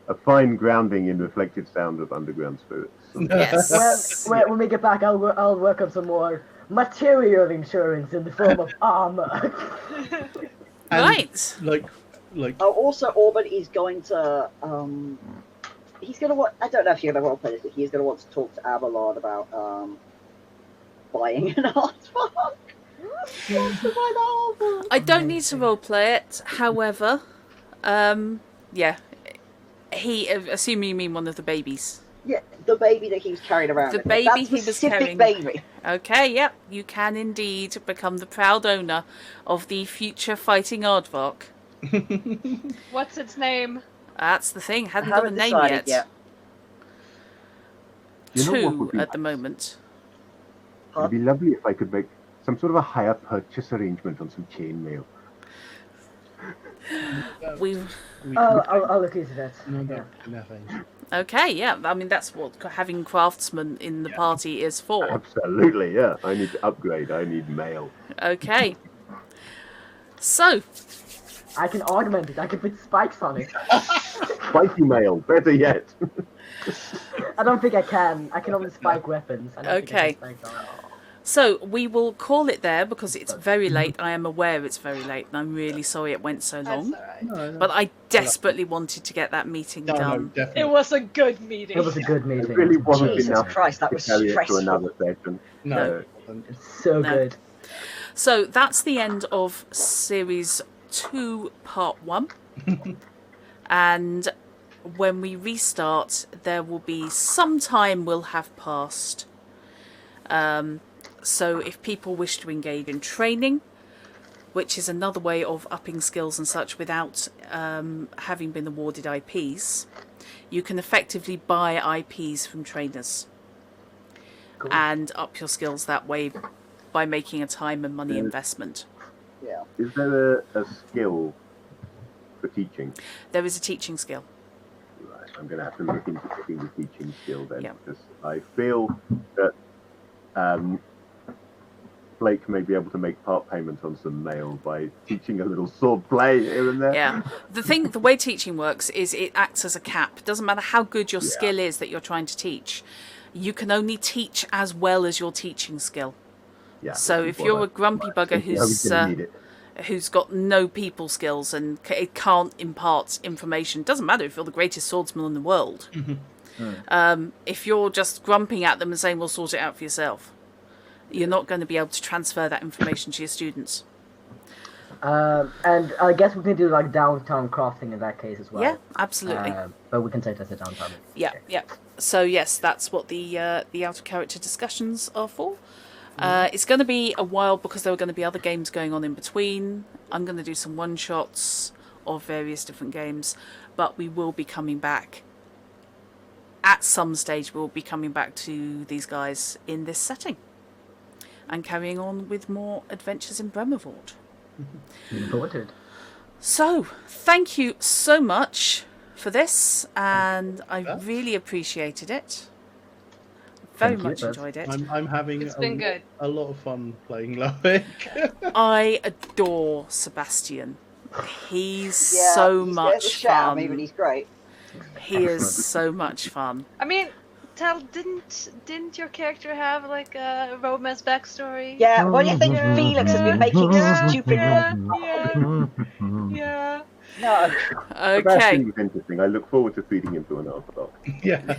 Speaker 3: A fine grounding in reflected sound of underground spirits.
Speaker 2: Yes.
Speaker 5: when we get back, I'll work on some more material insurance in the form of armor.
Speaker 7: And,
Speaker 2: Right.
Speaker 7: Like.
Speaker 1: Oh, also, Orban is going to. He's going to want. I don't know if you're going to roleplay this, but he's going to want to talk to Avalon about buying an artwork.
Speaker 2: I don't need to roleplay it. However, yeah, he. Assuming you mean one of the babies.
Speaker 1: Yeah, the baby that he was carrying around.
Speaker 2: The
Speaker 1: with him.
Speaker 2: baby
Speaker 1: That
Speaker 2: he was
Speaker 1: specific
Speaker 2: carrying.
Speaker 1: baby.
Speaker 2: Okay, yep, you can indeed become the proud owner of the future fighting aardvark.
Speaker 6: What's its name?
Speaker 2: That's the thing. Hadn't got a
Speaker 1: Haven't
Speaker 2: name
Speaker 1: decided
Speaker 2: yet.
Speaker 3: You know what
Speaker 2: Two
Speaker 3: would be
Speaker 2: at the
Speaker 3: nice?
Speaker 2: moment.
Speaker 3: It'd be lovely if I could make some sort of a hire purchase arrangement on some chainmail.
Speaker 5: I'll look into that.
Speaker 7: Nothing.
Speaker 2: Okay, yeah. I mean, that's what having craftsmen in the party is for.
Speaker 3: Absolutely, yeah. I need to upgrade. I need mail.
Speaker 2: Okay. So,
Speaker 5: I can augment it. I can put spikes on it.
Speaker 3: Spiky mail, better yet.
Speaker 5: I don't think I can. I can only spike weapons. I don't think I
Speaker 2: Okay.
Speaker 5: can spike armor.
Speaker 2: so we will call it there because it's very late. I am aware it's very late, and I'm really sorry it went so long.
Speaker 6: That's alright.
Speaker 2: But I desperately wanted to get that meeting
Speaker 7: No,
Speaker 2: done.
Speaker 7: definitely.
Speaker 6: It was a good meeting.
Speaker 5: It was a good
Speaker 3: It
Speaker 5: meeting.
Speaker 3: really wasn't
Speaker 1: Jesus
Speaker 3: enough
Speaker 1: Christ, that
Speaker 3: to
Speaker 1: was
Speaker 3: carry it to
Speaker 1: stressful.
Speaker 3: another session.
Speaker 7: No, it wasn't.
Speaker 5: It's so
Speaker 2: No.
Speaker 5: good.
Speaker 2: So that's the end of series 2, part 1. And when we restart, there will be some time will have passed. So if people wish to engage in training, which is another way of upping skills and such without having been awarded IPs, you can effectively buy IPs from trainers and up your skills that way by making a time and money investment.
Speaker 1: Yeah.
Speaker 3: Is there a skill for teaching?
Speaker 2: There is a teaching skill.
Speaker 3: Right, I'm going to have to look into getting the teaching skill then,
Speaker 2: Yeah.
Speaker 3: because I feel that Blake may be able to make part payment on some mail by teaching a little sword play here and there.
Speaker 2: Yeah. The way teaching works is it acts as a cap. It doesn't matter how good your skill is that you're trying to teach. You can only teach as well as your teaching skill.
Speaker 3: Yeah,
Speaker 2: So if you're a grumpy bugger who's got no people skills and it can't impart information, doesn't matter if you're the greatest swordsman in the world. If you're just grumping at them and saying, well, sort it out for yourself, you're not going to be able to transfer that information to your students.
Speaker 5: And I guess we can do like downtown crafting in that case as well.
Speaker 2: Yeah, absolutely.
Speaker 5: But we can take that as a downtown.
Speaker 2: Yeah, yeah. So yes, that's what the out of character discussions are for. It's going to be a while because there are going to be other games going on in between. I'm going to do some one shots of various different games, but we will be coming back. At some stage, we'll be coming back to these guys in this setting and carrying on with more adventures in Bremervoort.
Speaker 5: Looking forward to it.
Speaker 2: So, thank you so much for this, and I really appreciated it. Very
Speaker 5: Thank you,
Speaker 2: much
Speaker 5: Beth.
Speaker 2: enjoyed it.
Speaker 7: I'm having
Speaker 6: It's been good.
Speaker 7: a lot of fun playing Loic.
Speaker 2: I adore Sebastian. He's
Speaker 1: Yeah,
Speaker 2: so
Speaker 1: he's
Speaker 2: much
Speaker 1: shout at me, but
Speaker 2: fun.
Speaker 1: he's great.
Speaker 2: He is so much fun.
Speaker 6: I mean, didn't your character have like a romance backstory?
Speaker 1: Yeah, what do you think Felix has been making stupid
Speaker 6: Yeah,
Speaker 1: noises?
Speaker 6: yeah.
Speaker 1: No.
Speaker 2: Okay,
Speaker 3: Sebastian was interesting. I look forward to feeding him to an Orthodox.
Speaker 7: Yeah.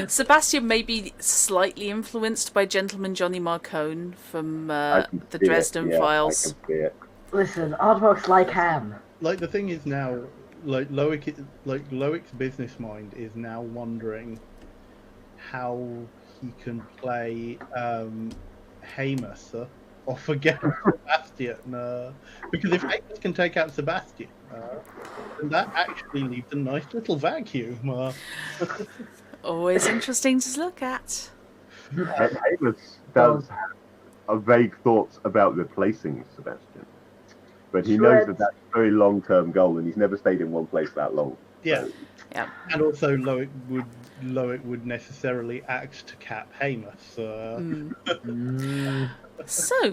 Speaker 2: Sebastian may be slightly influenced by Gentleman Johnny Marcone from
Speaker 3: I can
Speaker 2: the
Speaker 3: see it,
Speaker 2: Dresden
Speaker 3: yeah,
Speaker 2: Files.
Speaker 3: I can see it.
Speaker 5: Listen, aardvarks like ham.
Speaker 7: Like the thing is now, Loic's business mind is now wondering how he can play Hamus off against Sebastian, because if Hamus can take out Sebastian, then that actually leaves a nice little vacuum.
Speaker 2: Always interesting to look at.
Speaker 3: Amos does have a vague thoughts about replacing Sebastian, but he knows that that's a very long-term goal, and he's never stayed in one place that long.
Speaker 7: Yeah.
Speaker 3: So,
Speaker 2: Yeah.
Speaker 7: And also, Loic would necessarily act to cap Hamus.
Speaker 2: So,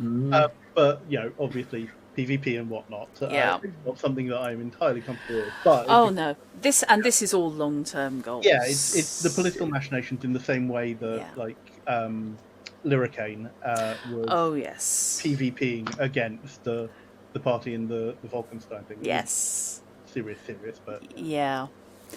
Speaker 7: But obviously PvP and whatnot.
Speaker 2: Yeah.
Speaker 7: It's not something that I'm entirely comfortable with. But
Speaker 2: oh no, this is all long-term goals.
Speaker 7: yeah, it's the political machinations in the same way that Lyricane was
Speaker 2: Oh yes.
Speaker 7: PvPing against the party in the Wolfenstein thing.
Speaker 2: Yes.
Speaker 7: Serious, but
Speaker 2: Yeah.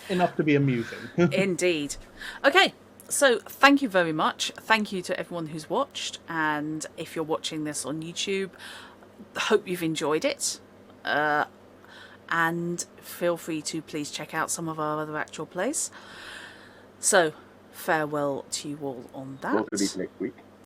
Speaker 7: enough to be amusing.
Speaker 2: Indeed. Okay, so thank you very much. Thank you to everyone who's watched, and if you're watching this on YouTube, hope you've enjoyed it. And feel free to please check out some of our other actual plays. So, farewell to you all on that.
Speaker 3: we'll see you next week.